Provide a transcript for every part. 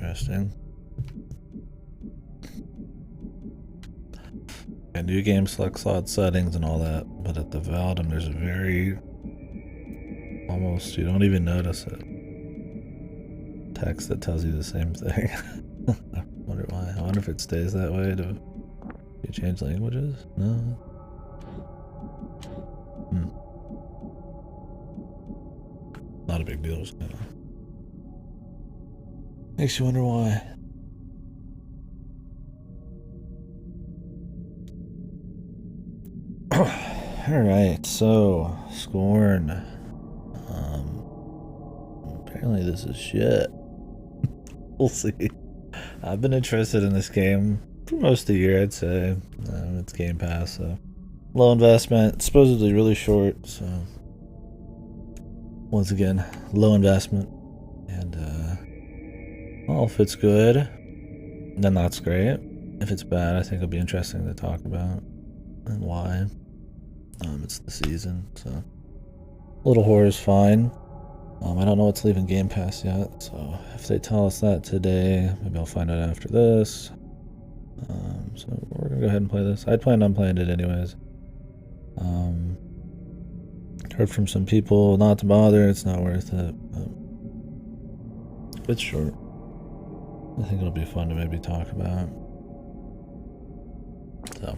interesting. And new game select slot settings and all that, but at the Valdem there's a very almost you don't even notice it text that tells you the same thing. I wonder why. I wonder if it stays that way to you change languages? No. Not a big deal, just kinda makes you wonder why. Alright, so Scorn. Apparently this is shit. We'll see. I've been interested in this game for most of the year, I'd say. It's Game Pass, so low investment, supposedly really short, so once again, low investment. And well, if it's good, then that's great. If it's bad, I think it'll be interesting to talk about and why. It's the season, so a little horror is fine. I don't know what's leaving Game Pass yet, so if they tell us that today, maybe I'll find out after this. So we're gonna go ahead and play this. I'd planned on playing it anyways. Heard from some people not to bother, it's not worth it. But it's short. I think it'll be fun to maybe talk about. So,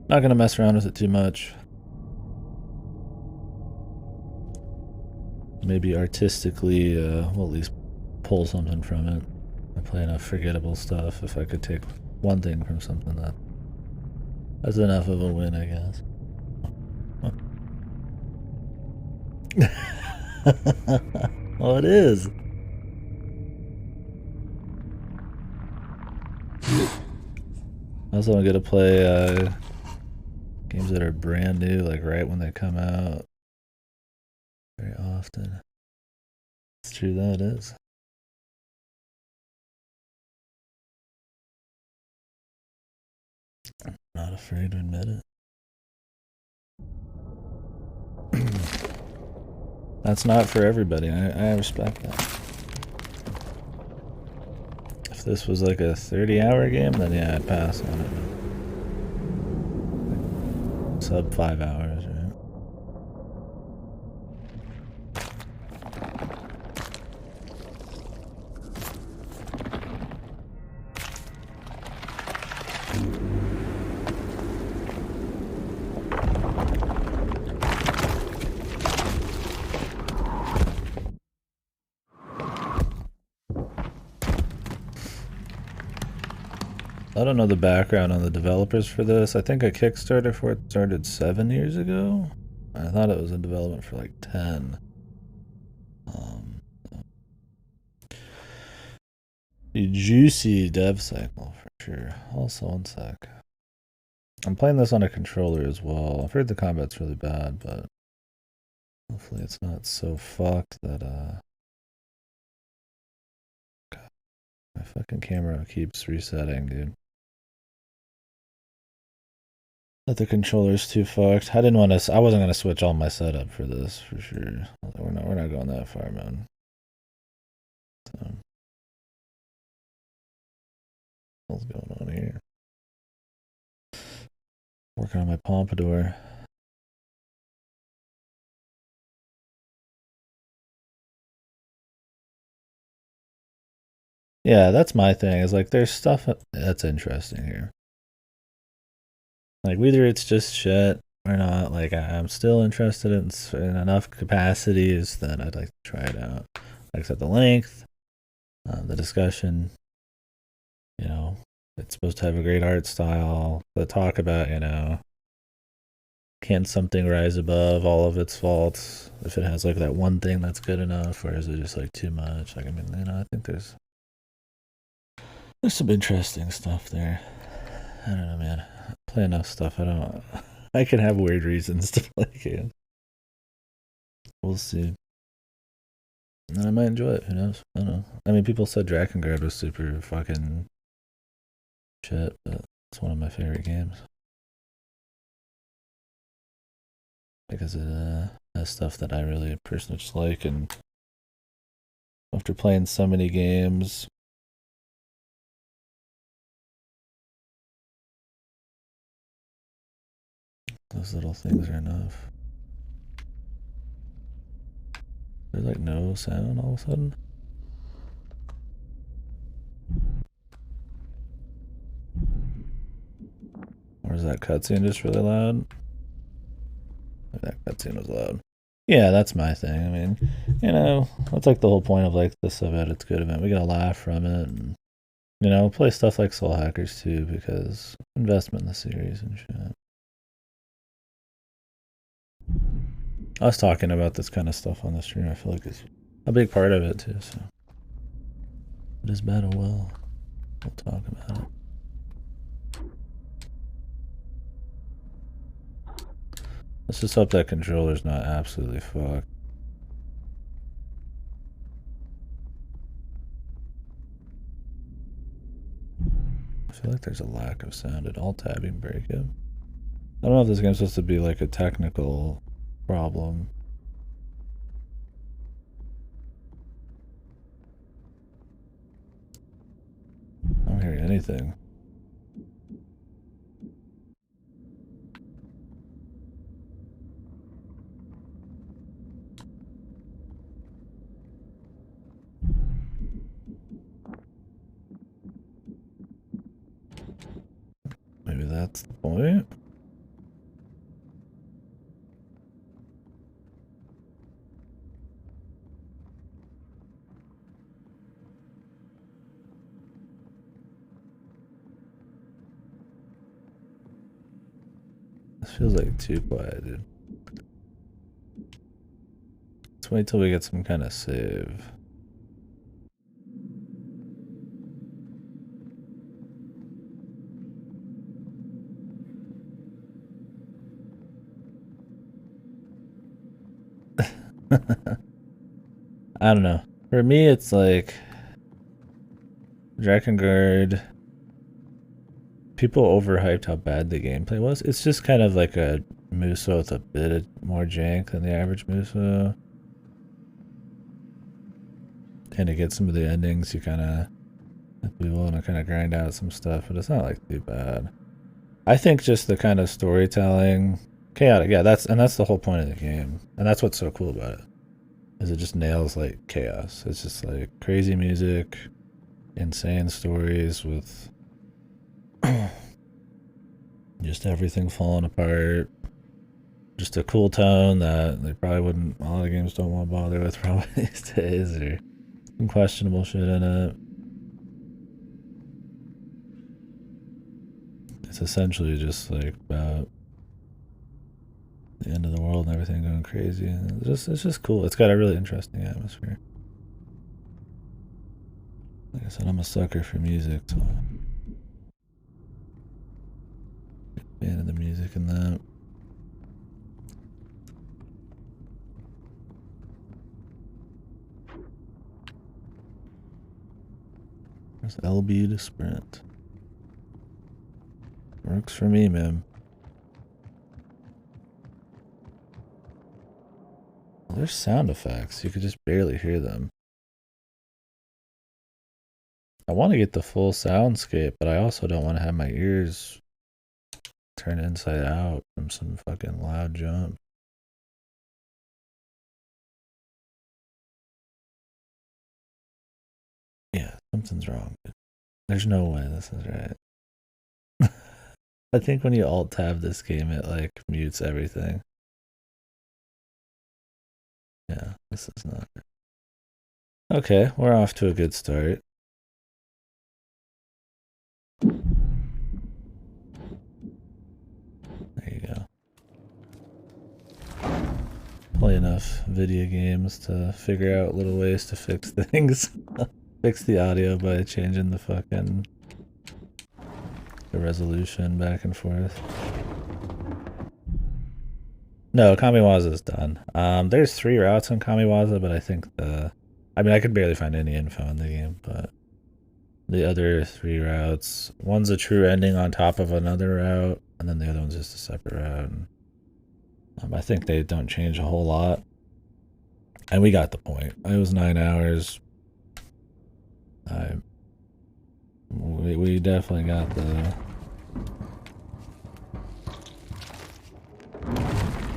not gonna mess around with it too much. Maybe artistically, we'll at least pull something from it. I play enough forgettable stuff. If I could take one thing from something, that's enough of a win, I guess. Well, it is. I also don't get to play games that are brand new, like right when they come out, very often. It's true, that is. I'm not afraid to admit it. That's not for everybody. I respect that. If this was like a 30-hour game, then yeah, I'd pass on it. Sub 5 hours, right? I don't know the background on the developers for this. I think a Kickstarter for it started 7 years ago. I thought it was in development for like 10. The juicy dev cycle for sure. Also, one sec. I'm playing this on a controller as well. I've heard the combat's really bad, but hopefully it's not so fucked that God, my fucking camera keeps resetting, dude. That the controller's too fucked. I didn't want to. I wasn't gonna switch all my setup for this for sure. We're not going that far, man. So, what's going on here? Working on my pompadour. Yeah, that's my thing. Is like there's stuff that's interesting here. Like whether it's just shit or not, like I'm still interested in enough capacities that I'd like to try it out. Like I said, the length, the discussion. You know, it's supposed to have a great art style. The talk about, can something rise above all of its faults if it has like that one thing that's good enough, or is it just like too much? Like I mean, I think there's some interesting stuff there. I don't know, man. I play enough stuff. I can have weird reasons to play games. We'll see. And I might enjoy it. Who knows? I don't know. I mean, people said Drakengard was super fucking shit, but it's one of my favorite games because it has stuff that I really personally just like. And after playing so many games, those little things are enough. There's like no sound all of a sudden. Or is that cutscene just really loud? That cutscene was loud. Yeah, that's my thing. I mean, you know, that's like the whole point of like the Sub Edit's Good event. We get a laugh from it, and you know, play stuff like Soul Hackers too, because investment in the series and shit. Us talking about this kind of stuff on the stream, I feel like it's a big part of it too. So, it is bad or well, we'll talk about it. Let's just hope that controller's not absolutely fucked. I feel like there's a lack of sound at alt-tabbing breakup. I don't know if this game's supposed to be like a technical problem. I don't hear anything. Maybe that's the point. This feels like too quiet, dude. Let's wait till we get some kind of save. I don't know. For me, it's like Drakengard. People overhyped how bad the gameplay was. It's just kind of like a Muso with a bit more jank than the average Muso. And to get some of the endings, you kind of have to be willing to kind of grind out some stuff, but it's not like too bad. I think just the kind of storytelling, chaotic. Yeah, that's the whole point of the game, and that's what's so cool about it. Is it just nails like chaos. It's just like crazy music, insane stories with just everything falling apart. Just a cool tone that they probably wouldn't, a lot of games don't want to bother with probably these days, or some questionable shit in it. It's essentially just like about the end of the world and everything going crazy. And it's just cool. It's got a really interesting atmosphere. Like I said, I'm a sucker for music, so fan of the music in that. There's LB to sprint. Works for me, man. Well, there's sound effects. You could just barely hear them. I want to get the full soundscape, but I also don't want to have my ears turn inside out from some fucking loud jump. Yeah, something's wrong. There's no way this is right. I think when you alt tab this game, it like mutes everything. Yeah, this is not good. Okay, we're off to a good start. There you go. Play enough video games to figure out little ways to fix things. Fix the audio by changing the fucking resolution back and forth. No, Kamiwaza is done. There's 3 routes on Kamiwaza, but I think I mean, I could barely find any info in the game, but the other 3 routes, one's a true ending on top of another route, and then the other one's just a separate route. And, I think they don't change a whole lot. And we got the point. It was 9 hours. We definitely got the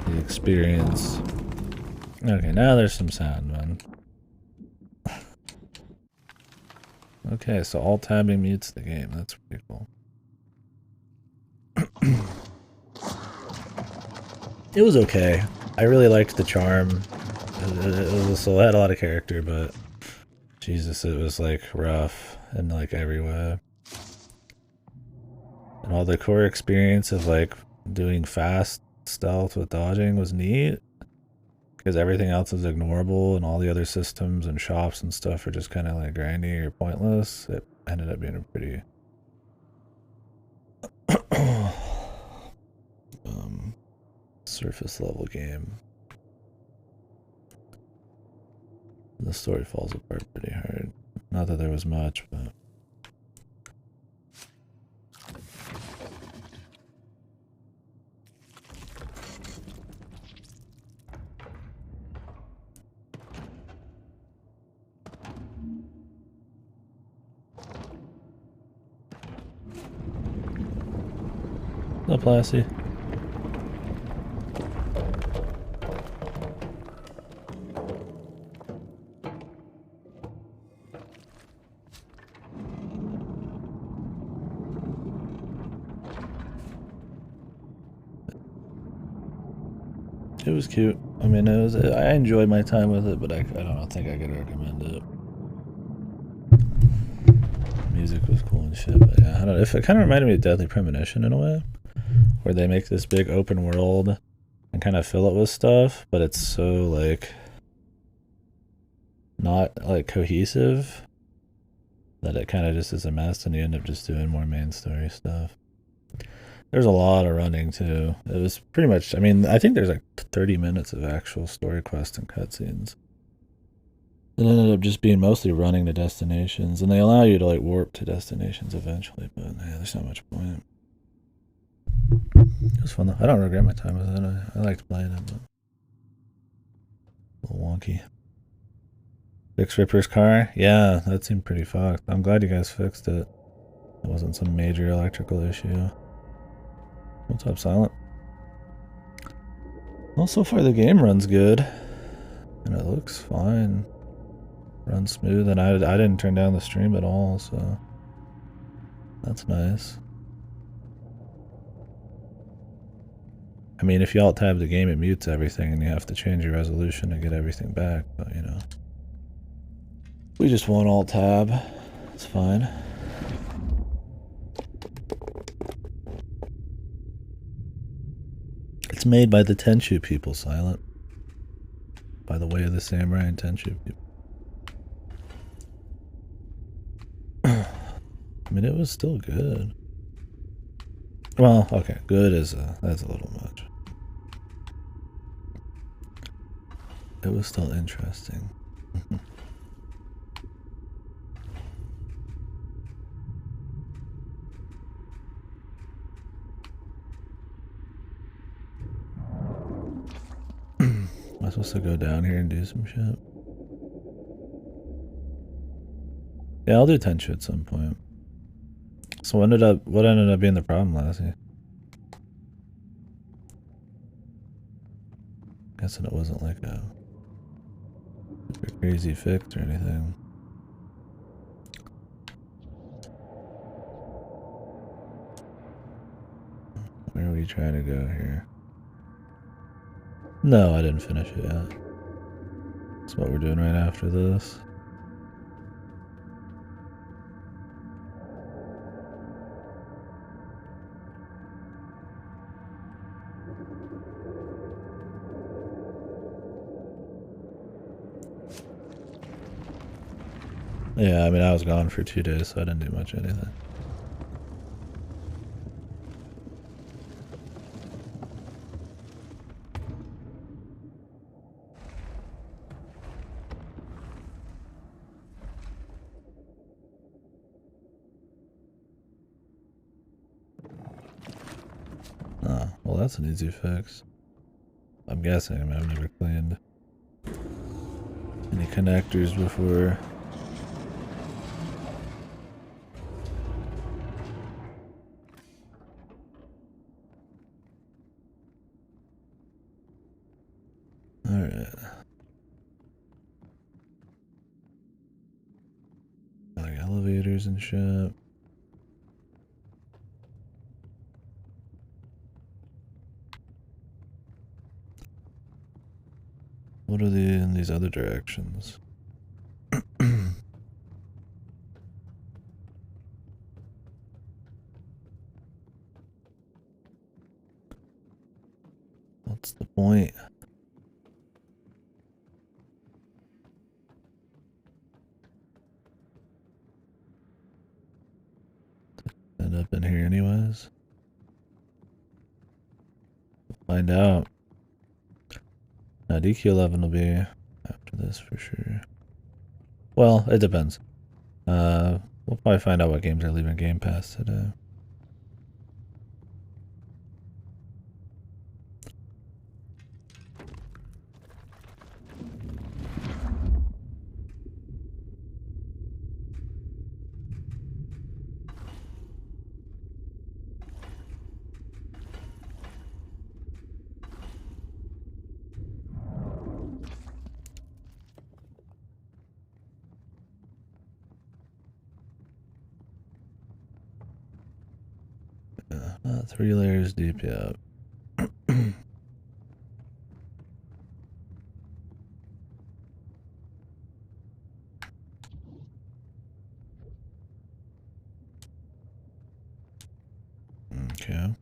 the experience. Okay, now there's some sound, man. Okay, so alt-tabbing mutes the game. That's pretty cool. It was okay. I really liked the charm. It had a lot of character, but Jesus, it was like rough in like every way. And all the core experience of like doing fast stealth with dodging was neat, because everything else is ignorable and all the other systems and shops and stuff are just kind of like grindy or pointless. It ended up being a pretty surface level game. The story falls apart pretty hard. Not that there was much, but up, Lassie? It was cute. I mean, I enjoyed my time with it, but I don't think I could recommend it. Music was cool and shit, but yeah, I don't know. It kind of reminded me of Deadly Premonition in a way, where they make this big open world and kind of fill it with stuff, but it's so like not like cohesive that it kind of just is a mess, and you end up just doing more main story stuff. There's a lot of running too. It was pretty much, I mean, I think there's like 30 minutes of actual story quests and cutscenes. It ended up just being mostly running to destinations, and they allow you to like warp to destinations eventually, but yeah, there's not much point. It was fun though. I don't regret my time with it. I liked playing it, but a little wonky. Fix Ripper's car? Yeah, that seemed pretty fucked. I'm glad you guys fixed it. It wasn't some major electrical issue. What's up, Silent? Well, so far the game runs good, and it looks fine. Runs smooth, and I didn't turn down the stream at all, so that's nice. I mean, if you alt-tab the game, it mutes everything, and you have to change your resolution to get everything back, but you know. We just won't alt-tab. It's fine. It's made by the Tenchu people, Silent. By the way of the samurai and Tenchu people. I mean, it was still good. Well, okay, good is that's a little much. It was still interesting. Am I supposed to go down here and do some shit? Yeah, I'll do Tenchu at some point. So what ended up being the problem, Lassie? Guessing it wasn't like a super crazy fix or anything. Where are we trying to go here? No, I didn't finish it yet. That's what we're doing right after this. Yeah, I mean, I was gone for 2 days, so I didn't do much of anything. Oh, well, that's an easy fix. I'm guessing. I mean, I've never cleaned any connectors before. computers and shit. What are they in these other directions? What's the point? End up in here anyways. Find out. KDkill 11 will be after this for sure. Well, it depends. We'll probably find out what games are leaving Game Pass today. Yeah, 3 layers deep, yeah. Okay.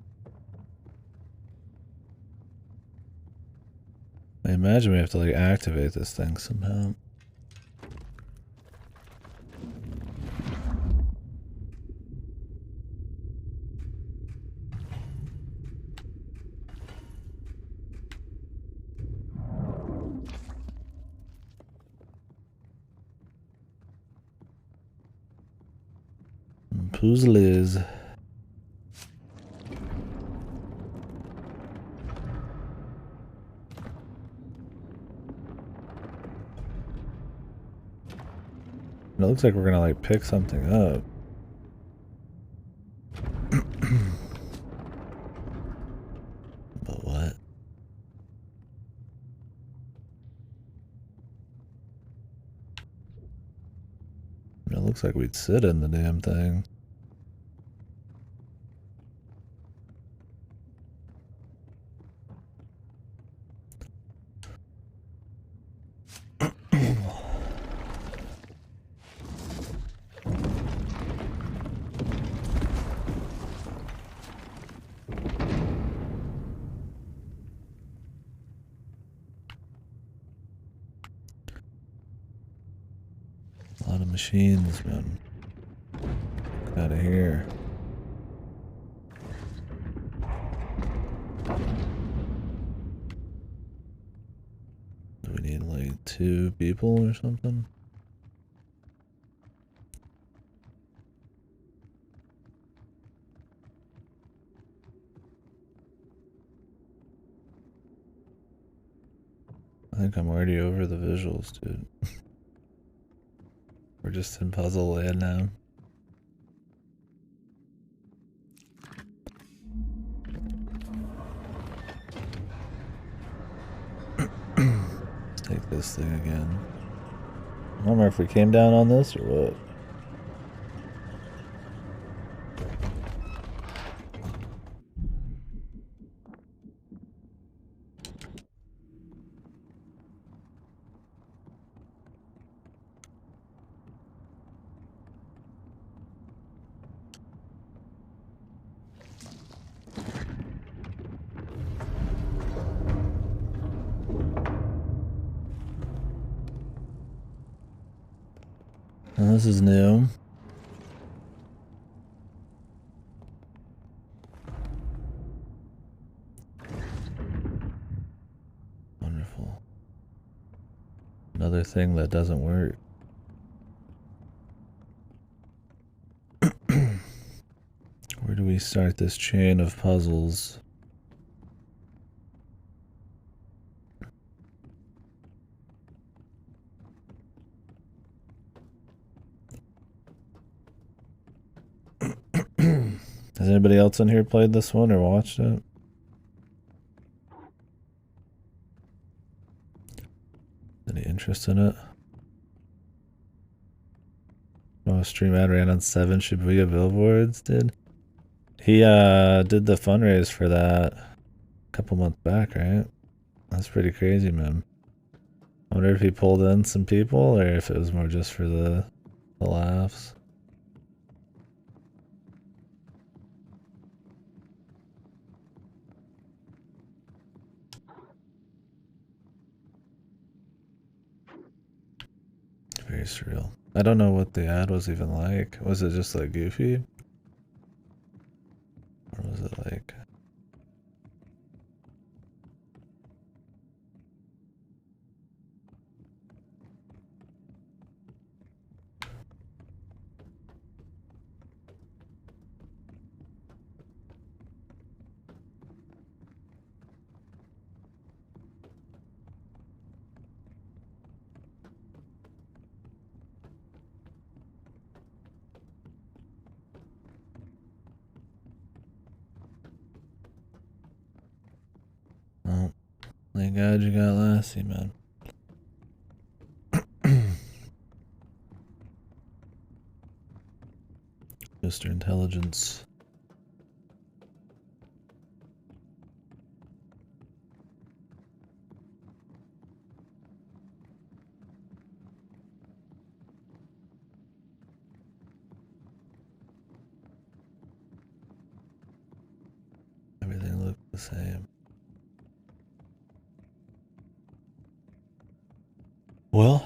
I imagine we have to like activate this thing somehow. Puzzles. It looks like we're gonna like pick something up. But what? It looks like we'd sit in the damn thing. A lot of machines, man. Get out of here. Do we need like 2 people or something? I think I'm already over the visuals, dude. We're just in puzzle land now. Let's take this thing again. I don't remember if we came down on this or what. And this is new. Wonderful. Another thing that doesn't work. Where do we start this chain of puzzles? Has anybody else in here played this one or watched it? Any interest in it? Oh, stream ad ran on 7 Shibuya billboards, dude. He did the fundraise for that a couple months back, right? That's pretty crazy, man. I wonder if he pulled in some people or if it was more just for the laughs. Very surreal. I don't know what the ad was even like. Was it just like goofy? Or was it like... Oh, thank God you got Lassie, man. Mr. Intelligence. Everything looked the same. Well,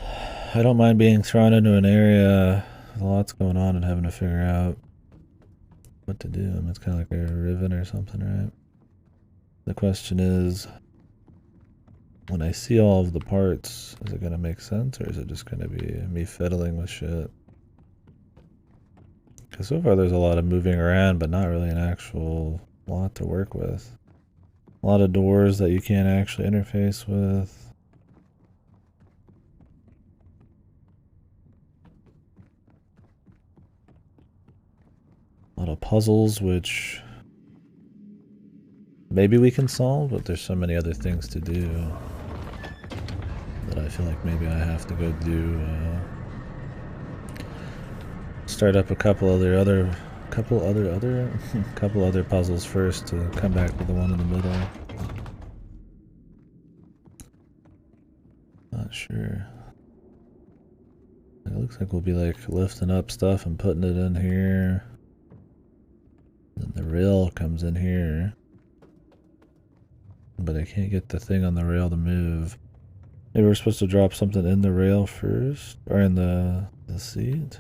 I don't mind being thrown into an area with lots going on and having to figure out what to do. I mean, it's kind of like a ribbon or something, right? The question is, when I see all of the parts, is it going to make sense or is it just going to be me fiddling with shit? Because so far there's a lot of moving around, but not really an actual lot to work with. A lot of doors that you can't actually interface with. A lot of puzzles, which maybe we can solve, but there's so many other things to do that I feel like maybe I have to go do. Start up a couple other puzzles first to come back to the one in the middle. Not sure. It looks like we'll be like lifting up stuff and putting it in here. Then the rail comes in here. But I can't get the thing on the rail to move. Maybe we're supposed to drop something in the rail first? Or in the seat?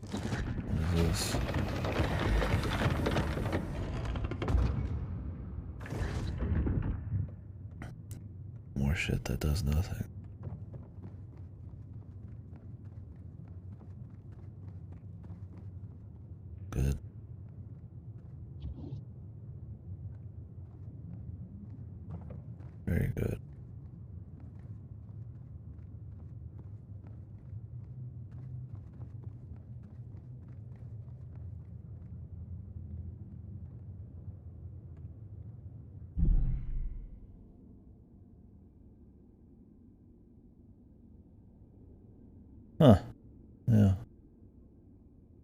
What is this? More shit that does nothing. Good. Very good. Huh. Yeah.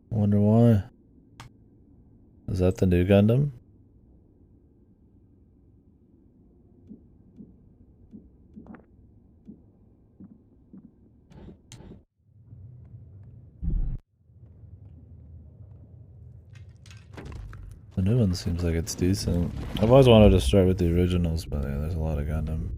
I wonder why. Is that the new Gundam? The new one seems like it's decent. I've always wanted to start with the originals, but yeah, there's a lot of Gundam.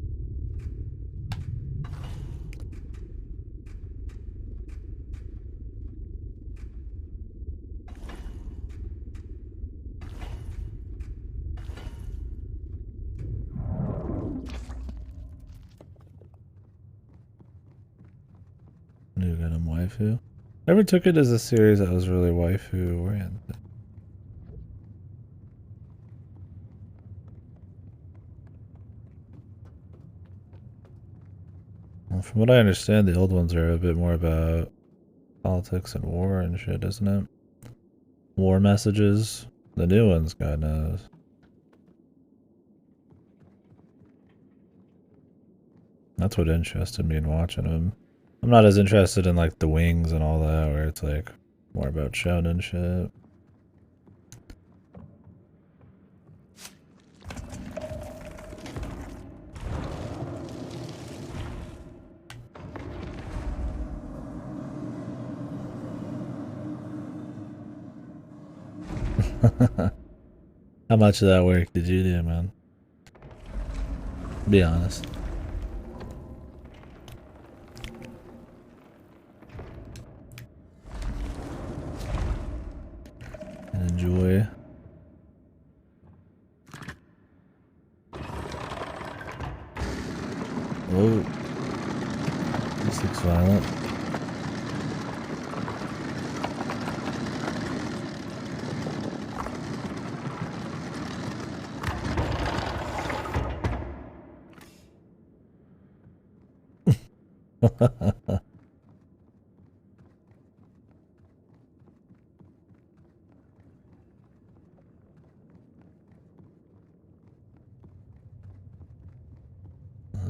New Gundam waifu. Never took it as a series that was really waifu oriented. Well, from what I understand, the old ones are a bit more about politics and war and shit, isn't it? War messages. The new ones, God knows. That's what interested me in watching him. I'm not as interested in like the wings and all that, where it's like more about shonen shit. How much of that work did you do, man? Be honest. And enjoy. Whoa. This looks violent.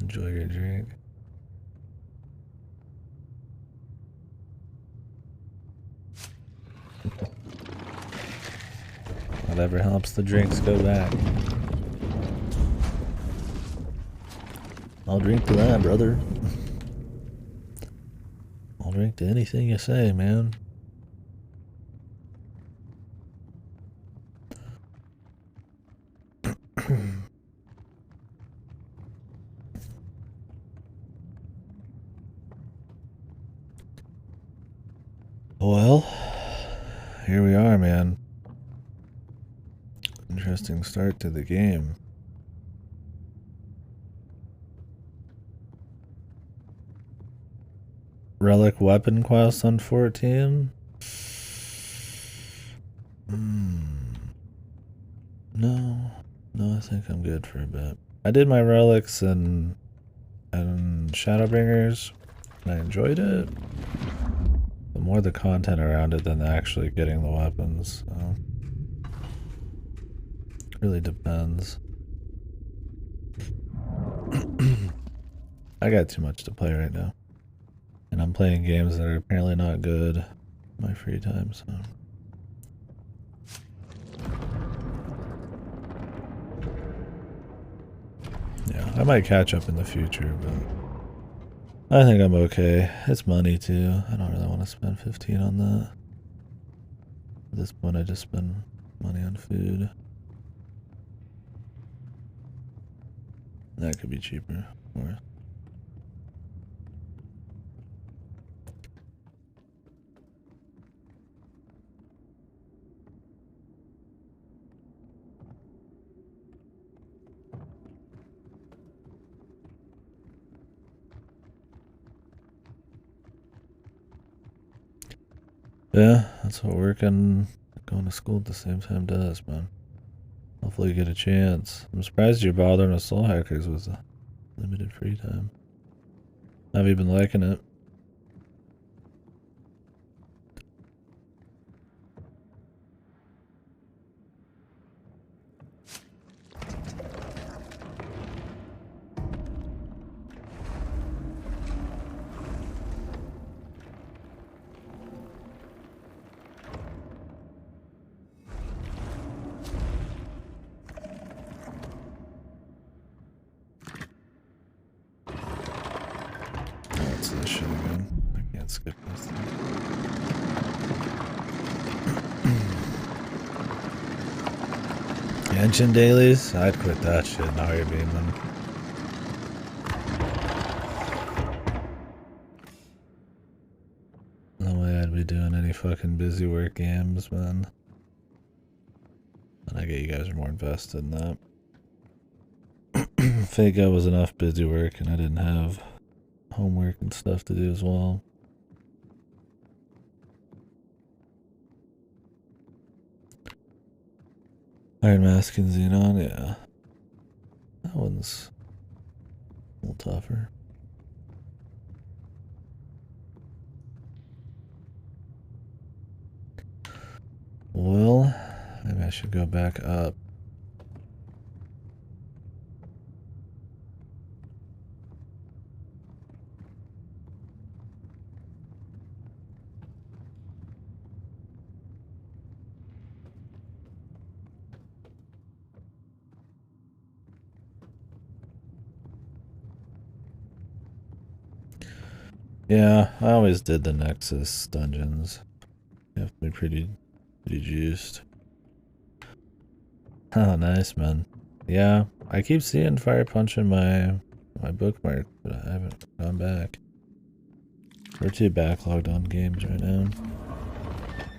Enjoy your drink. Whatever helps the drinks go back. I'll drink to that, brother. I'll drink to anything you say, man. Well, here we are, man. Interesting start to the game. Relic weapon quest on 14? No, I think I'm good for a bit. I did my relics and Shadowbringers, and I enjoyed it. But more the content around it than actually getting the weapons. So. It really depends. I got too much to play right now. And I'm playing games that are apparently not good in my free time, so. Yeah, I might catch up in the future, but I think I'm okay. It's money too. I don't really want to spend 15 on that. At this point, I just spend money on food. That could be cheaper, of course. Yeah, that's what working, going to school at the same time does, man. Hopefully you get a chance. I'm surprised you're bothering with Soul Hackers with a limited free time. Have you been liking it? What's this shit again? I can't skip this thing. Genshin dailies? I'd quit that shit now you're being them. No way I'd be doing any fucking busy work games, man. And I get you guys are more invested in that. Fake out was enough busy work and I didn't have homework and stuff to do as well. Iron Mask and Xenon, yeah. That one's a little tougher. Well, maybe I should go back up. Yeah, I always did the Nexus dungeons. You have to be pretty juiced. Oh, nice, man. Yeah, I keep seeing Fire Punch in my bookmark, but I haven't gone back. We're too backlogged on games right now.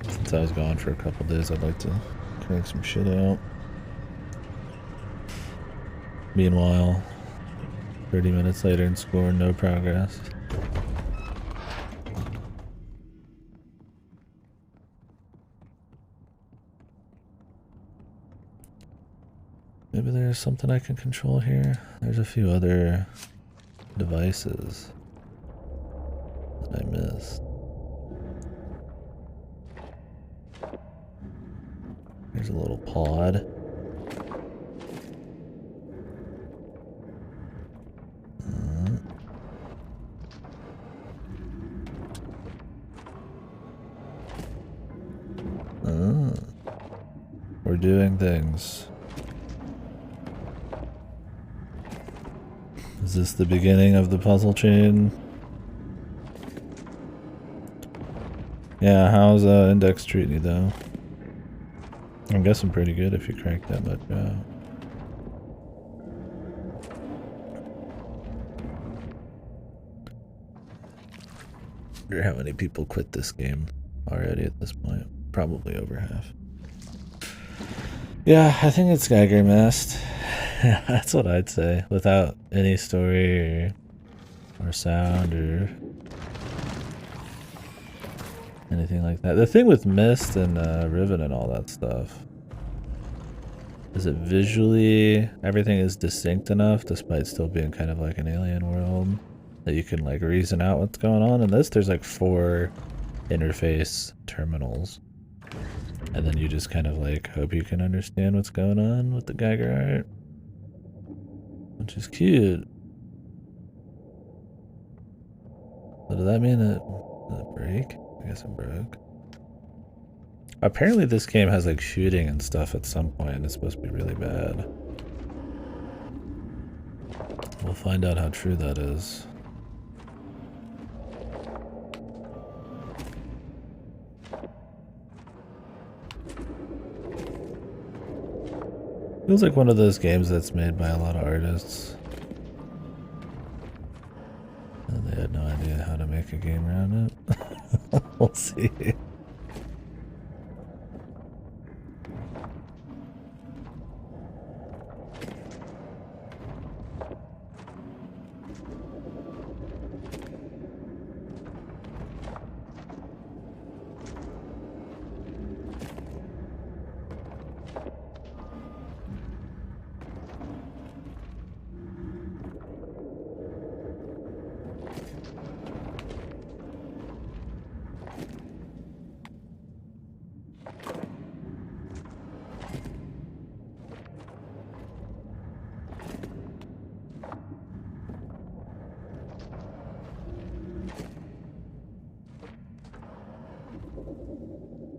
Since I was gone for a couple days, I'd like to crank some shit out. Meanwhile, 30 minutes later in Scorn, no progress. Maybe there's something I can control here. There's a few other devices that I missed. There's a little pod. We're doing things. Is this the beginning of the puzzle chain? Yeah, how's Index treating you though? I'm guessing pretty good if you crank that much out. I wonder how many people quit this game already at this point. Probably over half. Yeah, I think it's Geiger Masked. Yeah, that's what I'd say. Without any story or sound or anything like that. The thing with Mist and Riven and all that stuff is it visually everything is distinct enough despite still being kind of like an alien world that you can like reason out what's going on. In this there's like 4 interface terminals. And then you just kind of like hope you can understand what's going on with the Geiger art. Which is cute. So does that mean did it break? I guess it broke. Apparently this game has like shooting and stuff at some point and it's supposed to be really bad. We'll find out how true that is. Feels like one of those games that's made by a lot of artists. And they had no idea how to make a game around it. We'll see.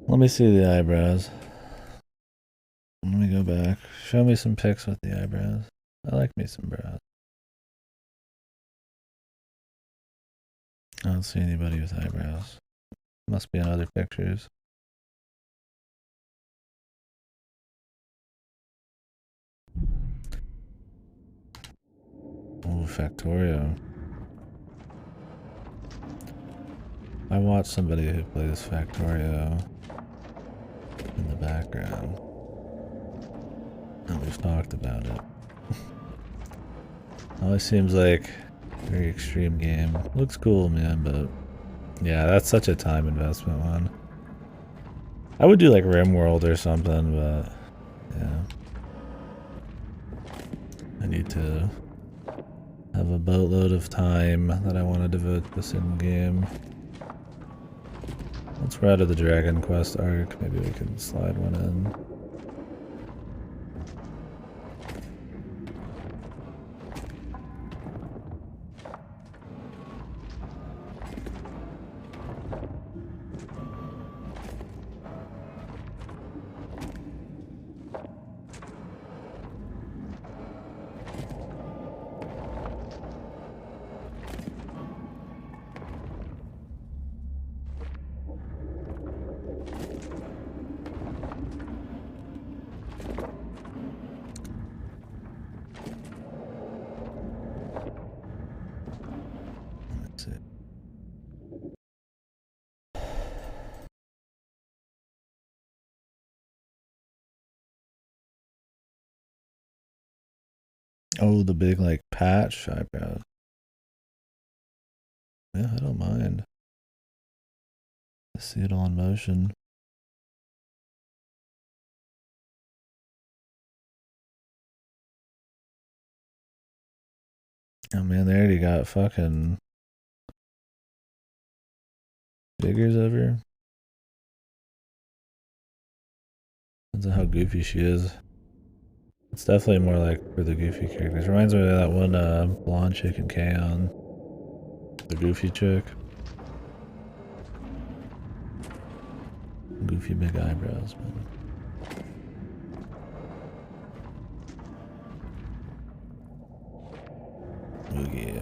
Let me see the eyebrows. Let me go back. Show me some pics with the eyebrows. I like me some brows. I don't see anybody with eyebrows. Must be in other pictures. Oh, Factorio. I watched somebody who plays Factorio in the background. And we've talked about it. Always seems like a very extreme game. Looks cool, man, but yeah, that's such a time investment one. I would do like RimWorld or something, but yeah. I need to have a boatload of time that I want to devote to this in-game. Once we're out of the Dragon Quest arc, maybe we can slide one in. Let's see. Oh, the big like patch eyebrows. Yeah, I don't mind. I see it all in motion. Oh man, they already got fucking figures over here. Depends on how goofy she is. It's definitely more like for the goofy characters. Reminds me of that one blonde chick in K-On! The goofy chick. Goofy big eyebrows, man. Oh yeah.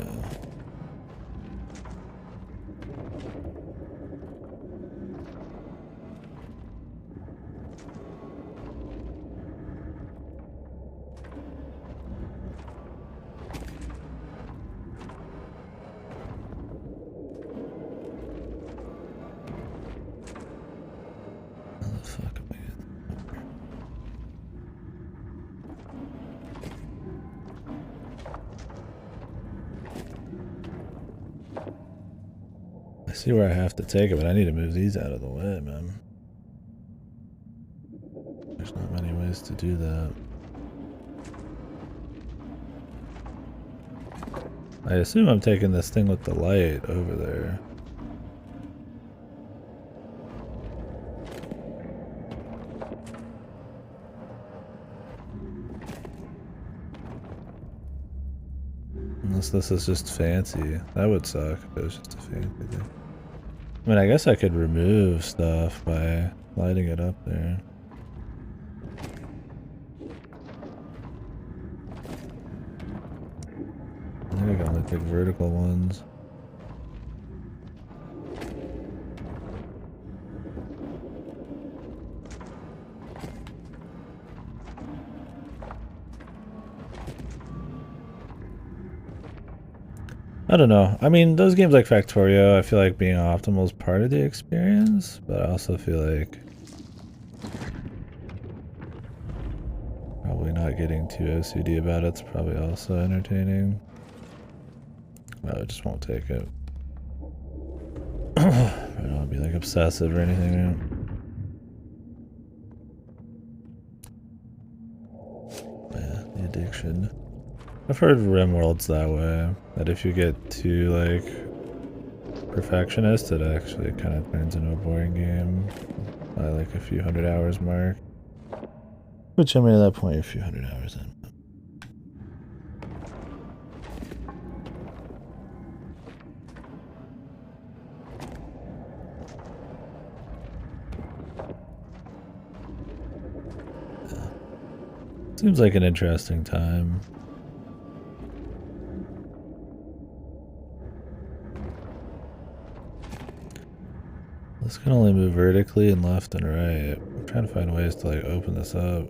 I see where I have to take it, but I need to move these out of the way, man. There's not many ways to do that. I assume I'm taking this thing with the light over there. Unless this is just fancy. That would suck if it was just a fancy thing. I mean, I guess I could remove stuff by lighting it up there. I think I can only pick vertical ones. I don't know. I mean, those games like Factorio, I feel like being optimal is part of the experience, but I also feel like probably not getting too OCD about it's probably also entertaining. No, I just won't take it. I don't want to be like obsessive or anything. Yeah, the addiction. I've heard RimWorld's that way. That if you get too like perfectionist, it actually kind of turns into a boring game by like a few hundred hours mark. Which I mean, at that point, you're a few hundred hours in. Yeah. Seems like an interesting time. This can only move vertically and left and right. I'm trying to find ways to like open this up.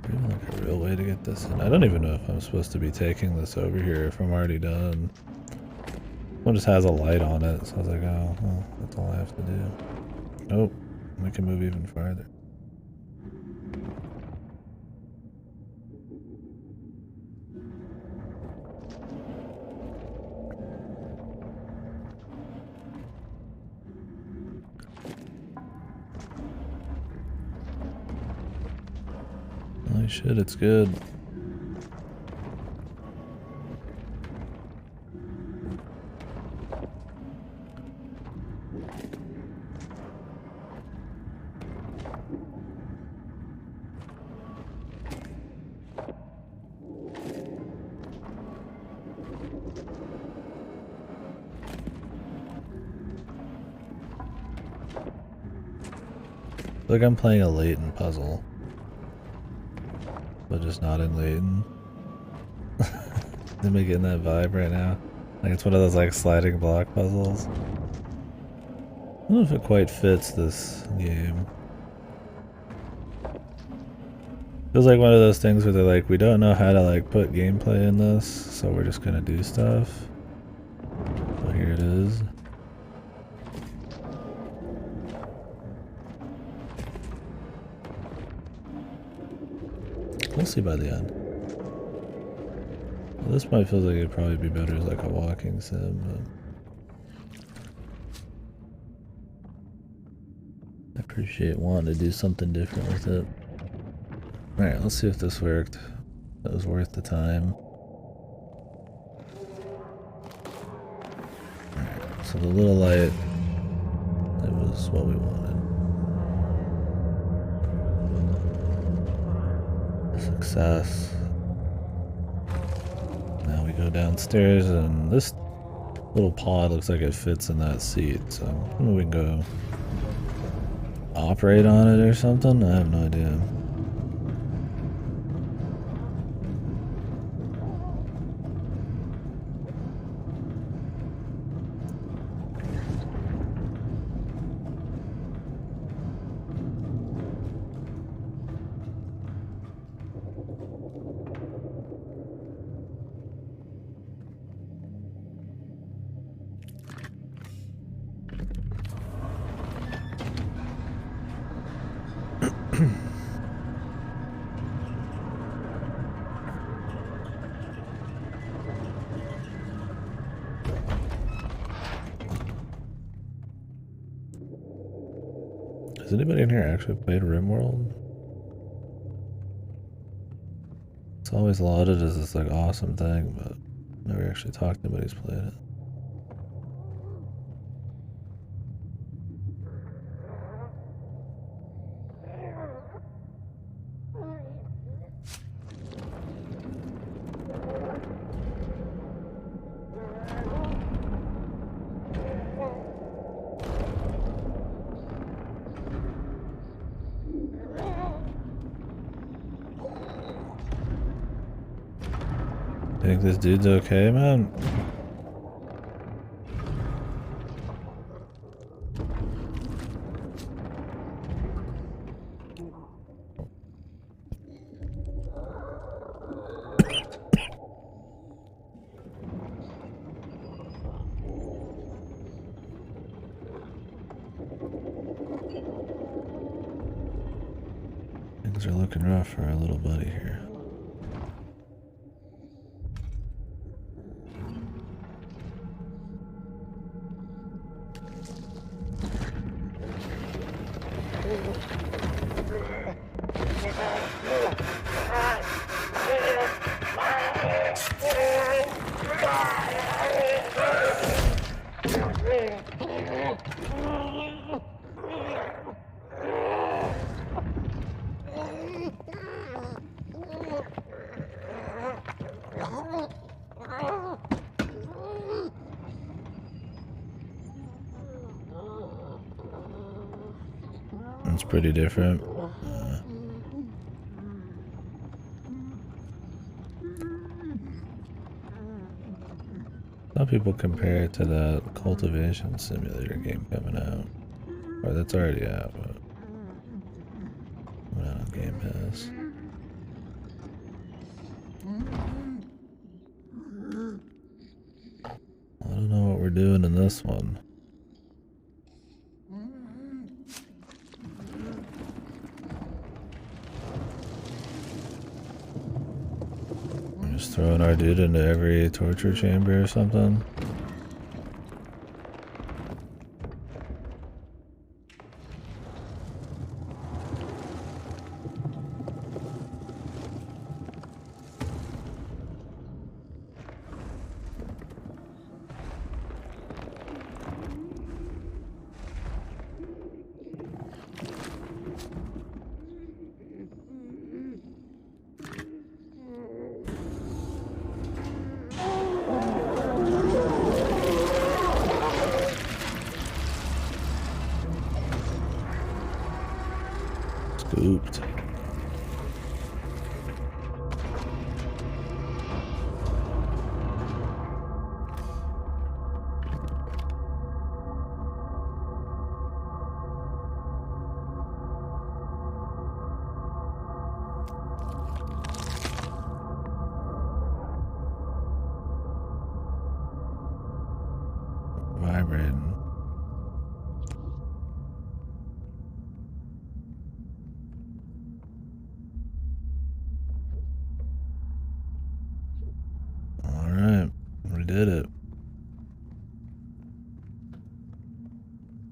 Like a real way to get this in. I don't even know if I'm supposed to be taking this over here if I'm already done. One just has a light on it, so I was like, oh, well, that's all I have to do. Nope, we can move even farther. Holy shit, it's good. Like I'm playing a Layton puzzle. But just not in Layton. Am I getting that vibe right now? Like it's one of those like sliding block puzzles. don't know if it quite fits this game. Feels like one of those things where they're like, we don't know how to like put gameplay in this, so we're just gonna do stuff. Well, here it is. We'll see by the end. Well, this might feel like it'd probably be better as like a walking sim, but I appreciate wanting to do something different with it. Alright, let's see if this worked. That was worth the time. Alright, so the little light, it was what we wanted. Success. Now we go downstairs and this little pod looks like it fits in that seat, so maybe we can go operate on it or something? I have no idea. Has anybody in here actually played RimWorld? It's always lauded as this like awesome thing, but never actually talked to anybody who's played it. Think this dude's okay, man? Things are looking rough for our little buddy here. It's pretty different. Some people compare it to the cultivation simulator game coming out. Or that's already out, but not on Game Pass. I don't know what we're doing in this one. We're just throwing our dude into every torture chamber or something. Scooped. vibrating. Alright, we did it.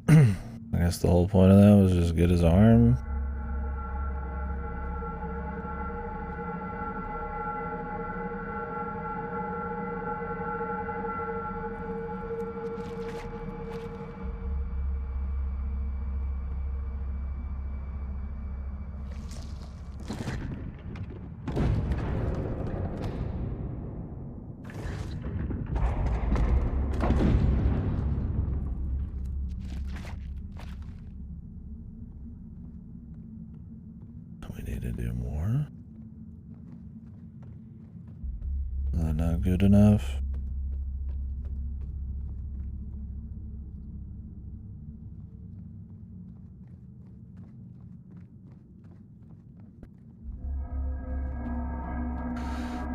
I guess the whole point of that was just get his arm. We need to do more. Is that not good enough?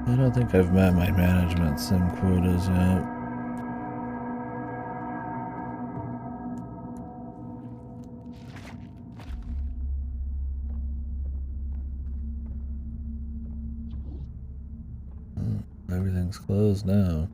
I don't think I've met my management sim quotas yet. Everything's closed now.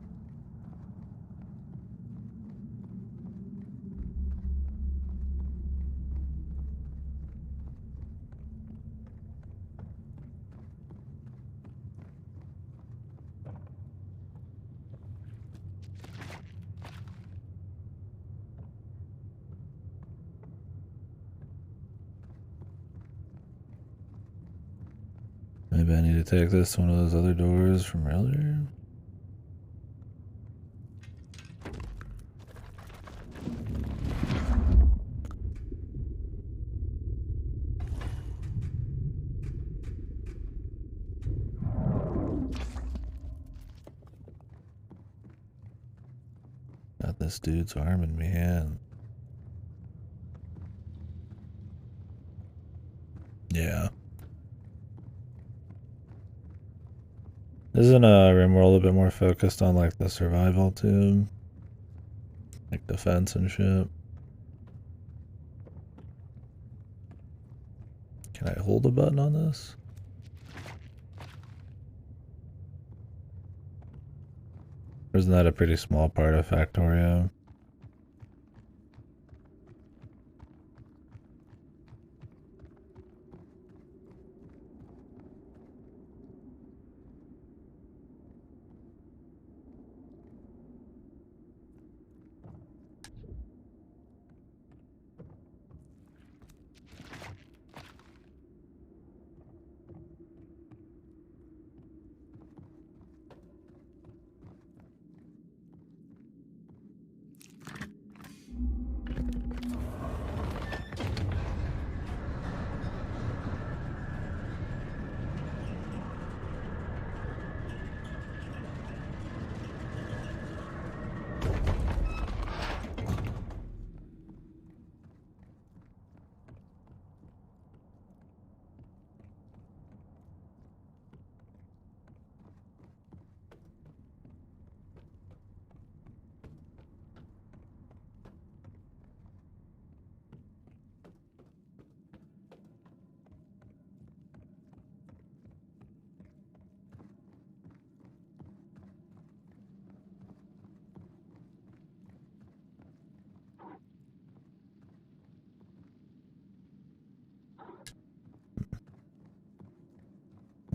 Maybe I need to take this to one of those other doors from earlier. Got this dude's arm in my hand. Yeah. Isn't RimWorld a little bit more focused on like the survival too? Like defense and shit. Can I hold a button on this? Or isn't that a pretty small part of Factorio?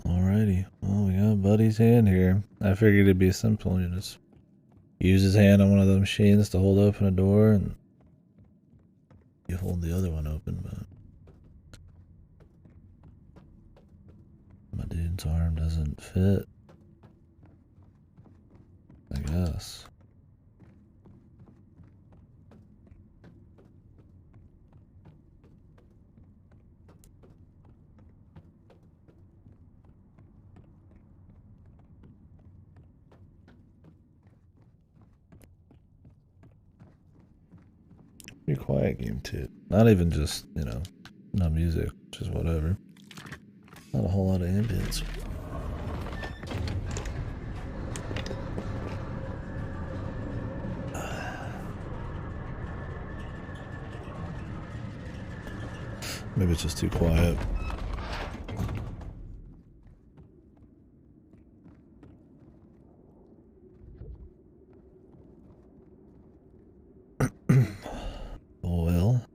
Alrighty, well we got Buddy's hand here. I figured it'd be simple, you just use his hand on one of the machines to hold open a door and you hold the other one open, but my dude's arm doesn't fit, I guess. Pretty quiet game too. Not even just, you know, no music, just whatever. Not a whole lot of ambience. Maybe it's just too quiet. Well.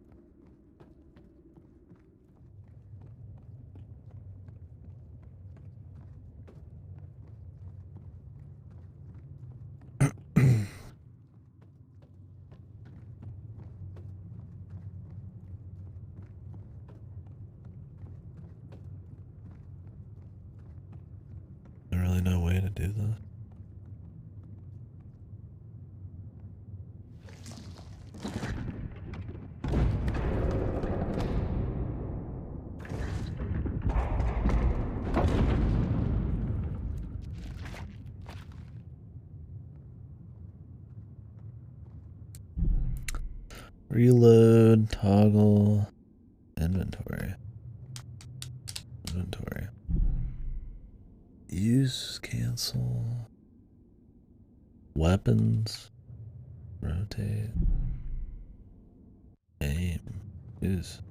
There's really no way to do this. Reload, toggle, inventory. Inventory. Use, cancel. Weapons. Rotate. Aim. Use.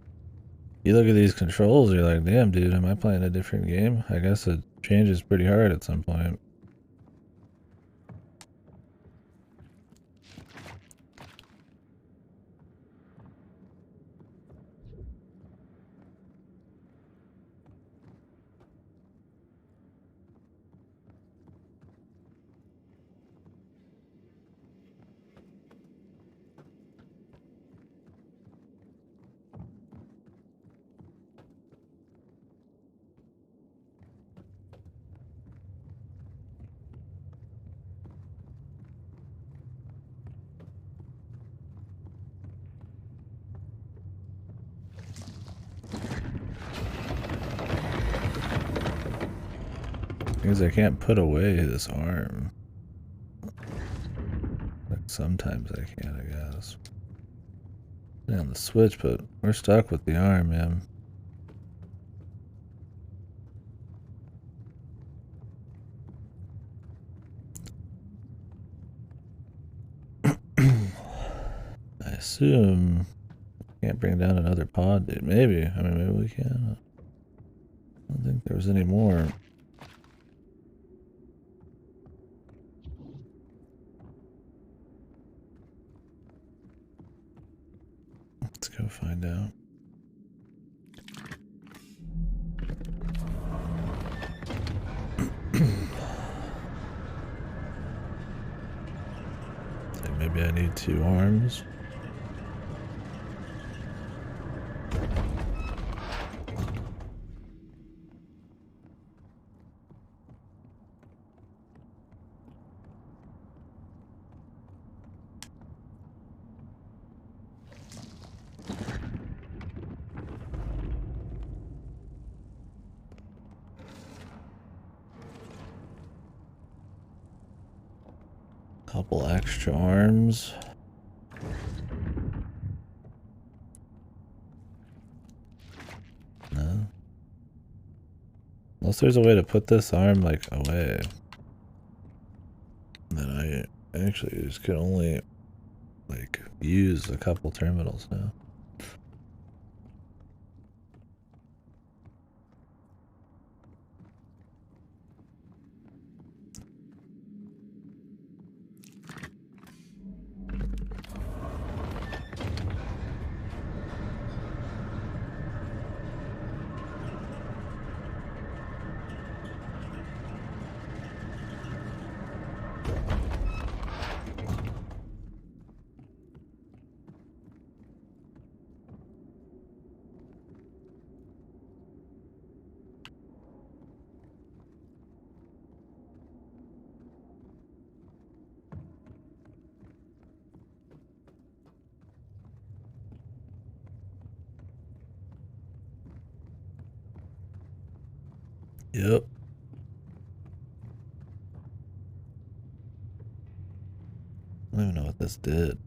You look at these controls, you're like, damn, dude, am I playing a different game? I guess it changes pretty hard at some point. Because I can't put away this arm. Like sometimes I can, I guess. On the switch, but we're stuck with the arm, man. I assume can't bring down another pod, dude. Maybe. I mean, maybe we can. I don't think there was any more. Let's go find out. Maybe I need 2 arms. Couple extra arms. No. Unless there's a way to put this arm like away. Then I actually just could only like use a couple terminals now. Yep. I don't even know what this did.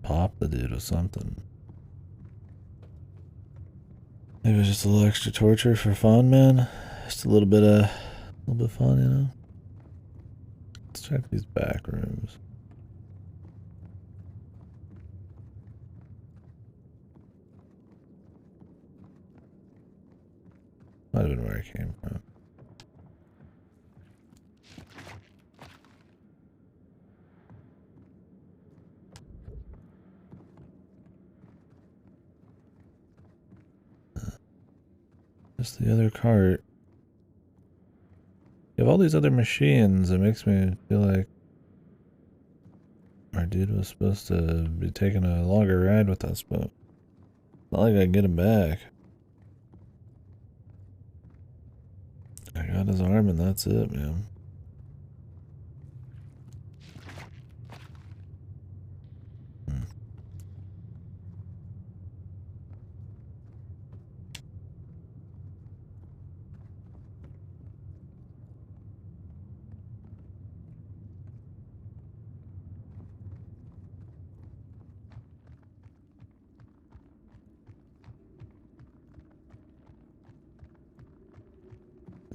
Pop the dude or something. Maybe it was just a little extra torture for fun, man. Just a little bit of fun, you know. Let's check these back rooms. Might have been where I came from. Just the other cart. You have all these other machines. It makes me feel like our dude was supposed to be taking a longer ride with us, but not like I can get him back. I got his arm and that's it, man.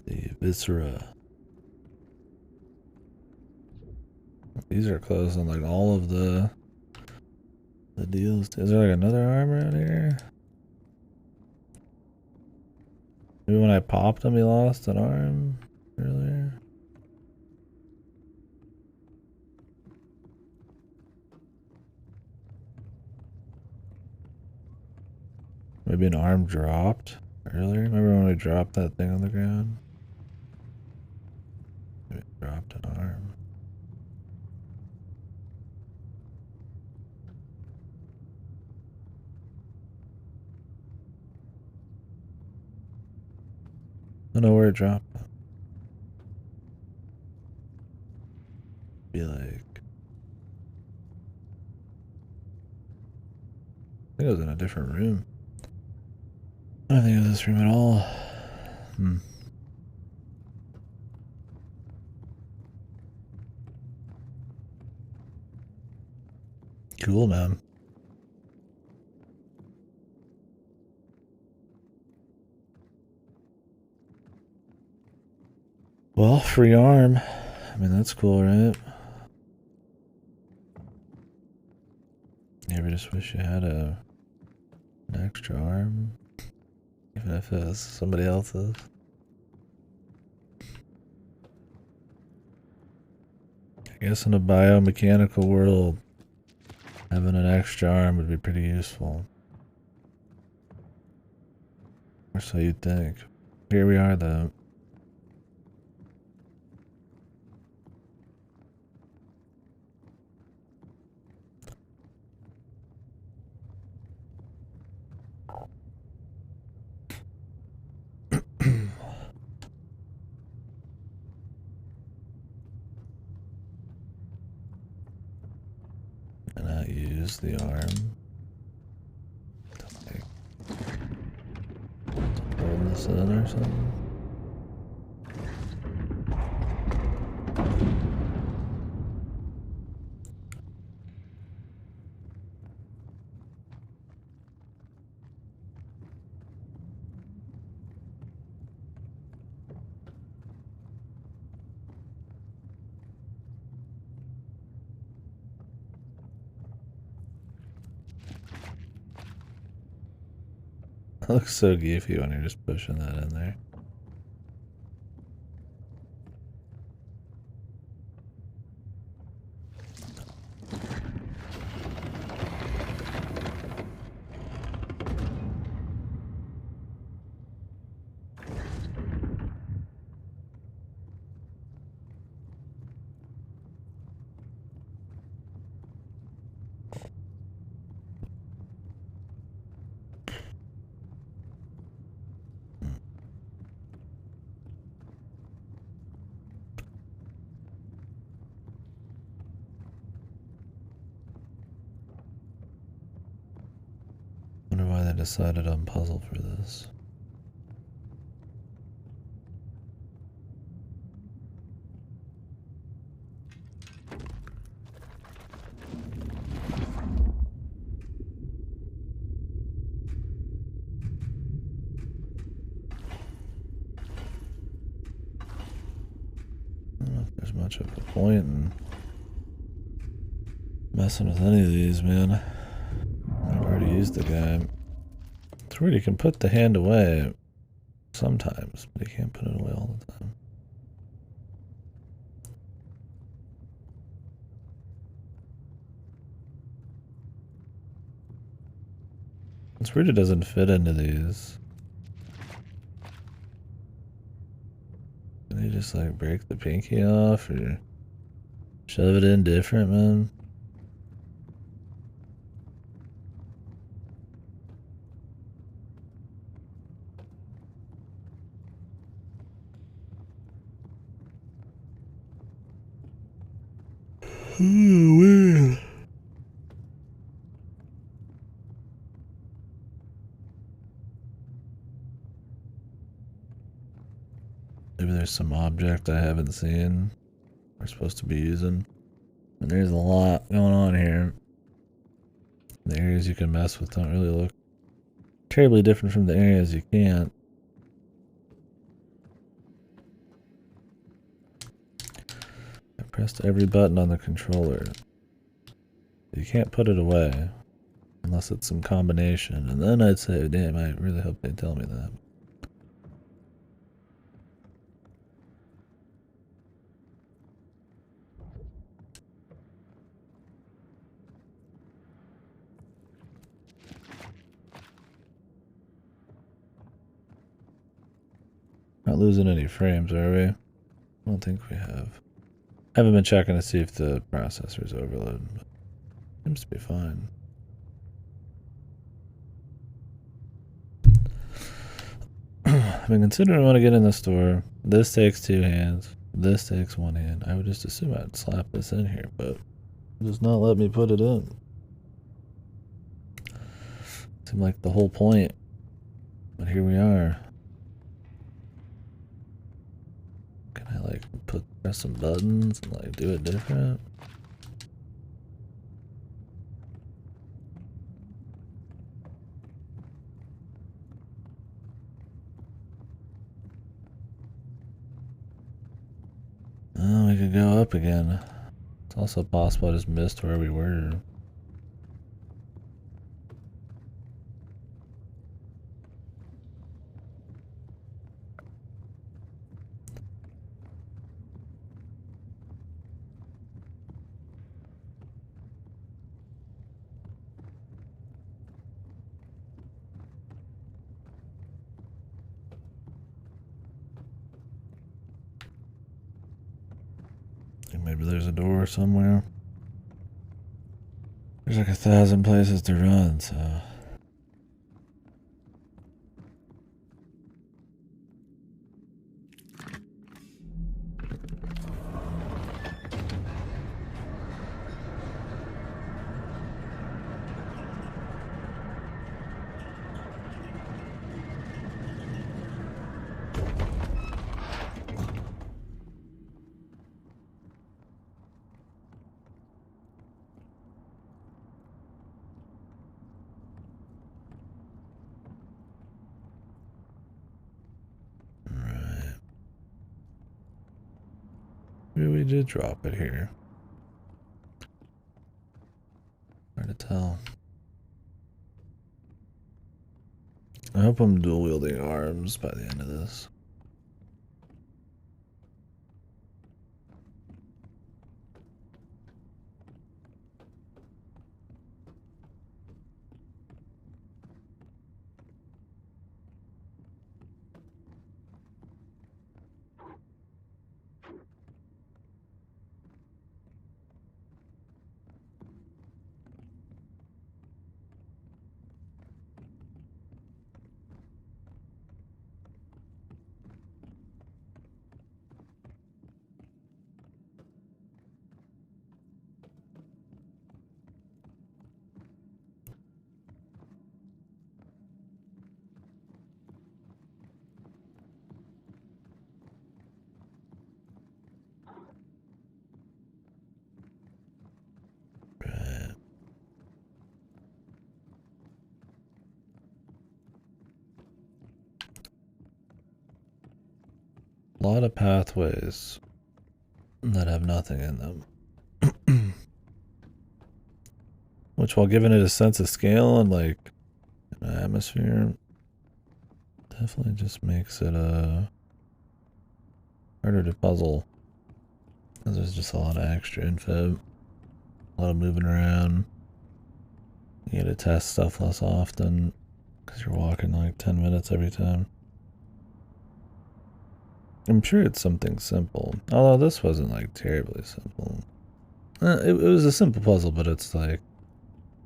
The viscera. These are close on like all of the deals. Is there like another arm around here? Maybe when I popped him he lost an arm earlier? Maybe an arm dropped earlier? Remember when we dropped that thing on the ground? Maybe it dropped an arm. I don't know where it dropped. Be like, I think it was in a different room. I don't think it was this room at all. Cool, man. Well, free arm. I mean, that's cool, right? You ever just wish you had an extra arm? Even if it was somebody else's? I guess in a biomechanical world, having an extra arm would be pretty useful. Or so you'd think. Here we are, though. And I use the arm to like hold this in or something. It looks so goofy when you're just pushing that in there. Wonder why they decided on puzzle for this. I don't know if there's much of a point in messing with any of these, man. I've already used the guy. It's weird, you can put the hand away, sometimes, but you can't put it away all the time. It's weird it doesn't fit into these. Can you just like break the pinky off or shove it in different, man? Oh, weird. Maybe there's some object I haven't seen we're supposed to be using. And there's a lot going on here. The areas you can mess with don't really look terribly different from the areas you can't. I pressed every button on the controller. You can't put it away unless it's some combination. And then I'd say, damn, I really hope they tell me that. Not losing any frames, are we? I don't think we have. I haven't been checking to see if the processor's overloaded, but it seems to be fine. I've been considering I want to get in the store. This takes 2 hands. This takes 1 hand. I would just assume I'd slap this in here, but it does not let me put it in. Seemed like the whole point. But here we are. Can I like press some buttons and like do it different? Oh, we could go up again. It's also possible I just missed where we were. Maybe there's a door somewhere. There's like 1,000 places to run, so. Maybe we did drop it here. Hard to tell. I hope I'm dual wielding arms by the end of this. A lot of pathways that have nothing in them. Which, while giving it a sense of scale and like an atmosphere, definitely just makes it harder to puzzle. Because there's just a lot of extra info. A lot of moving around. You gotta test stuff less often. Because you're walking like 10 minutes every time. I'm sure it's something simple. Although this wasn't like terribly simple. It was a simple puzzle, but it's like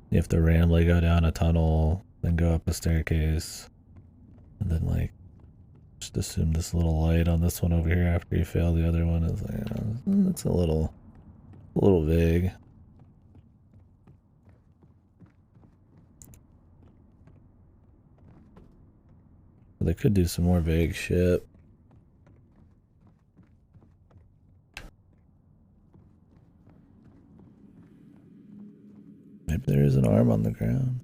you have to randomly go down a tunnel, then go up a staircase, and then like just assume this little light on this one over here after you fail the other one is like, it's a little vague. But they could do some more vague shit. Maybe there is an arm on the ground.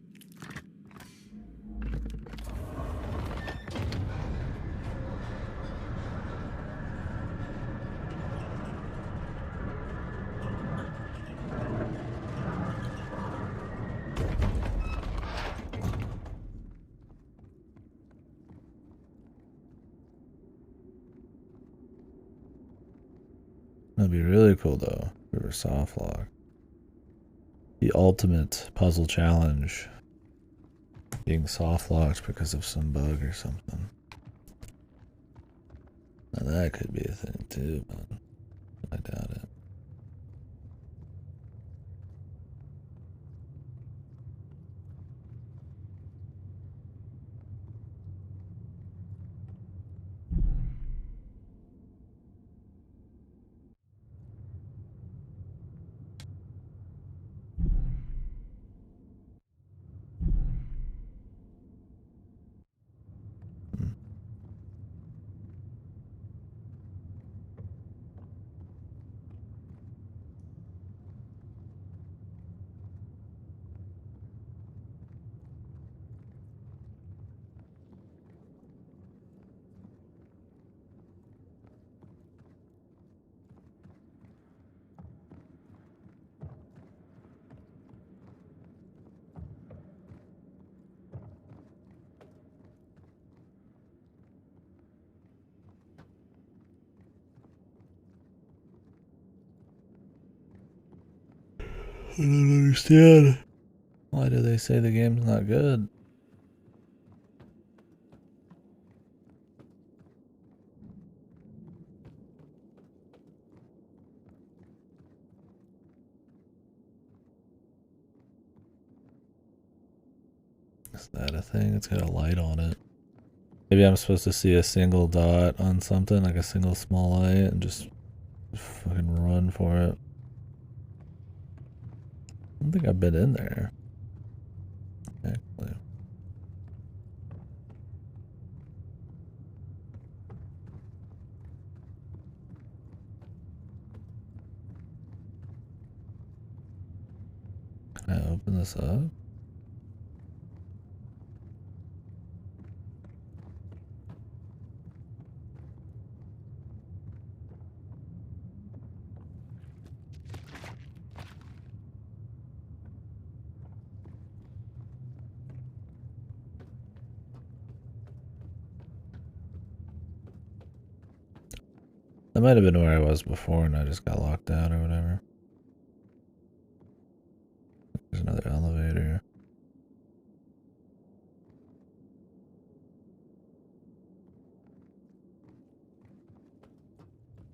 That'd be really cool though, if we were soft lock. The ultimate puzzle challenge. Being soft locked because of some bug or something. Now that could be a thing too, but I doubt it. I don't understand. Why do they say the game's not good? Is that a thing? It's got a light on it. Maybe I'm supposed to see a single dot on something, like a single small light, and just fucking run for it. I don't think I've been in there. Actually. Can I open this up? That might have been where I was before and I just got locked out or whatever. There's another elevator.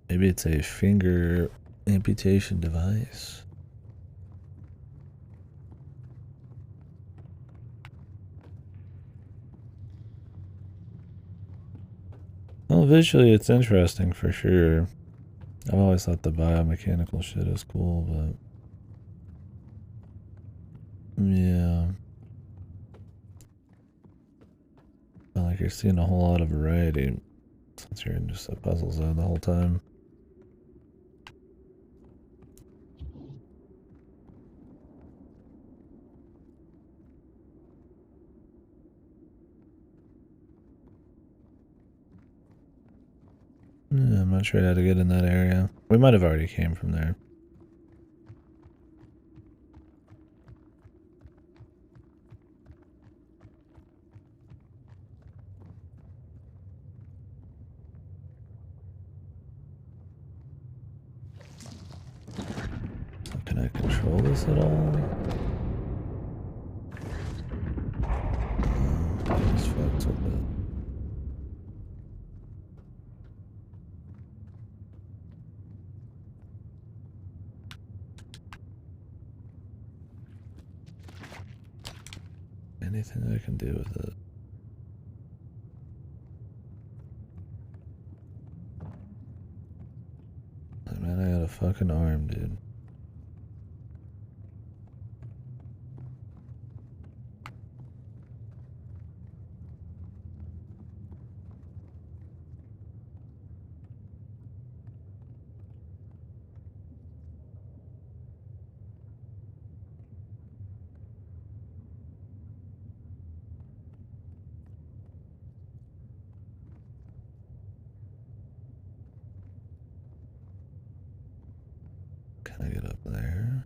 Maybe it's a finger amputation device. Well, visually it's interesting for sure. I've always thought the biomechanical shit is cool, but yeah. Not like you're seeing a whole lot of variety since you're in just a puzzle zone the whole time. Yeah, I'm not sure how to get in that area. We might have already came from there. this at all? I just fucked with it. Anything I can do with it? Oh, man, I got a fucking arm, dude. Can I get up there?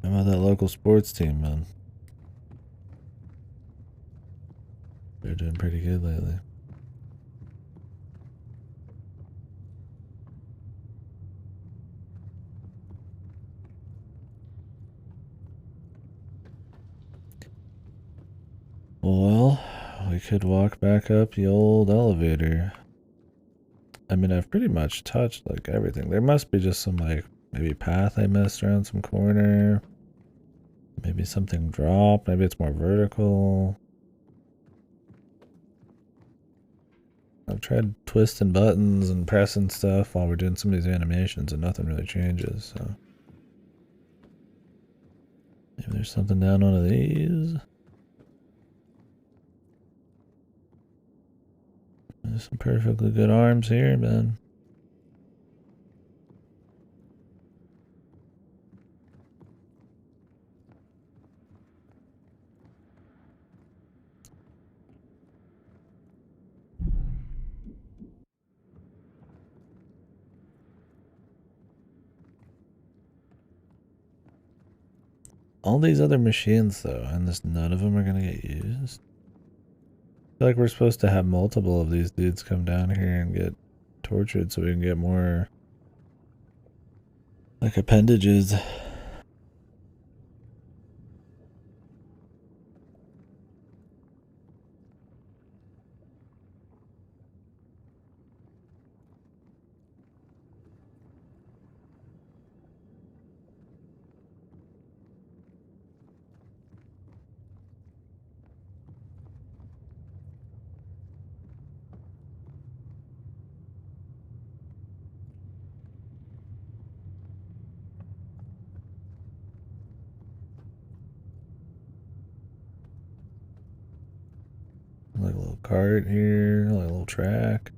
How about that local sports team, man? They're doing pretty good lately. Well, we could walk back up the old elevator. I mean, I've pretty much touched, like, everything. There must be just some, like, maybe path I missed around some corner. Maybe something dropped. Maybe it's more vertical. I've tried twisting buttons and pressing stuff while we're doing some of these animations and nothing really changes, so. Maybe there's something down one of these. There's some perfectly good arms here, man. All these other machines, though, and just none of them are gonna get used. I feel like we're supposed to have multiple of these dudes come down here and get tortured so we can get more, like, appendages. Like a little cart here, like a little track.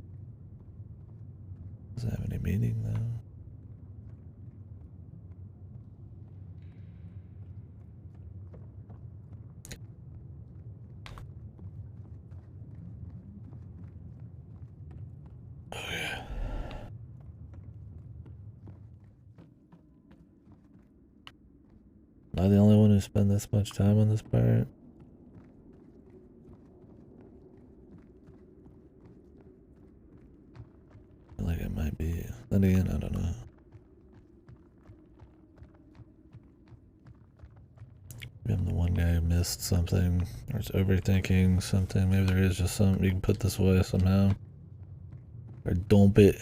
Doesn't have any meaning, though. Am I the only one who spent this much time on this part? I feel like it might be. Then again, I don't know. Maybe I'm the one guy who missed something, or is overthinking something. Maybe there is just something you can put this away somehow. Or dump it.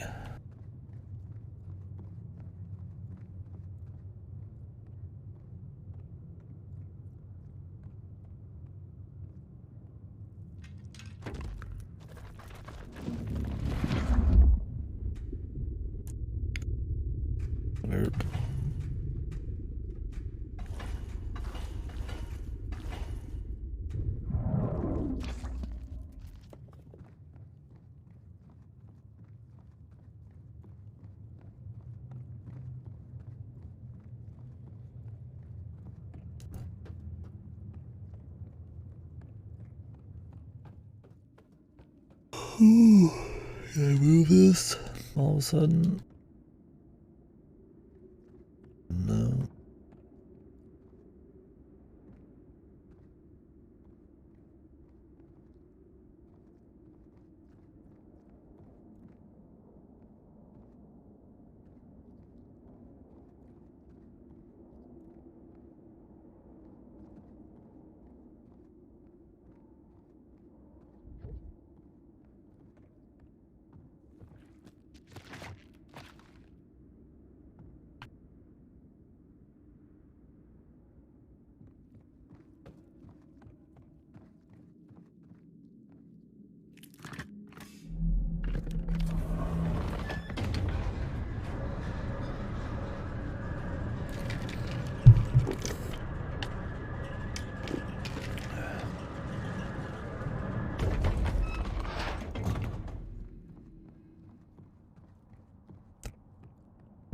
Can I move this all of a sudden? No.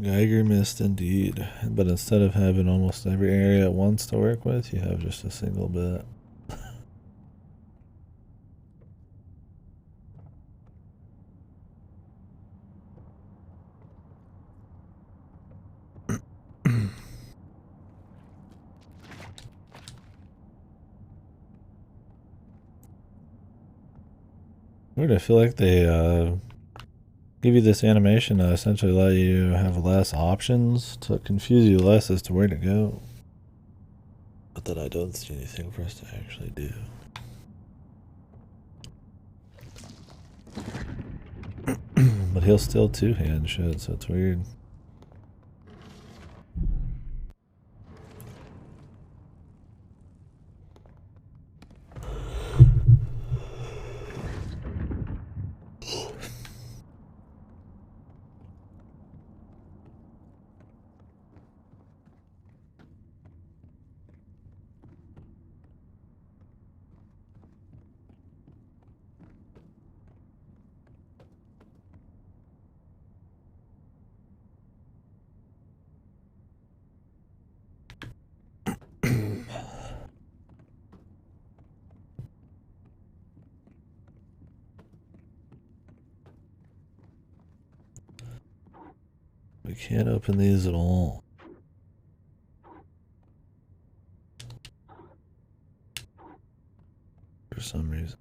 Geiger missed indeed, but instead of having almost every area at once to work with, you have just a single bit. Weird, I feel like they give you this animation to essentially let you have less options to confuse you less as to where to go. But then I don't see anything for us to actually do. But he'll still two-hand shit, so it's weird. We can't open these at all. For some reason.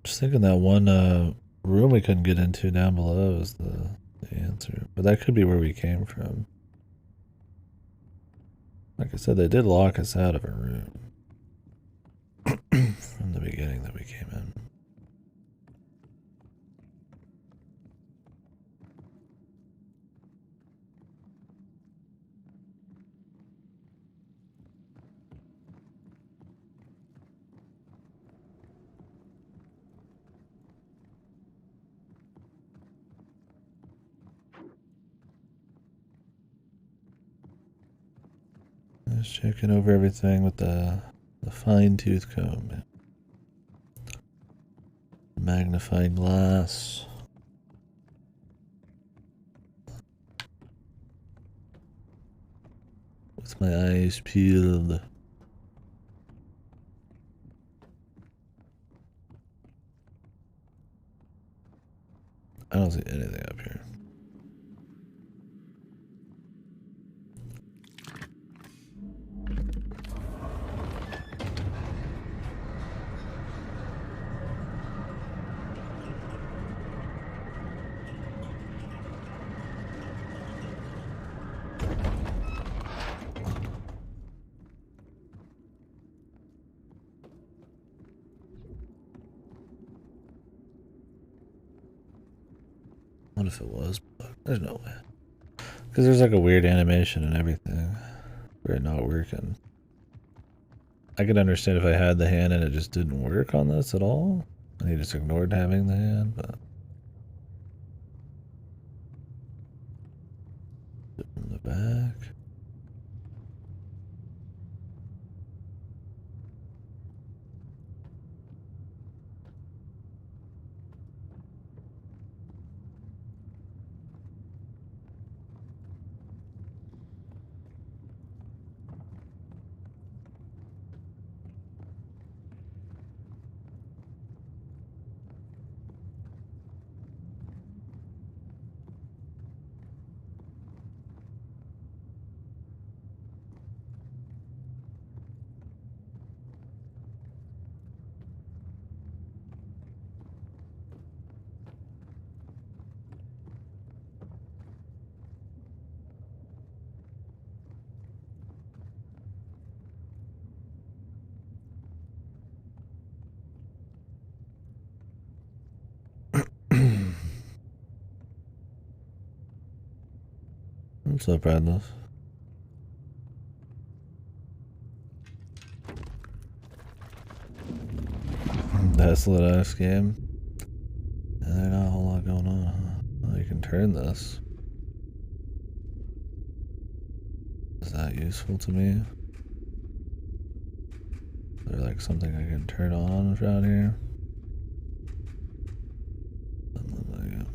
Just thinking that one room we couldn't get into down below is the answer. But that could be where we came from. Like I said, they did lock us out of a room. From the beginning that we came in. Just checking over everything with the fine-tooth comb. Magnifying glass. With my eyes peeled. I don't see anything up here. What if it was? There's no way. Because there's like a weird animation and everything for it not working. I could understand if I had the hand and it just didn't work on this at all. And he just ignored having the hand, but... From the back... What's up, Radless? Desolate ass game. And there's not a whole lot going on, huh? Well, you can turn this. Is that useful to me? Is there like something I can turn on around here? Doesn't look like it.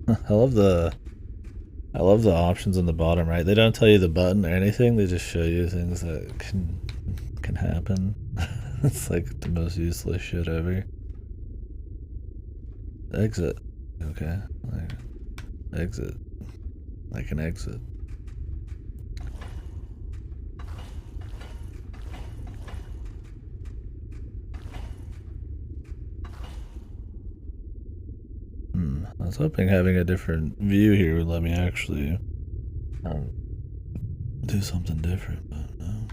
I love the options on the bottom right. They don't tell you the button or anything, they just show you things that can happen. It's like the most useless shit ever. Exit. Okay. Exit. I can exit. I was hoping having a different view here would let me actually do something different, but no.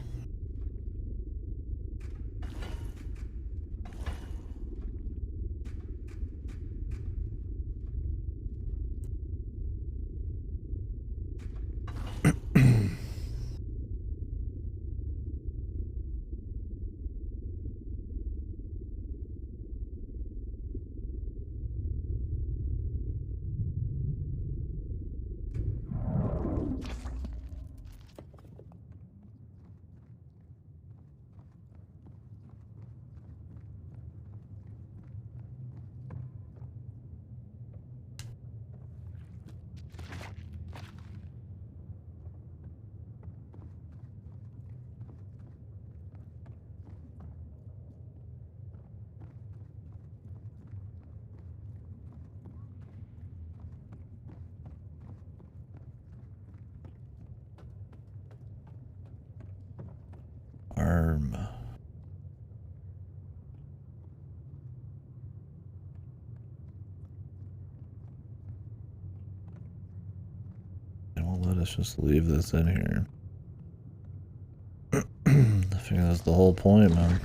Arm. It won't let us just leave this in here. I figure that's the whole point, man.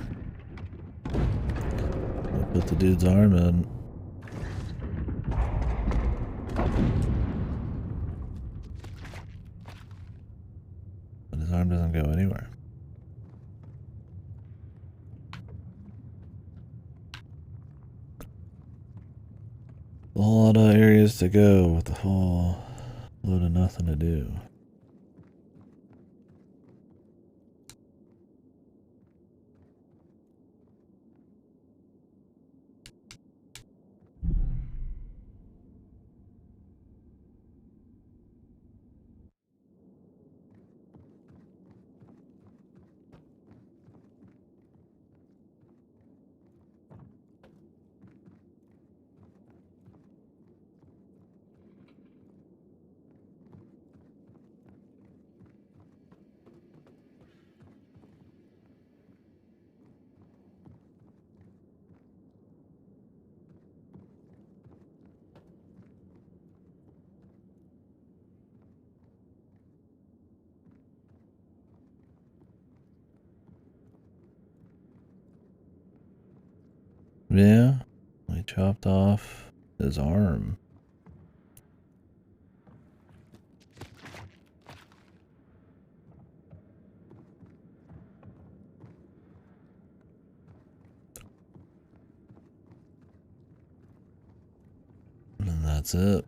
I put the dude's arm in. But his arm doesn't go anywhere. A whole lot of areas to go with a whole load of nothing to do. Yeah, we chopped off his arm. And that's it.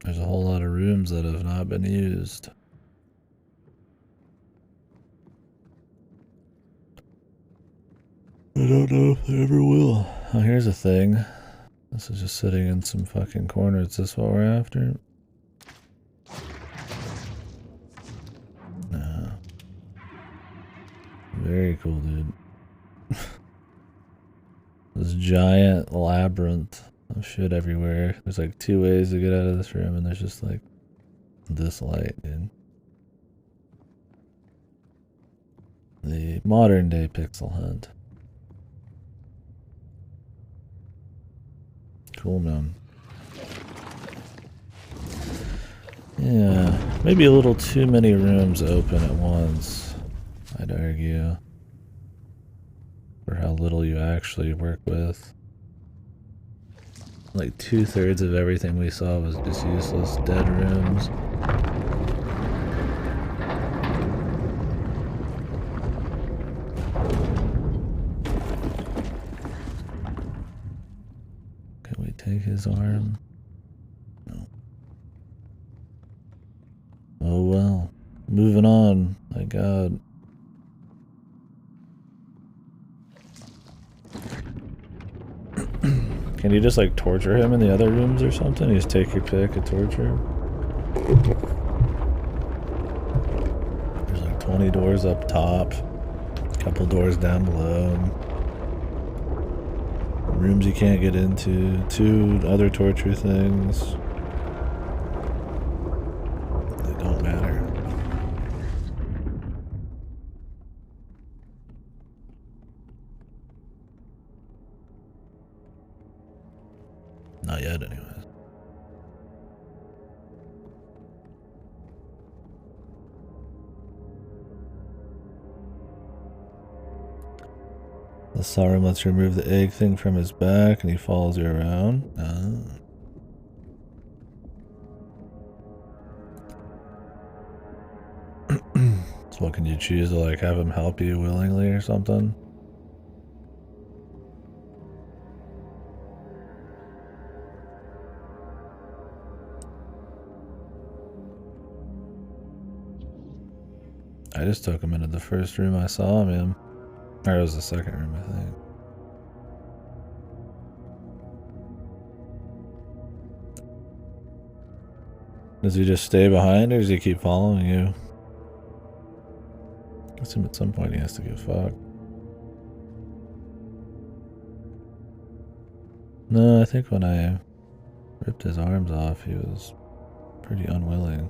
There's a whole lot of rooms that have not been used. I don't know if they ever will. Oh, here's a thing. This is just sitting in some fucking corner. Is this what we're after? No. Very cool, dude. This giant labyrinth of shit everywhere. There's like 2 ways to get out of this room, and there's just like this light, dude. The modern day pixel hunt. Cool, man. Yeah, maybe a little too many rooms open at once, I'd argue. for how little you actually work with. Like 2/3 of everything we saw was just useless dead rooms. Can we take his arm? No. Oh well. Moving on. My god. Can you just like torture him in the other rooms or something? You just take your pick and torture him? There's like 20 doors up top, a couple doors down below. Rooms you can't get into, 2 other torture things. They don't matter. Not yet, anyways. The Sarum lets you remove the egg thing from his back and he follows you around. So what, can you choose to like have him help you willingly or something? I just took him into the first room I saw him in. Or it was the second room, I think. Does he just stay behind or does he keep following you? I assume at some point he has to get fucked. No, I think when I ripped his arms off, he was pretty unwilling.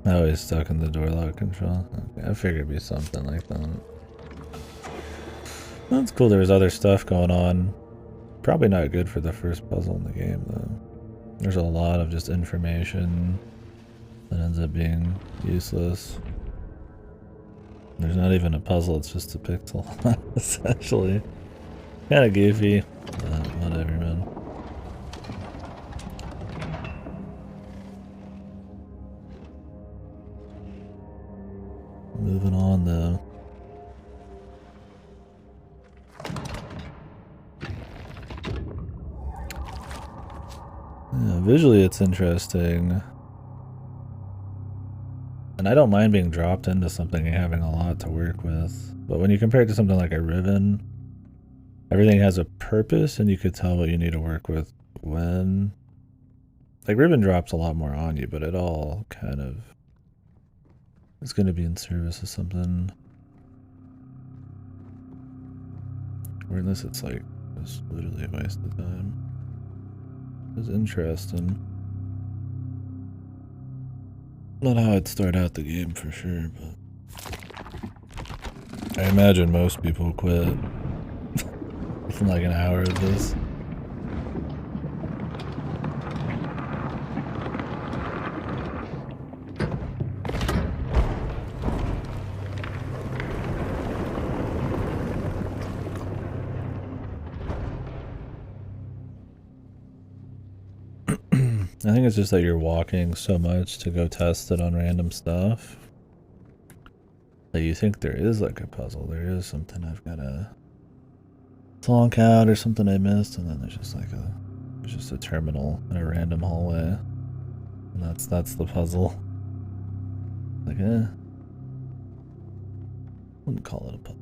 Oh, he's stuck in the door lock control. Okay, I figured it'd be something like that. That's cool. There was other stuff going on. Probably not good for the first puzzle in the game, though. There's a lot of just information that ends up being useless. There's not even a puzzle, it's just a pixel, essentially. Kinda goofy, but whatever, man. Moving on, though. Yeah, visually it's interesting. And I don't mind being dropped into something and having a lot to work with. But when you compare it to something like a Riven, everything has a purpose and you could tell what you need to work with when. Like Riven drops a lot more on you, but it all kind of is going to be in service of something. Or unless it's like just literally a waste of time. It's interesting. Not how I'd start out the game for sure, but I imagine most people quit within like an hour of this. I think it's just that you're walking so much to go test it on random stuff that you think there is like a puzzle. There is something I've got to flonk out or something I missed, and then there's just like there's just a terminal in a random hallway, and that's the puzzle. Like, wouldn't call it a puzzle.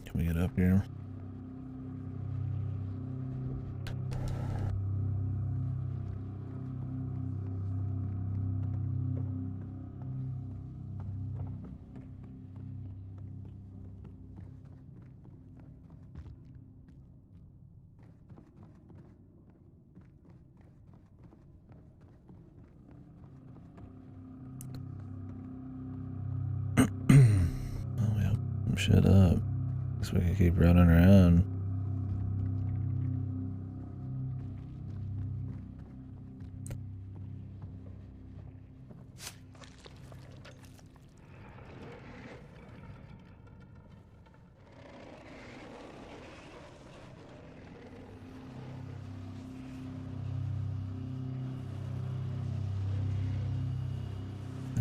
Can we get up here? Oh, we have some shit up. Guess we can keep running around.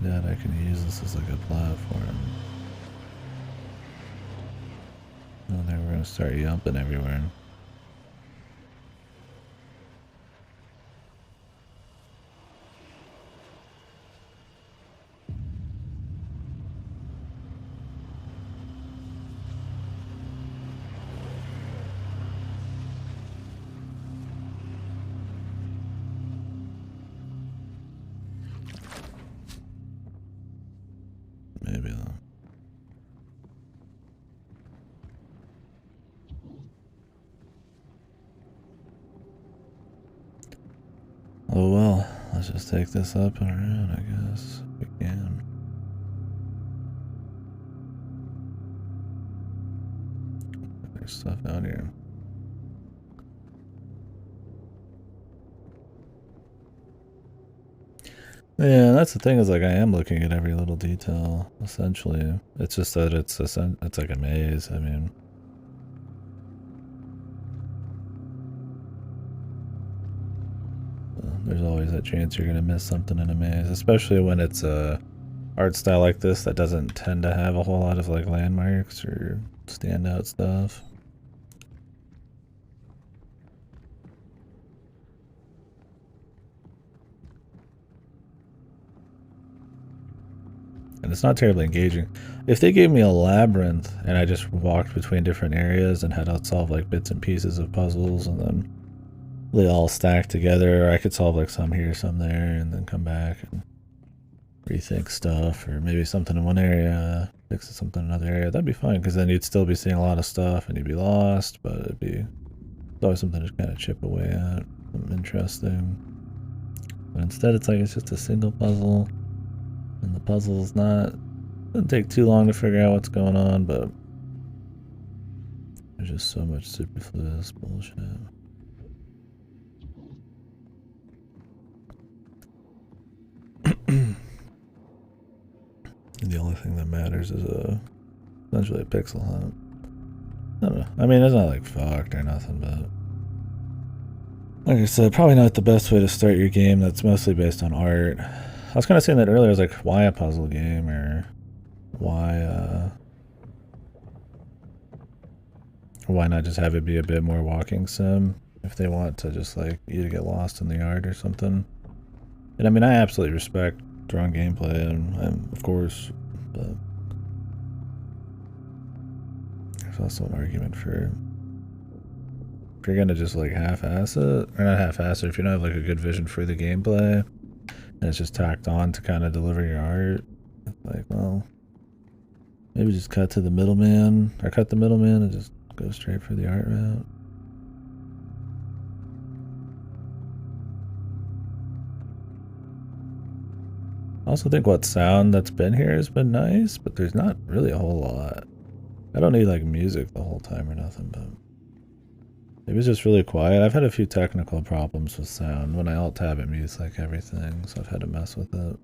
Dad, I can use this as like a platform. Oh, then we're gonna start yumping everywhere. Maybe though. Oh well, let's just take this up and around, I guess, if we can. There's stuff out here. Yeah, that's the thing is like I am looking at every little detail, essentially. It's just that it's like a maze, I mean. There's always that chance you're gonna miss something in a maze, especially when it's a art style like this that doesn't tend to have a whole lot of like landmarks or standout stuff. And it's not terribly engaging. If they gave me a labyrinth and I just walked between different areas and had to solve like bits and pieces of puzzles and then they all stacked together, or I could solve like some here, some there, and then come back and rethink stuff, or maybe something in one area, fix something in another area, that'd be fine, because then you'd still be seeing a lot of stuff and you'd be lost, but it's always something to kind of chip away at, something interesting. But instead it's like it's just a single puzzle, and the puzzle's doesn't take too long to figure out what's going on, but there's just so much superfluous bullshit. The only thing that matters is essentially a pixel hunt. I don't know. I mean, it's not like fucked or nothing, but like I said, probably not the best way to start your game that's mostly based on art. I was kind of saying that earlier. I was like, why a puzzle game, or why not just have it be a bit more walking sim if they want to just like you to get lost in the art or something. And I mean, I absolutely respect drone gameplay, and of course, but there's also an argument for if you're gonna just like half-ass it, or not half-ass it, if you don't have like a good vision for the gameplay, and it's just tacked on to kind of deliver your art, it's like, well, maybe just cut to the middleman, or cut the middleman and just go straight for the art route. I also think what sound that's been here has been nice, but there's not really a whole lot. I don't need like music the whole time or nothing, but it was just really quiet. I've had a few technical problems with sound. When I alt tab it mutes like everything, so I've had to mess with it.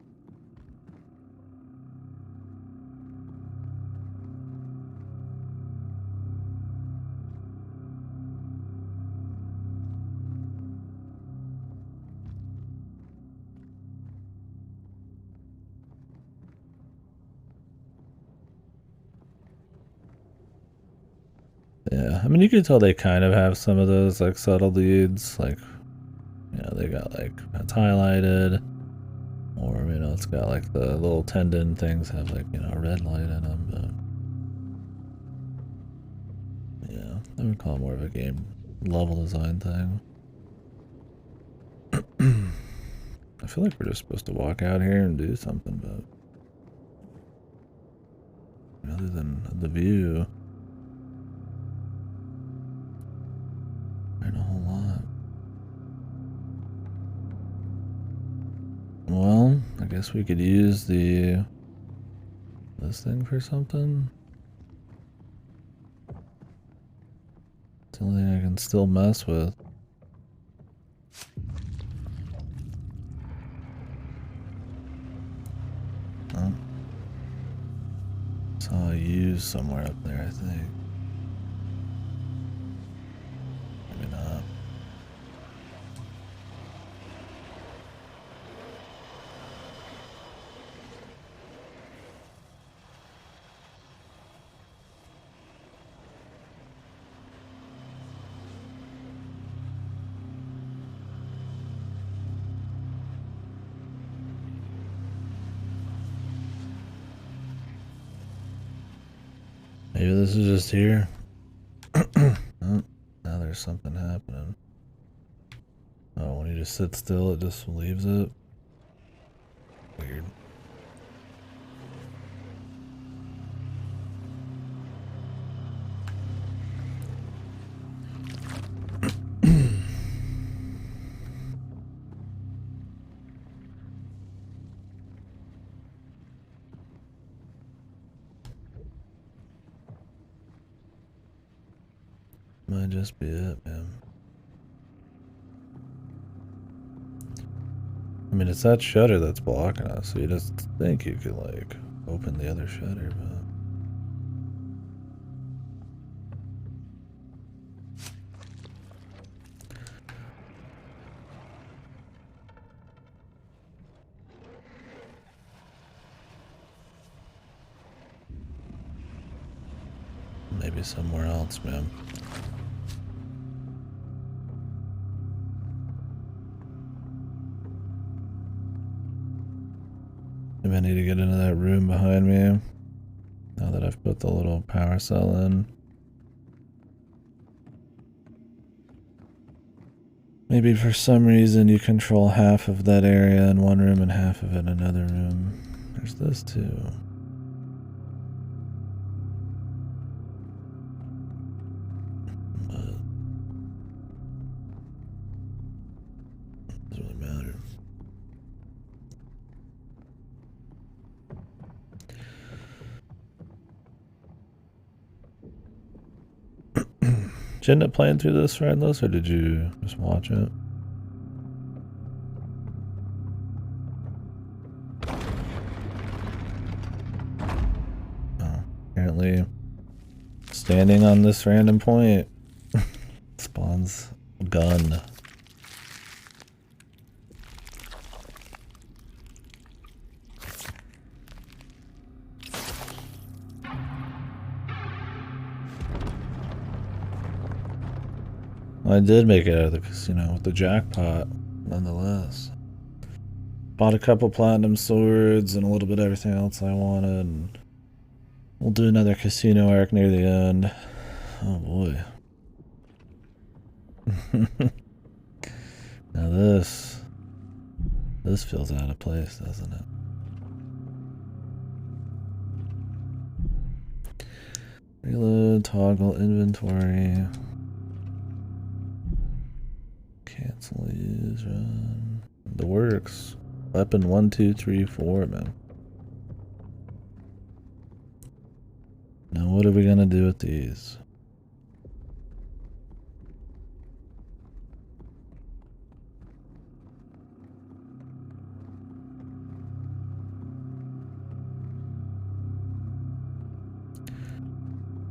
Yeah, I mean, you can tell they kind of have some of those like subtle leads, like, you know, they got like it's highlighted, or you know, it's got like the little tendon things have like, you know, a red light in them, but yeah, I would call it more of a game level design thing. I feel like we're just supposed to walk out here and do something, but other than the view, not a whole lot. Well, I guess we could use this thing for something. It's the only thing I can still mess with. Oh. Saw a use somewhere up there, I think. Maybe not. Maybe this is just here. Oh, now there's something happening. Oh, when you just sit still, it just leaves it. Weird. Might just be it, man. I mean, it's that shutter that's blocking us, so you just think you could, like, open the other shutter, but... Maybe somewhere else, man. Maybe I need to get into that room behind me. Now that I've put the little power cell in. Maybe for some reason you control half of that area in one room and half of it in another room. There's this too. But it doesn't really matter. Did you end up playing through this, Redless, or did you just watch it? Oh, apparently standing on this random point spawns gun. I did make it out of the casino with the jackpot, nonetheless. Bought a couple platinum swords and a little bit of everything else I wanted. And we'll do another casino arc near the end. Oh boy. Now this feels out of place, doesn't it? Reload, toggle inventory. Cancel use, run. The works. Weapon 1, 2, 3, 4, man. Now what are we gonna do with these?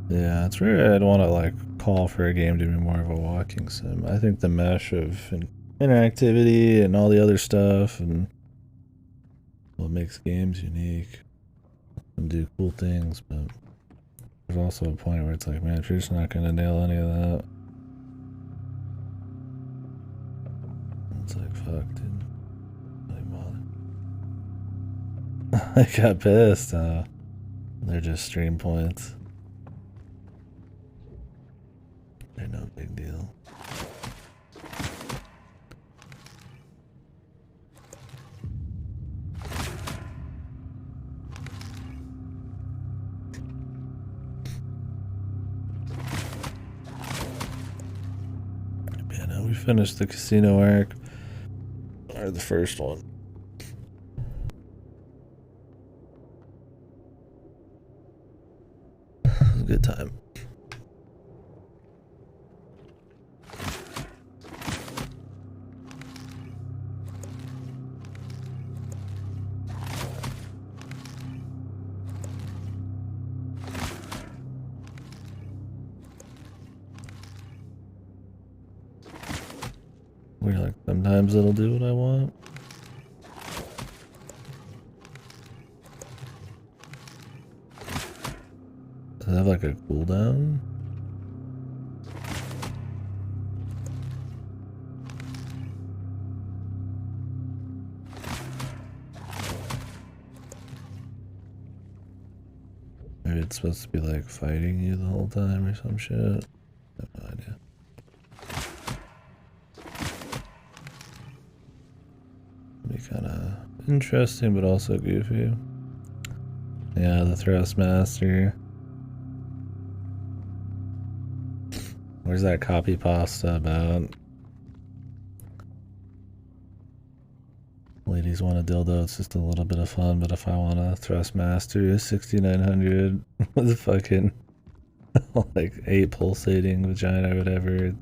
Yeah, it's rare I'd want to like call for a game to be more of a walking sim. I think the mesh of interactivity and all the other stuff and what makes games unique and do cool things, but there's also a point where it's like, man, if you're just not gonna nail any of that, it's like, fuck, dude. I got pissed. They're just stream points. They're no big deal. Yeah, now we finished the casino arc. Or the first one. It was a good time. Where like sometimes it'll do what I want. Does it have like a cooldown? Maybe it's supposed to be like fighting you the whole time or some shit. I have no idea. Be kind of interesting, but also goofy. Yeah, the Thrustmaster. Where's that copy pasta about? Ladies want a dildo, it's just a little bit of fun, but if I want a Thrustmaster 6900 with fucking like 8 pulsating vagina or whatever,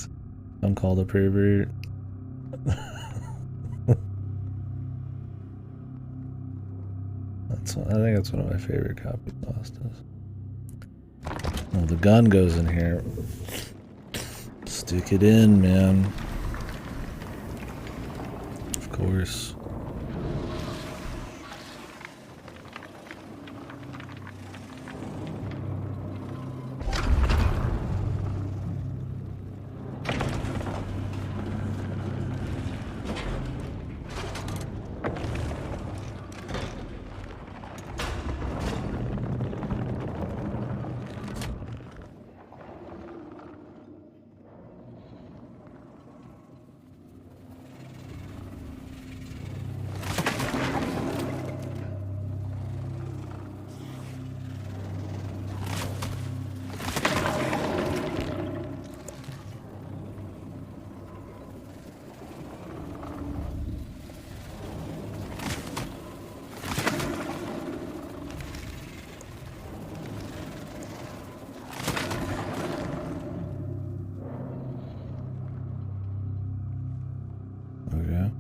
I'm called a pervert. I think that's one of my favorite copy pastas. Oh, the gun goes in here. Stick it in, man. Of course. Okay.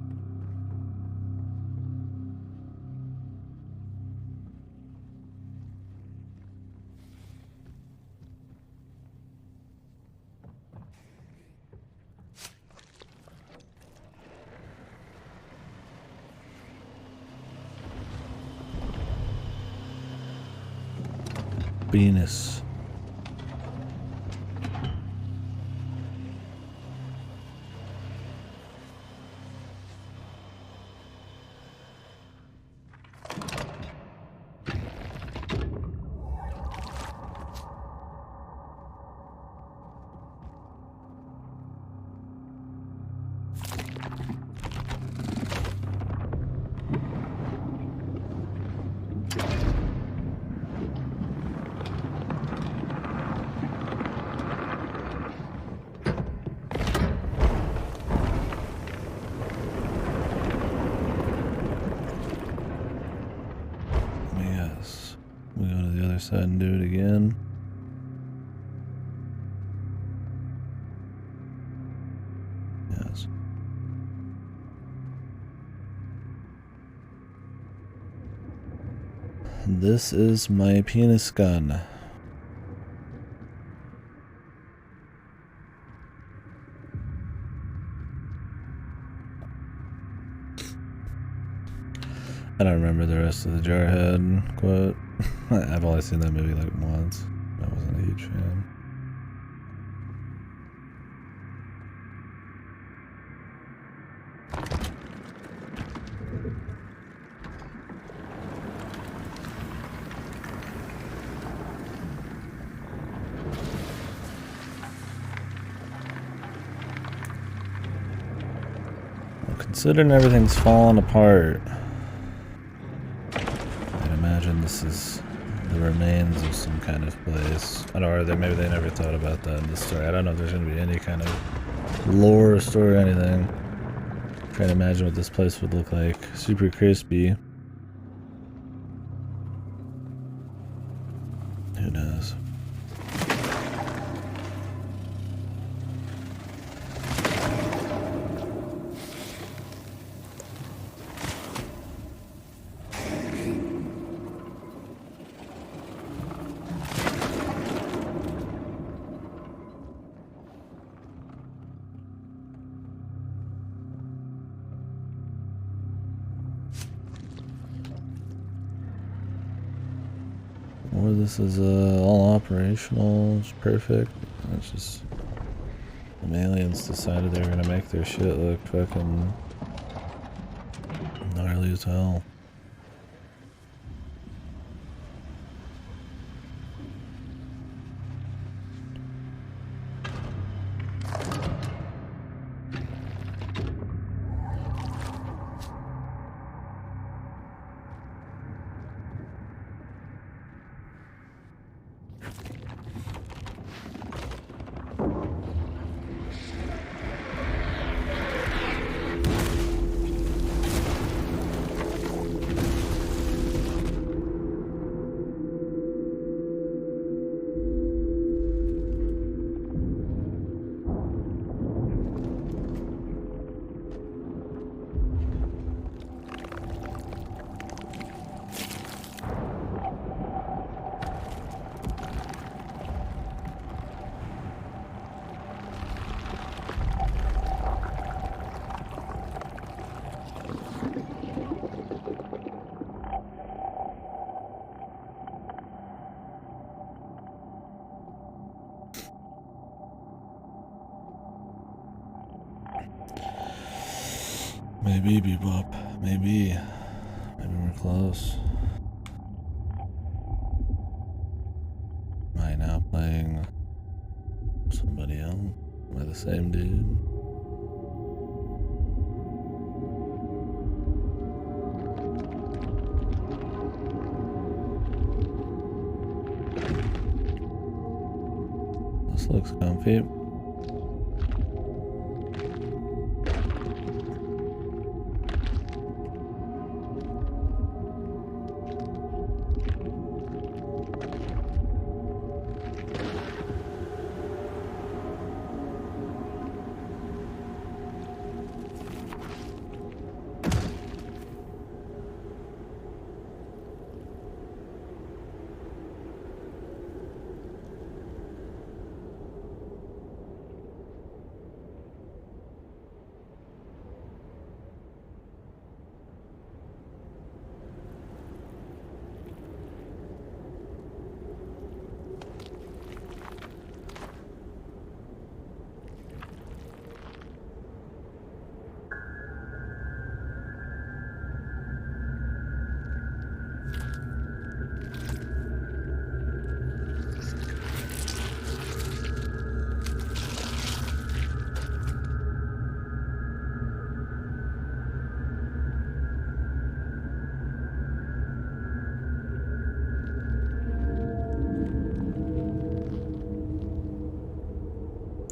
Venus. Yes. We go to the other side and do it again. Yes. This is my penis gun. I don't remember the rest of the Jarhead quote. I've only seen that movie like once. I wasn't a huge fan. Well, considering everything's falling apart, I'd imagine this is the remains of some kind of place. I don't know, maybe they never thought about that in the story. I don't know if there's going to be any kind of lore story or anything. I'm trying to imagine what this place would look like. Super crispy. Who knows? Or this is all operational, it's perfect. It's just some aliens decided they were gonna make their shit look fucking gnarly as hell. Maybe, Bebop. Maybe. Maybe we're close. Am I now playing somebody else? Am I the same dude? This looks comfy.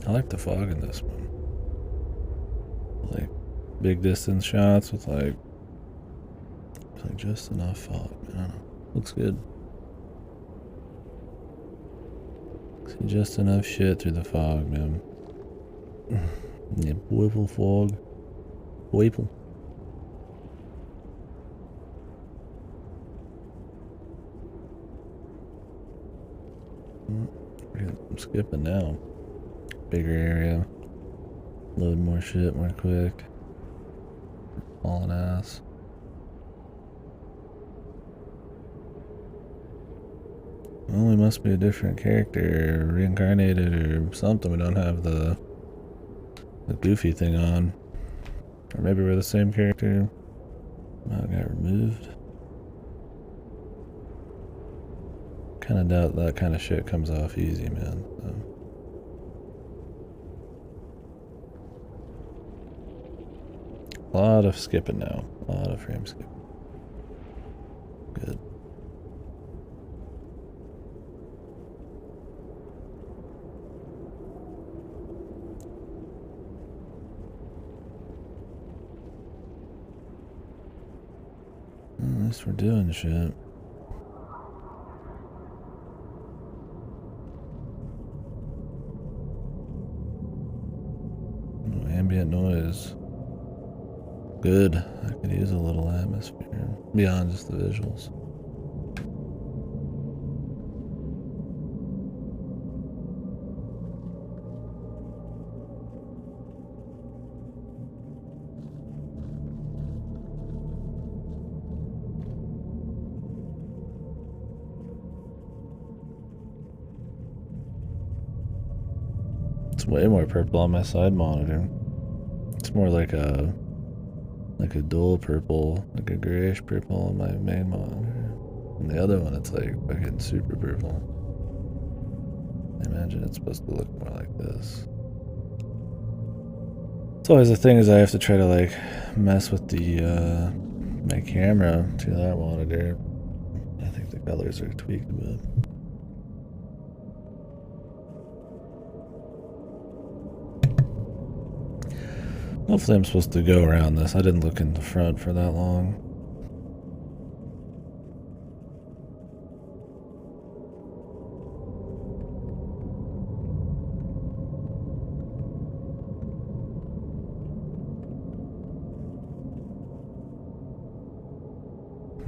I like the fog in this one. Like big distance shots with like just enough fog. I don't know. Looks good. See just enough shit through the fog, man. Yeah, boyful fog. Boyful. I'm skipping now. Bigger area. Load more shit more quick. Hauling ass. Well, we must be a different character, or reincarnated, or something. We don't have the goofy thing on. Or maybe we're the same character. Got removed. Kind of doubt that kind of shit comes off easy, man. So. A lot of skipping now. A lot of frame skipping. Good. At least we're doing shit. Ambient noise. Good. I could use a little atmosphere beyond just the visuals. It's way more purple on my side monitor. It's more like a dull purple, like a grayish purple on my main monitor. And the other one, it's like fucking super purple. I imagine it's supposed to look more like this. It's always the thing is I have to try to like mess with the my camera to that monitor. I think the colors are tweaked a bit. Hopefully I'm supposed to go around this. I didn't look in the front for that long.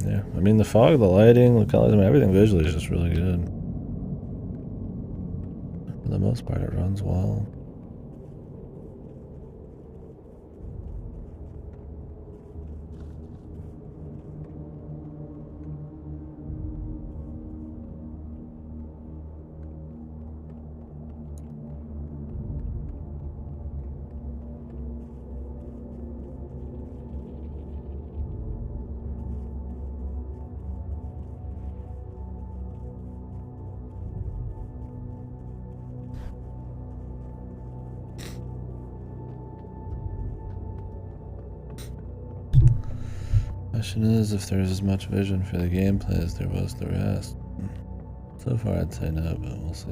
Yeah, I mean the fog, the lighting, the colors, I mean everything visually is just really good. For the most part, it runs well. Question is if there's as much vision for the gameplay as there was the rest. So far I'd say no, but we'll see.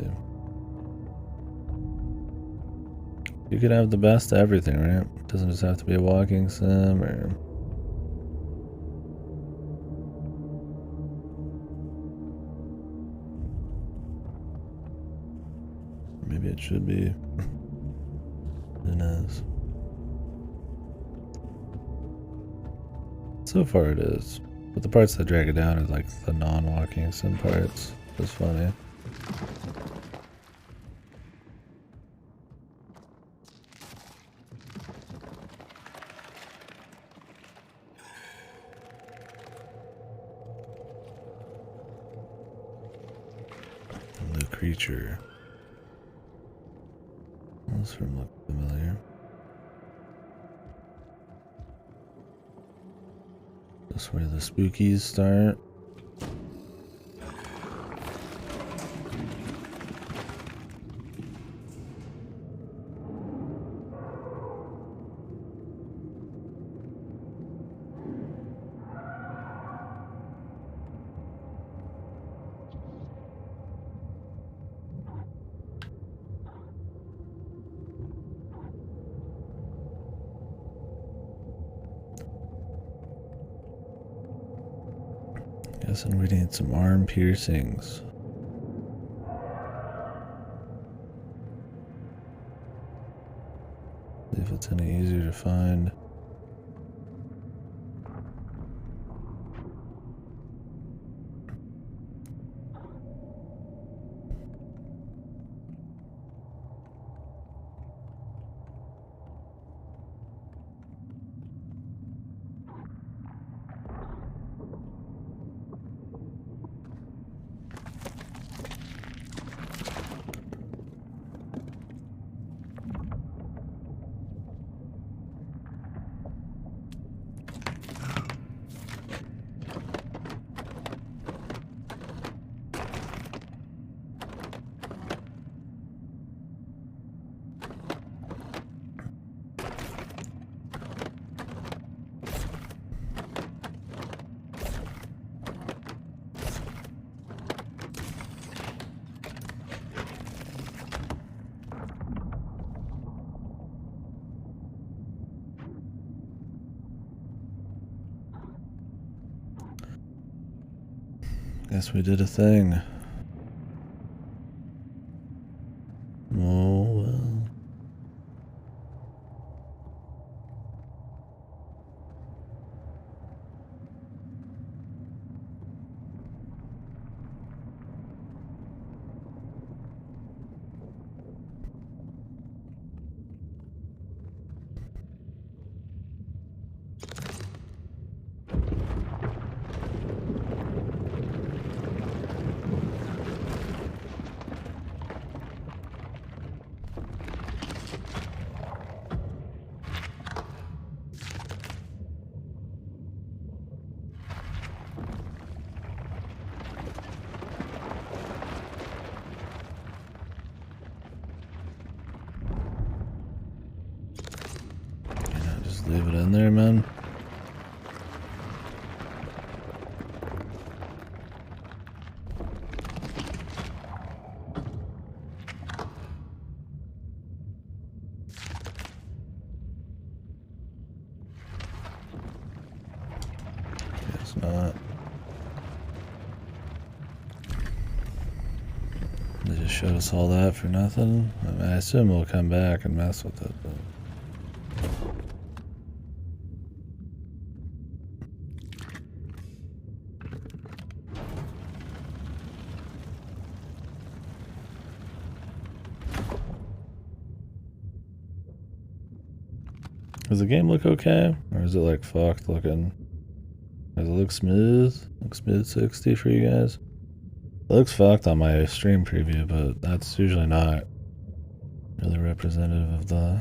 You could have the best of everything, right? It doesn't just have to be a walking sim or... Maybe it should be. Who knows? So far it is. But the parts that drag it down are like the non-walking sim parts. It's funny. The creature. This room looks familiar. This is where the spookies start. Guessing we need some arm piercings. See if it's any easier to find. Guess we did a thing. Oh well. Leave it in there, man. just showed us all that for nothing. I mean, I assume we'll come back and mess with it, but... Does the game look okay? Or is it like fucked looking? Does it look smooth? Looks mid 60 for you guys? It looks fucked on my stream preview, but that's usually not really representative of the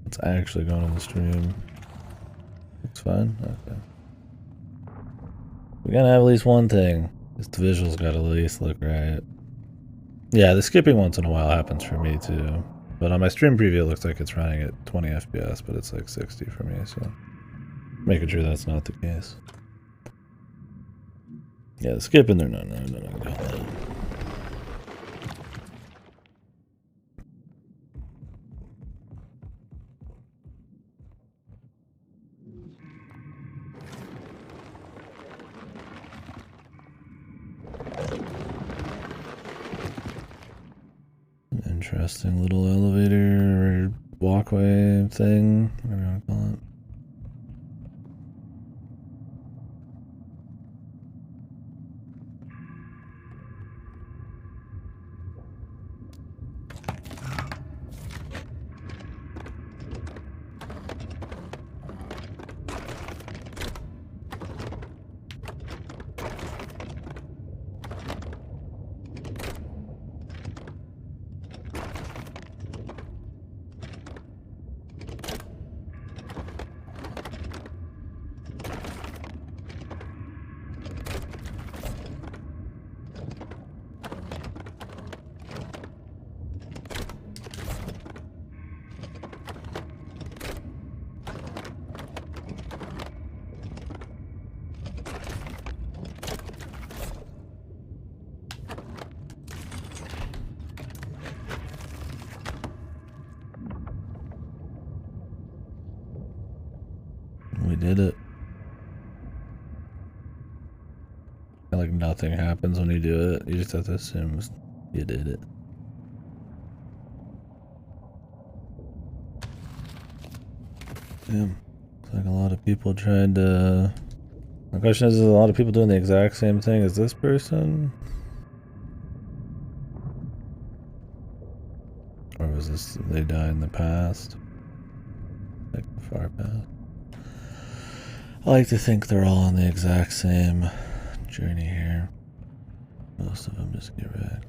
what's actually going on the stream. Looks fine? Okay. We gotta have at least one thing. Just the visuals gotta at least look right. Yeah, the skipping once in a while happens for me too. But on my stream preview, it looks like it's running at 20 FPS, but it's like 60 for me, so making sure that's not the case. Yeah, the skipping, they're not doing that. Interesting little elevator or walkway thing, whatever you want to call it. We did it. Like nothing happens when you do it. You just have to assume you did it. Yeah. Looks like a lot of people tried to... My question is a lot of people doing the exact same thing as this person? Or was this they died in the past? Like the far past? I like to think they're all on the exact same journey here. Most of them just get wrecked.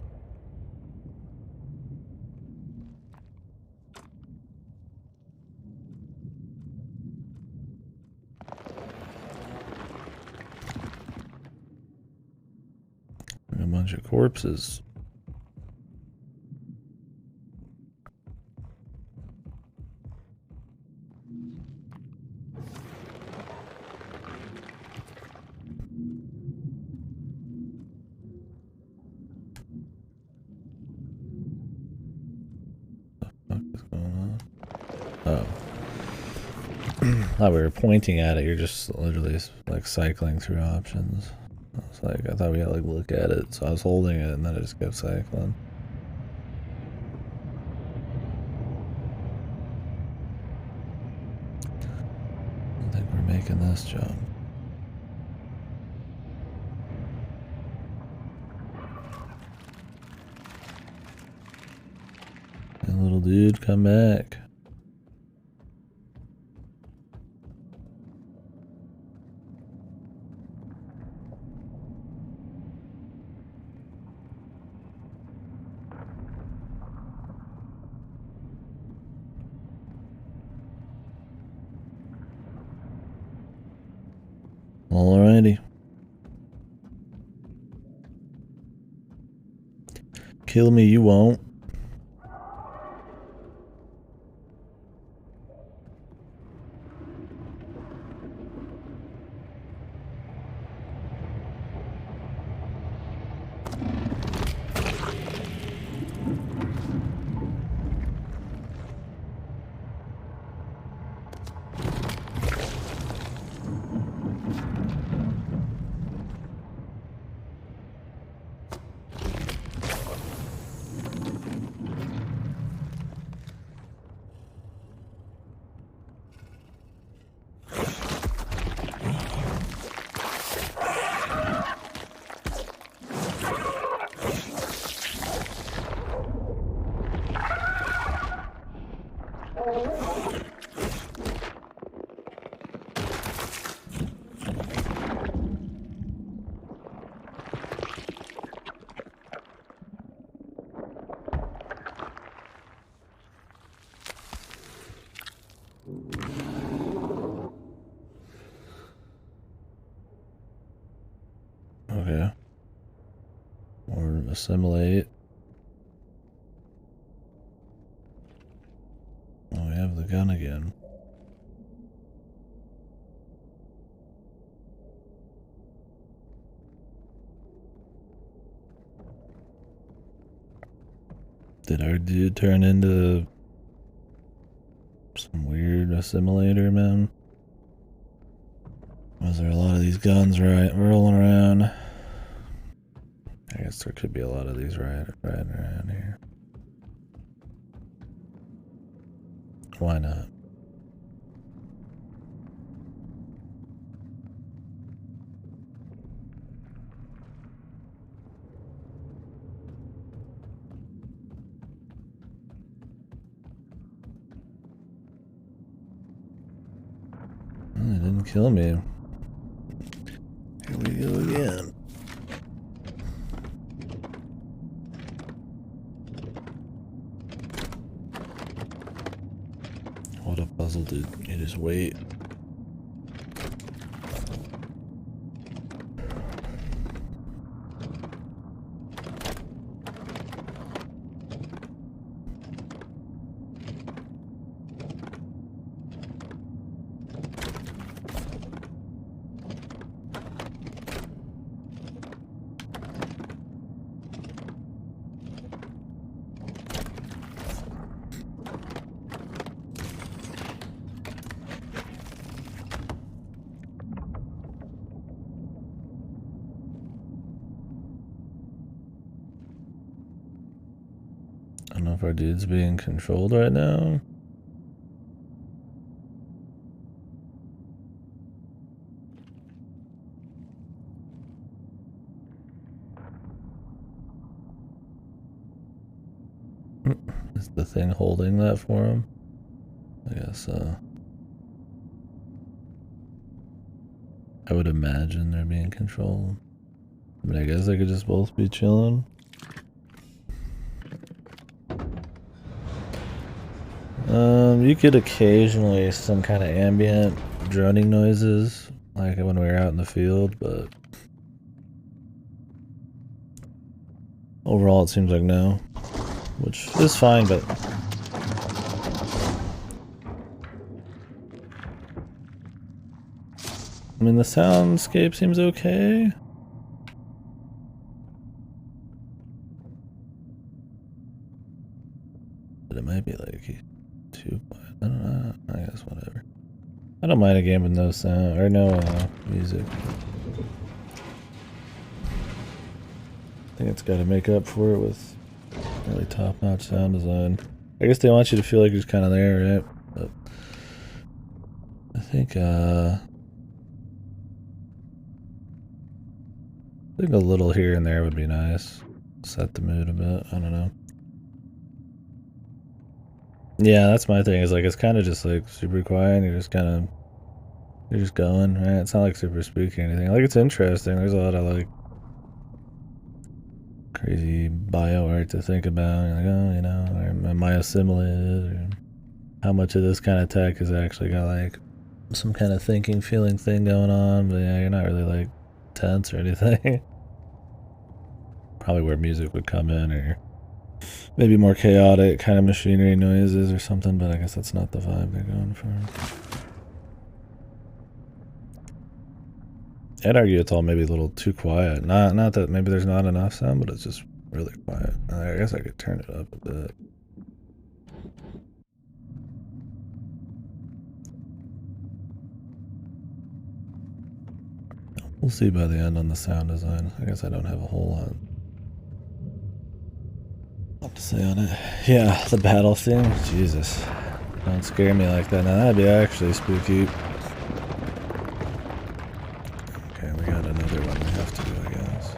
A bunch of corpses. Oh. Thought we were pointing at it. You're just literally like cycling through options. I was like, I thought we had to like look at it, so I was holding it and then I just kept cycling. I think we're making this jump. Hey, little dude, come back. Alrighty. Kill me, you won't. assimilate. Oh, we have the gun again. Did our dude turn into some weird assimilator, man? Was there a lot of these guns rolling around? I guess there could be a lot of these riding around here. Why not? It didn't kill me. Here we go again. What a puzzle, dude. You just wait. I don't know if our dude's being controlled right now. Is the thing holding that for him? I guess I would imagine they're being controlled. I mean, I guess they could just both be chilling. You could occasionally some kind of ambient droning noises, like when we were out in the field, but overall it seems like no, which is fine, but I mean, the soundscape seems okay. But it might be like too quiet. I don't know. I guess whatever. I don't mind a game with no sound or no music. I think it's got to make up for it with really top-notch sound design. I guess they want you to feel like you're just kind of there, right? But I think a little here and there would be nice. Set the mood a bit. I don't know. Yeah, that's my thing. Is like it's kind of just like super quiet. And you're just going, right? It's not like super spooky or anything. Like it's interesting. There's a lot of like crazy bio art to think about. You're like, oh, you know, or am I assimilated? Or how much of this kind of tech has actually got like some kind of thinking, feeling thing going on? But yeah, you're not really like tense or anything. Probably where music would come in, or maybe more chaotic kind of machinery noises or something, but I guess that's not the vibe they're going for. I'd argue it's all maybe a little too quiet. Not that maybe there's not enough sound, but it's just really quiet. I guess I could turn it up a bit. We'll see by the end on the sound design. I guess I don't have a whole lot to say on it. Yeah, the battle theme. Jesus. Don't scare me like that. Now that'd be actually spooky. Okay, we got another one we have to do, I guess.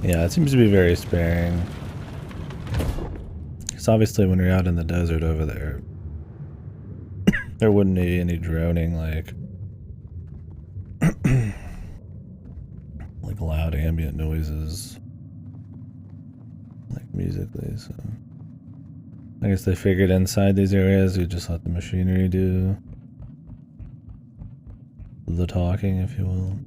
Yeah, it seems to be very sparing. Because obviously when you're out in the desert over there, there wouldn't be any droning, like loud ambient noises, like musically, so I guess they figured inside these areas you just let the machinery do the talking, if you will.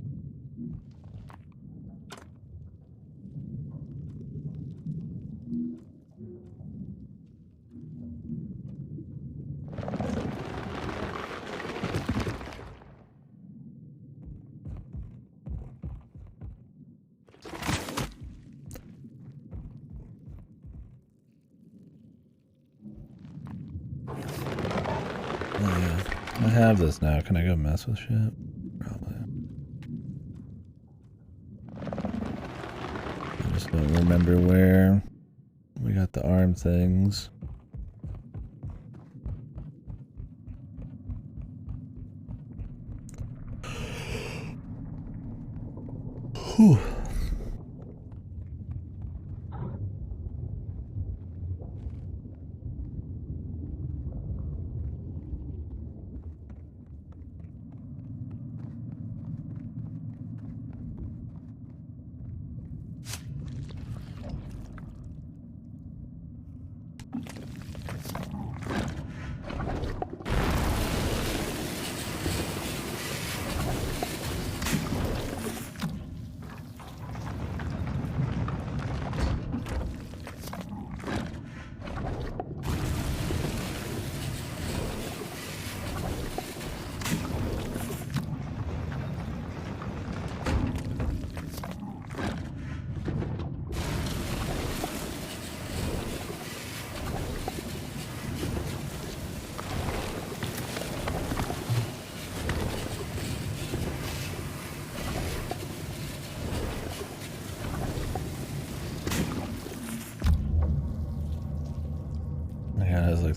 I have this now. Can I go mess with shit? Probably. I just don't remember where we got the arm things. Whew.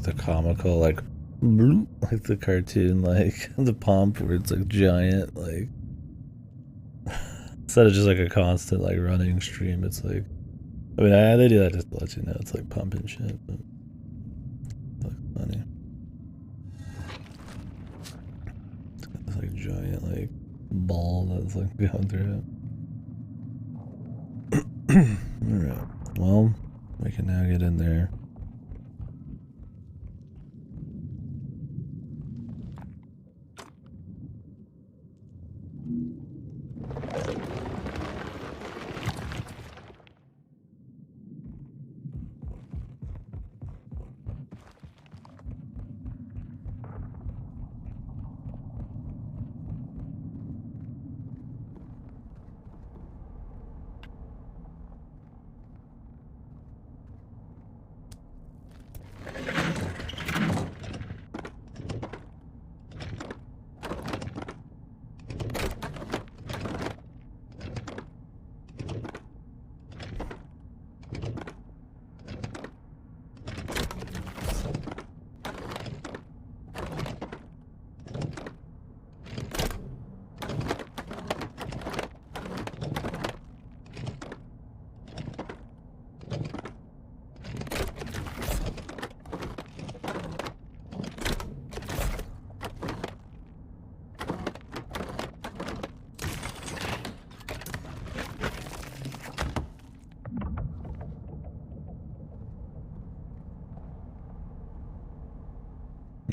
The comical, like the cartoon, like the pump where it's like giant, like instead of just like a constant like running stream, it's like, I mean, they do that just to let you know it's like pumping shit, but it's like funny. It's got this like giant like ball that's like going through it. Alright, well, we can now get in there.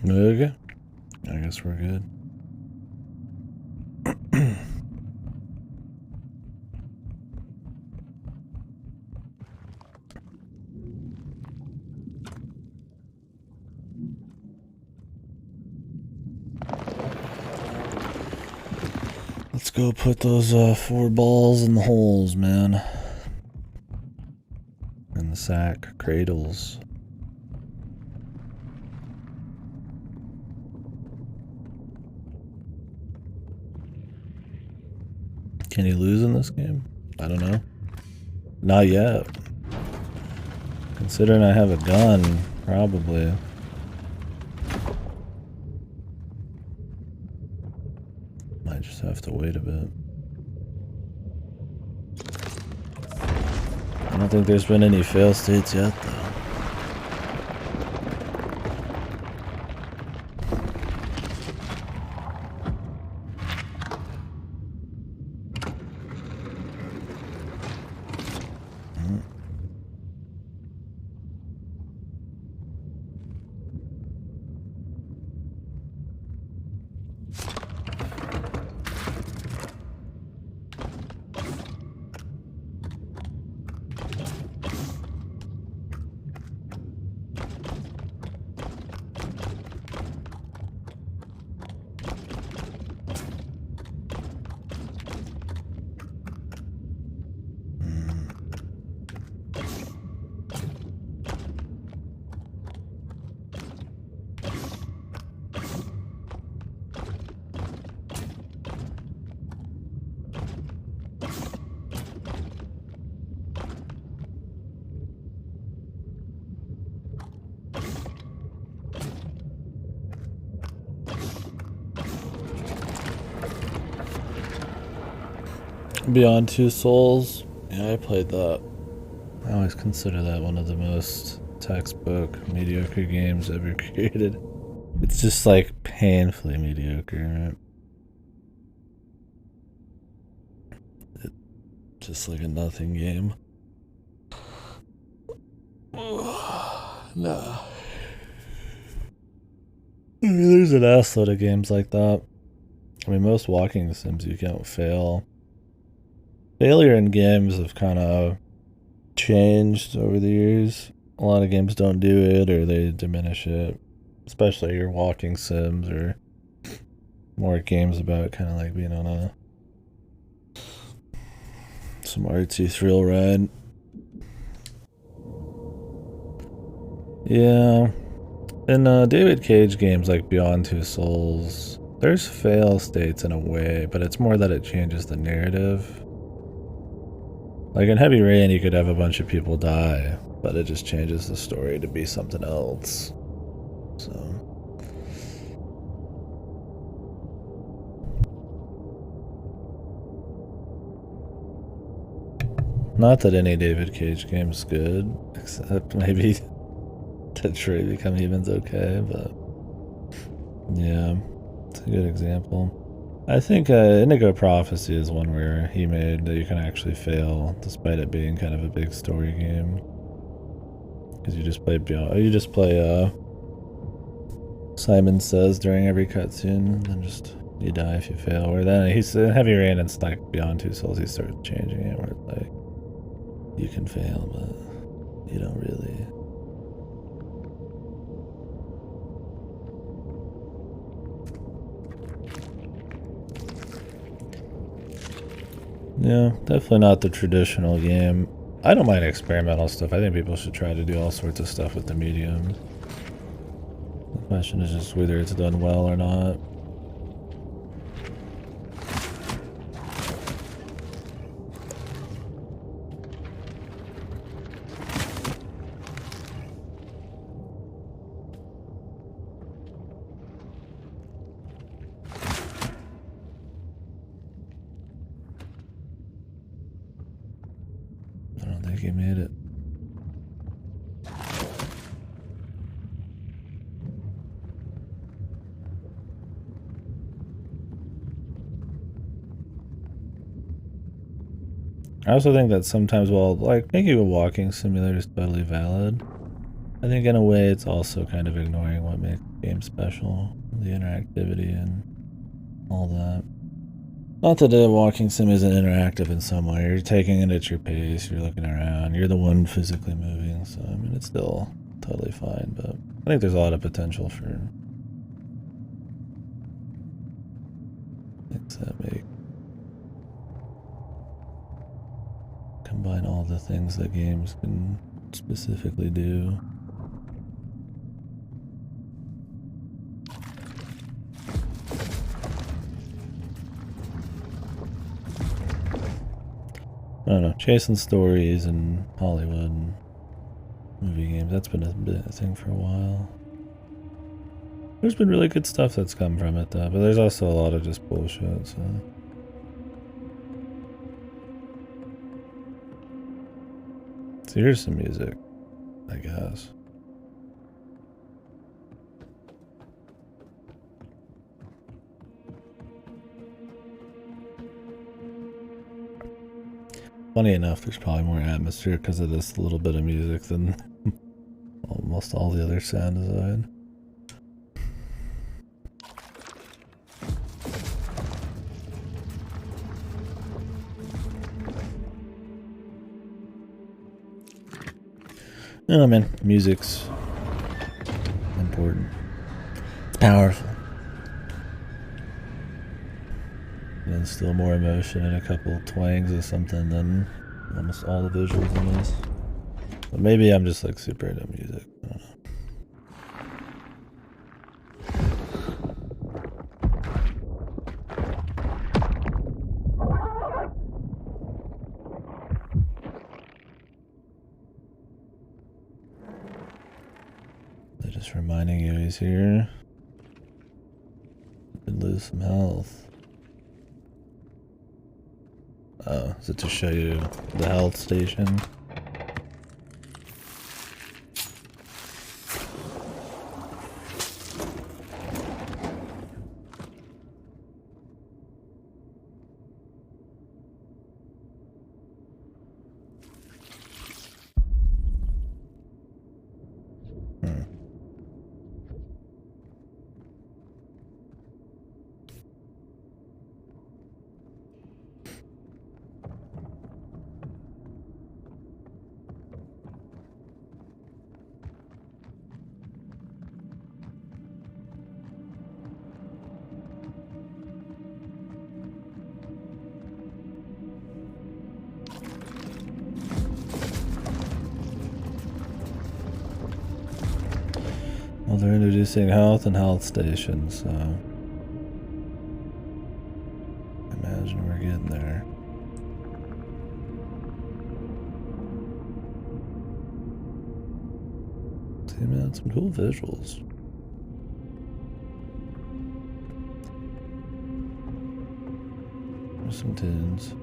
Okay, I guess we're good. Let's go put those 4 balls in the holes, man. In the sack cradles. Can you lose in this game? I don't know. Not yet. Considering I have a gun, probably. Might just have to wait a bit. don't think there's been any fail states yet, though. Beyond Two Souls. Yeah, I played that. I always consider that one of the most textbook mediocre games ever created. It's just like painfully mediocre. It's just like a nothing game. No. I mean, there's an assload of games like that. I mean, most walking sims you can't fail. Failure in games have kind of changed over the years. A lot of games don't do it or they diminish it. Especially your walking sims or more games about kind of like being on some artsy thrill ride. Yeah. In David Cage games like Beyond Two Souls, there's fail states in a way, but it's more that it changes the narrative. Like in Heavy Rain, you could have a bunch of people die, but it just changes the story to be something else. So. Not that any David Cage game's good, except maybe Detroit Become Human's okay, but yeah, it's a good example. I think Indigo Prophecy is one where he made that you can actually fail despite it being kind of a big story game. Because you just play Simon Says during every cutscene, and then just you die if you fail. Or then he's in Heavy Rain and it's like Beyond Two Souls, he started changing it where it's like you can fail, but you don't really. Yeah, definitely not the traditional game. I don't mind experimental stuff. I think people should try to do all sorts of stuff with the medium. The question is just whether it's done well or not. I don't think he made it. I also think that sometimes, while like making a walking simulator is totally valid, I think in a way it's also kind of ignoring what makes the game special, the interactivity and all that. Not that a walking sim isn't interactive in some way. You're taking it at your pace, you're looking around, you're the one physically moving, so I mean it's still totally fine, but I think there's a lot of potential for things that make combine all the things that games can specifically do. I don't know, chasing stories in Hollywood and movie games, that's been a thing for a while. There's been really good stuff that's come from it though, but there's also a lot of just bullshit, so. So here's some music, I guess. Funny enough, there's probably more atmosphere because of this little bit of music than almost all the other sound design. You know, man, music's important. It's powerful. And still more emotion and a couple of twangs or something than almost all the visuals in this. But maybe I'm just like super into music. I don't know. They're just reminding you he's here. You could lose some health. Oh, is it to show you the health station? Well, they're introducing health and health stations, so I imagine we're getting there. See, man, some cool visuals. There's some tunes.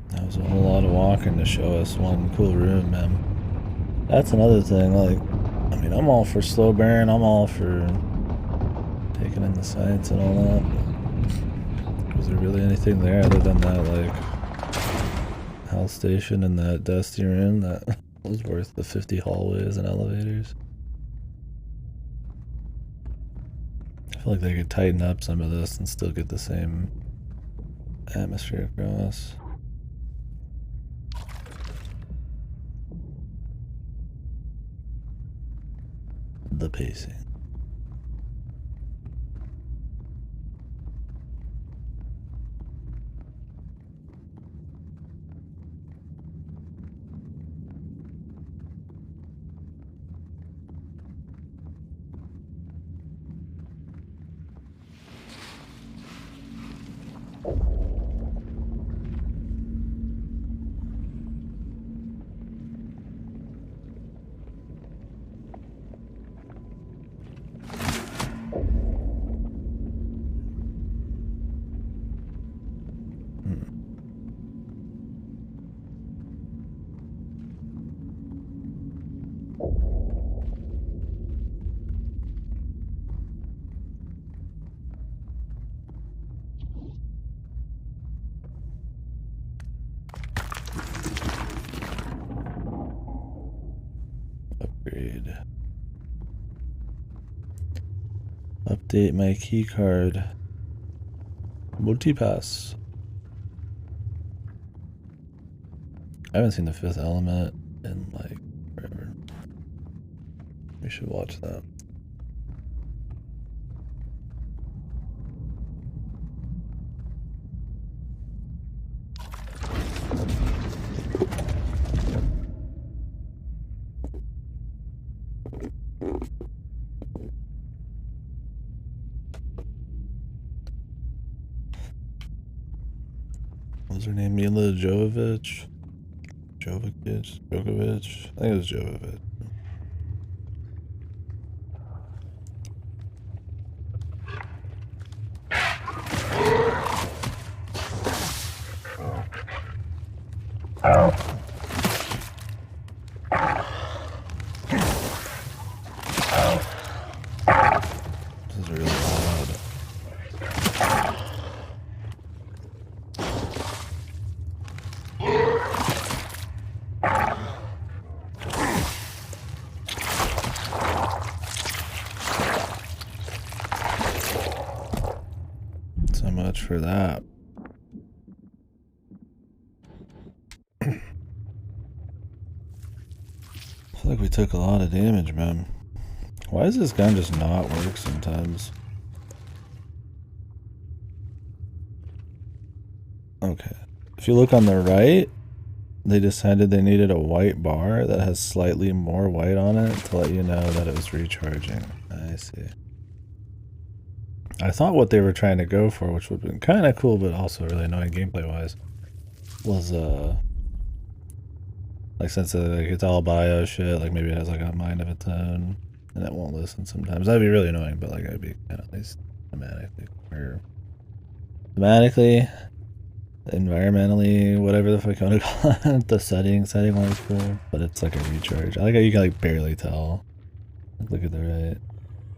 That was a whole lot of walking to show us one cool room, man. That's another thing, like, I mean, I'm all for slow burn, I'm all for taking in the sights and all that. Was there really anything there other than that, like, health station and that dusty room that was worth the 50 hallways and elevators? I feel like they could tighten up some of this and still get the same atmosphere across. The pacing. Upgrade. Update my keycard. Multipass. I haven't seen The Fifth Element in like forever. We should watch that. What was her name? Mila Jovovich? Jovovich? Djokovic? I think it was Jovovich. This is really loud. So much for that. I feel like we took a lot of damage, man. Why does this gun just not work sometimes? Okay. If you look on the right, they decided they needed a white bar that has slightly more white on it to let you know that it was recharging. I see. I thought what they were trying to go for, which would have been kind of cool but also really annoying gameplay-wise, was like since like it's all bio shit, like maybe it has like a mind of its own and it won't listen sometimes. That'd be really annoying, but like it'd be kind of nice thematically, environmentally, whatever the fuck you want to call it. The setting was cool, but it's like a recharge. I like how you can like barely tell. Like, look at the right.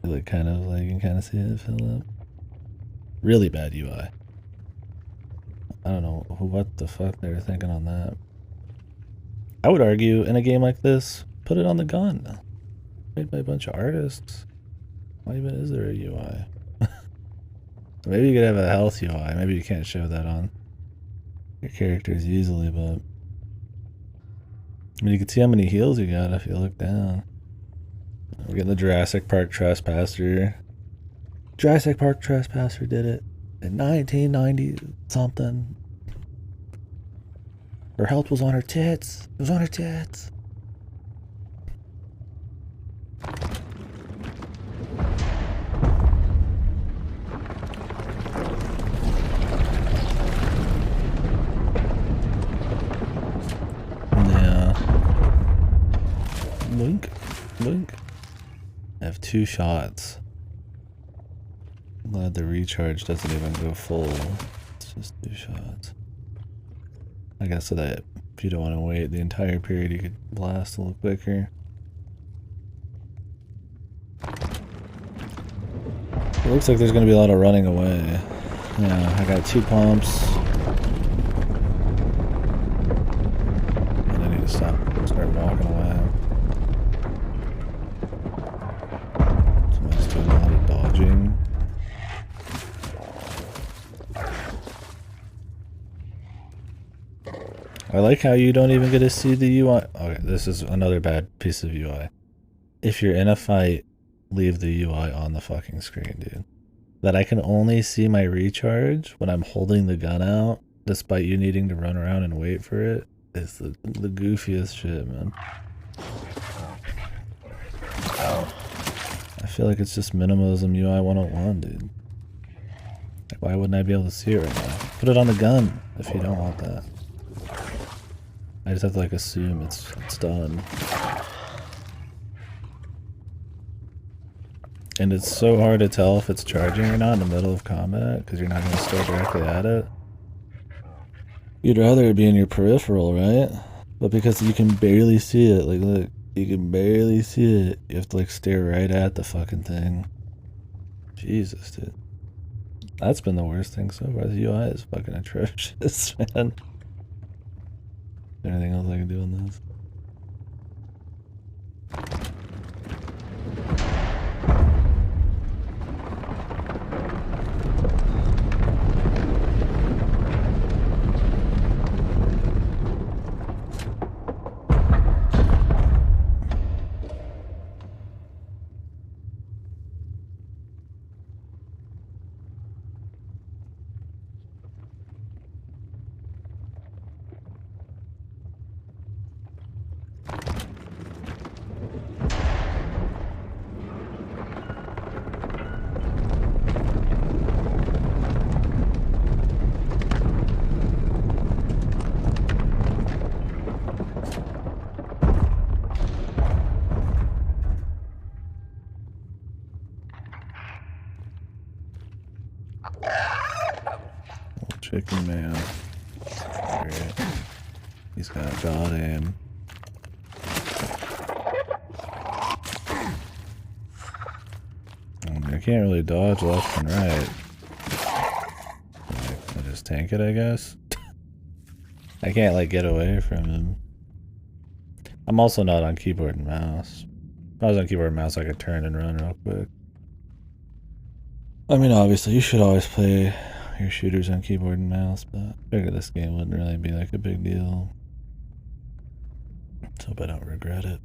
Like kind of like you can kind of see it fill up. Really bad UI. I don't know what the fuck they were thinking on that. I would argue in a game like this, put it on the gun. Made by a bunch of artists. Why even is there a UI? Maybe you could have a health UI. Maybe you can't show that on your characters easily, but I mean you can see how many heals you got if you look down. We're getting the Jurassic Park Trespasser. Jurassic Park Trespasser did it in 1990 something. Her health was on her tits. It was on her tits. Yeah. Blink. Blink. I have 2 shots. I'm glad the recharge doesn't even go full. It's just 2 shots. I guess so that if you don't want to wait the entire period, you could blast a little quicker. It looks like there's going to be a lot of running away. Yeah, I got 2 pumps. And I need to start walking away. Someone's doing a lot of dodging. I like how you don't even get to see the UI. Okay, this is another bad piece of UI. If you're in a fight, leave the UI on the fucking screen, dude. That I can only see my recharge when I'm holding the gun out, despite you needing to run around and wait for it, is the goofiest shit, man. I feel like it's just minimalism UI 101, dude. Like, why wouldn't I be able to see it right now? Put it on the gun if you don't want that. I just have to like assume it's done. And it's so hard to tell if it's charging or not in the middle of combat because you're not going to stare directly at it. You'd rather it be in your peripheral, right? But because you can barely see it, like look, you can barely see it, you have to like stare right at the fucking thing. Jesus, dude. That's been the worst thing so far. The UI is fucking atrocious, man. Anything else I can do on this? He's got god aim. I can't really dodge left and right. I just tank it, I guess. I can't like get away from him. I'm also not on keyboard and mouse. If I was on keyboard and mouse, I could turn and run real quick. I mean, obviously, you should always play your shooters on keyboard and mouse, but I figured this game wouldn't really be like a big deal. Let's hope I don't regret it.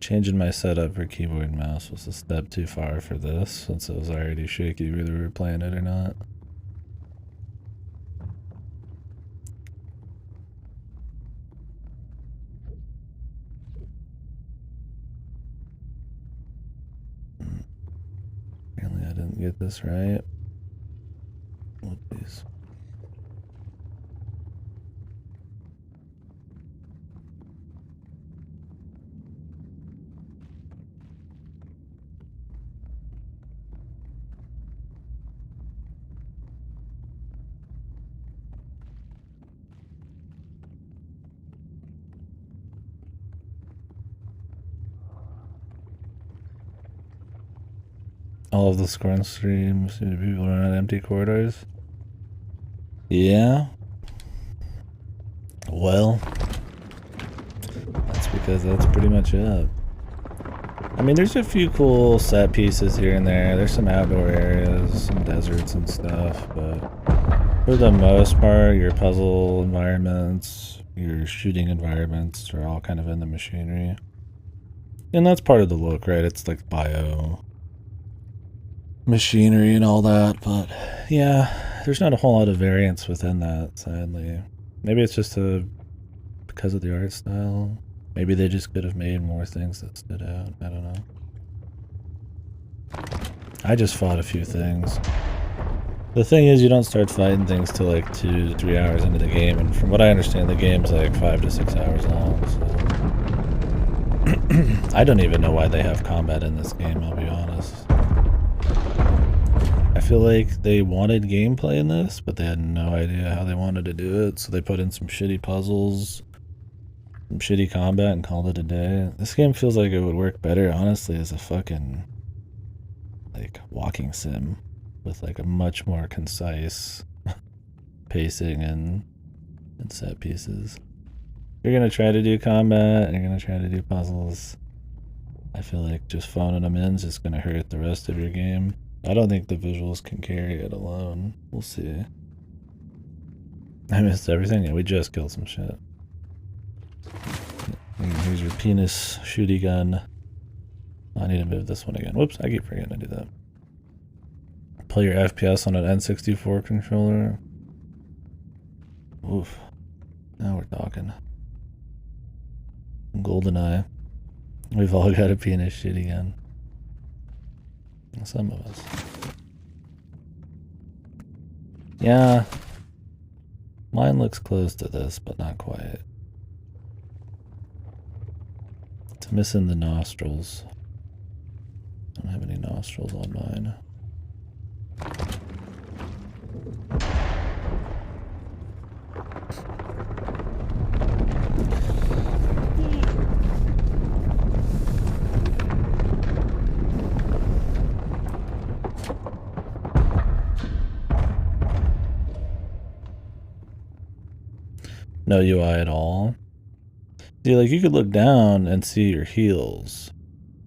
Changing my setup for keyboard and mouse was a step too far for this, since it was already shaky whether we were playing it or not. Apparently I didn't get this right. Whoopsies. All of the Scorn streams, people run on empty corridors. Yeah. Well, that's because that's pretty much it. I mean, there's a few cool set pieces here and there. There's some outdoor areas, some deserts and stuff, but for the most part, your puzzle environments, your shooting environments are all kind of in the machinery. And that's part of the look, right? It's like bio machinery and all that, but yeah, there's not a whole lot of variance within that, sadly. Maybe it's just because of the art style. Maybe they just could have made more things that stood out. I don't know. I just fought a few things. The thing is, you don't start fighting things till like 2 to 3 hours into the game, and from what I understand, the game's like 5 to 6 hours long, so I don't even know why they have combat in this game, I'll be honest. I feel like they wanted gameplay in this, but they had no idea how they wanted to do it, so they put in some shitty puzzles, some shitty combat, and called it a day. This game feels like it would work better, honestly, as a fucking, like, walking sim, with, like, a much more concise pacing and set pieces. You're gonna try to do combat, and you're gonna try to do puzzles. I feel like just phoning them in is just gonna hurt the rest of your game. I don't think the visuals can carry it alone. We'll see. I missed everything. Yeah, we just killed some shit. Here's your penis shooty gun. I need to move this one again. Whoops, I keep forgetting to do that. Play your FPS on an N64 controller. Oof. Now we're talking. GoldenEye. We've all got a penis shitty gun. Some of us. Yeah. Mine looks close to this, but not quite. It's missing the nostrils. I don't have any nostrils on mine. No UI at all. See, like, you could look down and see your heals.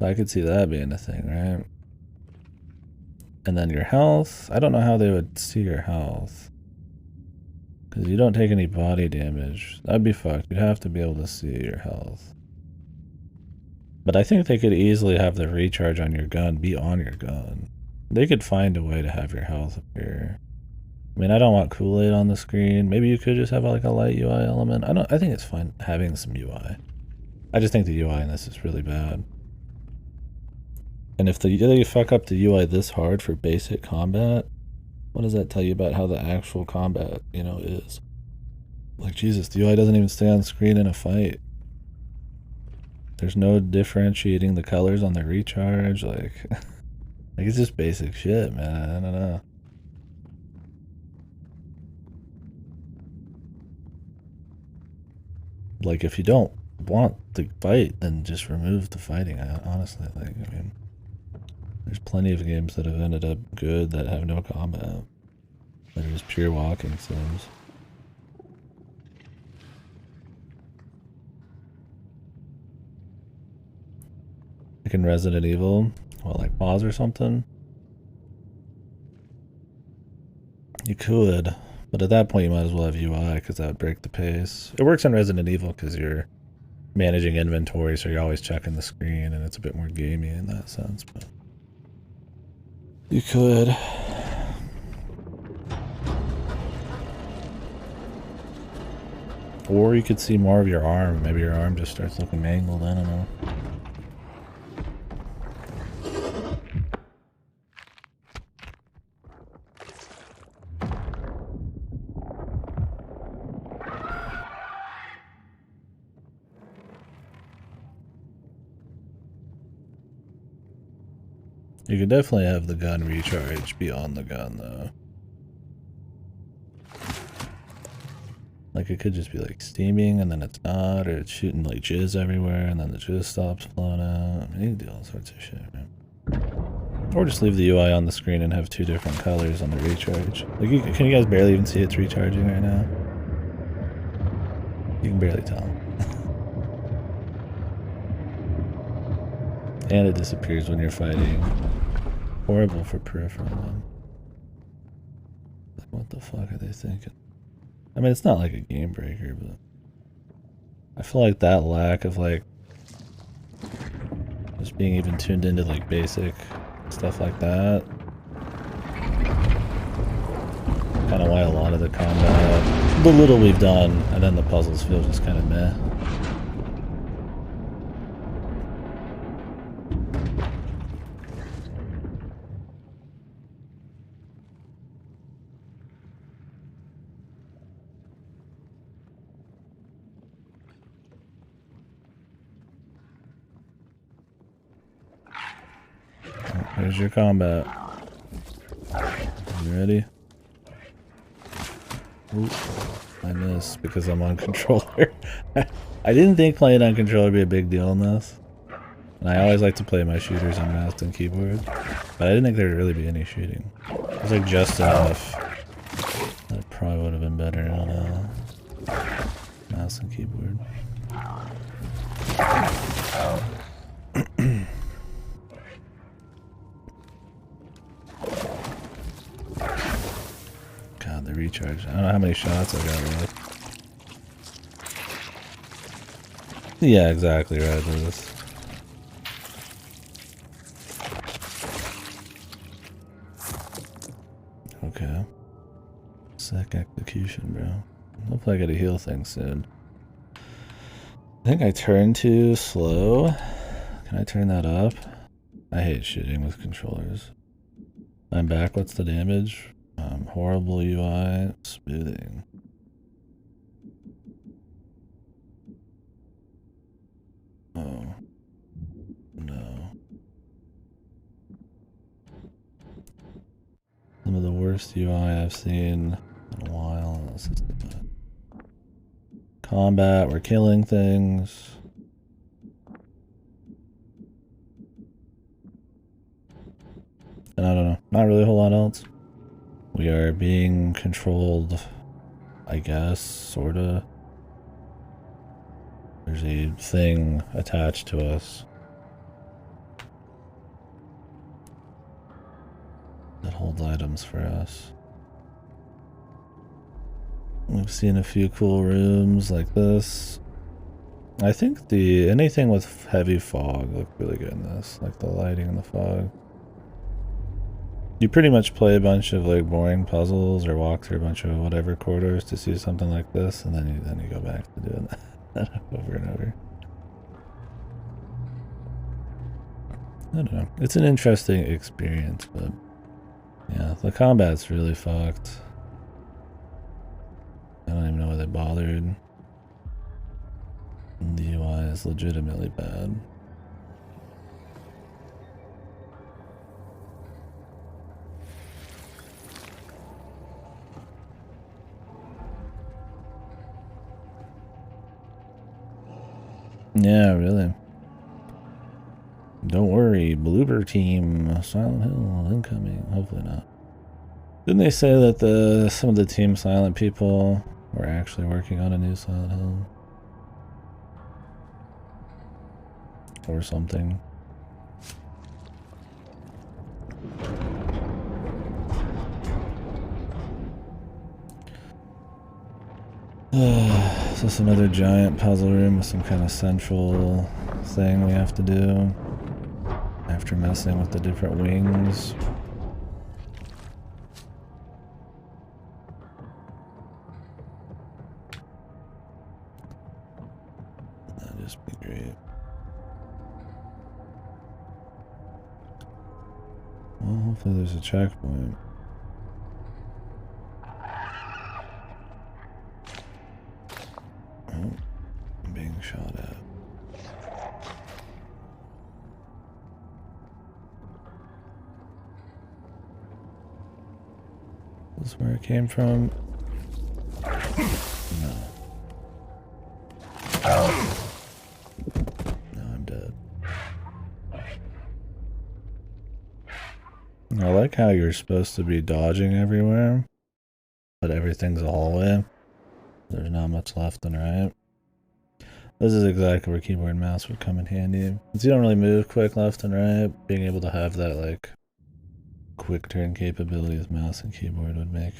I could see that being a thing, right? And then your health. I don't know how they would see your health. Because you don't take any body damage. That'd be fucked. You'd have to be able to see your health. But I think they could easily have the recharge on your gun be on your gun. They could find a way to have your health appear. I mean, I don't want Kool-Aid on the screen. Maybe you could just have like a light UI element. I think it's fine having some UI. I just think the UI in this is really bad. And if they fuck up the UI this hard for basic combat, what does that tell you about how the actual combat, is? Like, Jesus, the UI doesn't even stay on screen in a fight. There's no differentiating the colors on the recharge. Like it's just basic shit, man. I don't know. Like, if you don't want to fight, then just remove the fighting. Honestly, like, I mean, there's plenty of games that have ended up good that have no combat. That are just pure walking sims. Like in Resident Evil, well, like pause or something. You could, but at that point you might as well have UI because that would break the pace. It works on Resident Evil because you're managing inventory, so you're always checking the screen, and it's a bit more gamey in that sense. But you could. Or you could see more of your arm. Maybe your arm just starts looking mangled. I don't know. You could definitely have the gun recharge beyond the gun, though. Like, it could just be, like, steaming, and then it's not, or it's shooting, like, jizz everywhere, and then the jizz stops flowing out. I mean, you can do all sorts of shit, man. Or just leave the UI on the screen and have two different colors on the recharge. Like, can you guys barely even see it's recharging right now? You can barely tell. And it disappears when you're fighting. Horrible for peripheral, man. Like, what the fuck are they thinking? I mean, it's not like a game breaker, but I feel like that lack of, like, just being even tuned into, like, basic stuff like that. Kind of why a lot of the combat, the little we've done, and then the puzzles feel just kind of meh. Here's your combat. You ready? Ooh, I missed because I'm on controller. I didn't think playing on controller would be a big deal in this. And I always like to play my shooters on mouse and keyboard. But I didn't think there would really be any shooting. It was like just enough. That probably would have been better on mouse and keyboard. God, the recharge. I don't know how many shots I got left. Yeah, exactly right, Lewis. Okay. Sick execution, bro. Hopefully I get a heal thing soon. I think I turned too slow. Can I turn that up? I hate shooting with controllers. I'm back. What's the damage? Horrible UI. Smoothing. Oh. No. Some of the worst UI I've seen in a while. This is combat. We're killing things. And I don't know. Not really a whole lot else. We are being controlled, I guess, sorta. There's a thing attached to us that holds items for us. We've seen a few cool rooms like this. I think anything with heavy fog looked really good in this, like the lighting and the fog. You pretty much play a bunch of like boring puzzles or walk through a bunch of whatever corridors to see something like this, and then you go back to doing that over and over. I don't know. It's an interesting experience, but yeah, the combat's really fucked. I don't even know why they bothered. The UI is legitimately bad. Yeah, really. Don't worry, Bloober team, Silent Hill incoming. Hopefully not. Didn't they say that some of the Team Silent people were actually working on a new Silent Hill? Or something. Is this another giant puzzle room with some kind of central thing we have to do after messing with the different wings? That'd just be great. Well, hopefully there's a checkpoint. Oh, I'm being shot at. Is this where it came from? No. No, I'm dead. I like how you're supposed to be dodging everywhere, but everything's a hallway. There's not much left and right. This is exactly where keyboard and mouse would come in handy. Since you don't really move quick left and right, being able to have that like quick turn capability with mouse and keyboard would make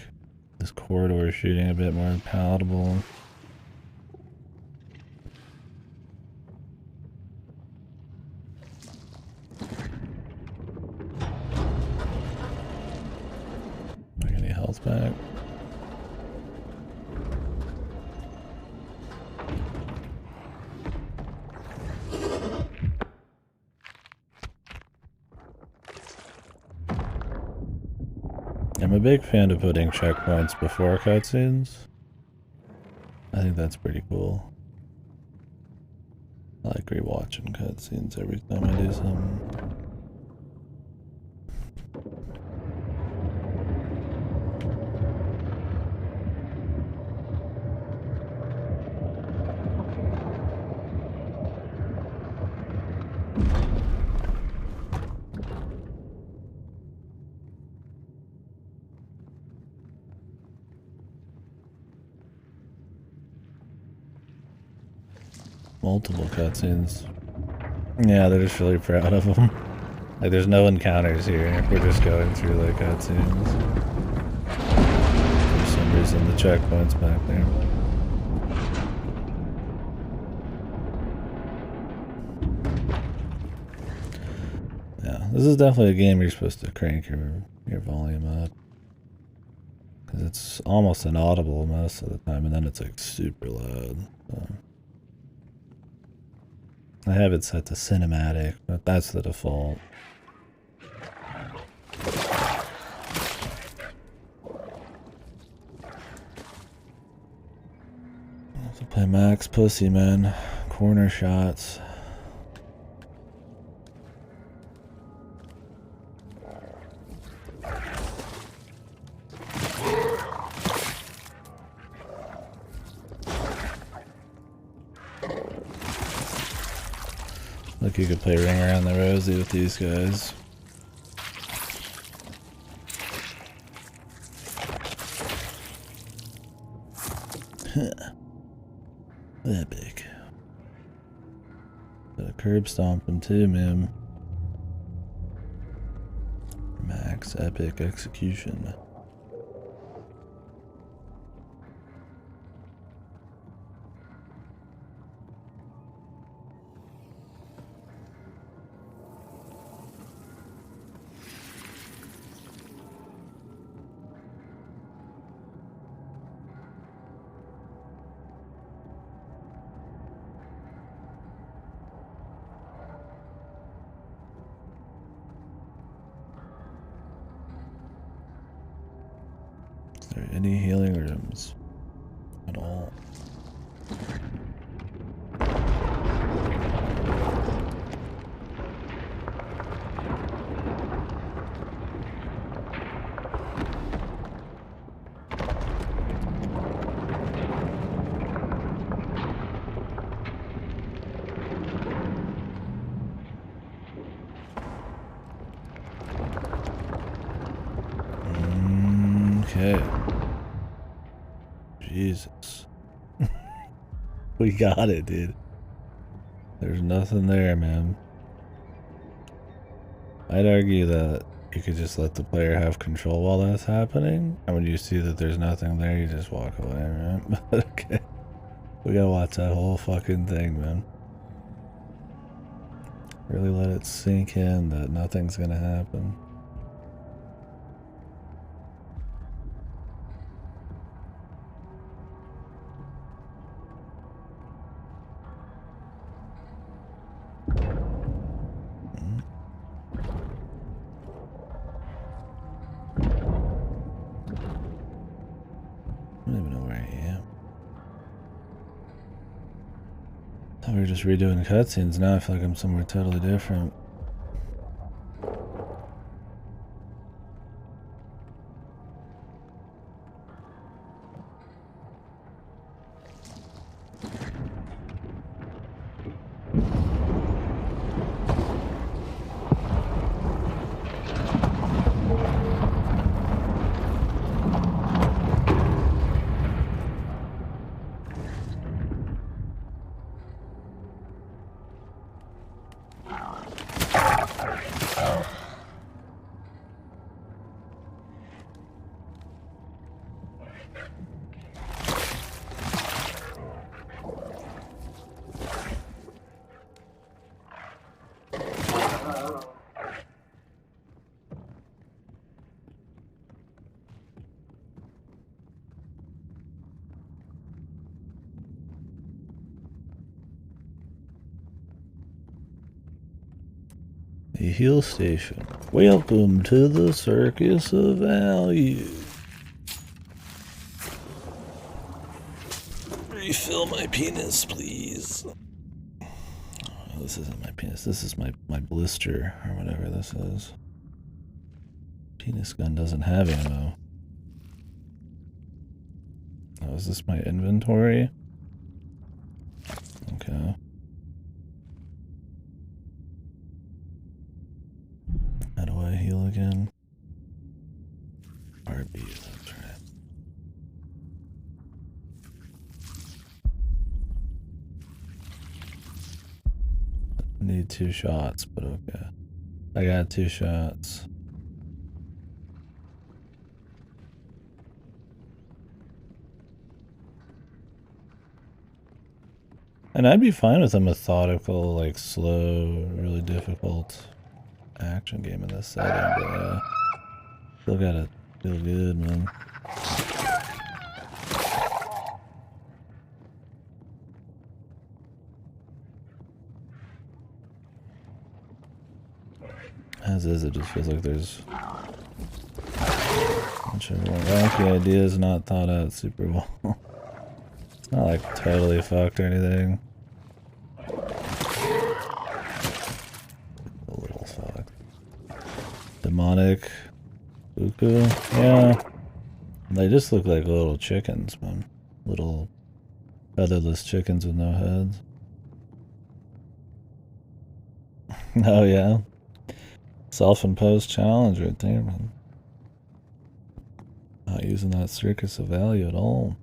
this corridor shooting a bit more palatable. Do I get any health back? I'm a big fan of putting checkpoints before cutscenes. I think that's pretty cool. I like rewatching cutscenes every time I do something. Multiple cutscenes. Yeah, they're just really proud of them. Like, there's no encounters here. We're just going through like cutscenes. For some reason, the checkpoint's back there. Yeah, this is definitely a game you're supposed to crank your volume up. Because it's almost inaudible most of the time, and then it's like super loud. So. I have it set to cinematic, but that's the default. I have to play max pussy, man. Corner shots. Like you could play Ring Around the Rosie with these guys. Epic. Got a curb stomping too, man. Max epic execution. Is there any healing rooms at all? Jesus. We got it, dude. There's nothing there, man. I'd argue that you could just let the player have control while that's happening. And when you see that there's nothing there, you just walk away, right? But okay. We gotta watch that whole fucking thing, man. Really let it sink in that nothing's gonna happen. I don't even know where I am. Oh, we're just redoing cutscenes now. I feel like I'm somewhere totally different. A heal station. Welcome to the Circus of Value. Refill my penis, please. Oh, this isn't my penis. This is my blister, or whatever this is. Penis gun doesn't have ammo. Oh, is this my inventory? Okay. How do I heal again? RB, that's right. I need 2 shots, but okay. I got 2 shots. And I'd be fine with a methodical, like, slow, really difficult action game in this setting, but yeah. Still gotta feel good, man. As is, it just feels like there's a bunch of wacky ideas not thought out super well. It's not like totally fucked or anything. A little fucked. Demonic Buku? Yeah. They just look like little chickens, man. Little featherless chickens with no heads. Oh yeah. Self-imposed challenge right there, man. Not using that circus of value at all.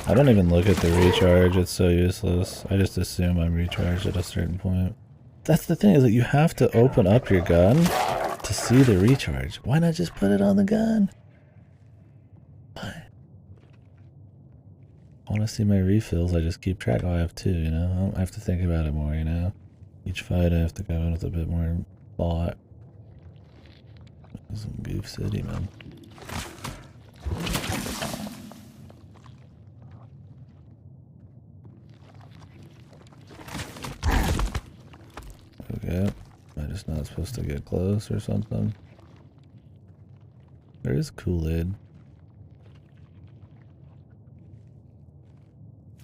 I don't even look at the recharge, it's so useless. I just assume I'm recharged at a certain point. That's the thing, is that you have to open up your gun to see the recharge. Why not just put it on the gun? Why? I want to see my refills, I just keep track. Oh, I have 2, you know? I don't have to think about it more, you know? Each fight I have to go in with a bit more thought. This is Goof City, man. Okay. Am I just not supposed to get close or something? There is Kool-Aid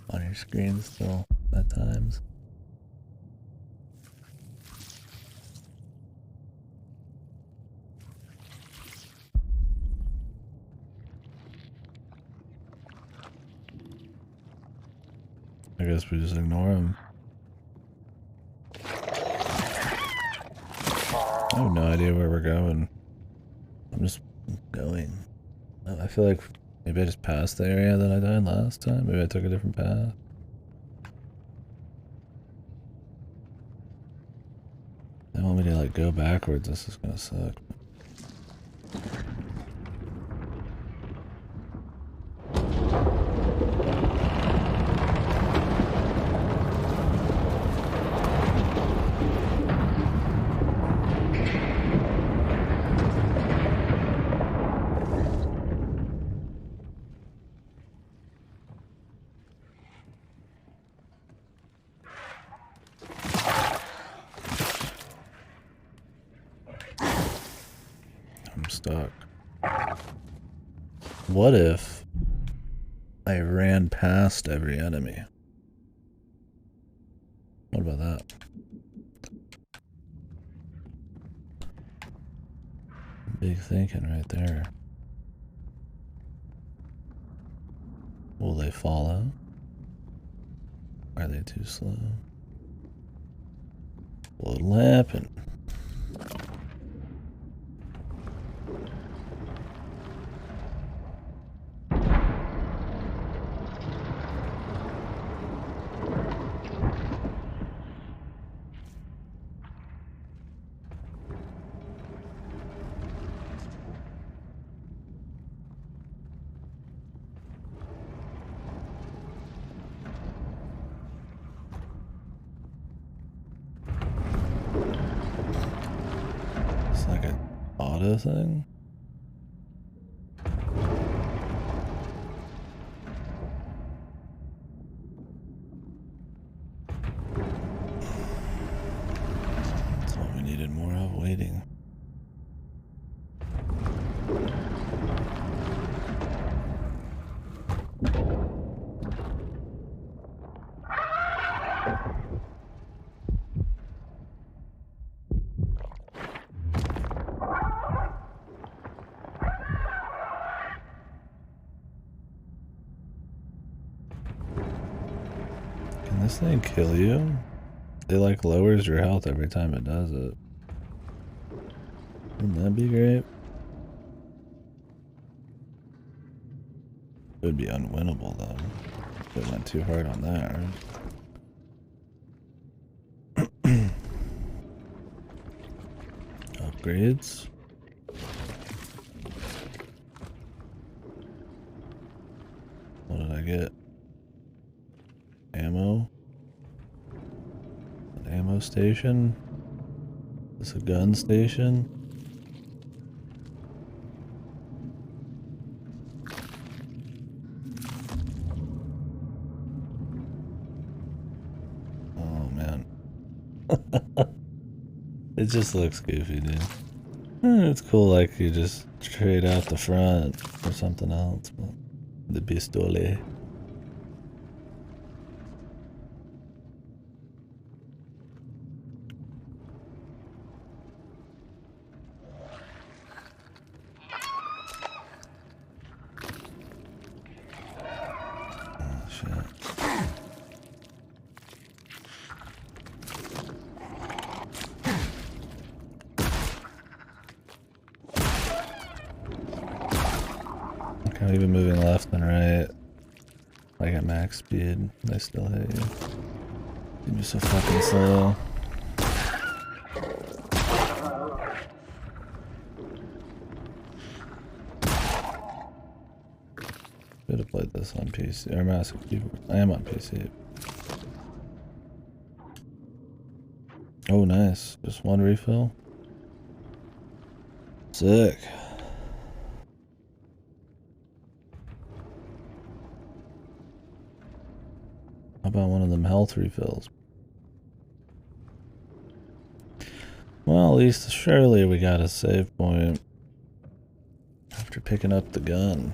on your screen still at times. I guess we just ignore him. I have no idea where we're going. I'm just going. I feel like maybe I just passed the area that I died last time. Maybe I took a different path. They want me to like go backwards. This is gonna suck. I'm stuck. What if I ran past every enemy? What about that? Big thinking right there. Will they follow? Are they too slow? What'll happen? Like an auto thing? That's what we needed more of, waiting. Can this thing kill you? It like lowers your health every time it does it. Wouldn't that be great? It would be unwinnable though. If it went too hard on that, right? Upgrades. What did I get? Ammo. An ammo station. Is this a gun station? Oh man. It just looks goofy, dude. It's cool, like you just trade out the front for something else, but the pistole. Oh shit. I'm even moving left and right. Like at max speed, they still hit you. You're so fucking slow. Should have played this on PC or mouse and keyboard. I am on PC. Oh, nice. Just one refill. Sick. How about one of them health refills? Well, at least surely we got a save point after picking up the gun.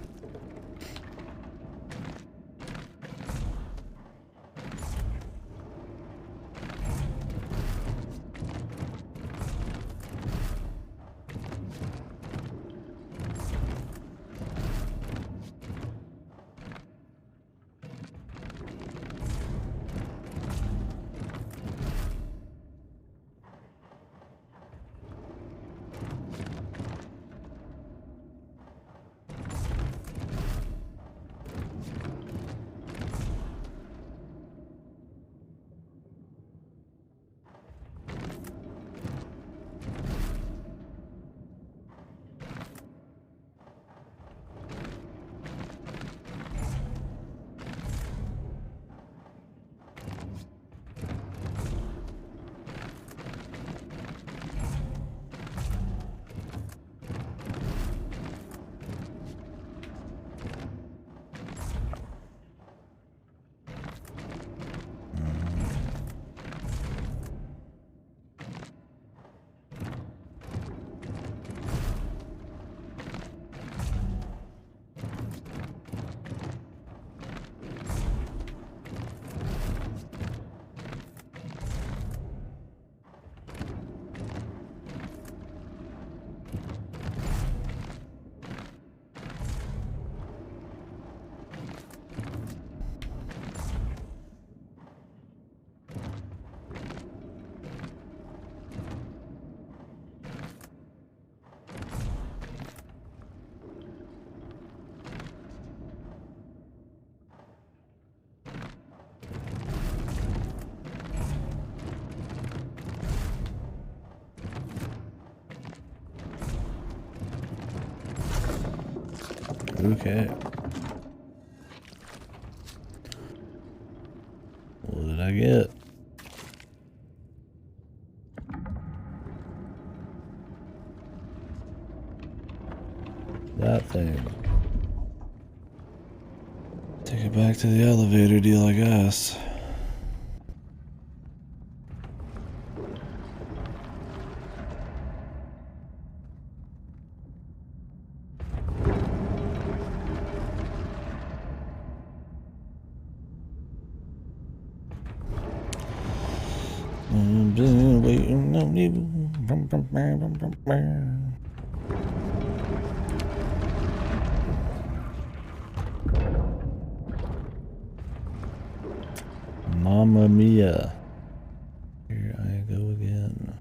Okay. What did I get? That thing. Take it back to the elevator deal, I guess. Waiting on you. Mamma mia. Here I go again.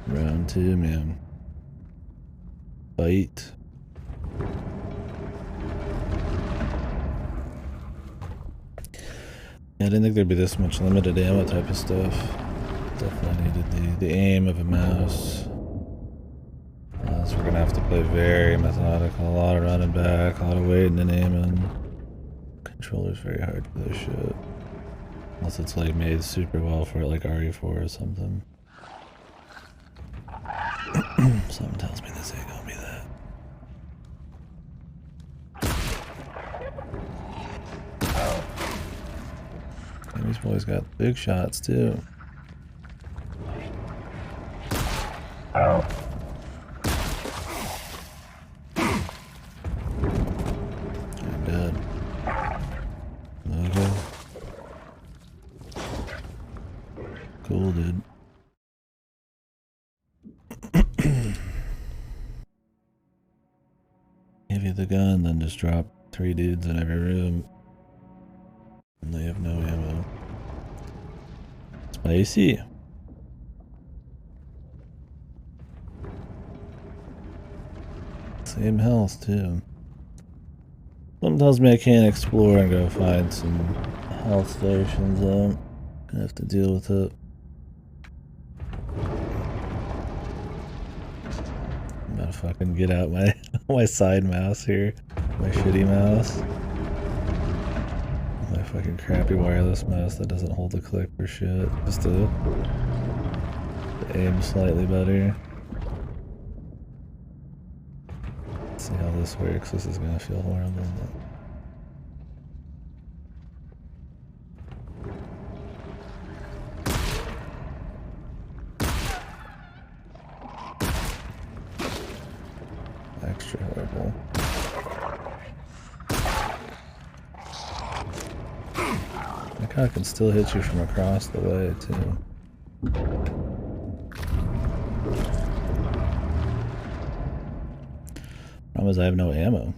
Round 2, man. Fight. Yeah, I didn't think there'd be this much limited ammo type of stuff. Definitely needed the aim of a mouse. So we're gonna have to play very methodical. A lot of running back, a lot of waiting and aiming. Controller's very hard for this shit. Unless it's like made super well for it, like RE4 or something. Something tells me this ain't gonna be that. And these boys got big shots too. I'm dead. Okay. Cool, dude. Give you the gun, then just drop 3 dudes in every room. And they have no ammo. Spicy. Same health, too. Something tells me I can't explore and go find some health stations, though. Gonna have to deal with it. I'm about to fucking get out my my side mouse here. My shitty mouse. My fucking crappy wireless mouse that doesn't hold the click for shit. Just to aim slightly better. Let's see how this works. This is gonna feel horrible. Extra horrible. Like how I can still hit you from across the way too. Problem is I have no ammo.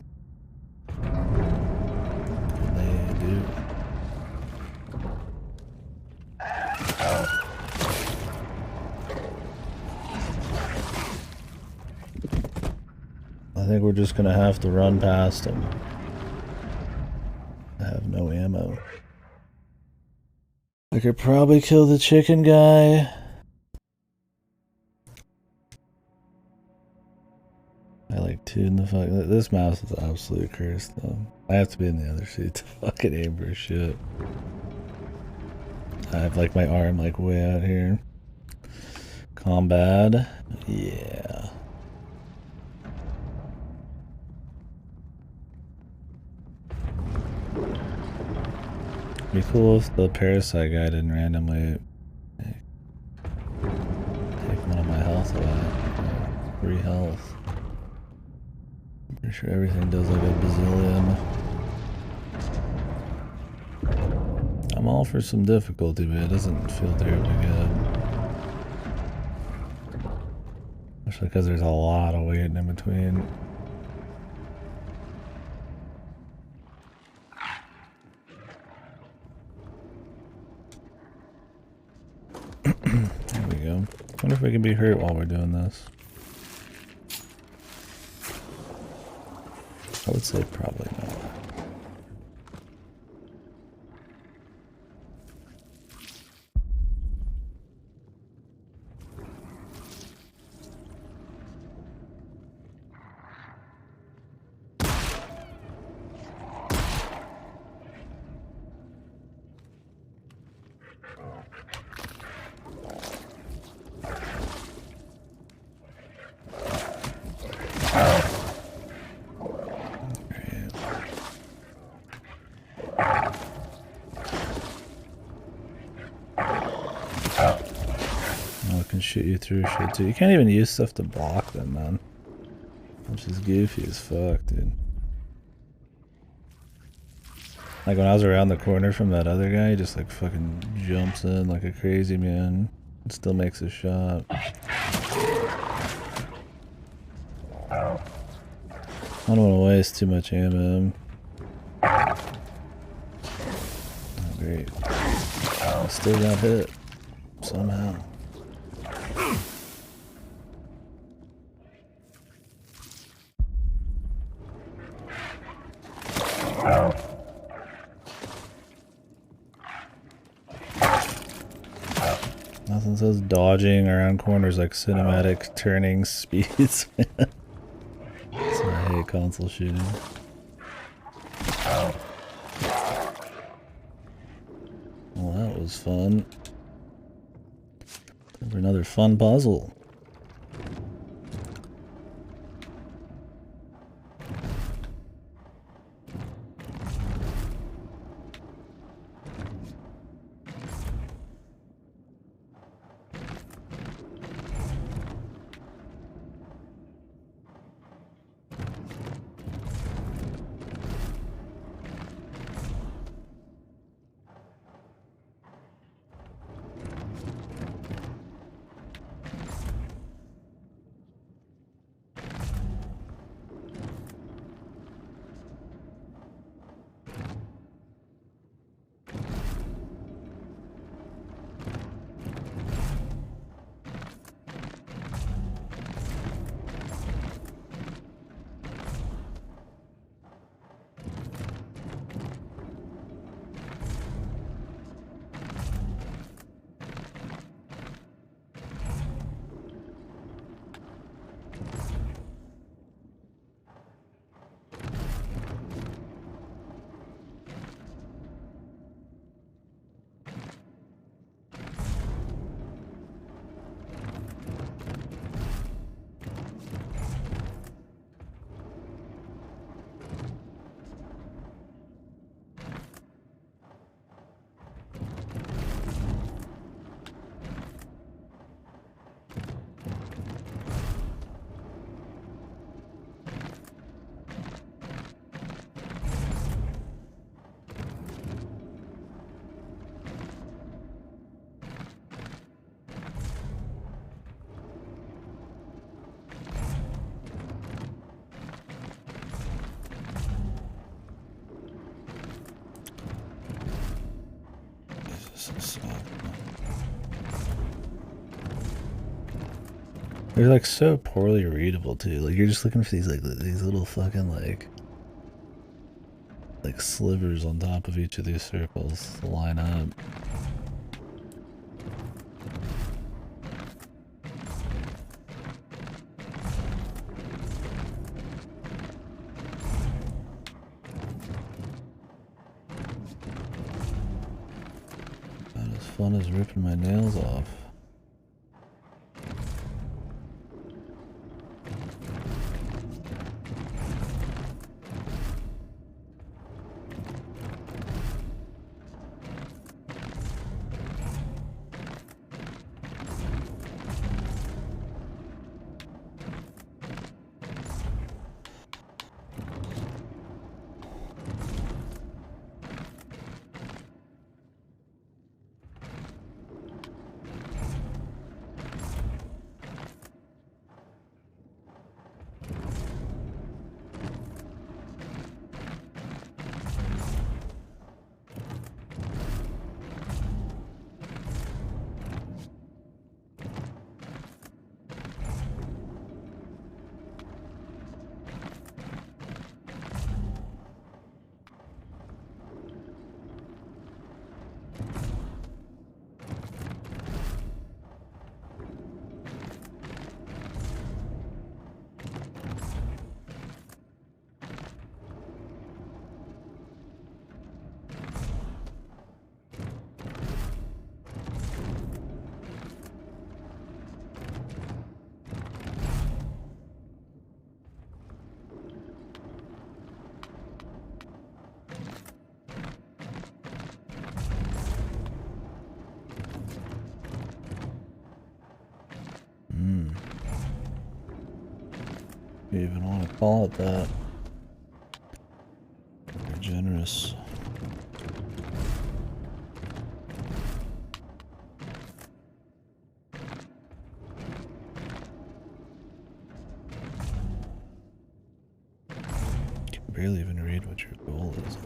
And they do. I think we're just gonna have to run past them. I have no ammo. I could probably kill the chicken guy. I like tune the fuck. This mouse is absolutely cursed though. I have to be in the other seat to fucking aim for shit. I have like my arm like way out here. Combat. Yeah. Be cool if the parasite guy didn't randomly take one of my health away. 3 health. I'm pretty sure everything does like a bazillion. I'm all for some difficulty, but it doesn't feel terribly good. Especially because there's a lot of waiting in between. too. I wonder if we can be hurt while we're doing this. I would say probably not. Shoot you through shit too. You can't even use stuff to block them, man. Which is goofy as fuck, dude. Like when I was around the corner from that other guy, he just like fucking jumps in like a crazy man. And still makes a shot. I don't want to waste too much ammo. Oh, great. I still got hit. Somehow. Nothing says dodging around corners like cinematic turning speeds. So I hate console shooting. Well, that was fun. Time for another fun puzzle. They're like so poorly readable too. Like you're just looking for these little fucking like slivers on top of each of these circles to line up. About as fun as ripping my nails off. you even want to call it that. Very generous. You can barely even read what your goal is.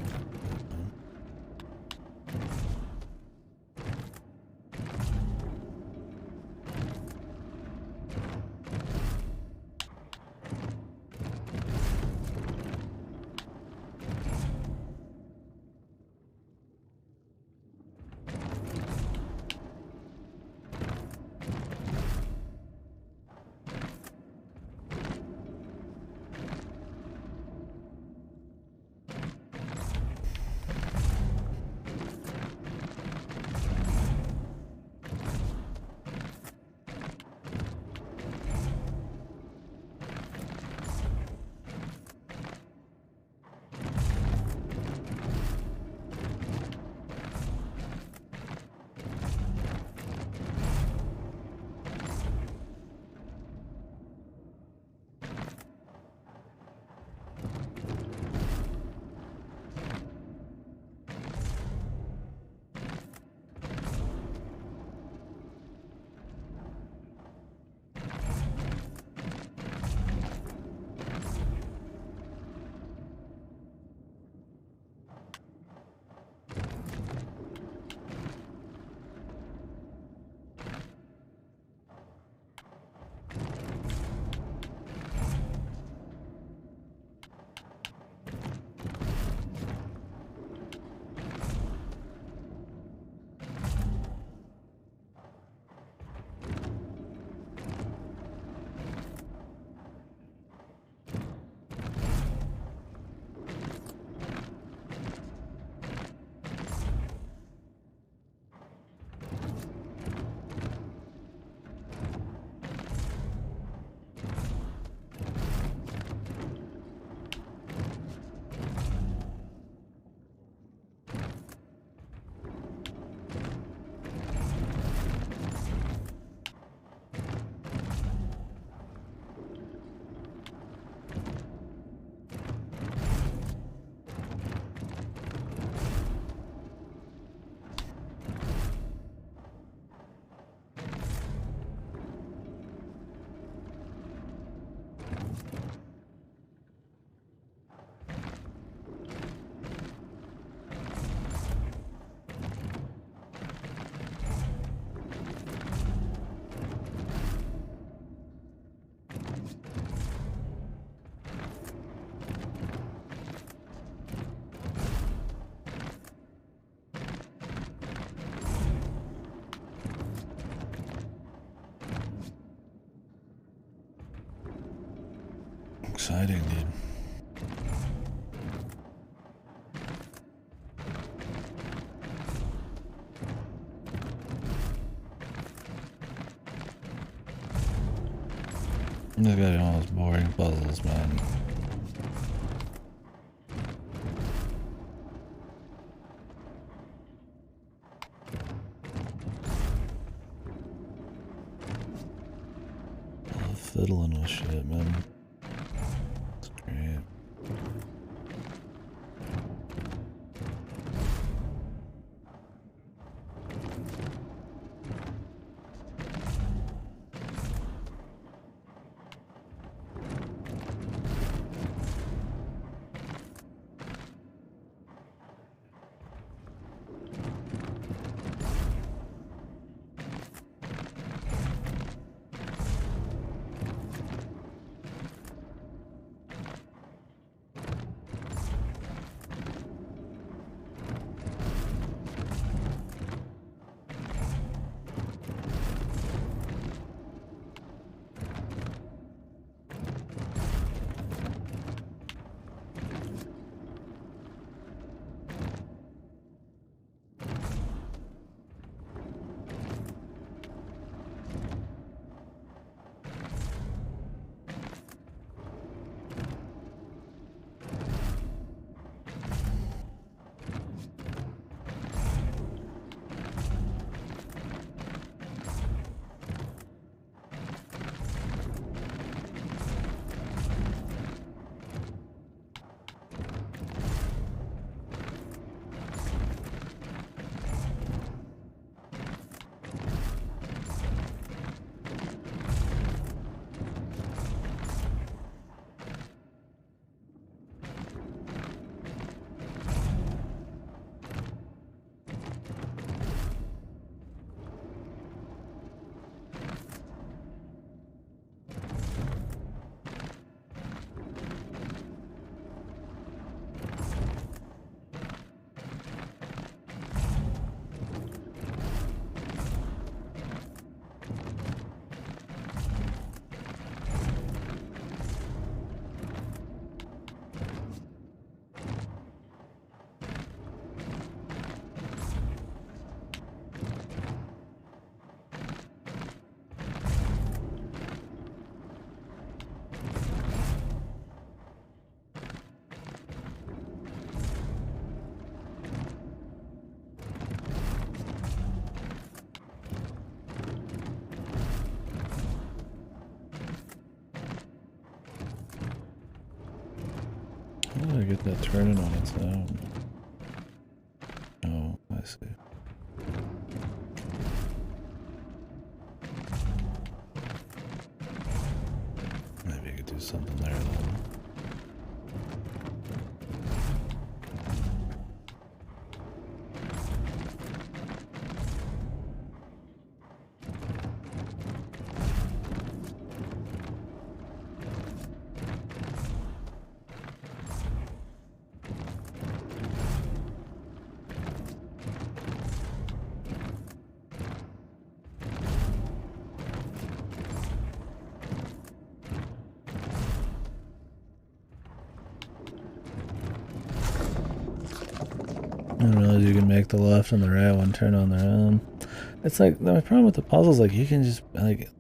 Exciting, dude. I'm just getting all those boring puzzles, man. All fiddling with shit, man. It's great. How do I get that turning on its own? Oh, I see. Maybe I could do something there then. I didn't realize you can make the left and the right one turn on their own. It's like, my problem with the puzzles, like, you can just, like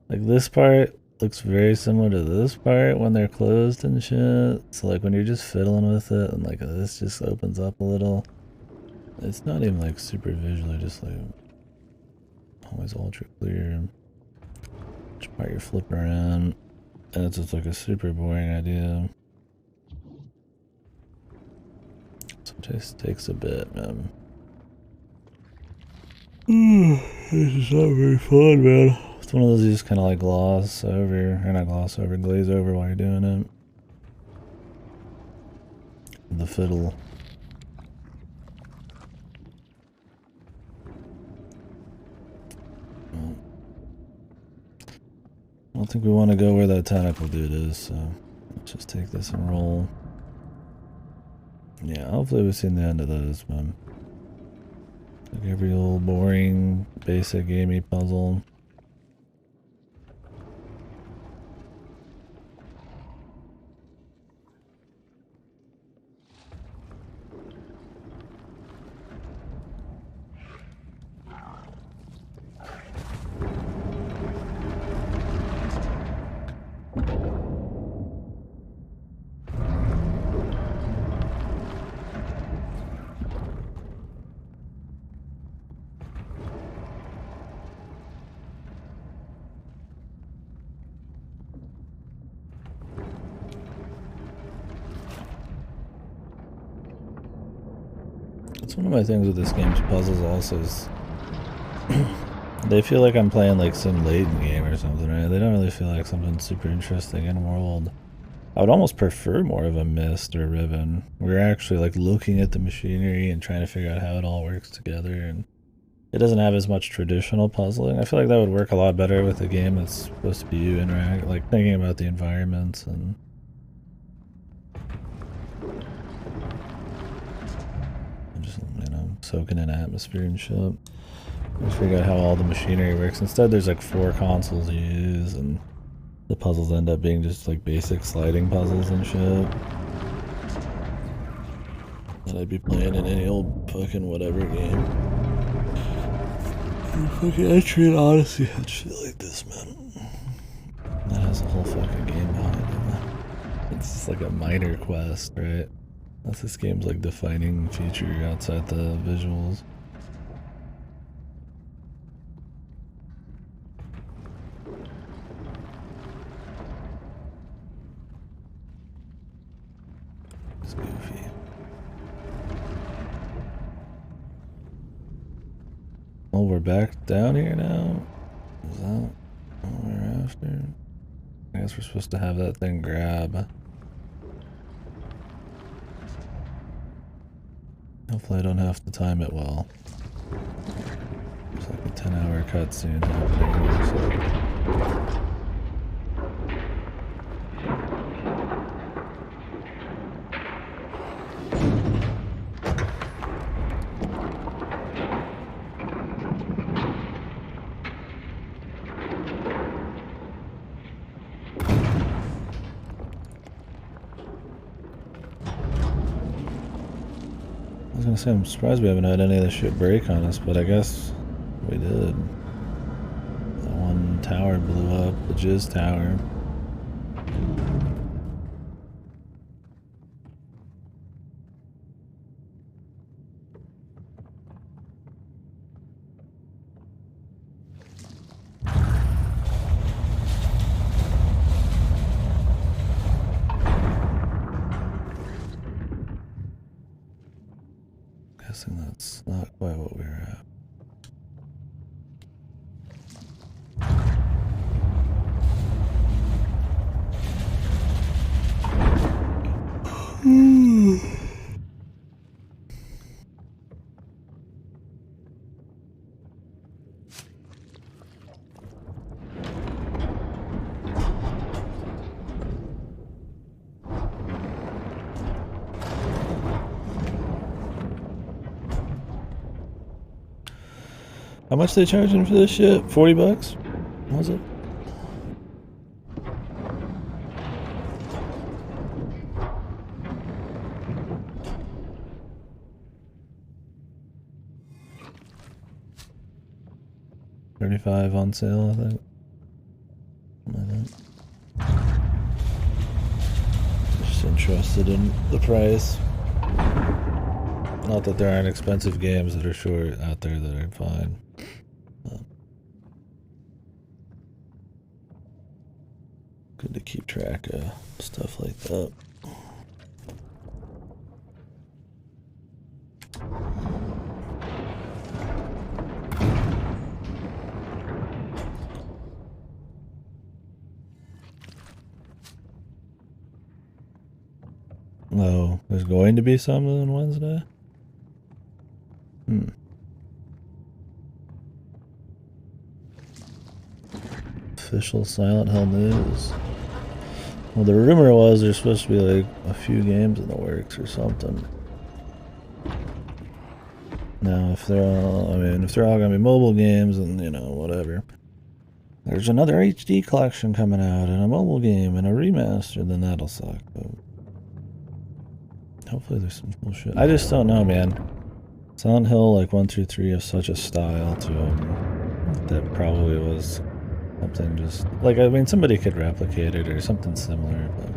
this part looks very similar to this part when they're closed and shit. So, like, when you're just fiddling with it and, like, this just opens up a little, it's not even, like, super visually, just, like, always ultra clear. Which part you're flipping around, and it's just, like, a super boring idea. It just takes a bit, man. This is not very fun, man. It's one of those you just kind of like gloss over, or not gloss over, glaze over while you're doing it. The fiddle. Well, I don't think we want to go where that tentacle dude is, so let's just take this and roll. Yeah, hopefully we've seen the end of those, man. Like every old boring, basic gamey puzzle. That's one of my things with this game's puzzles also is they feel like I'm playing like some Layton game or something, right? They don't really feel like something super interesting in world. I would almost prefer more of a Mist or Riven. We're actually like looking at the machinery and trying to figure out how it all works together, and it doesn't have as much traditional puzzling. I feel like that would work a lot better with a game that's supposed to be you interact, like thinking about the environments and just, you know, soaking in atmosphere and shit. Just figure out how all the machinery works. Instead, there's like 4 consoles you use, and the puzzles end up being just like basic sliding puzzles and shit that I'd be playing in any old fucking whatever game. Fucking Entry and Odyssey had shit like this, man. That has a whole fucking game behind it. It's just like a minor quest, right? That's this game's like defining feature outside the visuals. It's goofy. Oh, we're back down here now? Is that what we're after? I guess we're supposed to have that thing grab. Hopefully I don't have to time it well. It's like a 10-hour cutscene happening, so. I was gonna say, I'm surprised we haven't had any of this shit break on us, but I guess we did. The one tower blew up, the Jizz Tower. That's not quite what we were at. How much they charging for this shit? $40? Was it? $35 on sale, I think. Just interested in the price. Not that there aren't expensive games that are short out there that are fine. Good to keep track of stuff like that. Oh, there's going to be something on Wednesday? Official Silent Hill news. Well, the rumor was there's supposed to be like a few games in the works or something. Now, if they're all, if they're all gonna be mobile games, and you know, whatever. There's another HD collection coming out, and a mobile game, and a remaster, then that'll suck. But hopefully there's some cool shit. I just don't know, man. Silent Hill, like 1 through 3, have such a style to them that probably was something just like, somebody could replicate it or something similar, but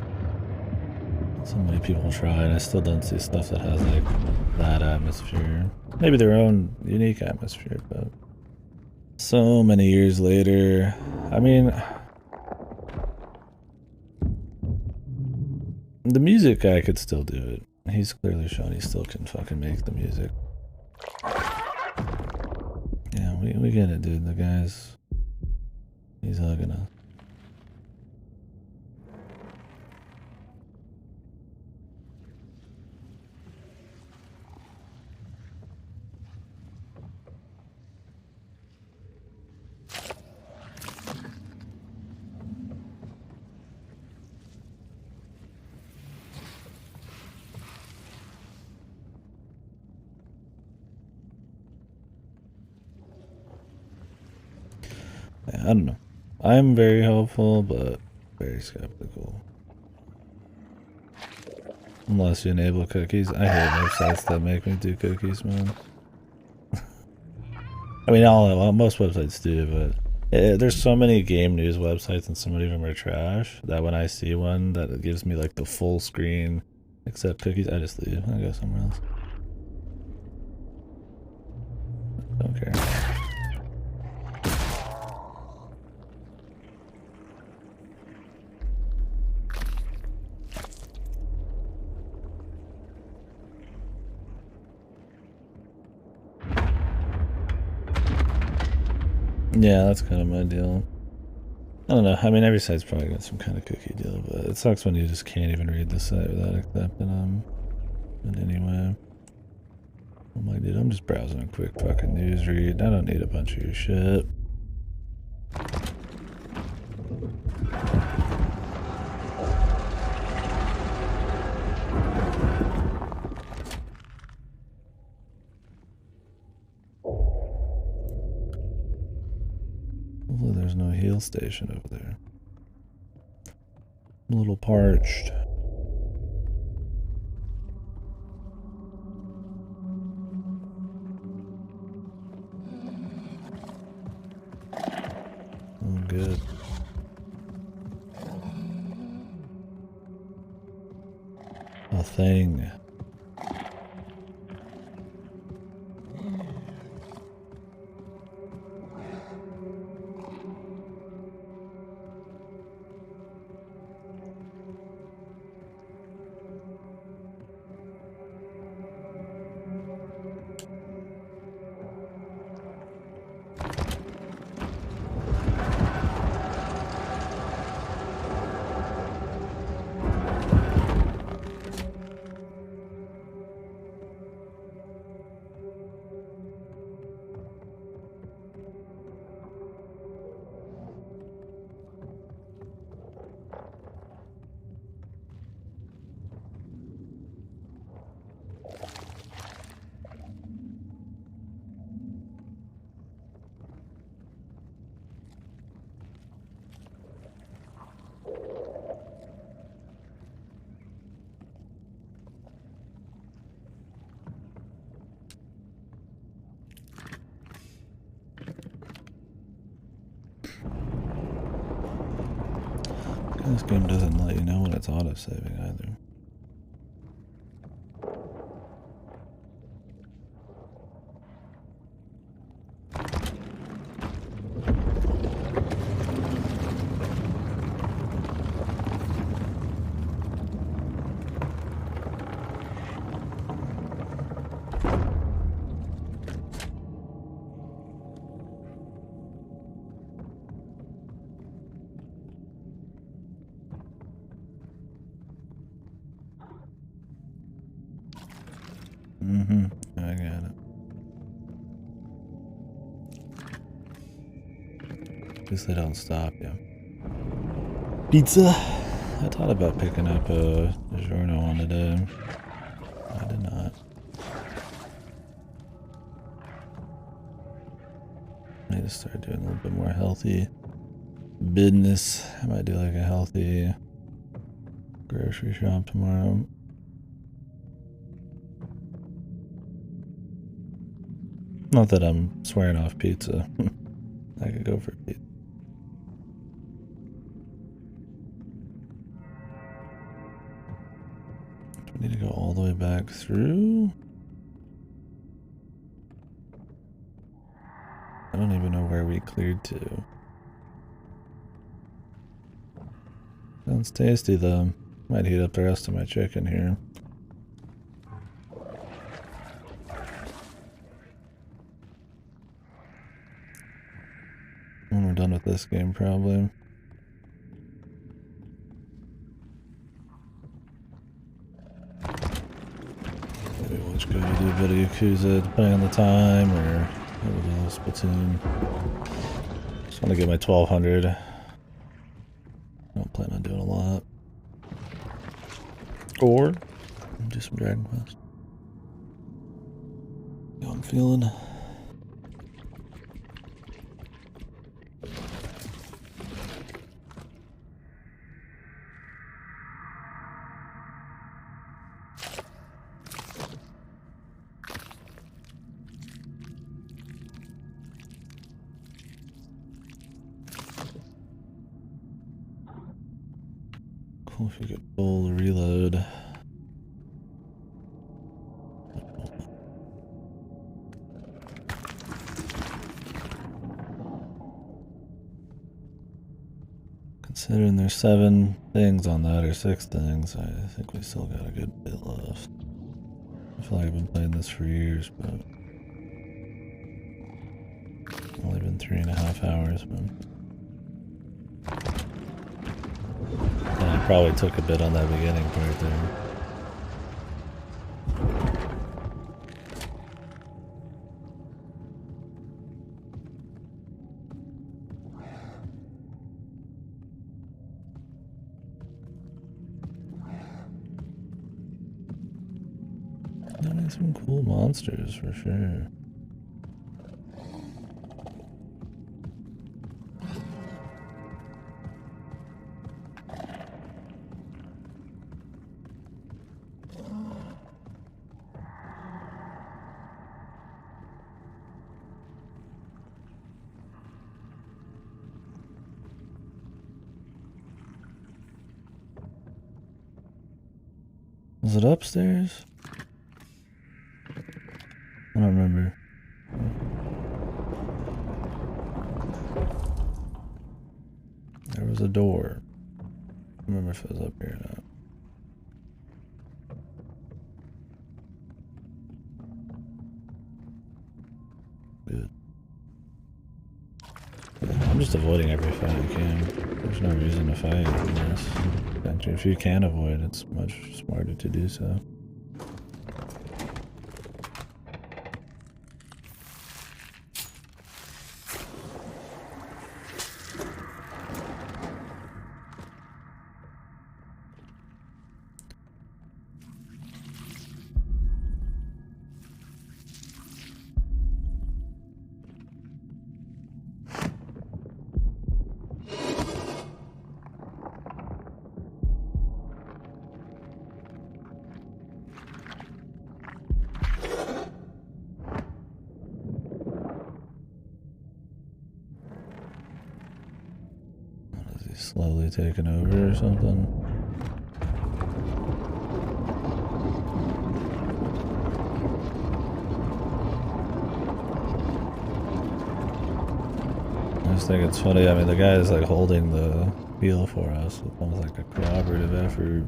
so many people try, and I still don't see stuff that has like that atmosphere. Maybe their own unique atmosphere, but so many years later, the music guy could still do it. He's clearly shown he still can fucking make the music. Yeah, we get it, dude. The guy's... he's hugging us. I don't know. I'm very hopeful, but very skeptical. Unless you enable cookies. I hate websites that make me do cookies, man. Most websites do, but there's so many game news websites and so many of them are trash that when I see one that gives me like the full screen except cookies, I just leave. I go somewhere else. Don't care. Yeah, that's kind of my deal. I don't know. Every site's probably got some kind of cookie deal, but it sucks when you just can't even read the site without accepting them. But anyway. I'm like, dude, I'm just browsing a quick fucking news read. I don't need a bunch of your shit. Hopefully there's no heal station over there. I'm a little parched. Oh, good. A thing. This game doesn't let you know when it's auto-saving either. I got it. At least they don't stop you. Pizza! I thought about picking up a DiGiorno one today. I did not. I need to start doing a little bit more healthy business. I might do like a healthy grocery shop tomorrow. Not that I'm swearing off pizza. I could go for pizza. Do we need to go all the way back through? I don't even know where we cleared to. Sounds tasty though. Might heat up the rest of my chicken here. When we're done with this game, probably. Maybe we'll just go to do a bit of Yakuza, depending on the time, or maybe do a little Splatoon. Just want to get my 1200. I don't plan on doing a lot. Or do some Dragon Quest. How I'm feeling. Cool if you get full reload. Considering there's 7 things on that, or 6 things, I think we still got a good bit left. I feel like I've been playing this for years, but only been 3.5 hours, but and I probably took a bit on that beginning part there. Some cool monsters for sure. Was it upstairs? I don't remember. There was a door. I don't remember if it was up here or not. Good. I'm just avoiding every fight I can. There's no reason to fight in this. If you can avoid, it's much smarter to do so. he slowly taking over or something? I just think it's funny. I mean, the guy is like holding the wheel for us. It's almost like a cooperative effort.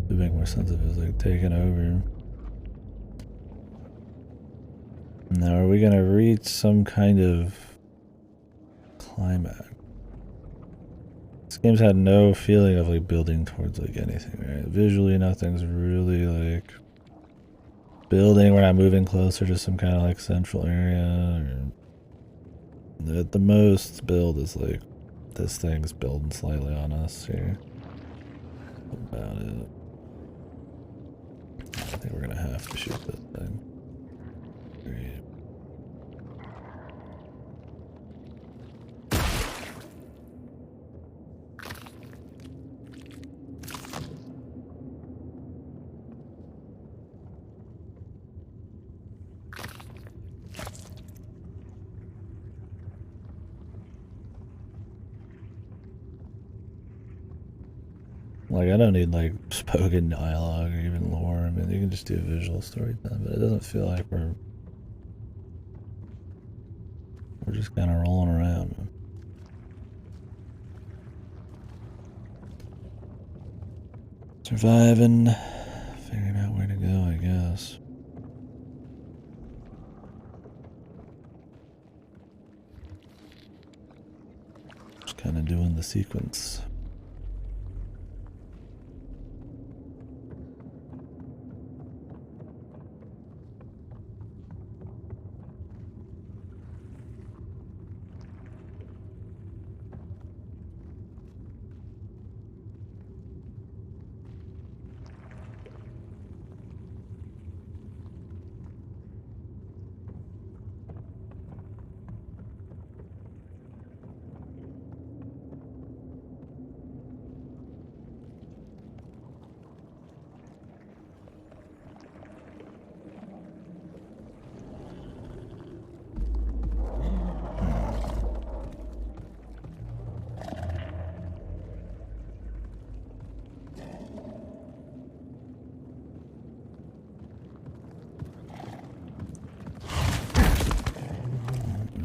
To make more sense of it, is like taking over. Now, are we gonna reach some kind of climax? This game's had no feeling of like building towards like anything, right? Visually, nothing's really like building. We're not moving closer to some kind of like central area. Or at the most, build is like this thing's building slightly on us here. About it. I think we're gonna have to shoot this thing. Great. Like, I don't need like spoken dialogue or even lore. I mean, you can just do a visual storytelling, but it doesn't feel like we're just kind of rolling around. Surviving, figuring out where to go, I guess. Just kind of doing the sequence.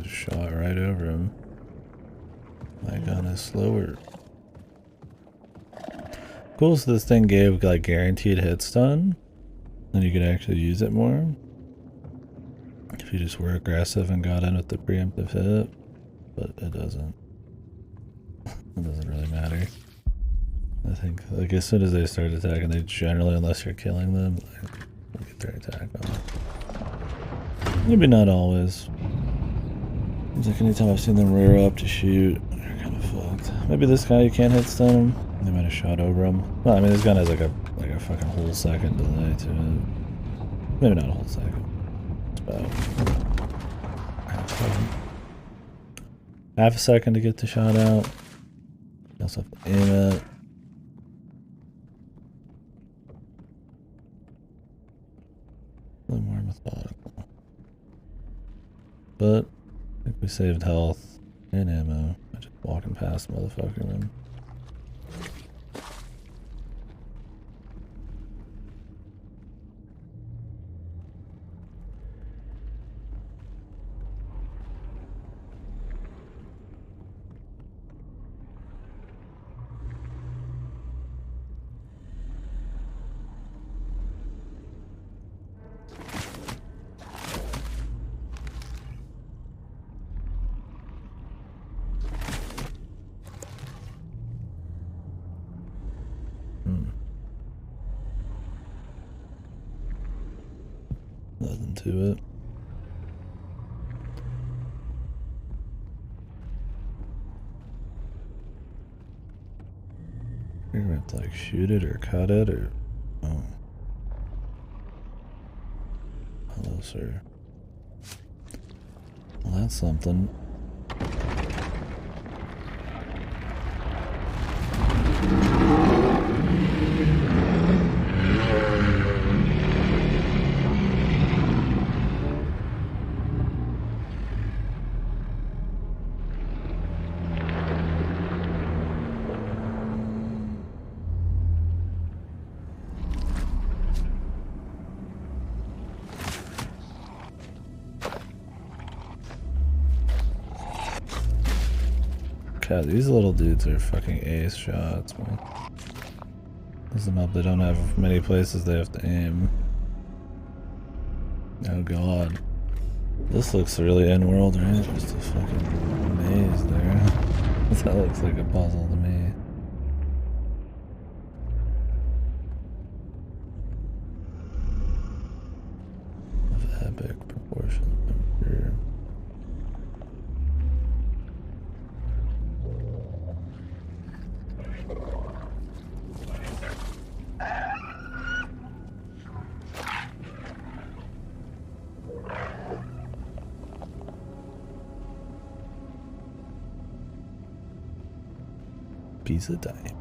Shot right over him. My gun is slower. Cool, so this thing gave like guaranteed hit stun, and you could actually use it more if you just were aggressive and got in with the preemptive hit, but it doesn't. It doesn't really matter. I think like as soon as they start attacking, they generally, unless you're killing them, like, get their attack on. Maybe not always. Seems like anytime I've seen them rear up to shoot, they're kind of fucked. Maybe this guy you can't hit stun him. They might have shot over him. Well, I mean, this gun has like a fucking whole second delay to it. Maybe not a whole second. It's about half a second to get the shot out. You also have to aim it. A little more methodical. But I think we saved health and ammo by just walking past motherfucking them. Nothing to it. You're gonna have to like shoot it or cut it or oh. Hello, sir. Well, that's something. God, these little dudes are fucking ace shots, man. Doesn't help they don't have many places they have to aim. Oh god. This looks really in-world, right? Just a fucking maze there. That looks like a puzzle to me. Of epic proportions, I'm sure. Pizza time.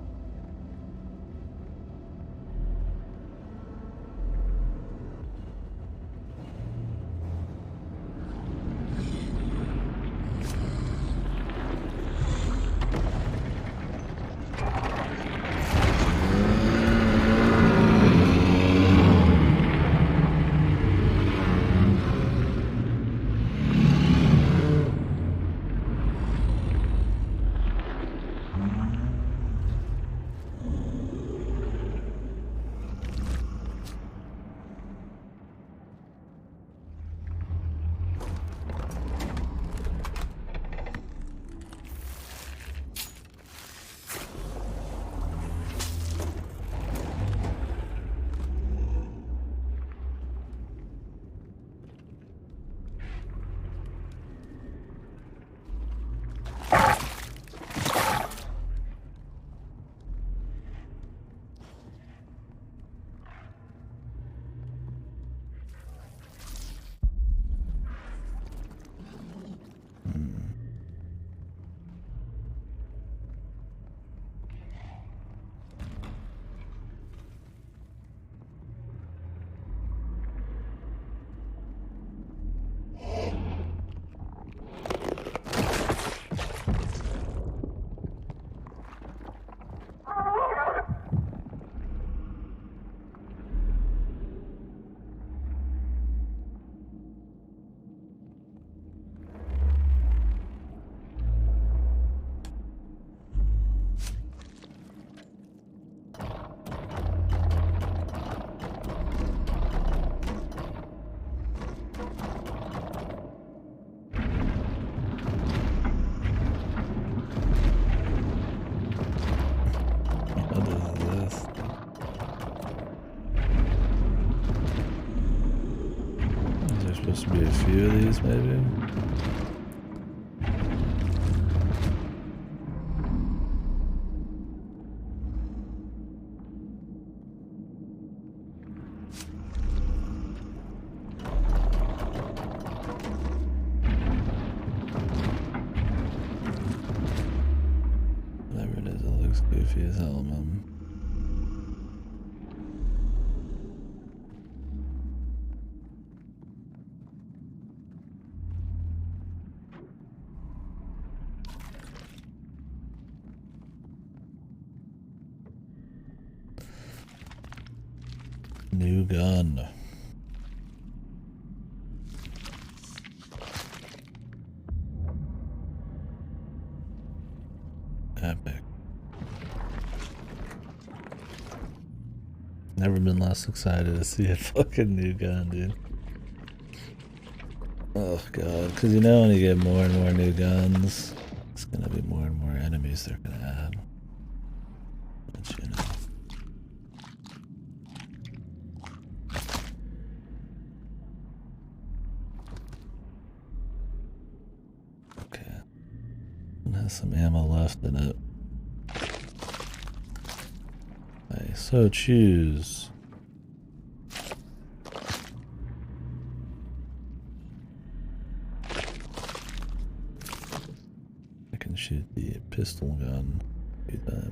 Supposed to be a few of these, maybe? Whatever it is, it looks goofy as hell, man. New gun. Epic. Never been less excited to see a fucking new gun, dude. Oh god, because you know when you get more and more new guns, it's gonna be more and more enemies they're gonna add. But you know. Has some ammo left in it. I so choose. I can shoot the pistol gun. Do that.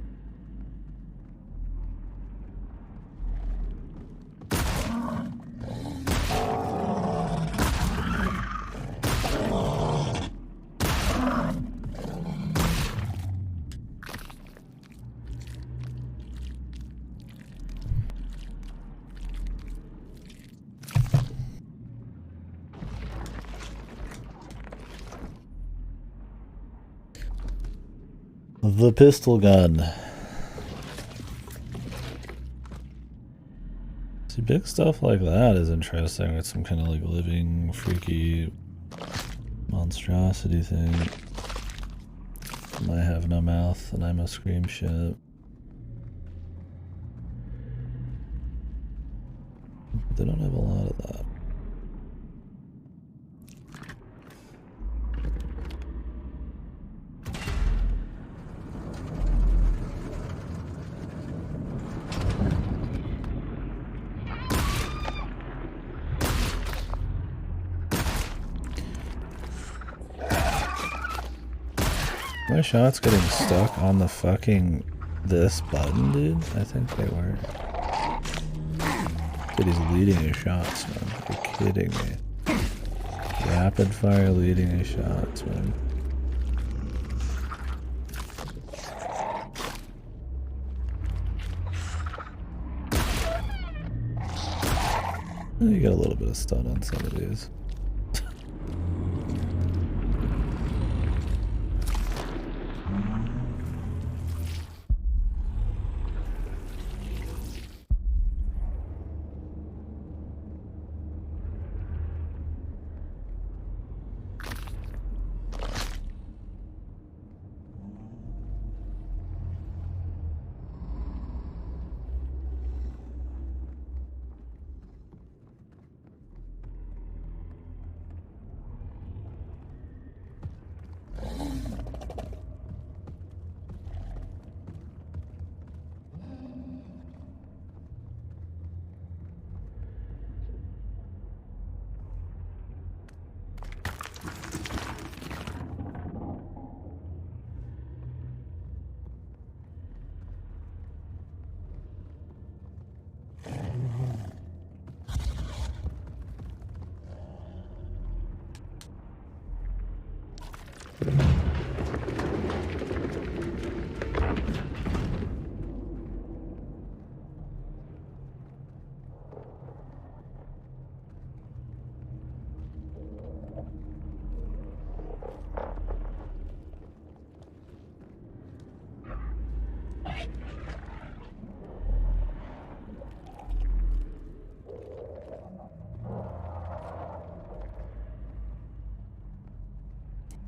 The pistol gun. See, big stuff like that is interesting. It's some kind of like living, freaky monstrosity thing. I have no mouth and I must scream shit. They don't have a lot of that. My shots getting stuck on the fucking this button, dude? I think they were. Dude, he's leading his shots, man. You're kidding me. Rapid fire leading his shots, man. You got a little bit of stun on some of these.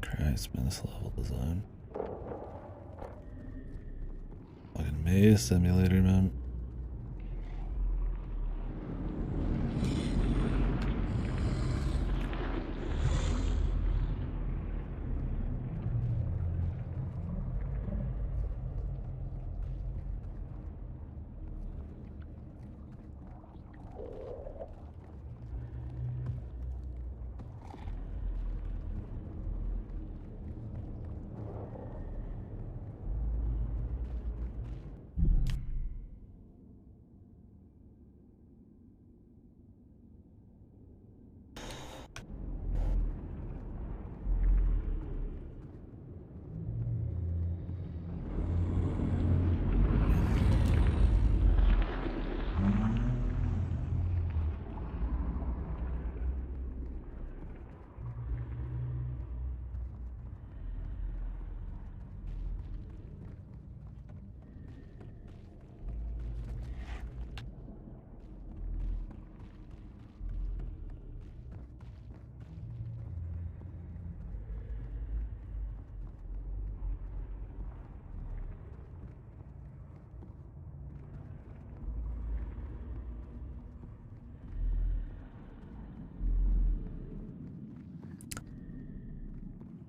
Christ, man, this level design. Fucking maze simulator, man.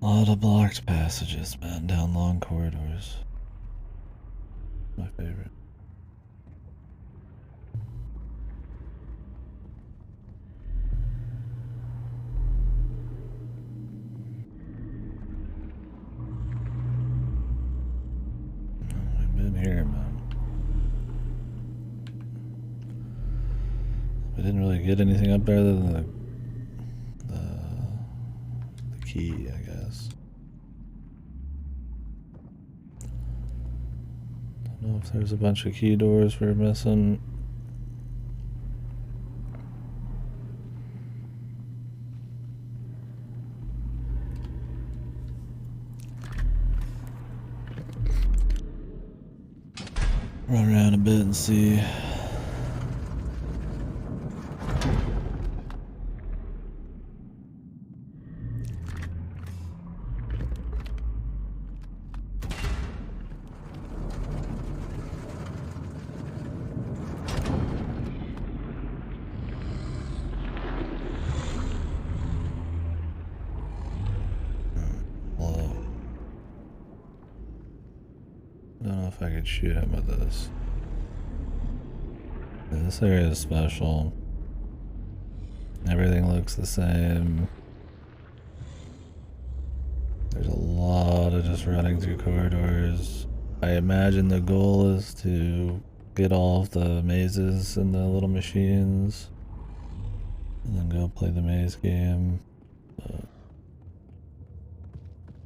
A lot of blocked passages, man, down long corridors. My favorite. We've been here, man. We didn't really get anything up there other than the key, I guess. Don't know if there's a bunch of key doors we're missing. Run around a bit and see. Don't know if I could shoot him with this. This area is special. Everything looks the same. There's a lot of just running through corridors. I imagine the goal is to get all of the mazes and the little machines and then go play the maze game.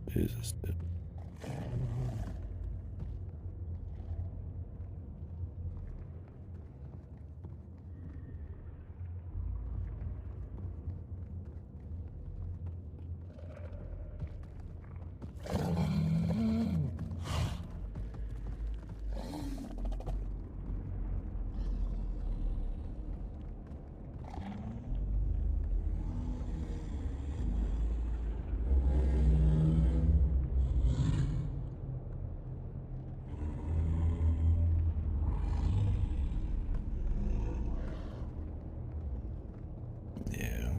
Jesus, dude.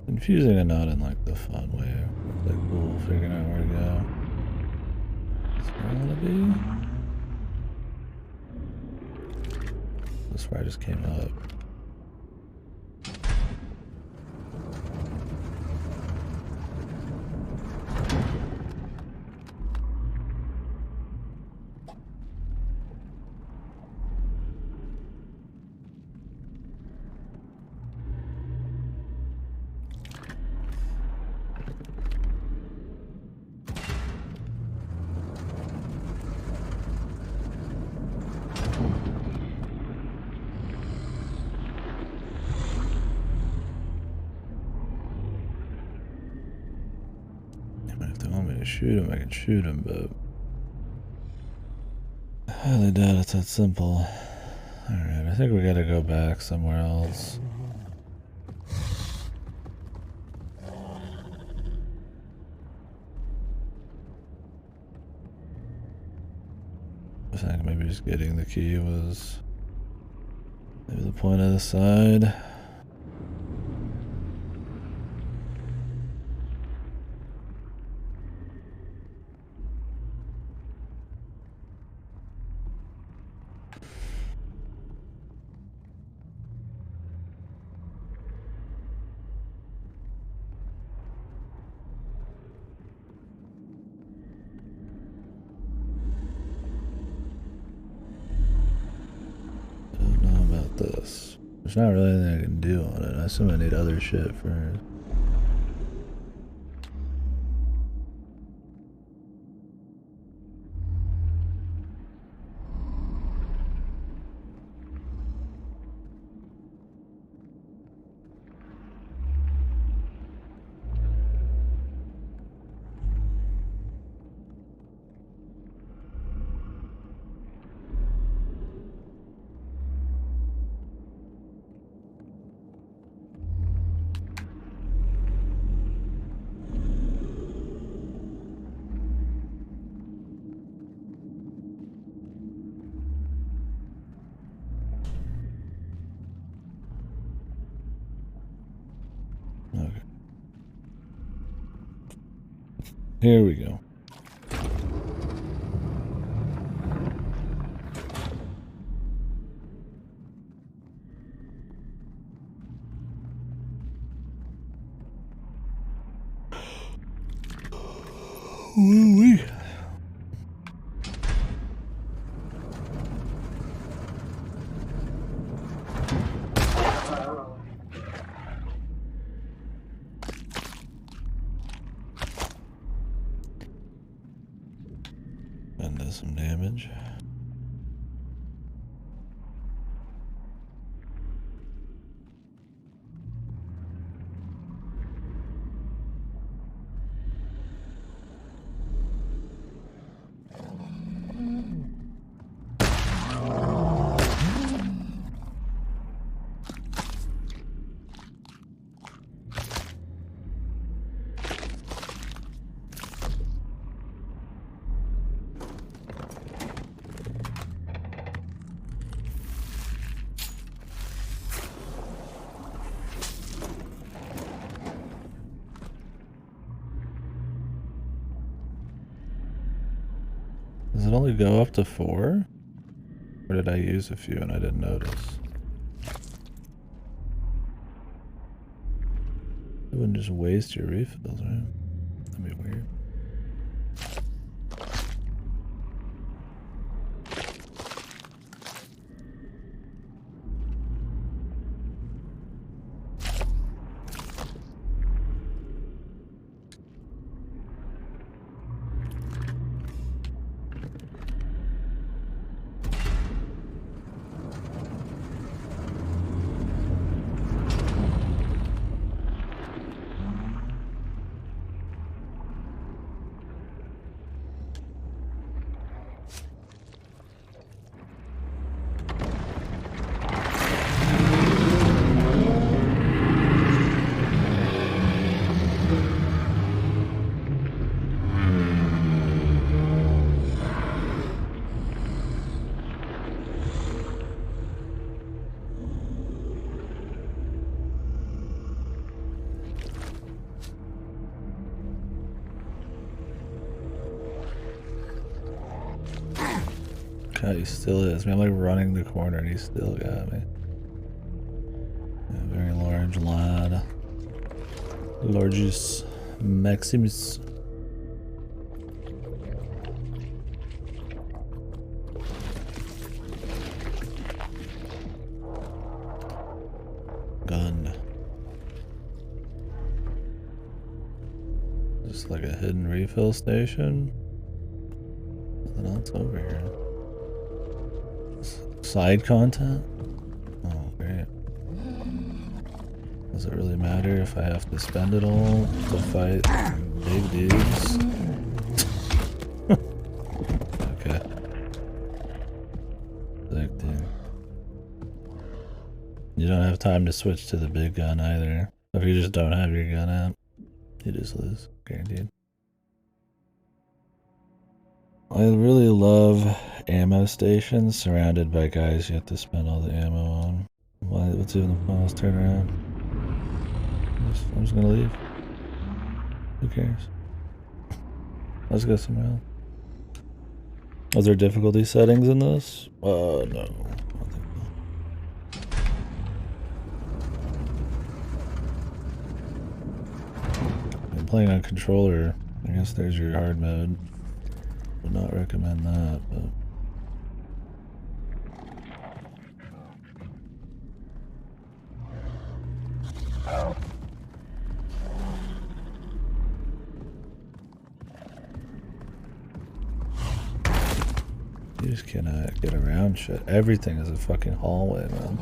Confusing and not in like the fun way. It's like cool figuring out where to go. That's where I want to be. This is where I just came up. Shoot him, I can shoot him, but I highly doubt it's that simple. Alright, I think we gotta go back somewhere else. I think maybe just getting the key was maybe the point of the side. This. There's not really anything I can do on it. I assume I need other shit first. Okay. Here we go. Woo-wee. And does some damage. it only go up to 4? Or did I use a few and I didn't notice? It wouldn't just waste your refills, right? That'd be weird. God, he still is. I mean, I'm like running the corner and he still got me. Yeah, very large lad. Largest Maximus. Gun. Just like a hidden refill station. Nothing else over here. Side content? Oh, great. Does it really matter if I have to spend it all to fight big dudes? Okay. Sick, dude. You don't have time to switch to the big gun either. If you just don't have your gun out, you just lose. Guaranteed. I really love ammo stations surrounded by guys you have to spend all the ammo on. What's even the point? Let's turn around. I'm just gonna leave. Who cares? Let's go somewhere else. Was there difficulty settings in this? No. I don't think so. I'm playing on controller. I guess there's your hard mode. Would not recommend that, but you just cannot get around shit. Everything is a fucking hallway, man.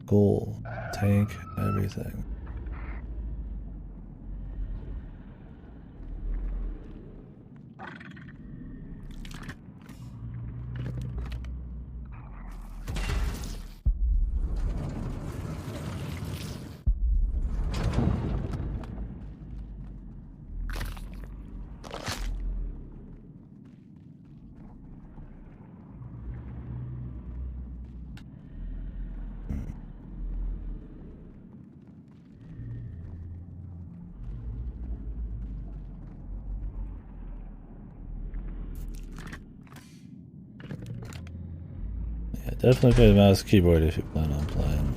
Goal, tank, everything. Definitely play the mouse keyboard if you plan on playing.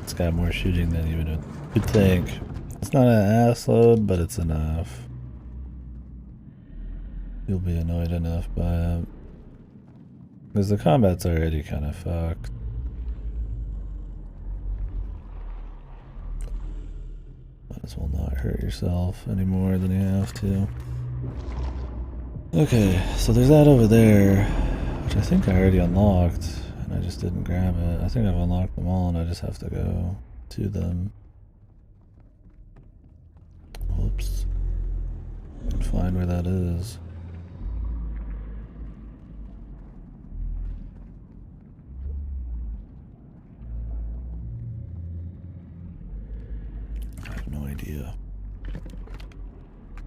It's got more shooting than you would think. It's not an ass load, but it's enough. You'll be annoyed enough by it. Because the combat's already kind of fucked. Might as well not hurt yourself any more than you have to. Okay, so there's that over there, which I think I already unlocked. I just didn't grab it. I think I've unlocked them all and I just have to go to them. Whoops. And find where that is. I have no idea.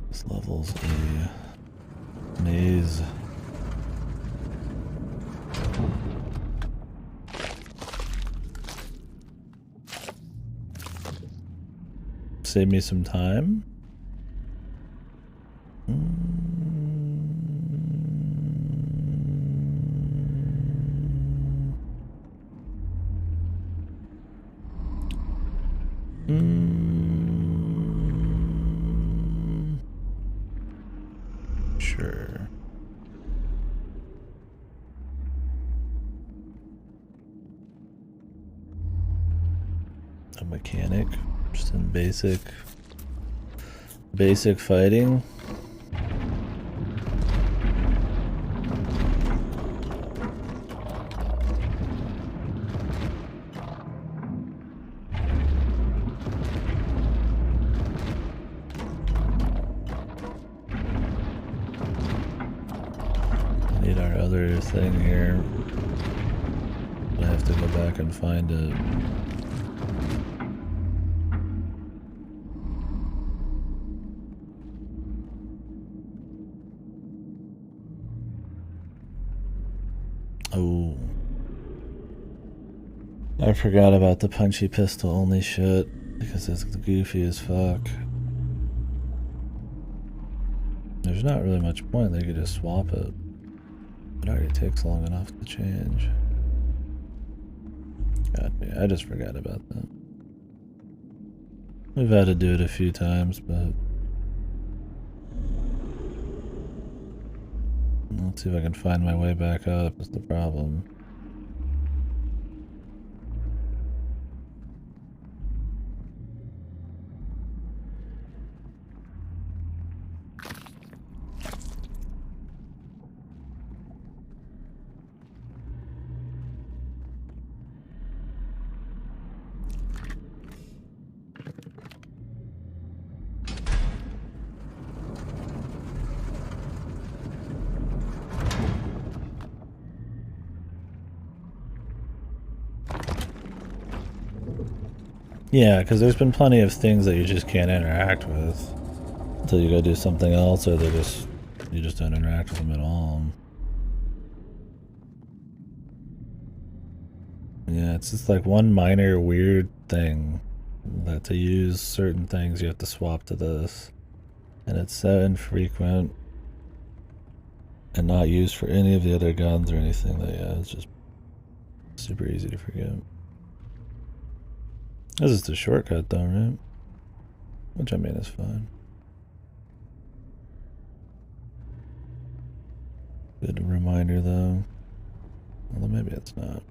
This level's a maze. save me some time. Sure. A mechanic, just in basic fighting. Need our other thing here. I have to go back and find it. Oh. I forgot about the punchy pistol only shit because it's goofy as fuck. There's not really much point, they could just swap it. It already takes long enough to change. God, I just forgot about that. We've had to do it a few times, but let's see if I can find my way back up is the problem. Yeah, because there's been plenty of things that you just can't interact with until you go do something else, or you just don't interact with them at all. Yeah, it's just like one minor weird thing that to use certain things you have to swap to this, and it's so infrequent and not used for any of the other guns or anything that, yeah, it's just super easy to forget. This is the shortcut though, right? Which I mean is fine. Good reminder though. Although maybe it's not.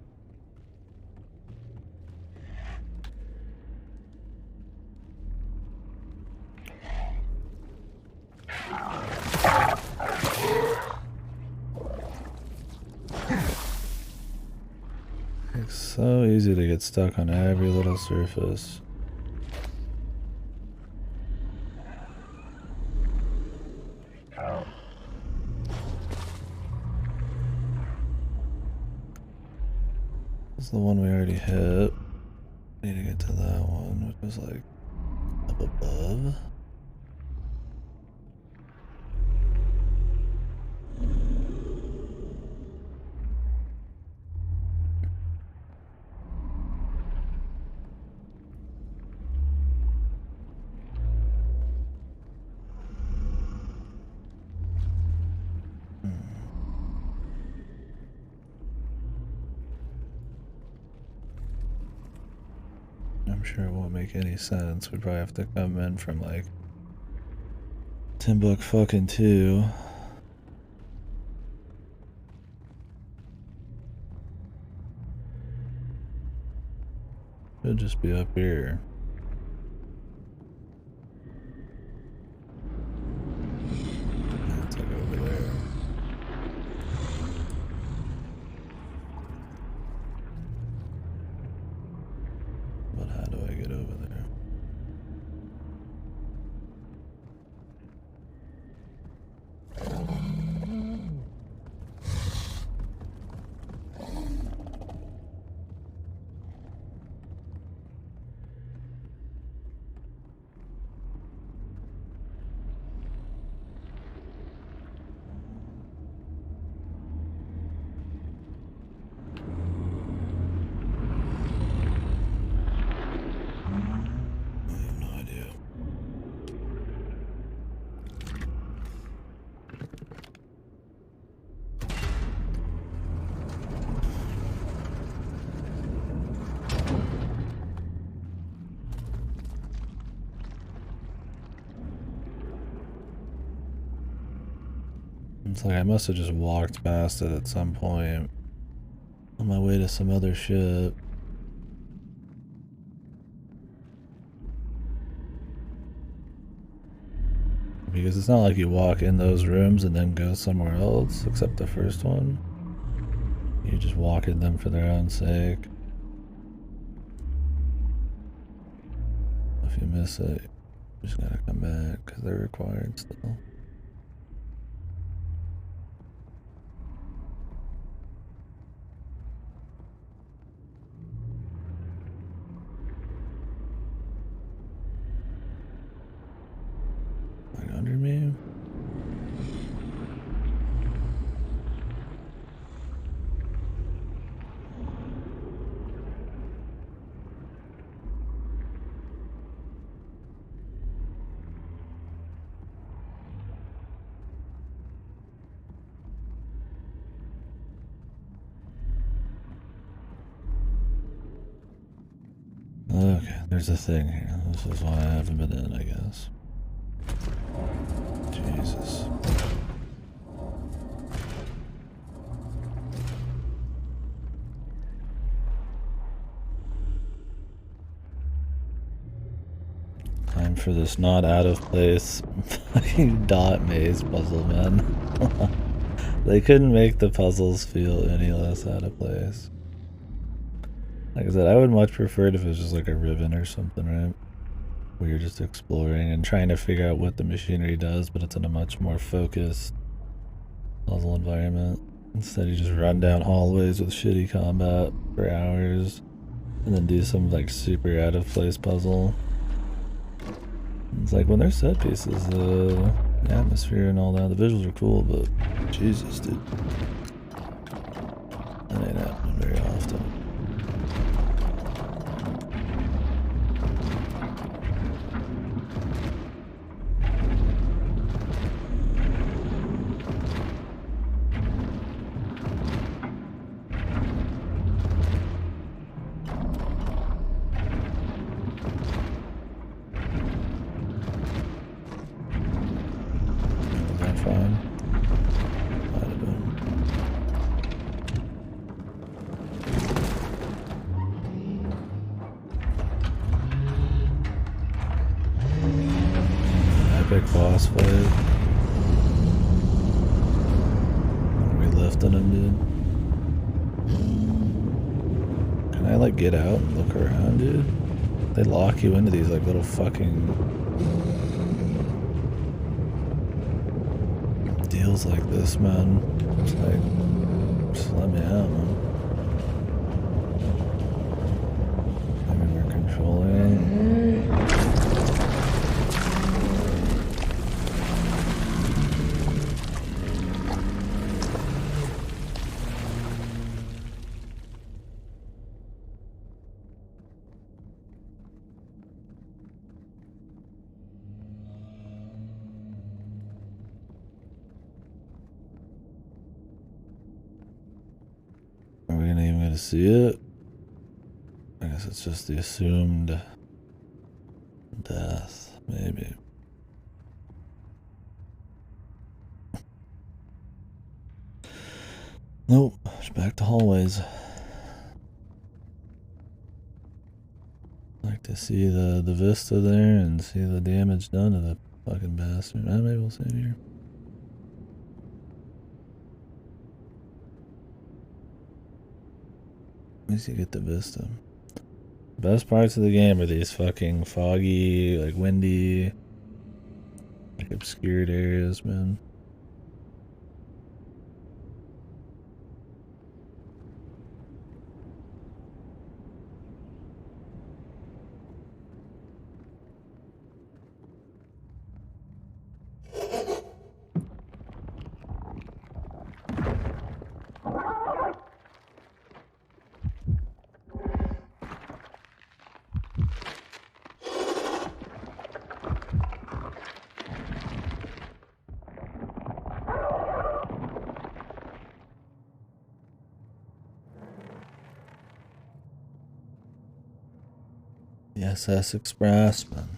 It's so easy to get stuck on every little surface. This is the one we already hit. Need to get to that one, which was like up above. I'm sure it won't make any sense. We'd probably have to come in from like Timbuk fucking 2. Should just be up here. It's like over there. But how do I get over there? It's like I must have just walked past it at some point on my way to some other ship. Because it's not like you walk in those rooms and then go somewhere else, except the first one. You just walk in them for their own sake. If you miss it, you just gotta come back, because they're required still. Like under me? Okay, there's a thing here. This is why I haven't been in, I guess. Jesus. Time for this not out of place fucking dot maze puzzle, man. They couldn't make the puzzles feel any less out of place. Like I said, I would much prefer it if it was just like a ribbon or something, right? Where you're just exploring and trying to figure out what the machinery does, but it's in a much more focused puzzle environment. Instead, you just run down hallways with shitty combat for hours and then do some like super out of place puzzle. It's like when they're set pieces, the atmosphere and all that, the visuals are cool, but Jesus, dude. That ain't happening very often. Epic boss fight. Are we lifting him, dude? Can I like get out and look around, dude? They lock you into these like little fucking deals like this, man. It's like, just let me out, man. Maybe we're controlling. Are we even gonna see it? I guess it's just the assumed death, maybe. Nope, it's back to hallways. Like to see the vista there and see the damage done to the fucking bastard. Maybe we'll save here. At least you get the vista. Best parts of the game are these fucking foggy, like windy, like obscured areas, man. The SS Express, man.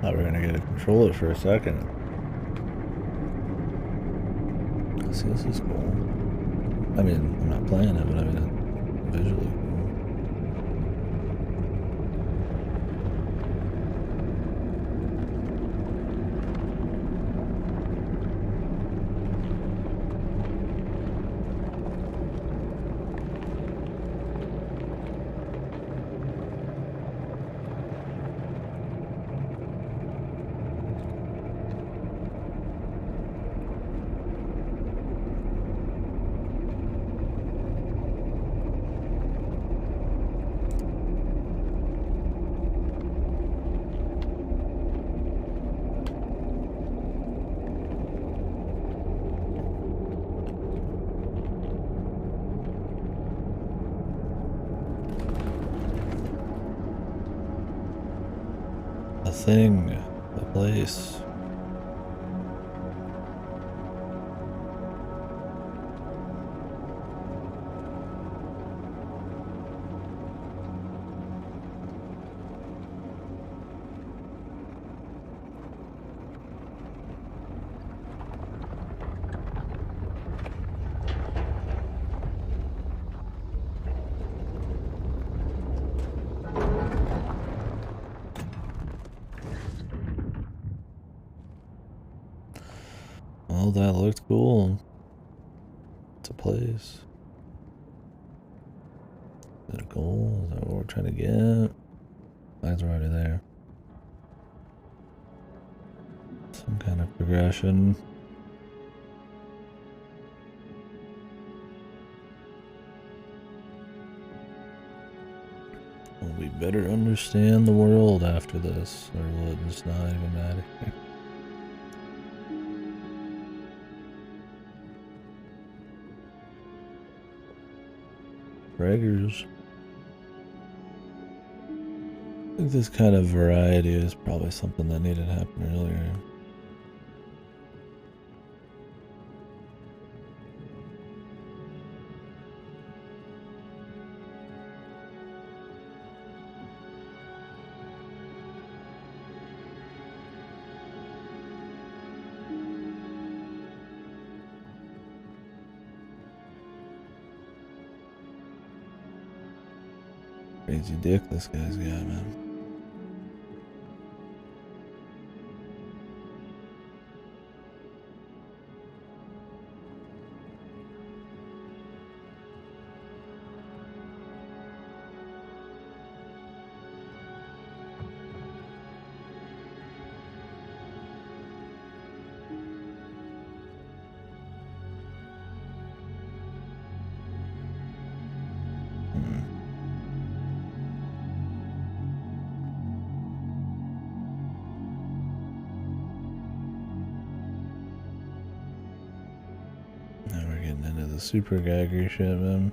Thought we were gonna get to control it for a second. See, this is cool. I mean, I'm not playing it, but I mean, it's visually cool. The thing, the place. Well, that looked cool. It's a place. Is that a goal? Is that what we're trying to get? Flags are already there. Some kind of progression. Will we better understand the world after this, or will it just not even matter? Braggers. I think this kind of variety is probably something that needed to happen earlier. Crazy dick this guy's got, man. Now we're getting into the super gagger shit, man.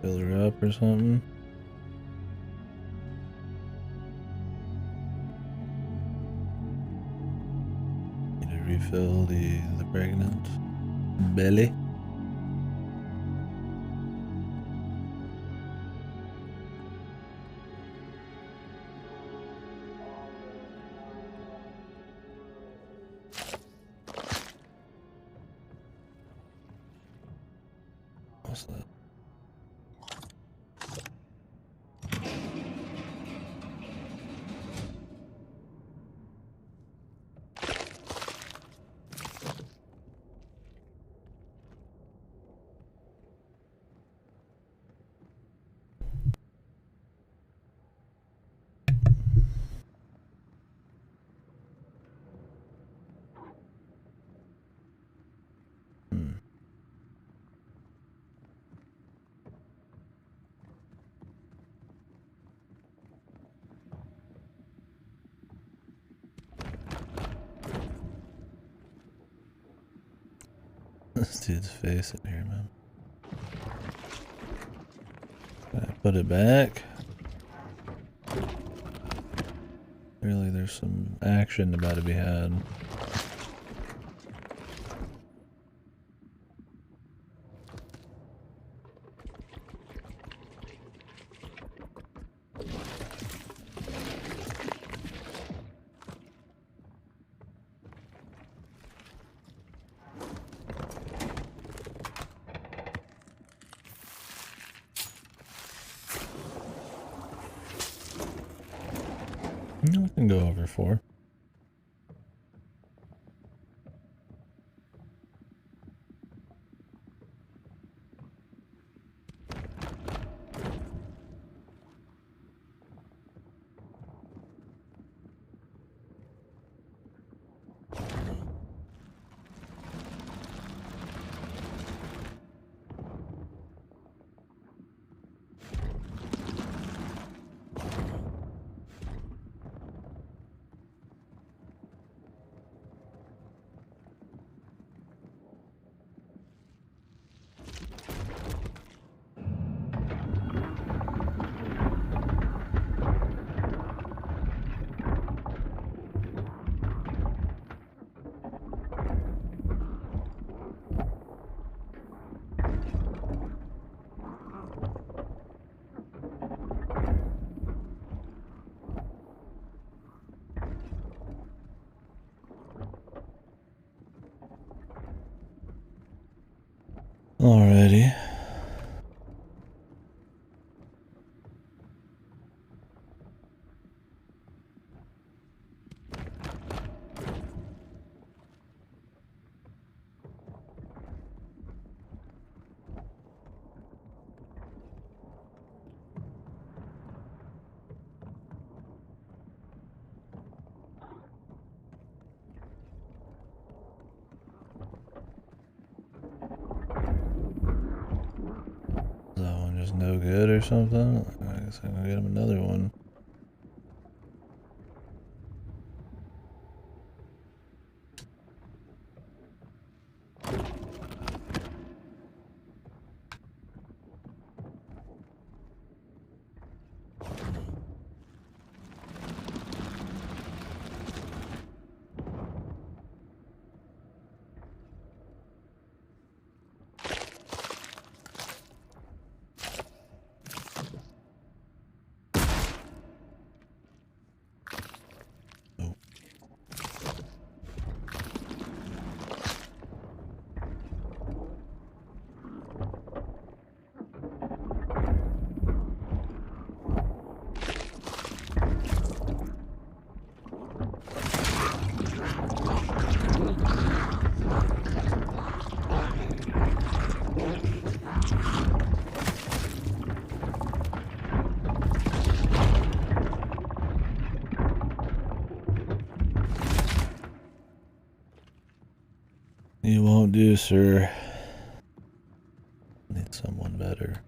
Fill her up or something. Need to refill the pregnant belly. What's that? This dude's face in here, man. I put it back. Really, there's some action about to be had. We can go over 4. Alrighty. That one just no good or something? I guess I'm gonna get him another one. You won't do, sir. Need someone better.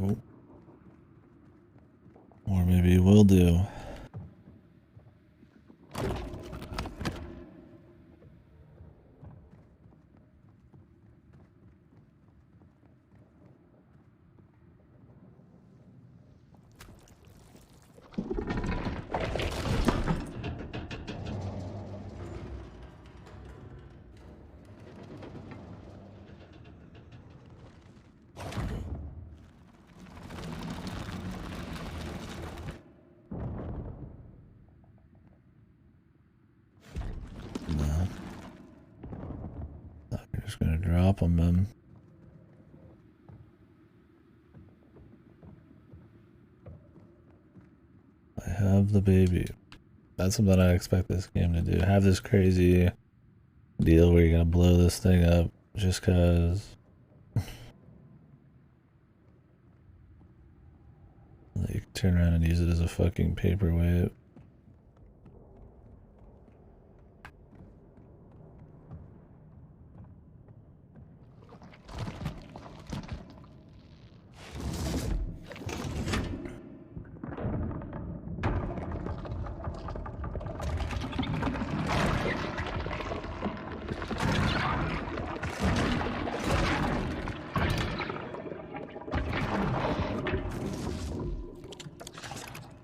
Oh. Or maybe you will do. just gonna drop them, man. I have the baby. That's something I expect this game to do. Have this crazy deal where you're gonna blow this thing up just cause. You can turn around and use it as a fucking paperweight.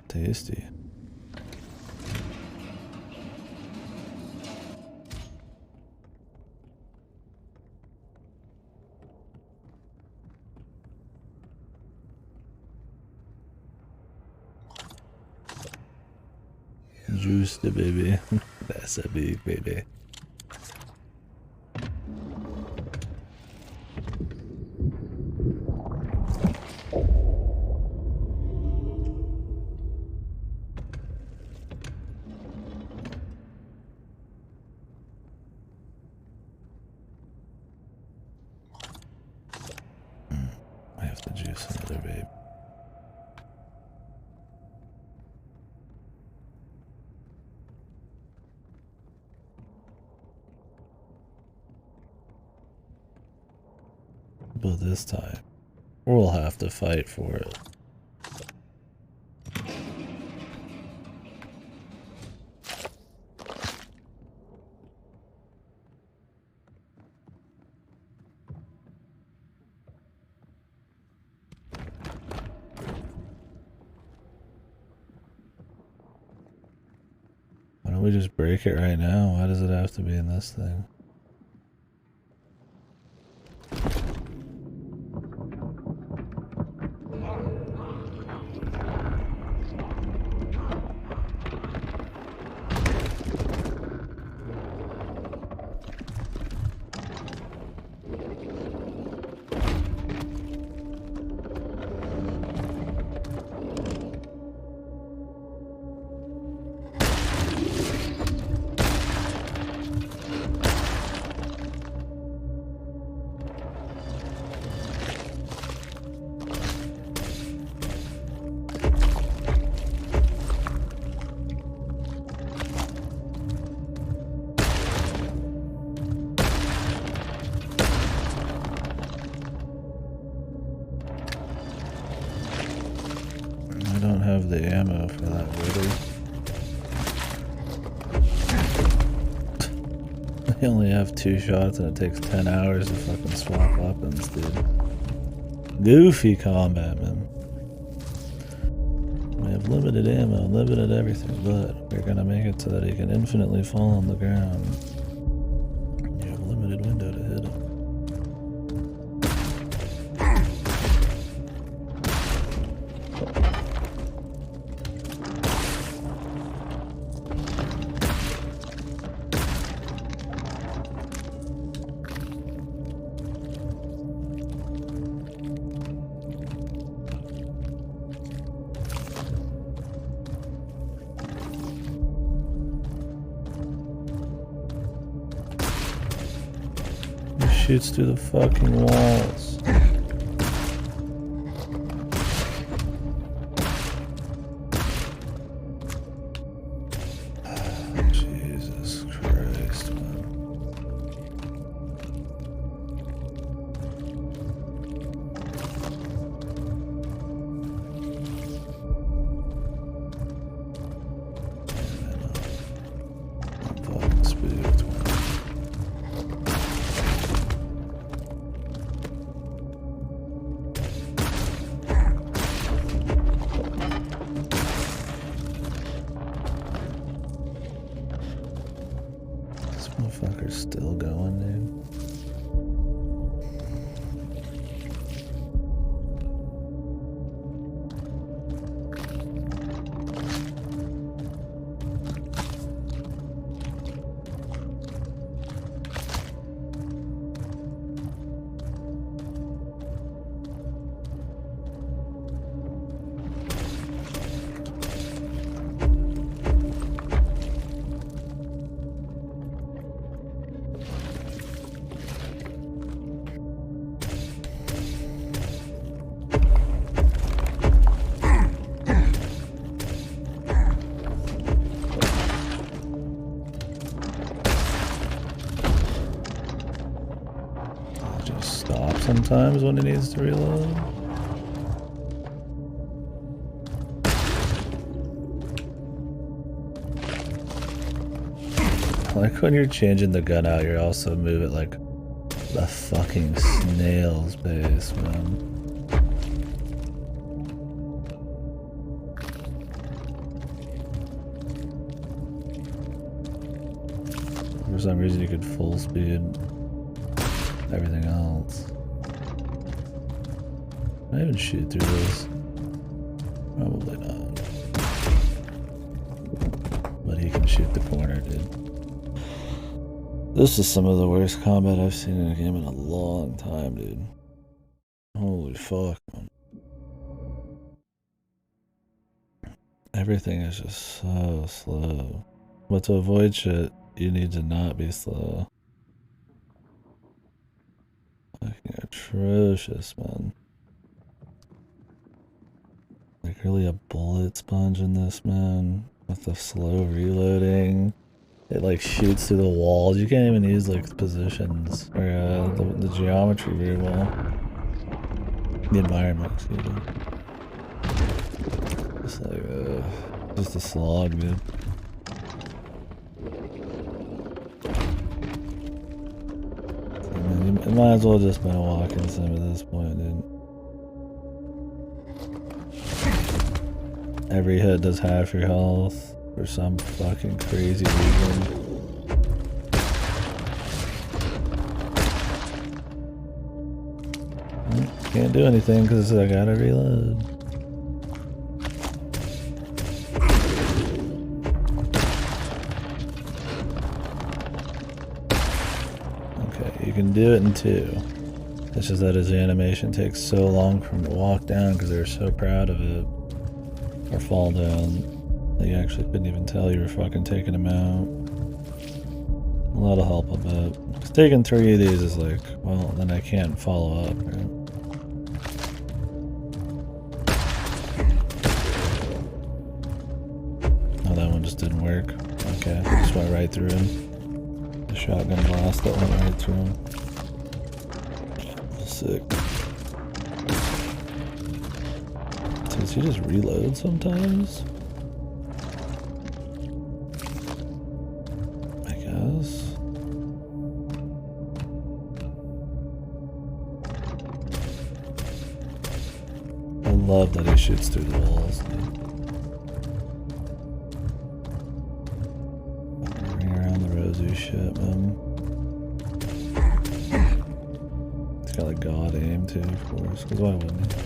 Tasty. Juice the baby. That's a big baby. I have to juice another babe. But this time, we'll have to fight for it. Why don't we just break it right now? Why does it have to be in this thing? I don't have the ammo for that really. I only have 2 shots and it takes 10 hours to fucking swap weapons, dude. Goofy combat, man. We have limited ammo, limited everything, but we're gonna make it so that he can infinitely fall on the ground. You have a limited window to hit him. Shoots through the fucking walls. Jesus Christ, man. I'm fucking spooked, man. Motherfucker's still going, dude. times when it needs to reload. Like when you're changing the gun out, you're also moving like a fucking snail's pace, man. For some reason you could full speed everything else. Can I even shoot through this? Probably not. But he can shoot the corner, dude. This is some of the worst combat I've seen in a game in a long time, dude. Holy fuck, man. Everything is just so slow. But to avoid shit, you need to not be slow. Fucking atrocious, man. Like really a bullet sponge in this, man. With the slow reloading. It like shoots through the walls. You can't even use like positions or the geometry very well. The environment, excuse me. It's like just a slog, dude. I mean, you might as well just been walking sim at this point, dude. Every hit does half your health. For some fucking crazy reason. Can't do anything because I gotta reload. Okay, you can do it in 2. It's just that his animation takes so long for him to walk down because they're so proud of it. Or fall down. You actually couldn't even tell you were fucking taking him out. Well, that'll help a bit. Because taking 3 of these is like, well, then I can't follow up, right? Oh, that one just didn't work. Okay, I just went right through him. The shotgun blast that went right through him. Sick. Does he just reload sometimes? I love that he shoots through the walls, dude. Ring around the rosy shit, man. He's got like god aim too, of course, because why wouldn't he?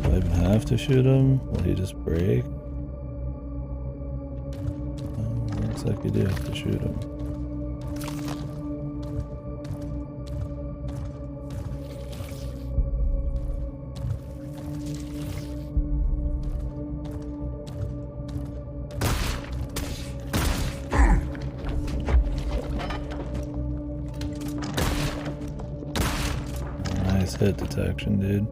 Do I even have to shoot him? Will he just break? Looks like you do have to shoot him. Nice hit detection, dude.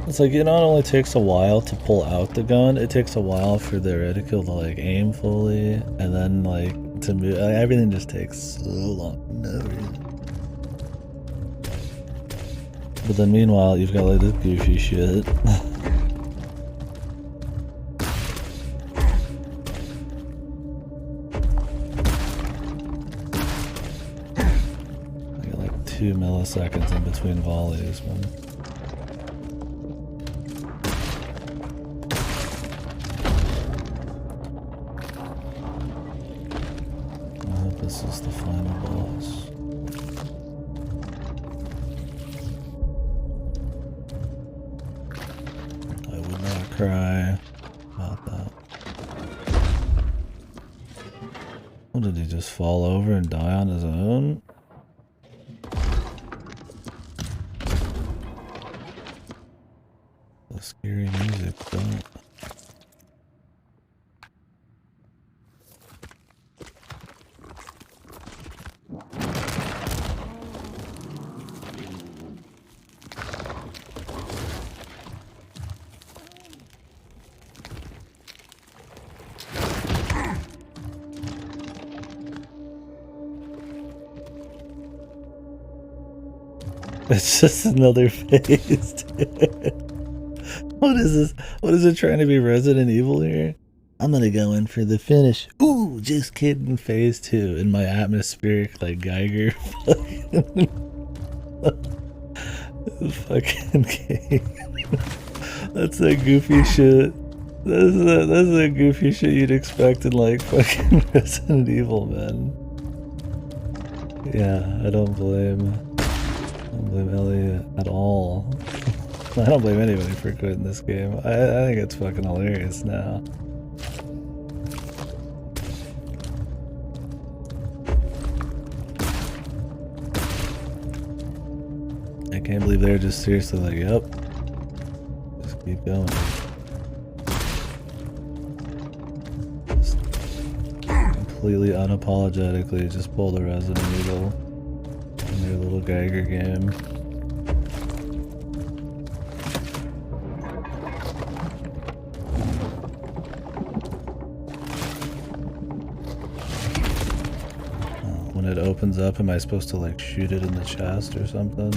It's like, it not only takes a while to pull out the gun, it takes a while for the reticle to like aim fully, and then like to move. Everything just takes so long. No reason. But then meanwhile, you've got like this goofy shit. I got like 2 milliseconds in between volleys, man. This is the final boss. I would not cry about that. What, did he just fall over and die on his own? The scary music, though. It's just another phase. What is this? What is it trying to be Resident Evil here? I'm gonna go in for the finish. Ooh, just kidding. Phase 2 in my atmospheric like Geiger fucking game. That's that goofy shit. That's the goofy shit you'd expect in like fucking Resident Evil, man. Yeah, I don't blame Elliot at all. I don't blame anybody for quitting this game. I think it's fucking hilarious now. I can't believe they're just seriously like, yep. Just keep going. Just completely unapologetically just pull the Resident Evil in their little Geiger game. When it opens up, am I supposed to like shoot it in the chest or something?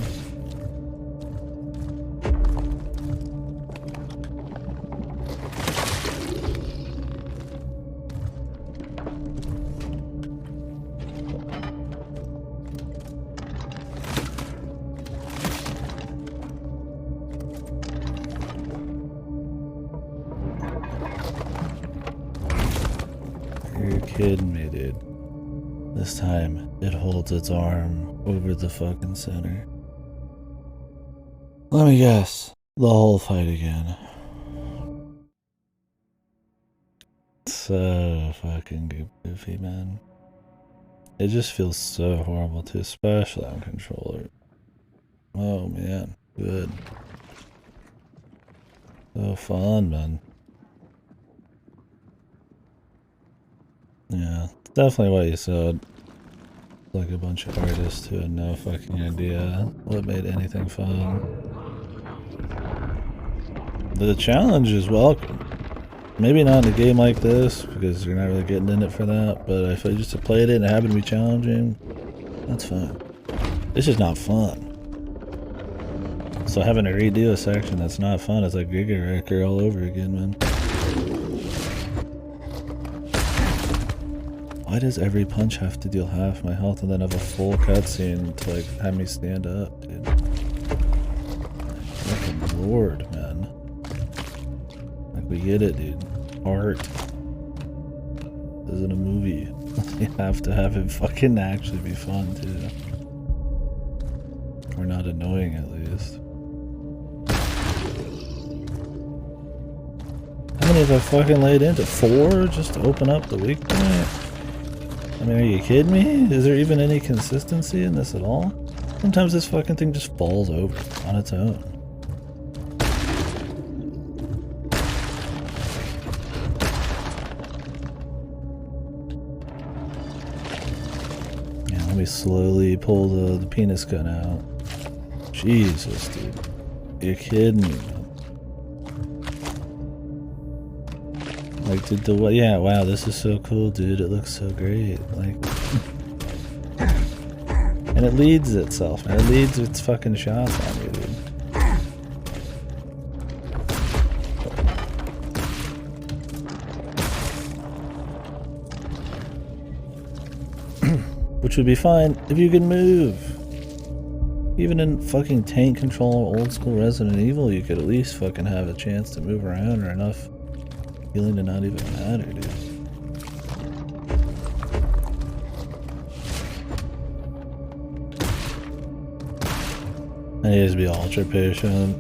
You're kidding me, dude. This time, it holds its arm over the fucking center. Let me guess. The whole fight again. So fucking goofy, man. It just feels so horrible too, especially on controller. Oh man, good. So fun, man. Yeah, definitely what you said. Like a bunch of artists who had no fucking idea what made anything fun. The challenge is welcome. Maybe not in a game like this, because you're not really getting in it for that, but if I just played it and it happened to be challenging, that's fine. It's just not fun. So having to redo a section that's not fun is like Giga Wrecker all over again, man. Why does every punch have to deal half my health and then have a full cutscene to like have me stand up, dude? Fucking lord, man. Like we get it, dude. Art. This isn't a movie. You have to have it fucking actually be fun too. Or not annoying at least. How many have I fucking laid into? 4 just to open up the weak point? I mean, are you kidding me? Is there even any consistency in this at all? Sometimes this fucking thing just falls over on its own. Yeah, let me slowly pull the penis gun out. Jesus, dude. You're kidding me, man. Like, dude, yeah, wow, this is so cool, dude. It looks so great. Like, and it leads itself, man. It leads its fucking shots on you, dude. Which would be fine if you could move. Even in fucking tank control old school Resident Evil, you could at least fucking have a chance to move around or enough healing to not even matter, dude. I need to be ultra patient.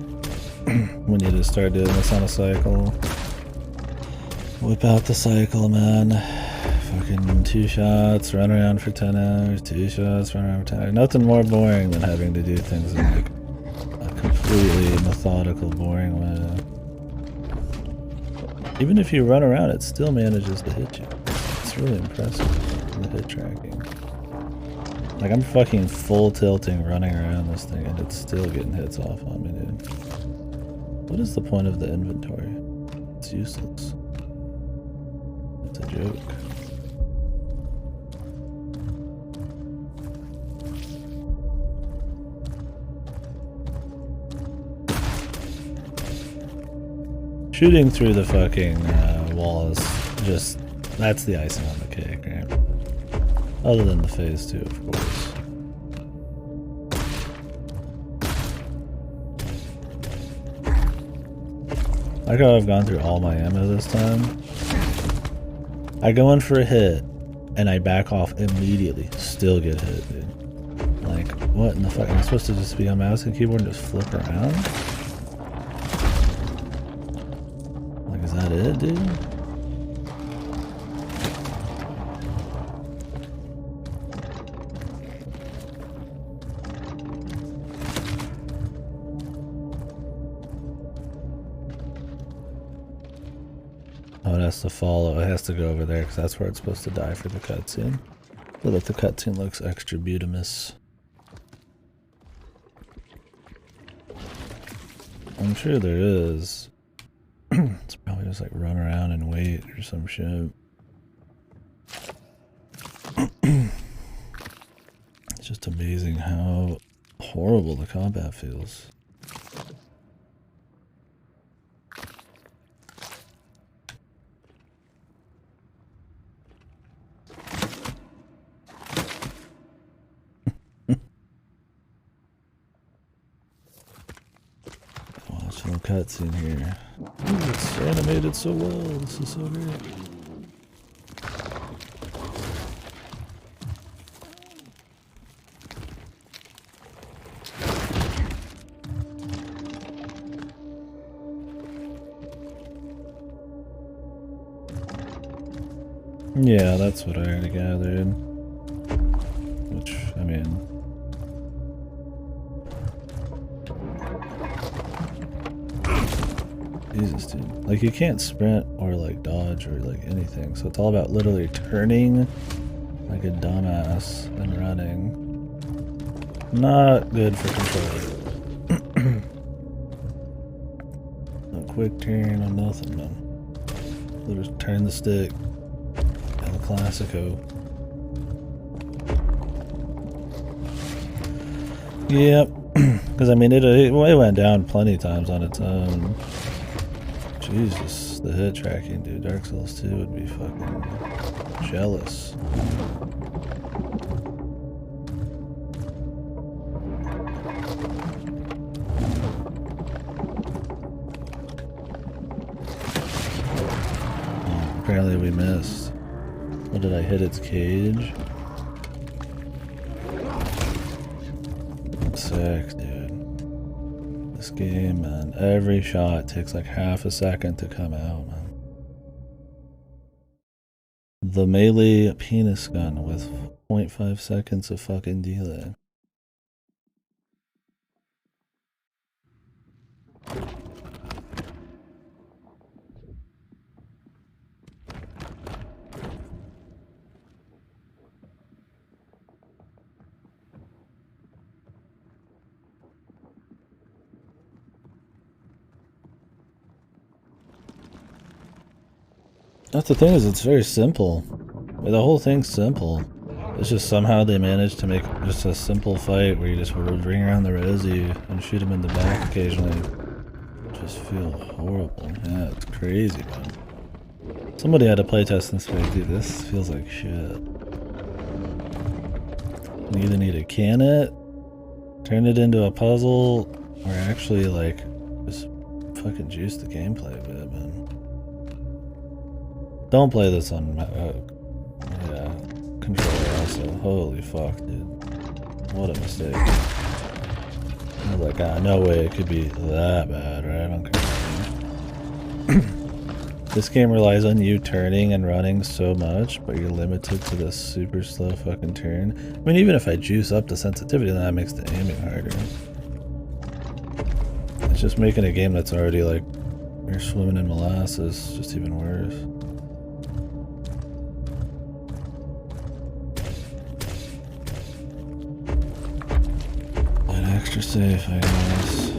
We need to start doing this on a cycle. Whip out the cycle, man. Fucking 2 shots, run around for 10 hours, 2 shots, run around for 10 hours. Nothing more boring than having to do things in like a completely methodical, boring way. Even if you run around, it still manages to hit you. It's really impressive, the hit tracking. Like, I'm fucking full tilting running around this thing and it's still getting hits off on me, dude. What is the point of the inventory? It's useless. It's a joke. Shooting through the fucking wall is just, that's the icing on the cake, right? Other than the phase 2, of course. I like how I've gone through all my ammo this time. I go in for a hit, and I back off immediately. Still get hit, dude. Like, what in the fuck? Am I supposed to just be on mouse and keyboard and just flip around? Like, is that it, dude? Oh, it has to follow. It has to go over there because that's where it's supposed to die for the cutscene. So that the cutscene looks extra beautimous. I'm sure there is. It's probably just like run around and wait or some shit. It's just amazing how horrible the combat feels. Watch a little cutscene here. Ooh, it's animated so well. This is so great. Yeah, that's what I already gathered. Which, I mean... Jesus, dude. Like, you can't sprint or, like, dodge or, like, anything. So it's all about literally turning like a dumbass and running. Not good for control. No quick turn or nothing, man. We'll just turn the stick. El Classico. Yep. Because, I mean, it went down plenty of times on its own. Jesus, the hit tracking, dude. Dark Souls 2 would be fucking jealous. Oh, apparently we missed. What did I hit its cage? Sick, dude. This game, man, every shot takes like half a second to come out, man. The melee penis gun with 0.5 seconds of fucking delay. That's the thing, is it's very simple. The whole thing's simple. It's just somehow they managed to make just a simple fight where you just ring around the rosy and shoot him in the back occasionally. Just feel horrible. Yeah, it's crazy, man. Somebody had to playtest and say, dude, this feels like shit. You either need to can it, turn it into a puzzle, or actually, like, just fucking juice the gameplay a bit, man. Don't play this on controller also. Holy fuck, dude. What a mistake. I was like, ah, no way it could be that bad, right? Okay. This game relies on you turning and running so much, but you're limited to this super slow fucking turn. I mean, even if I juice up the sensitivity, then that makes the aiming harder. It's just making a game that's already like, you're swimming in molasses, just even worse. Extra safe, I guess.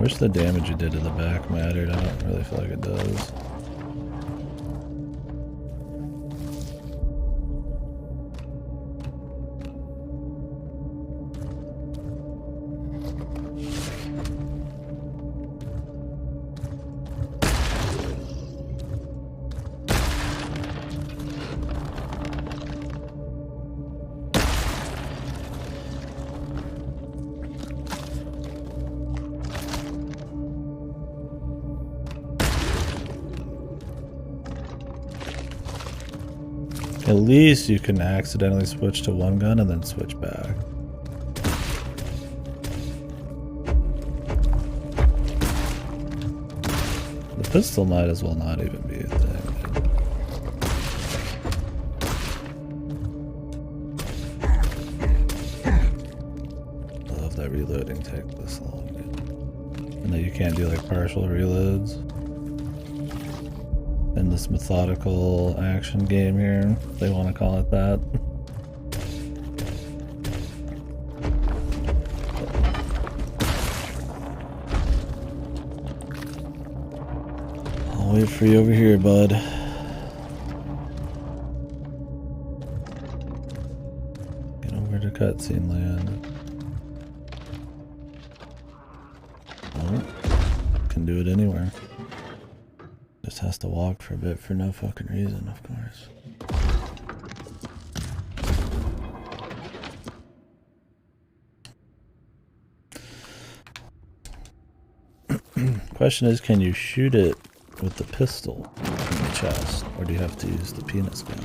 Wish the damage you did to the back mattered. I don't really feel like it does. At least you can accidentally switch to one gun and then switch back. The pistol might as well not even be a thing. I love that reloading takes this long, dude. And that you can't do like partial reloads. In this methodical action game here, if they want to call it that. I'll wait for you over here, bud. Get over to cutscene land. Oh, can do it anywhere. Just has to walk for a bit for no fucking reason, of course. Question is, can you shoot it with the pistol in the chest, or do you have to use the penis gun?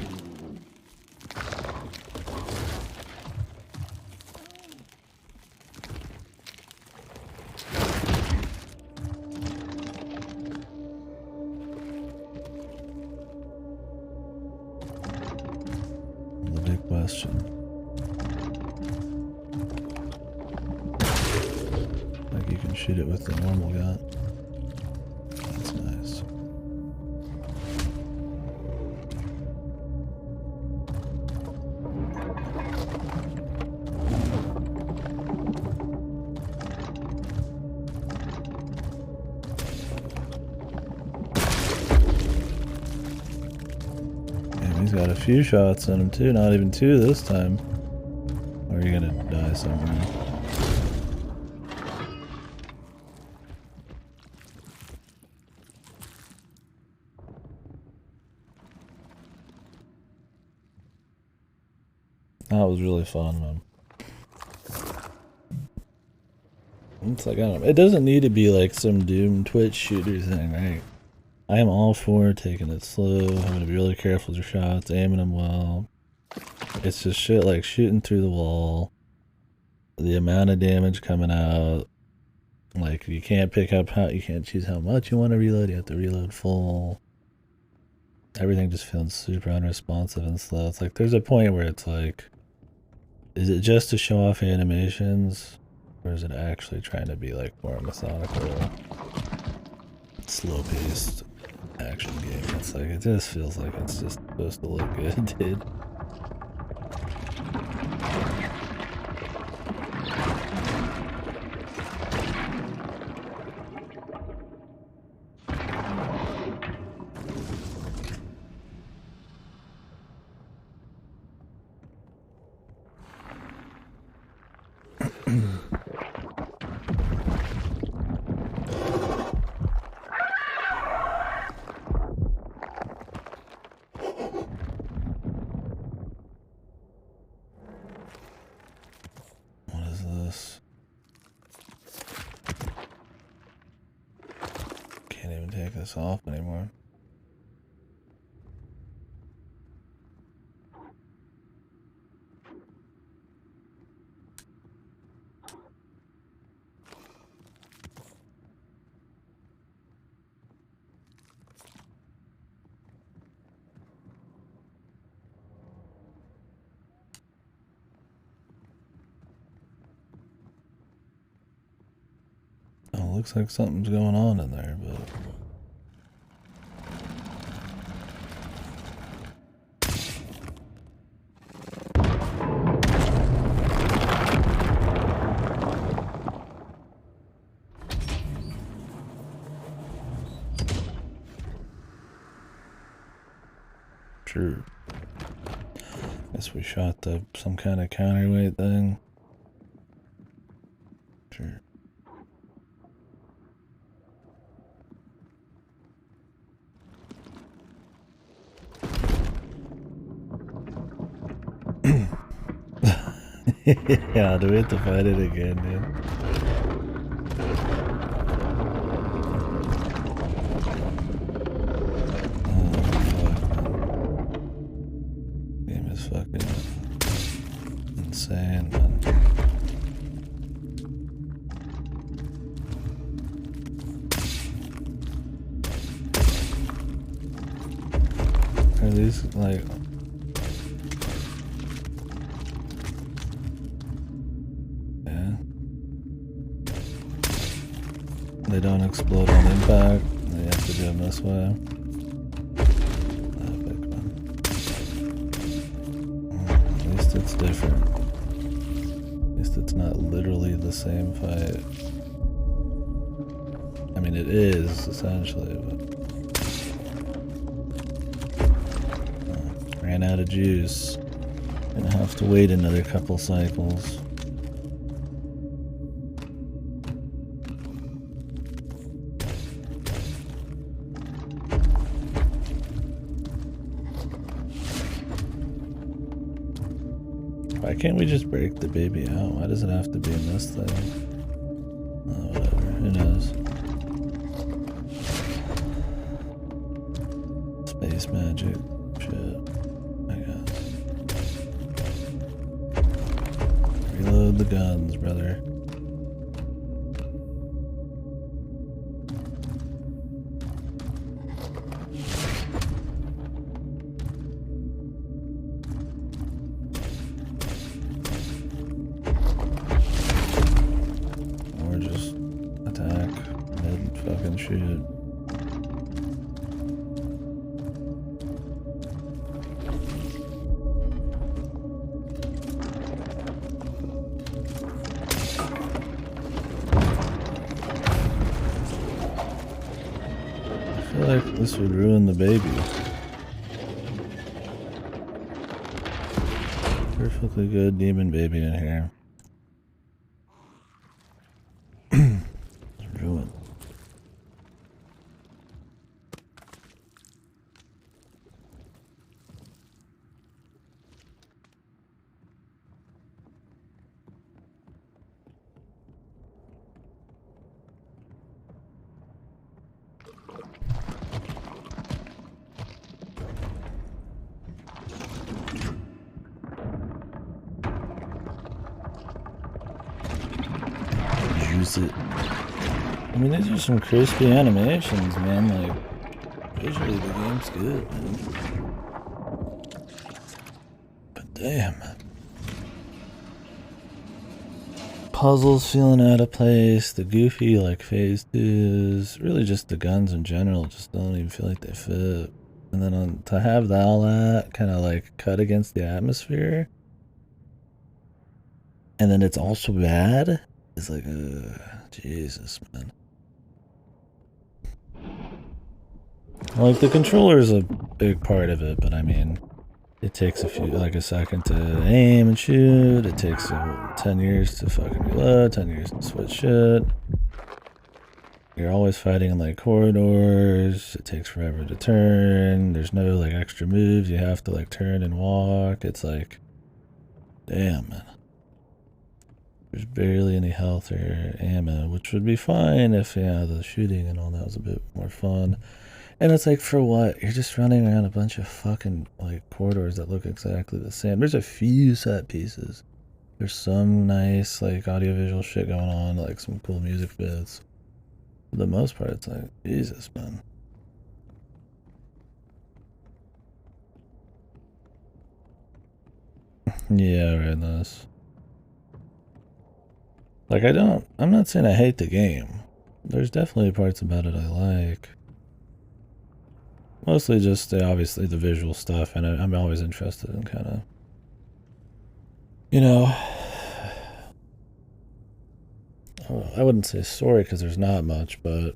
Like you can shoot it with the normal gun. That's nice. Damn, he's got a few shots in him too, not even two this time. Or are you gonna die somewhere? That was really fun, man. It's like, I don't know. It doesn't need to be like some Doom Twitch shooter thing, right? I am all for taking it slow, having to be really careful with your shots, aiming them well. It's just shit like shooting through the wall, the amount of damage coming out. Like, you can't pick up how, you can't choose how much you want to reload, you have to reload full. Everything just feels super unresponsive and slow. It's like, there's a point where it's like, is it just to show off animations, or is it actually trying to be like more methodical, slow-paced action game? It's like, it just feels like it's just supposed to look good, dude. What is this? Can't even take this off anymore. Oh, looks like something's going on in there, but... Sure. Guess we shot some kind of counterweight thing. Sure. Yeah, do we have to fight it again, dude? fucking insane, man. Are these like... Yeah. They don't explode on impact. They have to do them this way. At least it's different. At least it's not literally the same fight. I mean, it is, essentially, but... ran out of juice. Gonna have to wait another couple cycles. Why can't we just break the baby out? Why does it have to be in this thing? Oh, whatever. Who knows? Space magic. Shit. I guess. Reload the guns, brother. Or just attack and fucking shoot. I feel like this would ruin the baby. Perfectly good demon baby in here. It's ruined. Use it. I mean, these are some crispy animations, man. Like, visually the game's good, man. But damn. Puzzles feeling out of place. The goofy, like, phase 2s. Really just the guns in general just don't even feel like they fit. And then to have all that kind of, like, cut against the atmosphere. And then it's also bad. It's like, Jesus, man. Like, the controller is a big part of it, but I mean, it takes a second to aim and shoot. It takes 10 years to fucking reload, 10 years to switch shit. You're always fighting in, like, corridors. It takes forever to turn. There's no, like, extra moves. You have to, like, turn and walk. It's like, damn, man. There's barely any health or ammo, which would be fine if, yeah, the shooting and all that was a bit more fun. And it's like, for what? You're just running around a bunch of fucking, like, corridors that look exactly the same. There's a few set pieces. There's some nice, like, audiovisual shit going on, like some cool music bits. For the most part, it's like, Jesus, man. Yeah, right, this. Like, I'm not saying I hate the game. There's definitely parts about it I like. Mostly just, obviously, the visual stuff, and I'm always interested in kind of, you know, I wouldn't say story because there's not much, but, you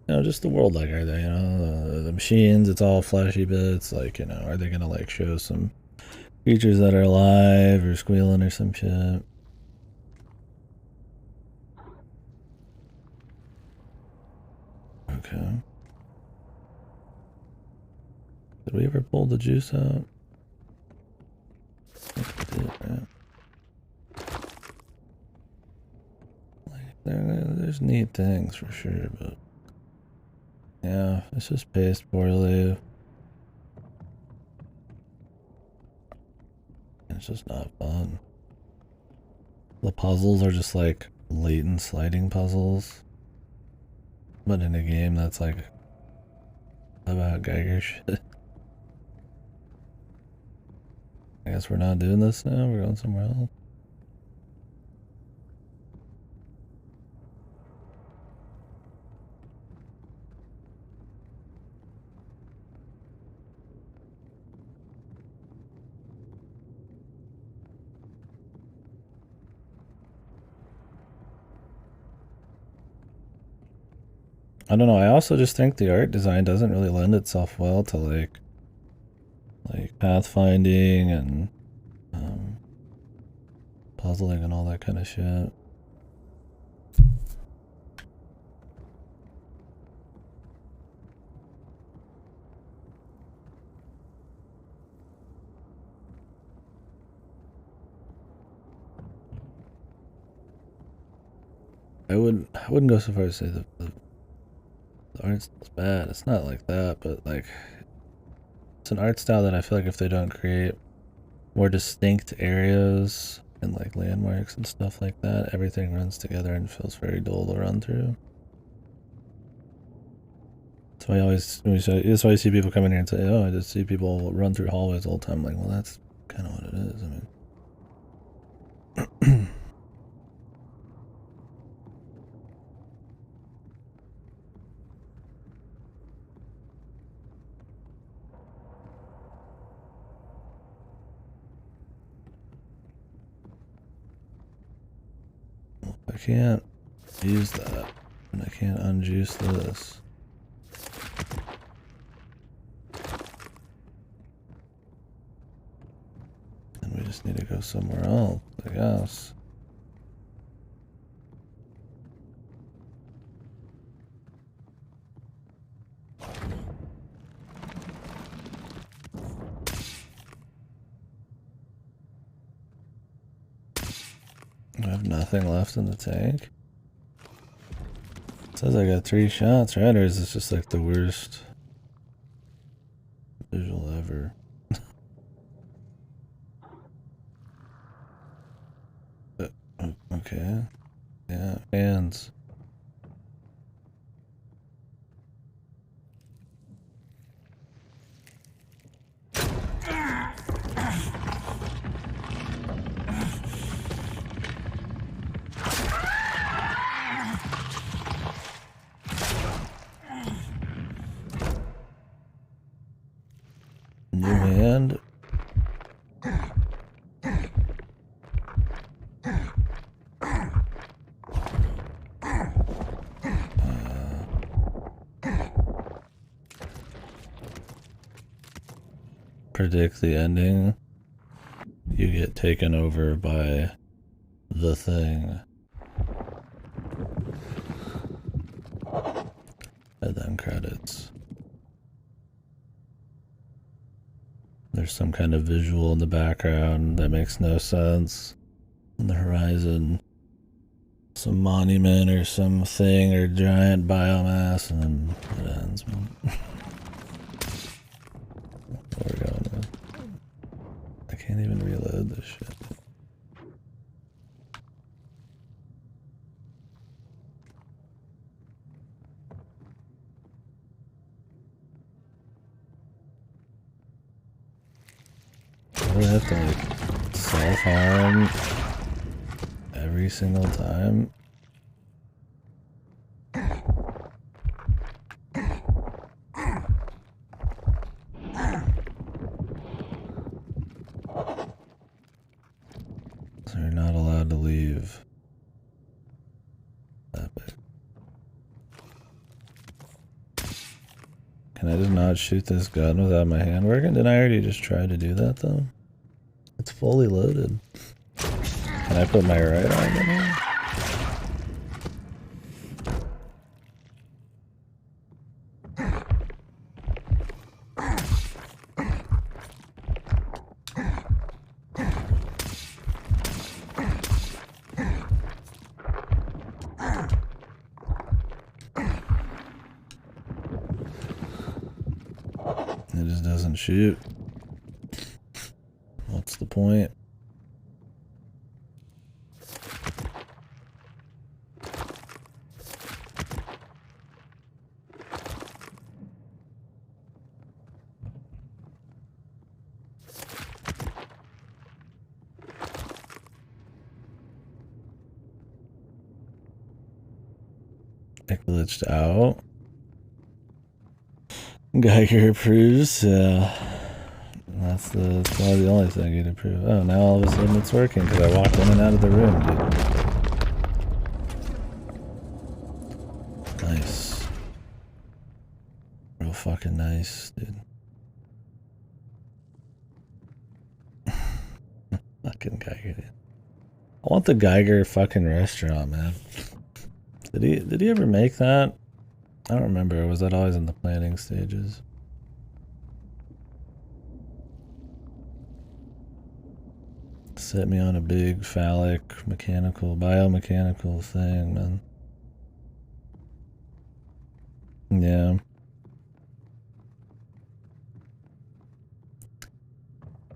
know, just the world, like, are they, you know, the machines, it's all flashy bits, like, you know, are they gonna, like, show some creatures that are alive or squealing or some shit? Okay. Did we ever pull the juice out? I think we did, right? There's neat things for sure, but yeah, it's just paced poorly. It's just not fun. The puzzles are just like latent sliding puzzles. But in a game that's like about Geiger shit. I guess we're not doing this now, we're going somewhere else. I don't know, I also just think the art design doesn't really lend itself well to like pathfinding and puzzling and all that kind of shit. I wouldn't go so far as to say the art's bad. It's not like that, but like it's an art style that I feel like if they don't create more distinct areas and like landmarks and stuff like that, everything runs together and feels very dull to run through. So that's why I see people come in here and say, "Oh, I just see people run through hallways all the time." I'm like, well, that's kind of what it is. I mean. I can't use that, and I can't unjuice this. And we just need to go somewhere else, I guess. I have nothing left in the tank. It says I got 3 shots, right? Or is this just like the worst visual ever? Okay. Yeah, fans. New hand. Predict the ending. You get taken over by the thing. And then credits. There's some kind of visual in the background that makes no sense. On the horizon, some monument or something or giant biomass, and then it ends. Where are we going now? I can't even reload this shit. Do I have to like self-harm every single time? So you're not allowed to leave that big. Can I just not shoot this gun without my hand working? Didn't I already just try to do that though? It's fully loaded. Can I put my right arm in here? It just doesn't shoot. What's the point? It glitched out. Geiger approves, yeah. That's probably the only thing you'd approve. Oh, now all of a sudden it's working because I walked in and out of the room, dude. Nice. Real fucking nice, dude. Fucking Geiger, dude. I want the Geiger fucking restaurant, man. Did he ever make that? I don't remember. Or was that always in the planning stages? Set me on a big phallic biomechanical thing, man. Yeah.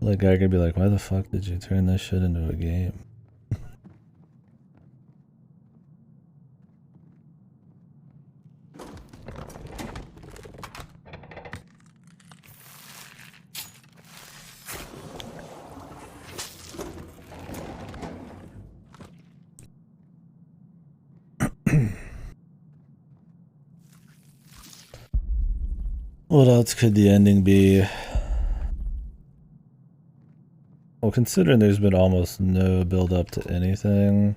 Like I could be like, why the fuck did you turn this shit into a game? What else could the ending be? Well, considering there's been almost no build up to anything,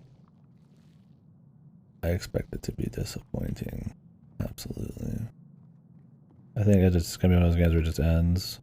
I expect it to be disappointing. Absolutely. I think it's gonna be one of those games where it just ends.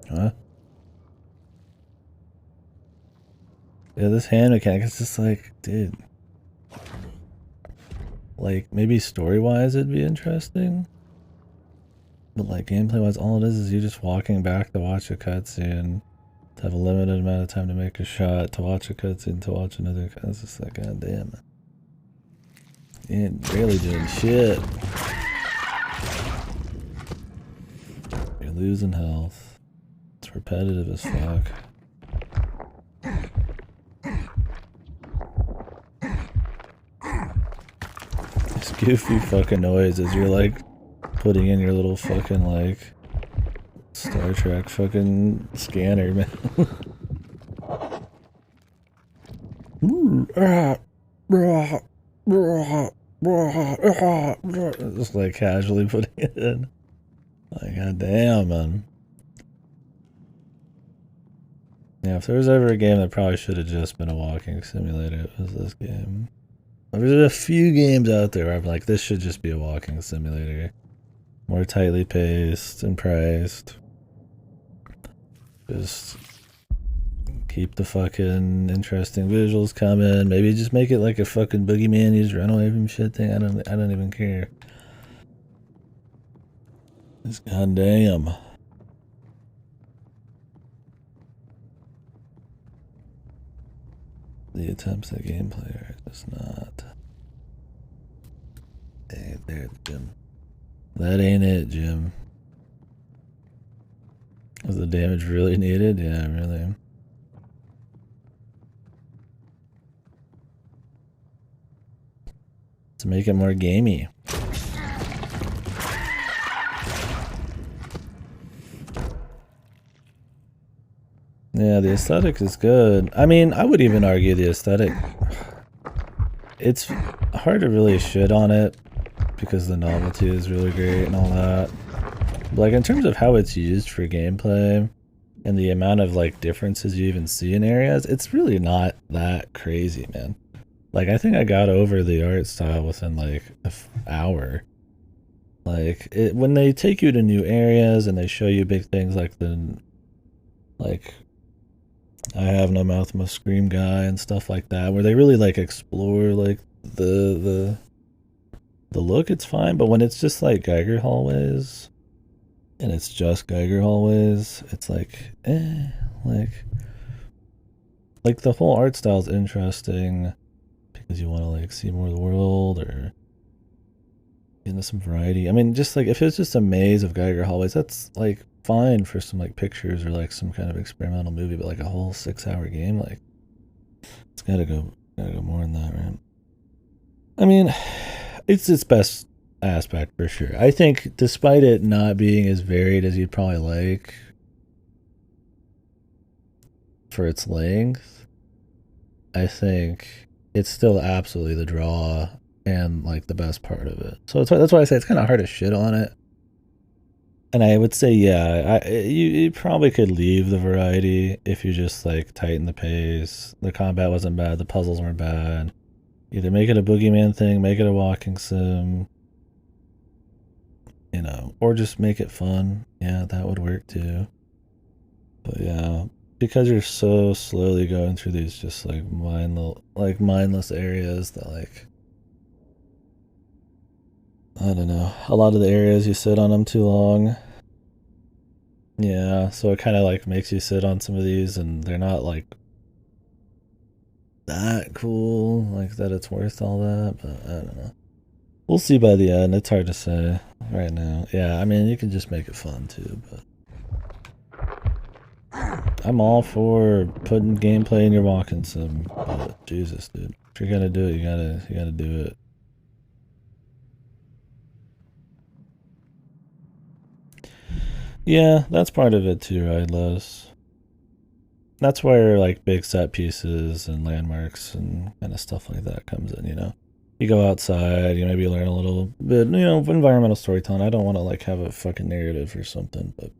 Huh? Yeah, this hand mechanic is just like, dude. Like, maybe story-wise it'd be interesting. But like, gameplay-wise, all it is you just walking back to watch a cutscene, to have a limited amount of time to make a shot, to watch a cutscene, to watch another cutscene. It's just like, god damn. You ain't really doing shit. You're losing health. It's repetitive as fuck. This goofy fucking noise as you're like putting in your little fucking like Star Trek fucking scanner, man. Just like casually putting it in. Like, god damn, man. Yeah, if there was ever a game that probably should have just been a walking simulator, it was this game. There's a few games out there where I'm like, this should just be a walking simulator. More tightly paced and priced. Just keep the fucking interesting visuals coming. Maybe just make it like a fucking boogeyman. You just run away from shit thing. I don't even care. Just goddamn. The attempts at gameplay are just not. Hey, there, Jim. That ain't it, Jim. Was the damage really needed? Yeah, really. To make it more gamey. Yeah, the aesthetic is good. I mean, I would even argue the aesthetic. It's hard to really shit on it because the novelty is really great and all that. But like in terms of how it's used for gameplay and the amount of like differences you even see in areas, it's really not that crazy, man. Like I think I got over the art style within like an hour. Like when they take you to new areas and they show you big things like I have no mouth, must scream guy and stuff like that, where they really like explore like the look, it's fine. But when it's just like Geiger hallways and it's just Geiger hallways, it's like like Like, the whole art style is interesting because you want to, like, see more of the world or get into some variety. I mean, just, like, if it's just a maze of Geiger hallways, that's, like, fine for some, like, pictures or, like, some kind of experimental movie, but, like, a whole 6-hour game, like, it's gotta go more than that, right? I mean, it's its best aspect for sure. I think despite it not being as varied as you'd probably like for its length, I think it's still absolutely the draw and like the best part of it. So that's why I say it's kind of hard to shit on it. And I would say, yeah, you probably could leave the variety if you just like tighten the pace. The combat wasn't bad, the puzzles weren't bad. Either make it a boogeyman thing, make it a walking sim, you know, or just make it fun. Yeah, that would work too. But yeah, because you're so slowly going through these just like mindless areas that like I don't know. A lot of the areas you sit on them too long. Yeah, so it kind of like makes you sit on some of these and they're not like that cool, like that it's worth all that, but I don't know. We'll see by the end. It's hard to say right now. Yeah, I mean, you can just make it fun too, but I'm all for putting gameplay in your walking sim, but Jesus, dude. If you're gonna do it, you gotta do it. Yeah, that's part of it too, right, Les? That's where like big set pieces and landmarks and kind of stuff like that comes in, you know. You go outside, you maybe learn a little bit, you know, environmental storytelling. I don't want to like have a fucking narrative or something, but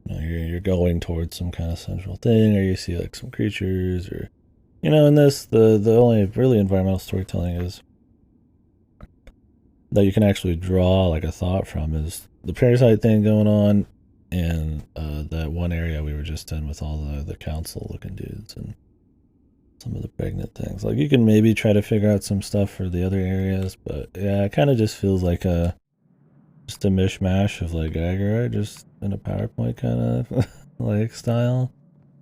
you know, you're going towards some kind of central thing, or you see like some creatures, or you know, in this the only really environmental storytelling is that you can actually draw like a thought from is the parasite thing going on, and that one area we were just in with all the council looking dudes and some of the pregnant things. Like you can maybe try to figure out some stuff for the other areas, but yeah, it kind of just feels like just a mishmash of like Geiger art, just in a PowerPoint kind of like style.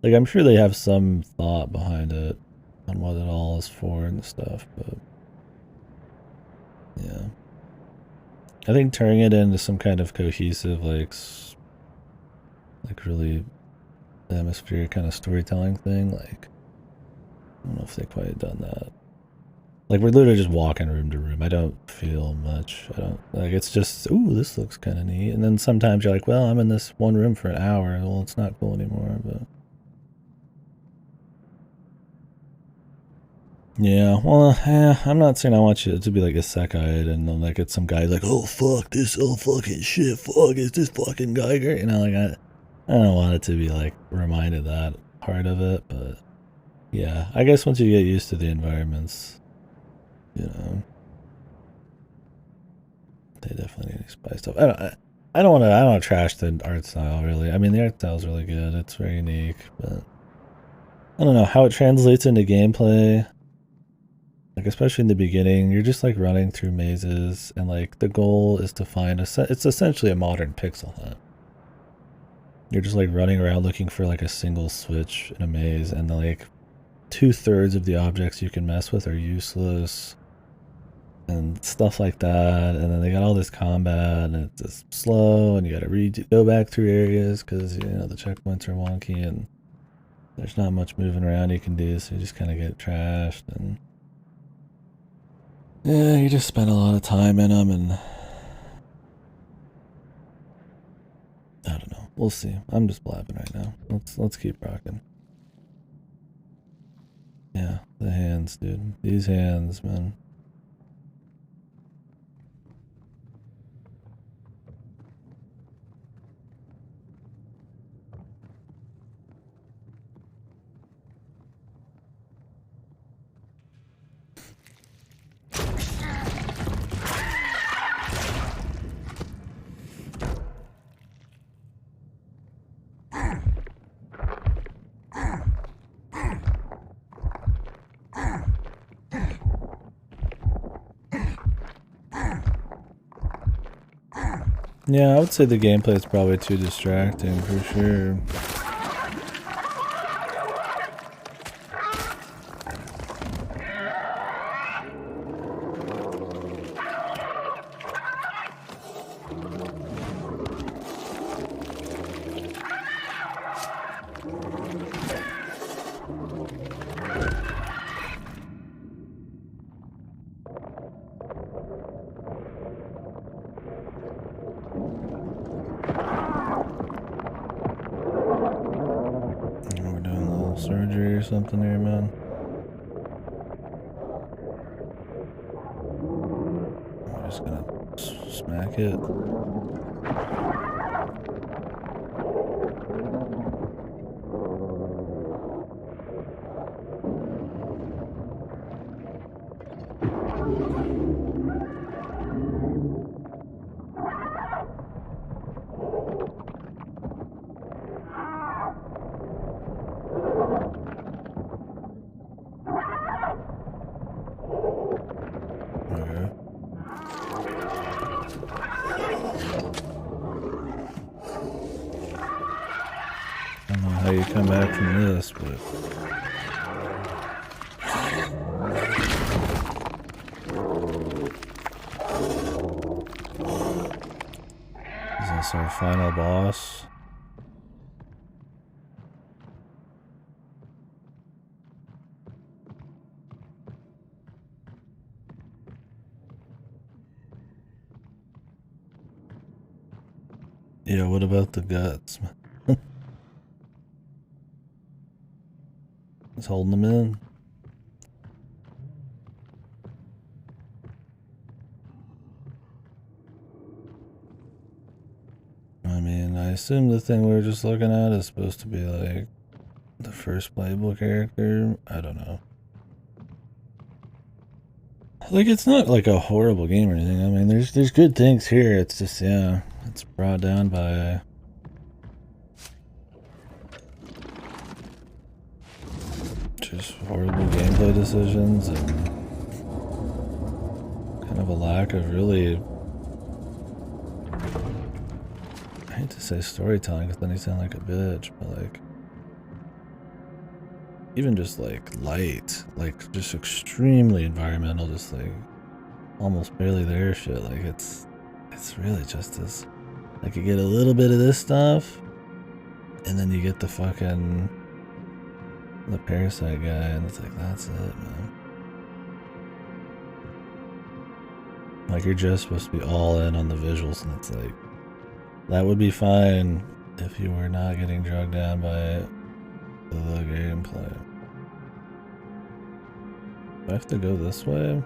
Like I'm sure they have some thought behind it on what it all is for and stuff, but yeah. I think turning it into some kind of cohesive, like really atmospheric kind of storytelling thing, like I don't know if they quite done that. Like we're literally just walking room to room. I don't feel much. I don't like it's just ooh, this looks kind of neat. And then sometimes you're like, well, I'm in this one room for an hour. Well, it's not cool anymore. But yeah, well, I'm not saying I want you to be like a isekai and then like it's some guy like, oh fuck this, oh fucking shit, fuck is this fucking Geiger? You know, like I don't want it to be like reminded that part of it, but yeah, I guess once you get used to the environments, you know, they definitely need to spice stuff. I don't want to trash the art style really. I mean, the art style is really good. It's very unique, but I don't know how it translates into gameplay. Like especially in the beginning, you're just like running through mazes, and like the goal is to find it's essentially a modern pixel hunt. You're just like running around looking for like a single switch in a maze, and like 2/3 of the objects you can mess with are useless and stuff like that. And then they got all this combat, and it's just slow, and you gotta go back through areas because you know the checkpoints are wonky, and there's not much moving around you can do, so you just kind of get trashed, and yeah, you just spend a lot of time in them, and I don't know. We'll see. I'm just blabbing right now. Let's keep rocking. Yeah, the hands, dude. These hands, man. Yeah, I would say the gameplay is probably too distracting for sure. or something here, man. I'm just gonna smack it. I don't know how you come back from this, but... Is this our final boss? Yeah, what about the guts? It's holding them in. I mean, I assume the thing we were just looking at is supposed to be like the first playable character. I don't know. Like, it's not like a horrible game or anything. I mean, there's good things here. It's just, yeah, it's brought down by just horrible gameplay decisions and kind of a lack of really, I hate to say storytelling because then you sound like a bitch, but like, even just like light, like just extremely environmental, just like almost barely there shit. Like it's really just this, like you get a little bit of this stuff and then you get the fucking, the parasite guy, and it's like, that's it, man. Like you're just supposed to be all in on the visuals, and it's like, that would be fine if you were not getting drugged down by the gameplay. Do I have to go this way?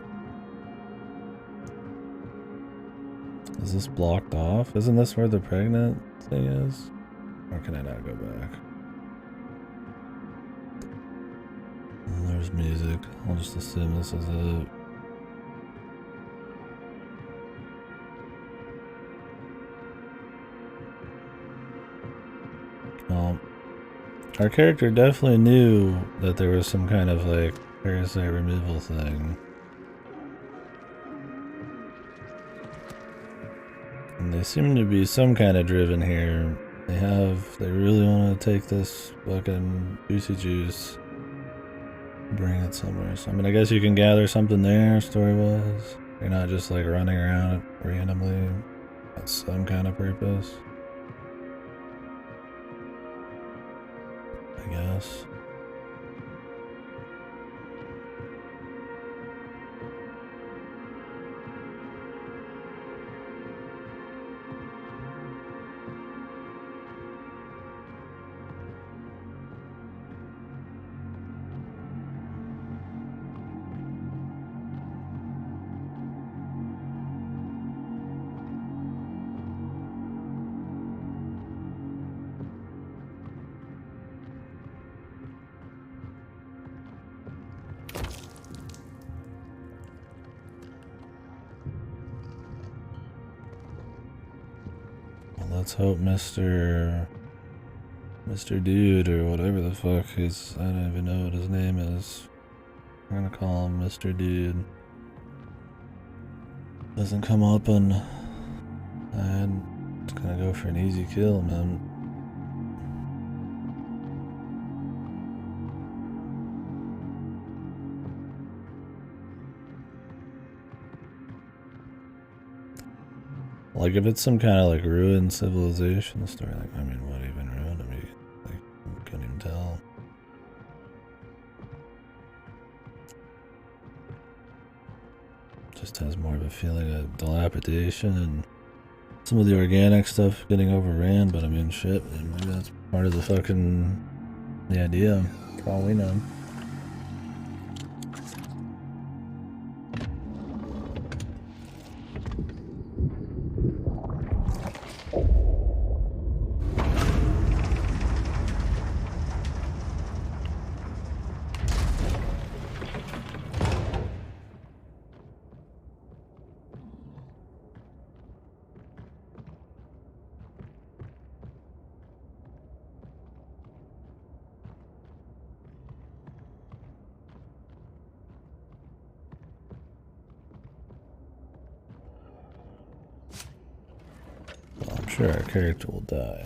Is this blocked off? Isn't this where the pregnant thing is? Or can I not go back? Oh, there's music. I'll just assume this is it. Well, our character definitely knew that there was some kind of like parasite removal thing. And they seem to be some kind of driven here. They really want to take this fucking juicy juice, bring it somewhere. So, I mean, I guess you can gather something there, story-wise. You're not just like running around randomly. That's some kind of purpose, I guess. Let's hope Mr. Dude, or whatever the fuck his, I don't even know what his name is. I'm gonna call him Mr. Dude. Doesn't come up, and I'm just gonna go for an easy kill, man. Like, if it's some kind of like ruined civilization story, like, I mean, what even ruined? I mean, like, I couldn't even tell. Just has more of a feeling of dilapidation and some of the organic stuff getting overran, but I mean, shit, maybe that's part of the fucking the idea, for all we know. I'm sure our character will die.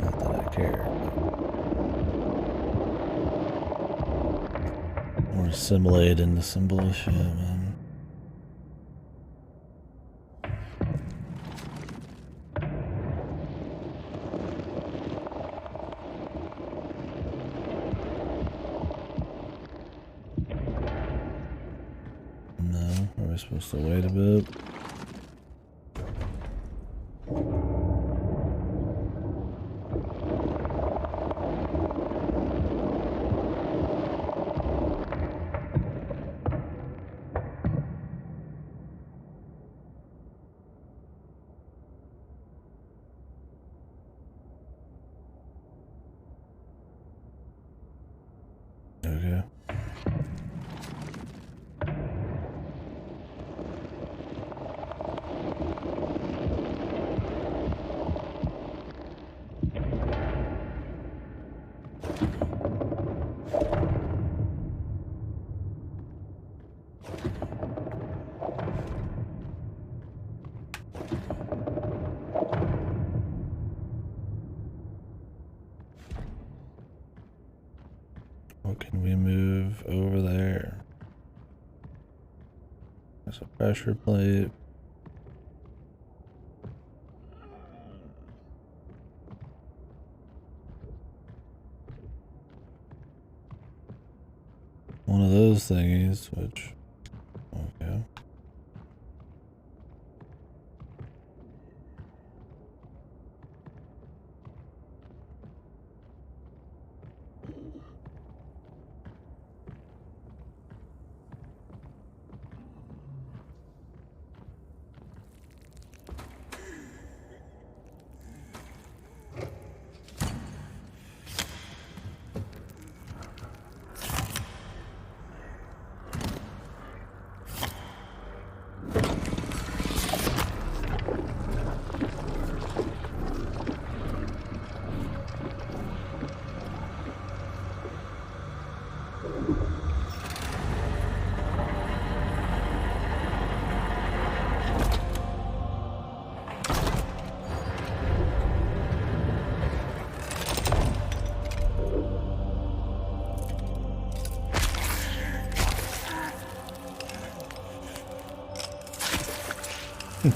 Not that I care. We're assimilated into some bullshit, man. No, are we supposed to wait a bit? Okay. What can we move over there? There's a pressure plate. One of those thingies, which, okay.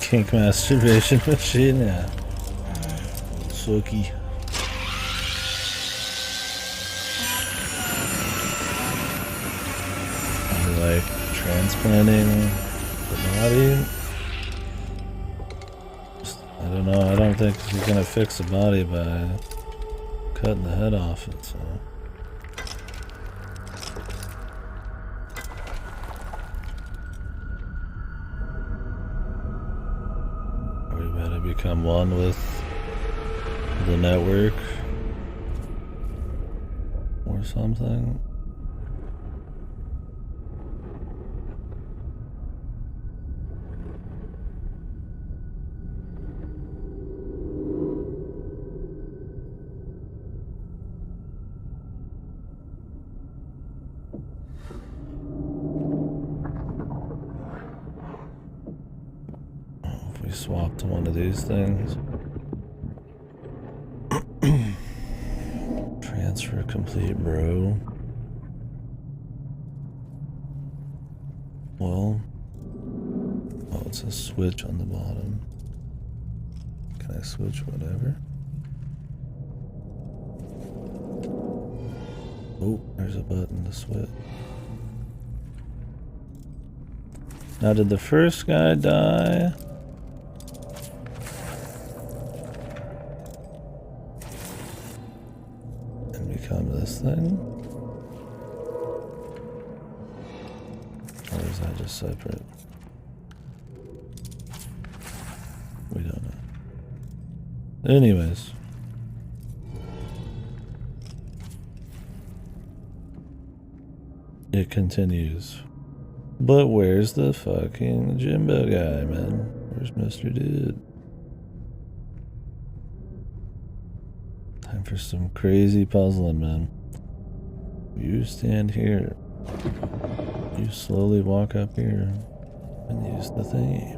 Kink masturbation machine, yeah. Suki. Like transplanting the body. I don't know. I don't think you're gonna fix the body by cutting the head off it. So. Become one with the network or something. If we swap to one of these things. Transfer complete, bro. Well, oh, it's a switch on the bottom. Can I switch whatever? Oh, there's a button to switch. Now, did the first guy die? this thing? Or is that just separate? We don't know. Anyways. It continues. But where's the fucking Jimbo guy, man? Where's Mr. Dude? Time for some crazy puzzling, man. You stand here. You slowly walk up here and use the thingy.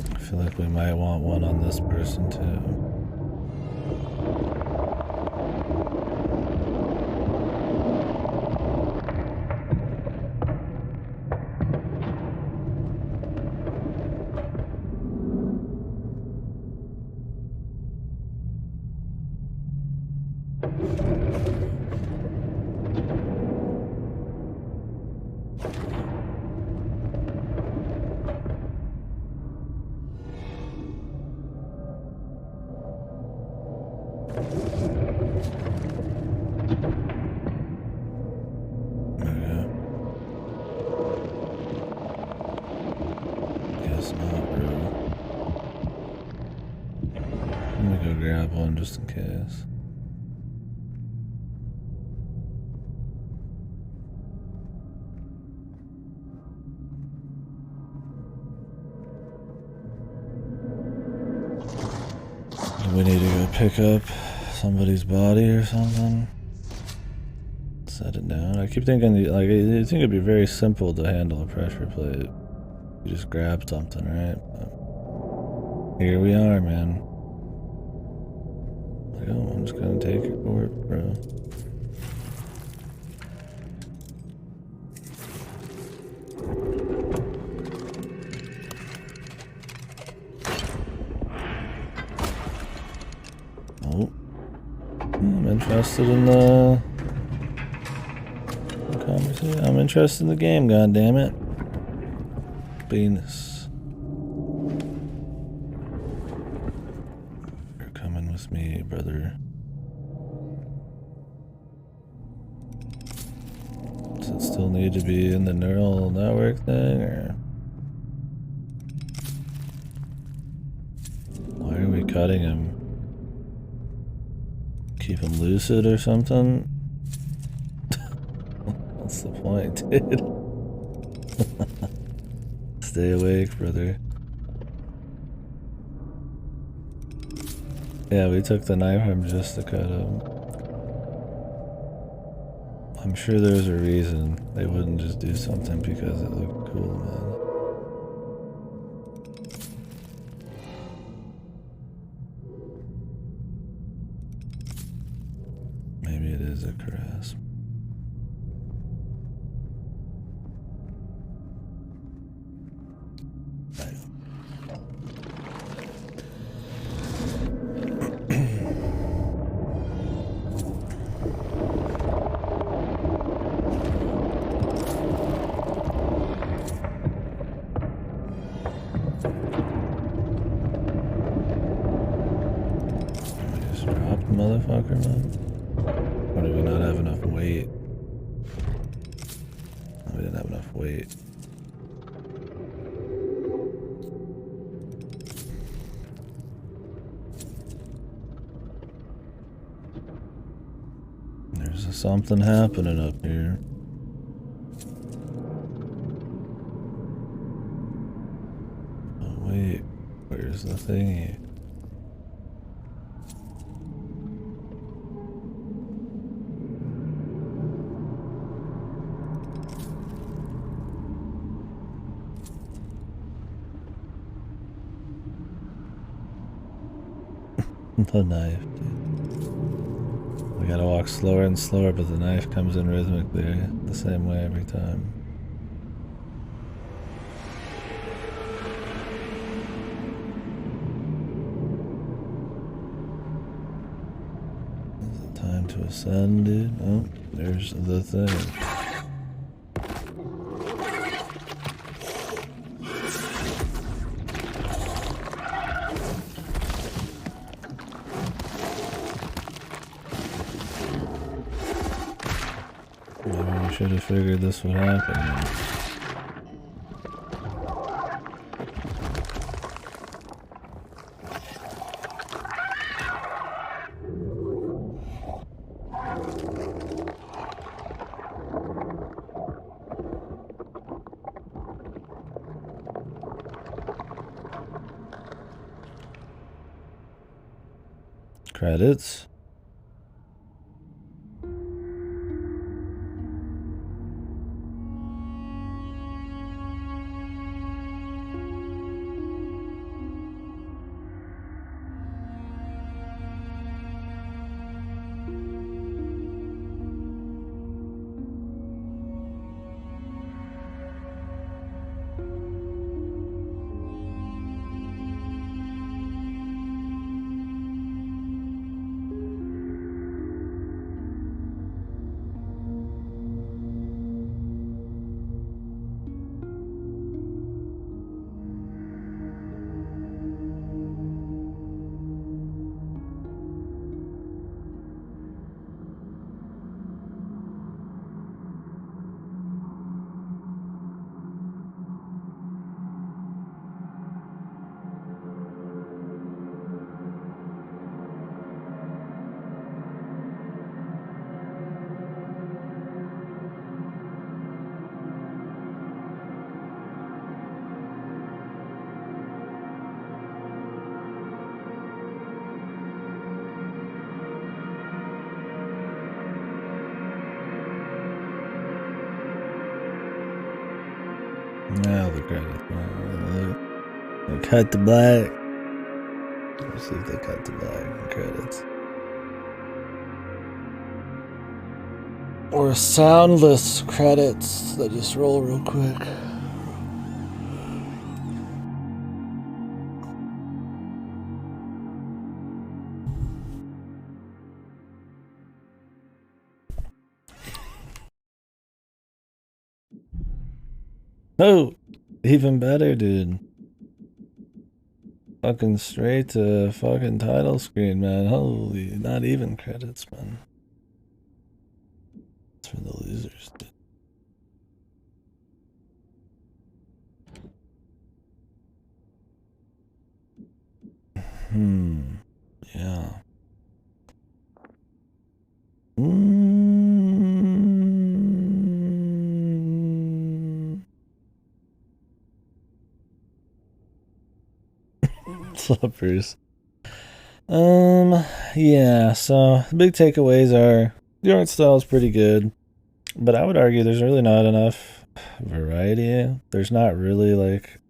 I feel like we might want one on this person too. Grab one just in case. Do we need to go pick up somebody's body or something? Set it down. I keep thinking, like, I think it'd be very simple to handle a pressure plate. You just grab something, right? But here we are, man. Like, oh, I'm just gonna take your corpse, bro. Oh, I'm interested in the conversation. I'm interested in the game. God damn it, penis. You're coming with me, brother. Does it still need to be in the neural network thing, or why are we cutting him? Keep him lucid or something? What's the point, dude? Stay awake, brother. Yeah, we took the knife from just to cut him. I'm sure there's a reason. They wouldn't just do something because it looked cool, man. Maybe it is a caress. Motherfucker, man. Or did we not have enough weight? No, we didn't have enough weight. There's something happening up here. Oh wait, where's the thingy? The knife, dude. We gotta walk slower and slower, but the knife comes in rhythmically the same way every time. Is it time to ascend, dude? Oh, there's the thing. Maybe we should have figured this would happen. Credits. Now the credits. They cut the black. Let's see if they cut the black credits. Or soundless credits that just roll real quick. Oh, even better, dude. Fucking straight to fucking title screen, man. Holy, not even credits, man. It's for the losers, dude. Yeah. Slippers. Yeah, so the big takeaways are the art style is pretty good, but I would argue there's really not enough variety. There's not really like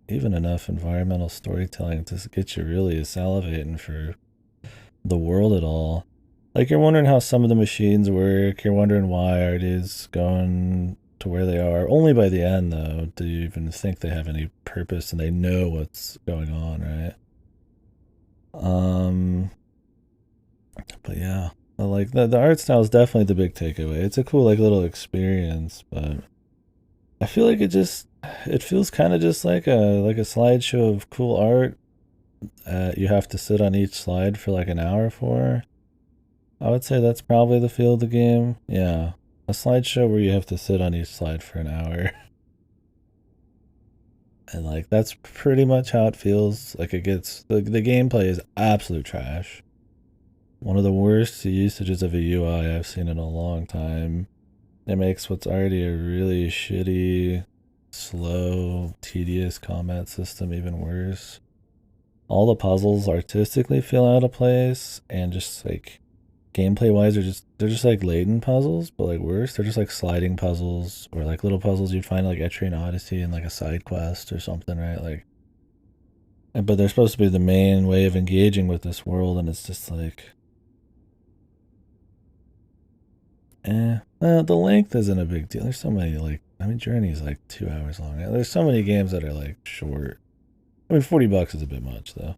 even enough environmental storytelling to get you really salivating for the world at all. Like you're wondering how some of the machines work, you're wondering why art is going to where they are. Only by the end though do you even think they have any purpose and they know what's going on, right? But yeah, like the art style is definitely the big takeaway. It's a cool like little experience, but I feel like it feels kind of just like a slideshow of cool art. You have to sit on each slide for like an hour for. I would say that's probably the feel of the game. Yeah, a slideshow where you have to sit on each slide for an hour. And like that's pretty much how it feels. Like it gets the gameplay is absolute trash. One of the worst usages of a UI I've seen in a long time. It makes what's already a really shitty, slow, tedious combat system even worse. All the puzzles artistically feel out of place, and just like gameplay wise, they're just like laden puzzles, but like worse. They're just like sliding puzzles or like little puzzles you'd find like Etrian Odyssey and like a side quest or something, right? Like But they're supposed to be the main way of engaging with this world, and it's just like, the length isn't a big deal. There's so many, like, I mean, Journey's like 2 hours long. There's so many games that are like short. I mean, $40 is a bit much, though.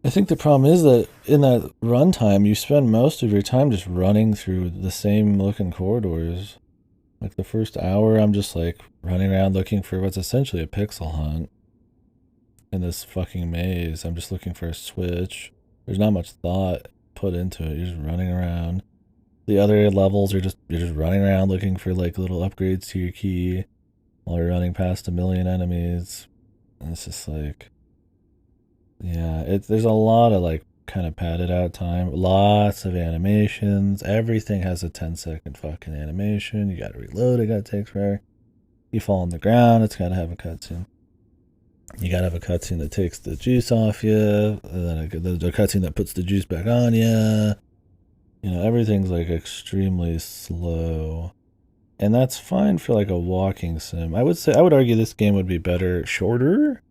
I think the problem is that in that runtime, you spend most of your time just running through the same looking corridors. Like the first hour, I'm just like running around looking for what's essentially a pixel hunt in this fucking maze. I'm just looking for a switch. There's not much thought put into it. You're just running around. The other levels are you're just running around looking for like little upgrades to your key while you're running past a million enemies. And it's just like, yeah, there's a lot of like kind of padded out time. Lots of animations. Everything has a 10-second fucking animation. You gotta reload it, gotta take forever. You fall on the ground, it's gotta have a cutscene. You gotta have a cutscene that takes the juice off you, and then a cutscene that puts the juice back on you. You know, everything's like extremely slow. And that's fine for like a walking sim. I would argue this game would be better shorter,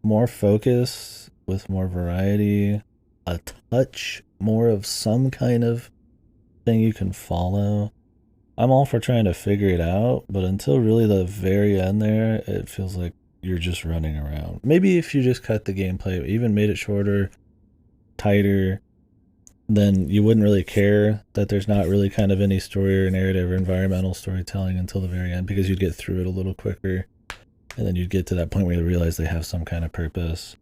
more focus with more variety, a touch more of some kind of thing you can follow. I'm all for trying to figure it out, but until really the very end there, it feels like you're just running around. Maybe if you just cut the gameplay, even made it shorter, tighter, then you wouldn't really care that there's not really kind of any story or narrative or environmental storytelling until the very end, because you'd get through it a little quicker, and then you'd get to that point where you realize they have some kind of purpose.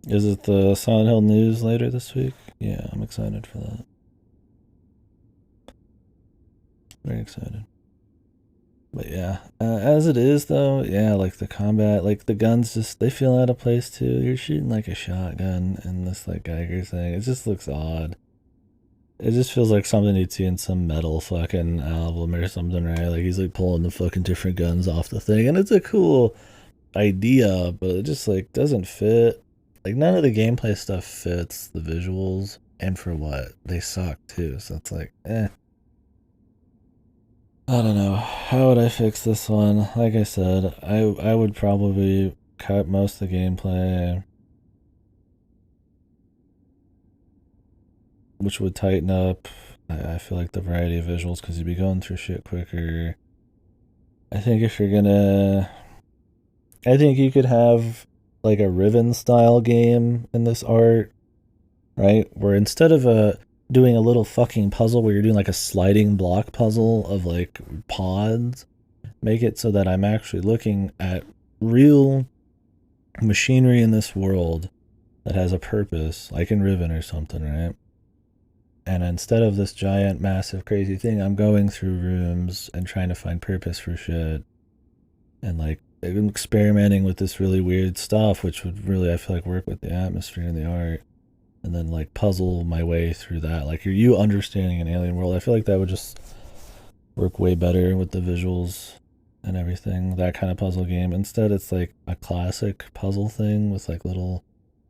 Is it the Silent Hill news later this week? Yeah, I'm excited for that. Very excited. But yeah, as it is though, yeah, like the combat, like the guns they feel out of place too. You're shooting like a shotgun in this like Geiger thing. It just looks odd. It just feels like something you'd see in some metal fucking album or something, right? Like he's like pulling the fucking different guns off the thing, and it's a cool idea, but it just like doesn't fit. Like none of the gameplay stuff fits the visuals, and for what? They suck too. So it's like, I don't know. How would I fix this one? Like I said, I would probably cut most of the gameplay, which would tighten up. I feel like the variety of visuals, because you'd be going through shit quicker. I think if you're gonna, I think you could have like a Riven style game in this art, right? Where instead of doing a little fucking puzzle where you're doing like a sliding block puzzle of like pods, make it so that I'm actually looking at real machinery in this world that has a purpose, like in Riven or something, right? And instead of this giant, massive, crazy thing, I'm going through rooms and trying to find purpose for shit. And like experimenting with this really weird stuff, which would really, I feel like, work with the atmosphere and the art. And then like puzzle my way through that. Like you understanding an alien world. I feel like that would just work way better with the visuals and everything. That kind of puzzle game. Instead, it's like a classic puzzle thing with like little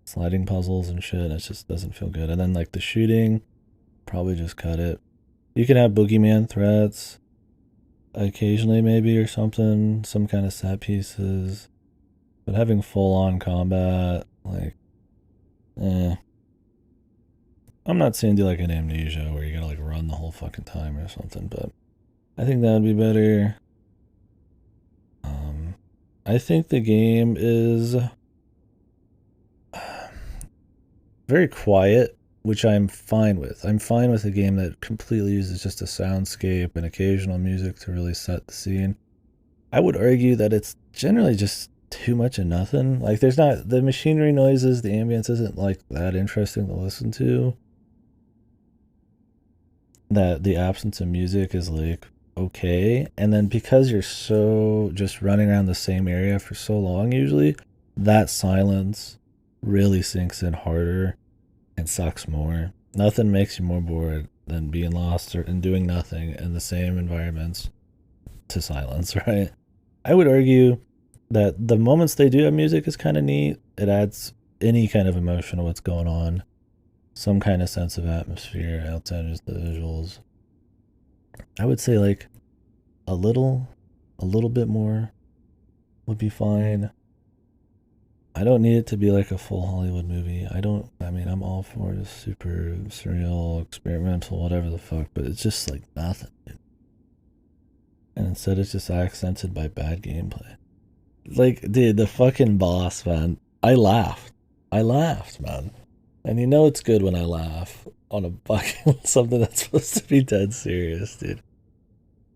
sliding puzzles and shit. It just doesn't feel good. And then like the shooting, probably just cut it. You can have boogeyman threats occasionally, maybe, or something, some kind of set pieces. But having full on combat, like, I'm not saying do like an Amnesia where you gotta like run the whole fucking time or something, but I think that would be better. I think the game is very quiet, which I'm fine with. I'm fine with a game that completely uses just a soundscape and occasional music to really set the scene. I would argue that it's generally just too much of nothing. Like there's not the machinery noises, the ambience isn't like that interesting to listen to. That the absence of music is like okay, and then because you're so just running around the same area for so long, usually that silence really sinks in harder and sucks more. Nothing makes you more bored than being lost and doing nothing in the same environments to silence, right? I would argue that the moments they do have music is kind of neat. It adds any kind of emotion to what's going on, some kind of sense of atmosphere outside of just the visuals. I would say like a little bit more, would be fine. I don't need it to be like a full Hollywood movie. I mean, I'm all for just super surreal, experimental, whatever the fuck, but it's just like nothing. And instead, it's just accented by bad gameplay. Like, dude, the fucking boss, man. I laughed. I laughed, man. And you know it's good when I laugh on a fucking something that's supposed to be dead serious, dude.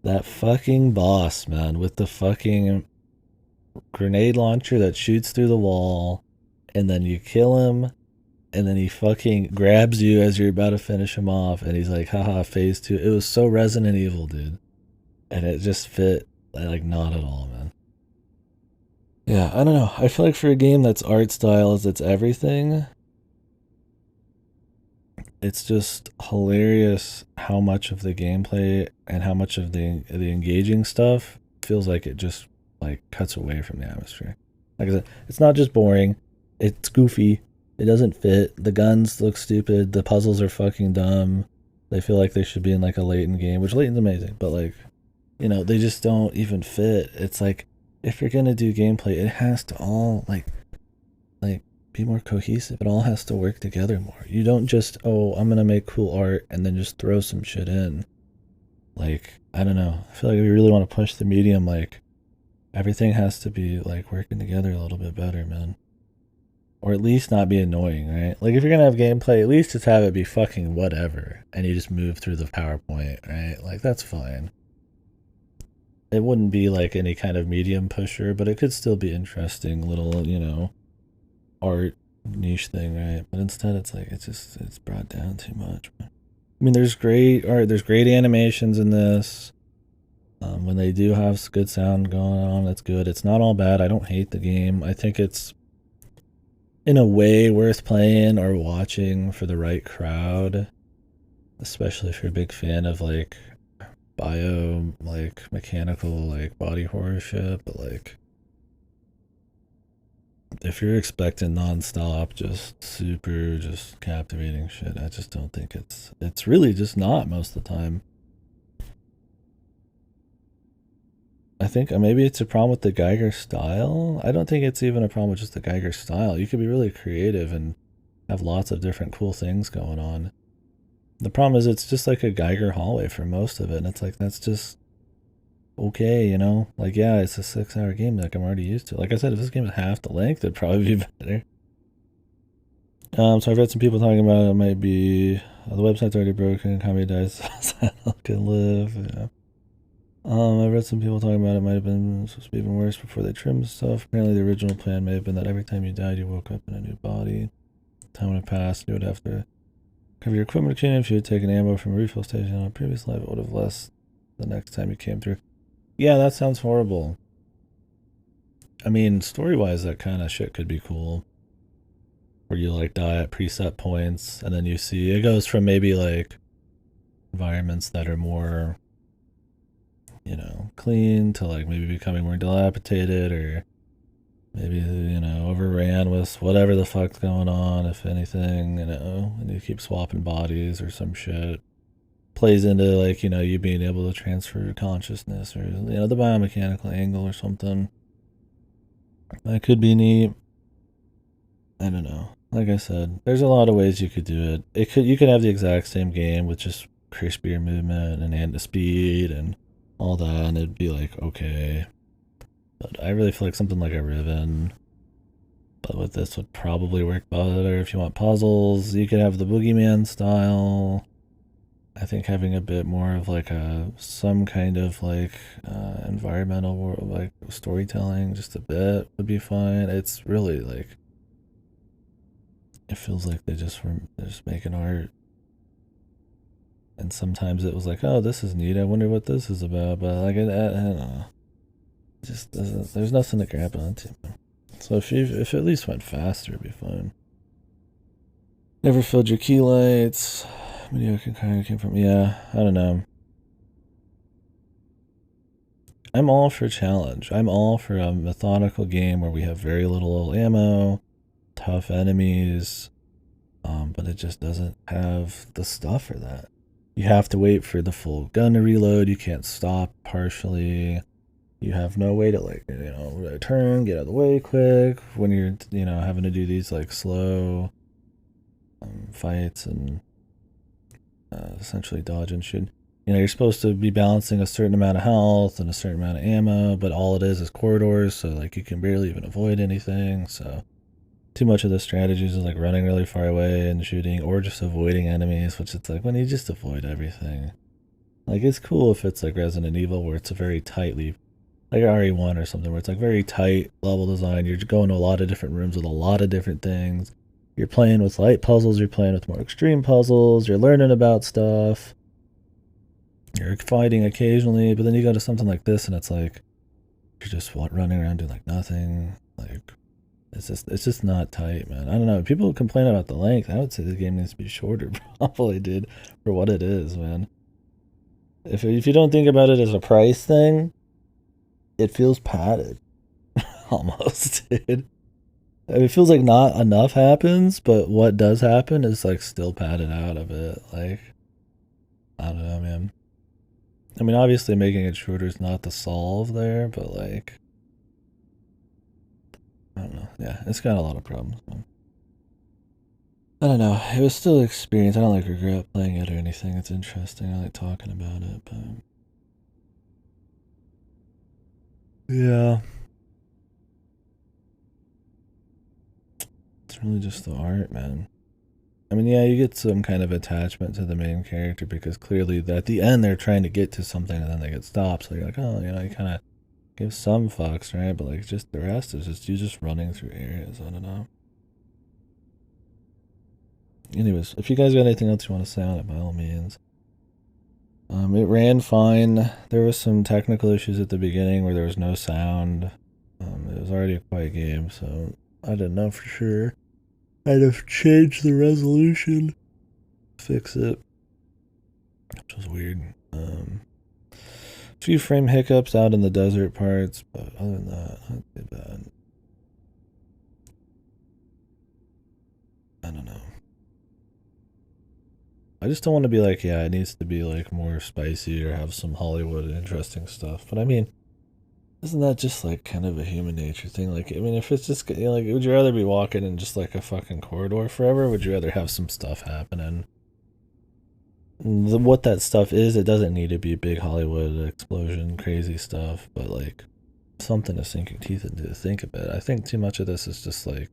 That fucking boss, man, with the fucking grenade launcher that shoots through the wall, and then you kill him, and then he fucking grabs you as you're about to finish him off, and he's like, haha, phase 2. It was so Resident Evil, dude. And it just fit, like, not at all, man. Yeah, I don't know. I feel like for a game that's art style as it's everything, it's just hilarious how much of the gameplay and how much of the engaging stuff feels like it just like cuts away from the atmosphere. Like I said, it's not just boring, it's goofy. It doesn't fit. The guns look stupid. The puzzles are fucking dumb. They feel like they should be in like a Layton game, which Layton's amazing, but like, you know, they just don't even fit. It's like if you're gonna do gameplay, it has to all like be more cohesive. It all has to work together more. You don't just, oh, I'm gonna make cool art and then just throw some shit in. Like, I don't know. I feel like if you really want to push the medium, like everything has to be like working together a little bit better, man. Or at least not be annoying, right? Like if you're gonna have gameplay, at least just have it be fucking whatever, and you just move through the PowerPoint, right? Like that's fine. It wouldn't be like any kind of medium pusher, but it could still be interesting little, you know, art niche thing, right? But instead it's like it's brought down too much. I mean, there's great art, there's great animations in this. When they do have good sound going on, it's good. It's not all bad. I don't hate the game. I think it's in a way worth playing or watching for the right crowd, especially if you're a big fan of like like mechanical like body horror shit. But like if you're expecting non-stop just super just captivating shit, I just don't think it's really just not most of the time. I think maybe it's a problem with the Geiger style. I don't think it's even a problem with just the Geiger style. You could be really creative and have lots of different cool things going on. The problem is it's just like a Geiger hallway for most of it, and it's like that's just okay, you know? Like, yeah, it's a 6-hour game like I'm already used to. Like I said, if this game was half the length, it'd probably be better. So I've read some people talking about it might be the website's already broken, comedy dies, Silent can live, yeah. I've read some people talking about it might have been supposed to be even worse before they trimmed stuff. Apparently the original plan may have been that every time you died you woke up in a new body. Time would have passed, you would have to cover your equipment again. If you had taken ammo from a refill station on a previous life, it would have less the next time you came through. Yeah, that sounds horrible. I mean, story-wise, that kind of shit could be cool. Where you like die at preset points, and then you see it goes from maybe like environments that are more, you know, clean to like maybe becoming more dilapidated, or maybe, you know, overran with whatever the fuck's going on, if anything, you know, and you keep swapping bodies or some shit. Plays into like, you know, you being able to transfer consciousness, or, you know, the biomechanical angle or something. That could be neat. I don't know. Like I said, there's a lot of ways you could do it. You could have the exact same game with just crispier movement and the speed and all that, and it'd be like okay. But I really feel like something like a Riven, but with this would probably work better if you want puzzles. You could have the Boogeyman style. I think having a bit more of like some kind of like environmental like storytelling, just a bit would be fine. It's really like, it feels like they're just making art. And sometimes it was like, oh, this is neat. I wonder what this is about. But like, I don't know. It just doesn't. There's nothing to grab onto. So if it at least went faster, it'd be fine. Never filled your key lights. Mediocre kind of came from. Yeah, I don't know. I'm all for challenge. I'm all for a methodical game where we have very little ammo, tough enemies, but it just doesn't have the stuff for that. You have to wait for the full gun to reload. You can't stop partially. you have no way to, like, turn, get out of the way quick when you're, having to do these, like, slow fights and essentially dodge and shoot. You're supposed to be balancing a certain amount of health and a certain amount of ammo, but all it is corridors, so, like, you can barely even avoid anything, so too much of the strategies is, like, running really far away and shooting, or just avoiding enemies, which it's like, when you just avoid everything. Like, it's cool if it's like Resident Evil, where it's a very tightly, like RE1 or something, where it's like very tight level design. You're going to a lot of different rooms with a lot of different things. You're playing with light puzzles, you're playing with more extreme puzzles, you're learning about stuff. You're fighting occasionally, but then you go to something like this and it's like, you're just running around doing like nothing. Like, it's just not tight, man. I don't know. People complain about the length. I would say the game needs to be shorter, probably, dude, for what it is, man. If you don't think about it as a price thing, it feels padded. Almost, dude. I mean, it feels like not enough happens, but what does happen is, like, still padded out a bit. Like, I don't know, man. I mean, obviously making it shorter is not the solve there, but, like, I don't know. Yeah, it's got a lot of problems, man. I don't know. It was still an experience. I don't, like, regret playing it or anything. It's interesting. I like talking about it, but yeah. It's really just the art, man. I mean, yeah, you get some kind of attachment to the main character because clearly at the end they're trying to get to something and then they get stopped. So you're like, oh, you kind of give some fucks, right? But, like, just the rest is just you just running through areas. I don't know. Anyways, if you guys got anything else you want to say on it, by all means. It ran fine. There was some technical issues at the beginning where there was no sound. It was already a quiet game, so I didn't know for sure. I'd have changed the resolution, fix it, which was weird. A few frame hiccups out in the desert parts, but other than that, not too bad. I don't know. I just don't want to be like, yeah, it needs to be, like, more spicy or have some Hollywood interesting stuff. But I mean, isn't that just, like, kind of a human nature thing? Like, I mean, if it's just, like, would you rather be walking in just, like, a fucking corridor forever? Or would you rather have some stuff happening? What that stuff is, it doesn't need to be big Hollywood explosion, crazy stuff, but, like, something to sink your teeth into to think a bit. I think too much of this is just, like,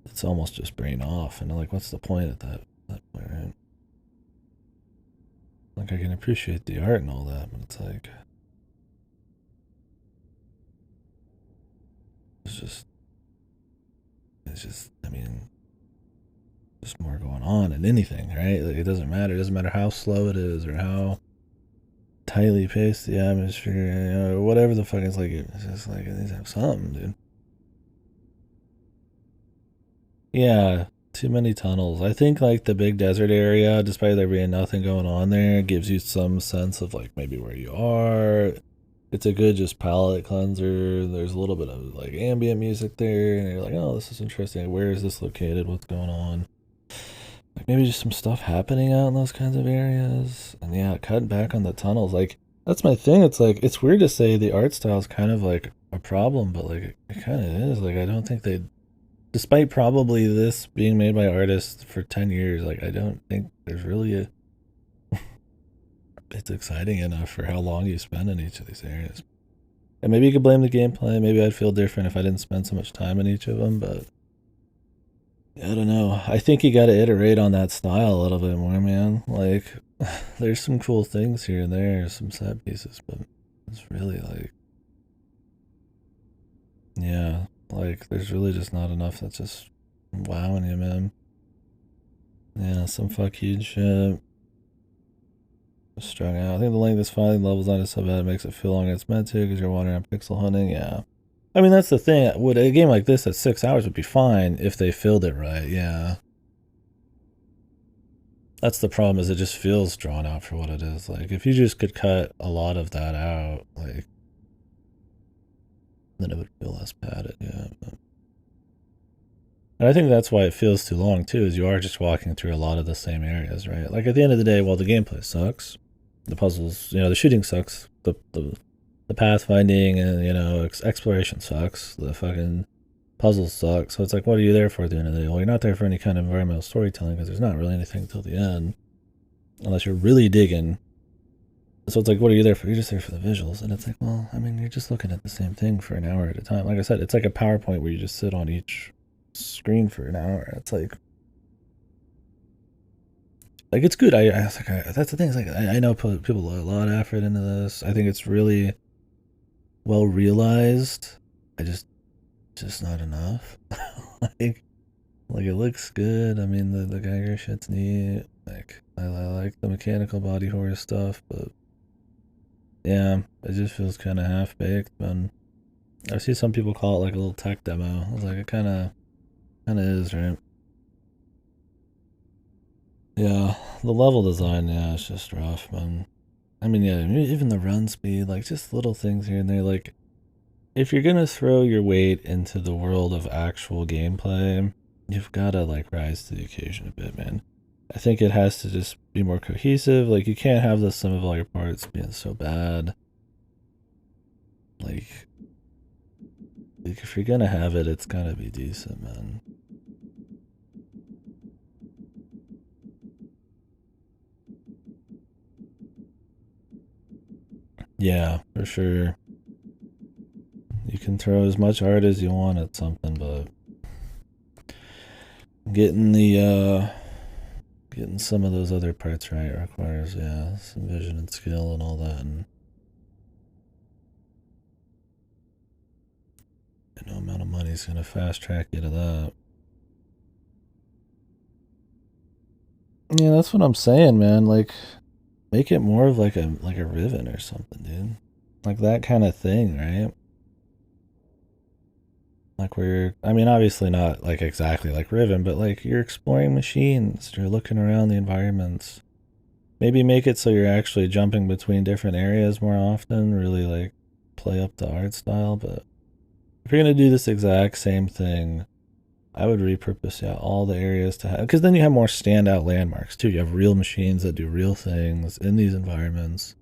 it's almost just brain off, and, like, what's the point at that point, right? Like, I can appreciate the art and all that, but it's like, it's just, I mean, just more going on in anything, right? Like, it doesn't matter. It doesn't matter how slow it is or how tightly paced the atmosphere, or whatever the fuck. It's like, it's just like, it needs to have something, dude. Yeah, too many tunnels. I think, like, the big desert area, despite there being nothing going on there, gives you some sense of, like, maybe where you are. It's a good just palette cleanser. There's a little bit of, like, ambient music there, and you're like, oh, this is interesting. Where is this located? What's going on? Like, maybe just some stuff happening out in those kinds of areas. And yeah, cutting back on the tunnels. Like, that's my thing. It's like, it's weird to say the art style is kind of like a problem, but, like, it kind of is. Like, I don't think despite probably this being made by artists for 10 years, like, I don't think there's really it's exciting enough for how long you spend in each of these areas. And maybe you could blame the gameplay. Maybe I'd feel different if I didn't spend so much time in each of them, but I don't know. I think you got to iterate on that style a little bit more, man. Like, there's some cool things here and there, some set pieces, but it's really like, yeah, like, there's really just not enough that's just wowing you, man. Yeah, some fuck huge shit. Strung out. I think the length is fine. The level's not so bad. It makes it feel longer than it's meant to because you're wandering around pixel hunting. Yeah. I mean, that's the thing. Would a game like this at 6 hours would be fine if they filled it right. Yeah. That's the problem, is it just feels drawn out for what it is. Like, if you just could cut a lot of that out, like, then it would feel less padded. Yeah. And I think that's why it feels too long, too, is you are just walking through a lot of the same areas, right? Like, at the end of the day, while the gameplay sucks, the puzzles, the shooting sucks, the the pathfinding and, you know, exploration sucks. The fucking puzzles suck. So it's like, what are you there for at the end of the day? Well, you're not there for any kind of environmental storytelling because there's not really anything till the end, unless you're really digging. So it's like, what are you there for? You're just there for the visuals. And it's like, well, I mean, you're just looking at the same thing for an hour at a time. Like I said, it's like a PowerPoint where you just sit on each screen for an hour. It's like it's good. That's the thing. It's like I know people put a lot of effort into this. I think it's really well realized. I just not enough. like like it looks good. I mean the Geiger shit's neat. Like I like the mechanical body horror stuff, but yeah, it just feels kind of half baked. And I see some people call it like a little tech demo. I was like, it kind of is, right? Yeah, the level design, yeah, it's just rough, man. I mean, yeah, even the run speed, like just little things here and there. Like, if you're gonna throw your weight into the world of actual gameplay, you've gotta like rise to the occasion a bit, man. I think it has to just be more cohesive. Like, you can't have the sum of all your parts being so bad. Like, if you're gonna have it, it's gotta be decent, man. Yeah, for sure. You can throw as much art as you want at something, but getting the getting some of those other parts right requires, yeah, some vision and skill and all that, and no amount of money is gonna fast track you to that. Yeah, that's what I'm saying, man. Like, make it more of like a Riven or something, dude. Like that kind of thing, right? Like where I mean, obviously not like exactly like Riven, but like you're exploring machines, you're looking around the environments. Maybe make it so you're actually jumping between different areas more often, really like play up the art style. But if you're gonna do this exact same thing, I would repurpose, yeah, all the areas to have, because then you have more standout landmarks too. You have real machines that do real things in these environments,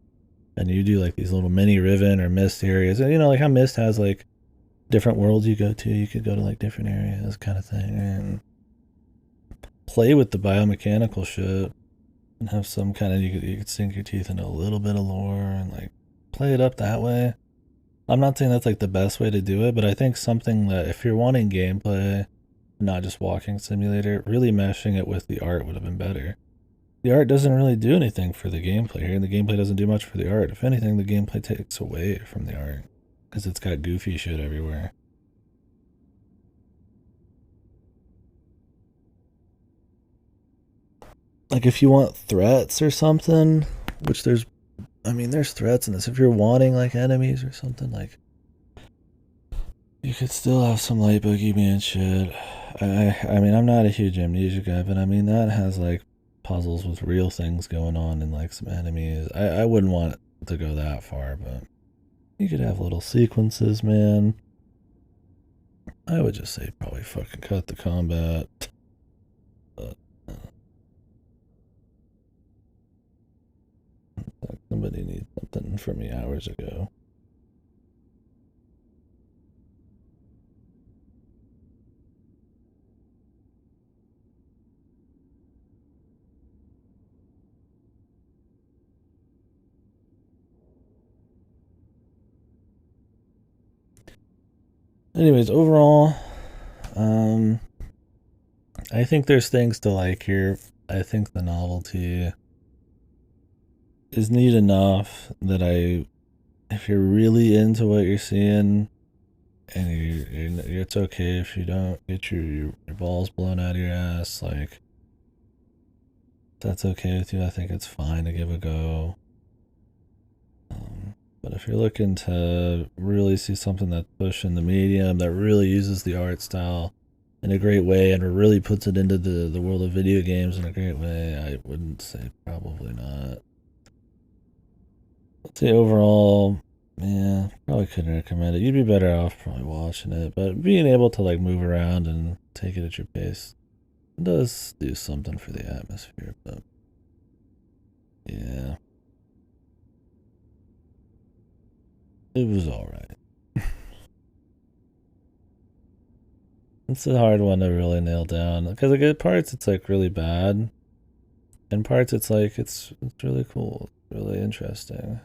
and you do like these little mini Riven or Mist areas. And you know, like how Mist has like different worlds you go to. You could go to like different areas, kind of thing, and play with the biomechanical shit and have some kind of you could sink your teeth into a little bit of lore and like play it up that way. I'm not saying that's like the best way to do it, but I think something that if you're wanting gameplay, not just walking simulator, really meshing it with the art would have been better. The art doesn't really do anything for the gameplay here, and the gameplay doesn't do much for the art. If anything, the gameplay takes away from the art because it's got goofy shit everywhere. Like if you want threats or something, which there's, I mean, there's threats in this. If you're wanting like enemies or something, like you could still have some light boogeyman shit. I mean, I'm not a huge amnesia guy, but I mean that has like puzzles with real things going on and like some enemies. I wouldn't want to go that far, but you could have little sequences, man. I would just say probably fucking cut the combat. But, somebody needs something from me hours ago. Anyways, overall, um, I think there's things to like here. I think the novelty is neat enough that if you're really into what you're seeing, and it's okay if you don't get your balls blown out of your ass, like, that's okay with you. I think it's fine to give a go. But if you're looking to really see something that's pushing the medium, that really uses the art style in a great way and really puts it into the world of video games in a great way, I wouldn't say probably not. I'd say overall, yeah, probably couldn't recommend it. You'd be better off probably watching it, but being able to like move around and take it at your pace does do something for the atmosphere. But yeah. It was alright. It's a hard one to really nail down because like at parts it's like really bad, and parts it's like it's really cool, really interesting.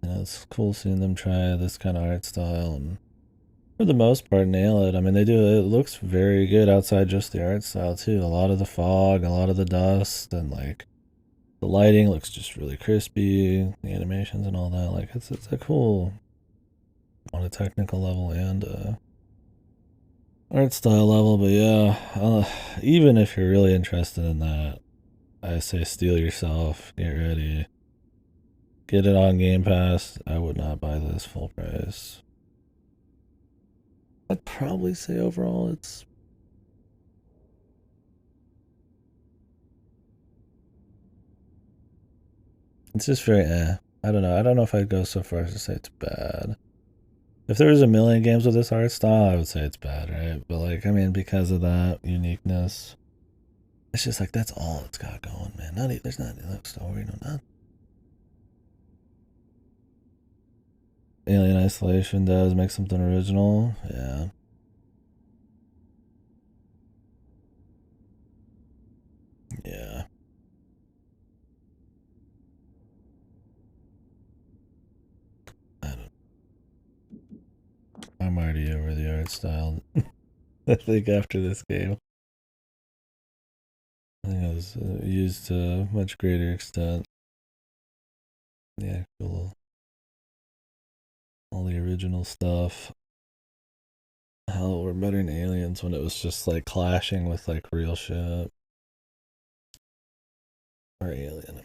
You know, it's cool seeing them try this kind of art style and for the most part nail it. I mean, they do. It looks very good outside just the art style too. A lot of the fog, a lot of the dust, and like the lighting looks just really crispy. The animations and all that. Like it's a cool on a technical level and art style level. But yeah, even if you're really interested in that, I say steel yourself. Get ready. Get it on Game Pass. I would not buy this full price. I'd probably say overall it's just very I don't know. I don't know if I'd go so far as to say it's bad. If there was a million games with this art style, I would say it's bad, right? But like, I mean, because of that uniqueness, it's just like that's all it's got going, man. There's not enough story, no nothing. Alien Isolation does make something original, yeah. Yeah. I don't. I'm already over the art style. I think after this game, I think it was used to a much greater extent. Yeah, cool. All the original stuff. Hell, we're better than Aliens when it was just like clashing with like real shit. Or Alien.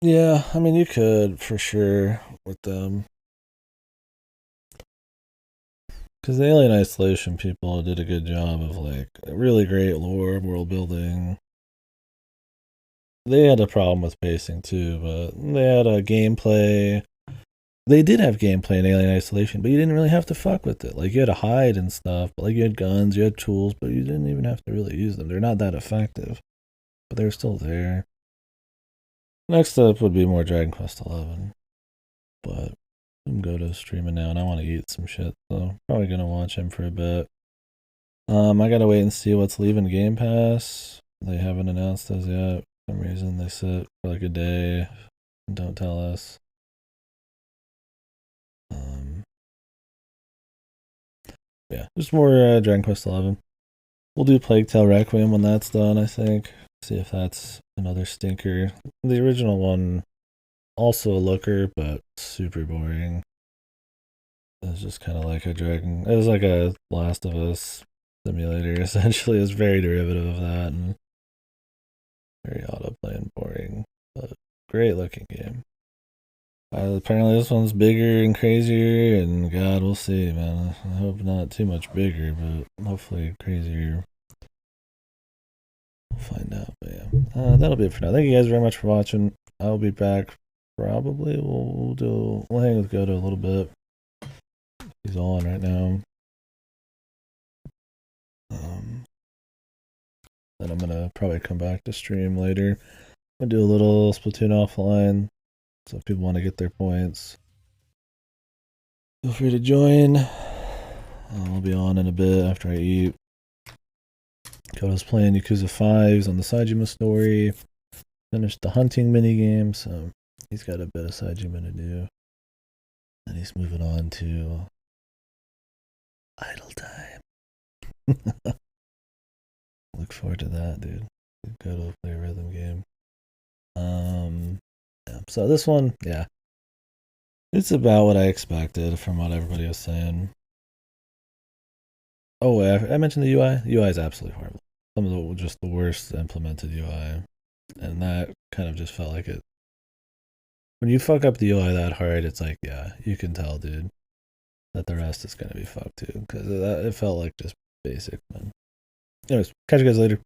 Yeah, I mean, you could for sure with them. Because the Alien Isolation people did a good job of like really great lore, world building. They had a problem with pacing too, but they had a gameplay. They did have gameplay in Alien Isolation, but you didn't really have to fuck with it. Like you had to hide and stuff, but like you had guns, you had tools, but you didn't even have to really use them. They're not that effective, but they're still there. Next up would be more Dragon Quest XI, but I'm go to streaming now, and I want to eat some shit, so probably gonna watch him for a bit. I gotta wait and see what's leaving Game Pass. They haven't announced those yet. For some reason they sit for like a day and don't tell us. Um, yeah, just more Dragon Quest XI. We'll do Plague Tale Requiem when that's done, I think. See if that's another stinker. The original one, also a looker, but super boring. It was just kind of like a Dragon. It was like a Last of Us simulator, essentially. It was very derivative of that and very autoplay and boring, but great looking game. Apparently, this one's bigger and crazier, and God, we'll see, man. I hope not too much bigger, but hopefully crazier. We'll find out. But yeah, that'll be it for now. Thank you guys very much for watching. I'll be back probably. We'll hang with Goto a little bit. He's on right now. Then I'm gonna probably come back to stream later. I'm gonna do a little Splatoon offline, so if people want to get their points, feel free to join. I'll be on in a bit after I eat. Koto's playing Yakuza 5s on the Saejima story. Finished the hunting minigame, so he's got a bit of Saejima to do. And he's moving on to idle time. Look forward to that, dude. Koto play a rhythm game. Yeah. So this one, yeah. It's about what I expected from what everybody was saying. Oh, I mentioned the UI. The UI is absolutely horrible. Some of just the worst implemented UI, and that kind of just felt like it. When you fuck up the UI that hard, it's like, yeah, you can tell, dude, that the rest is gonna be fucked too, because it felt like just basic. Man. Anyways, catch you guys later.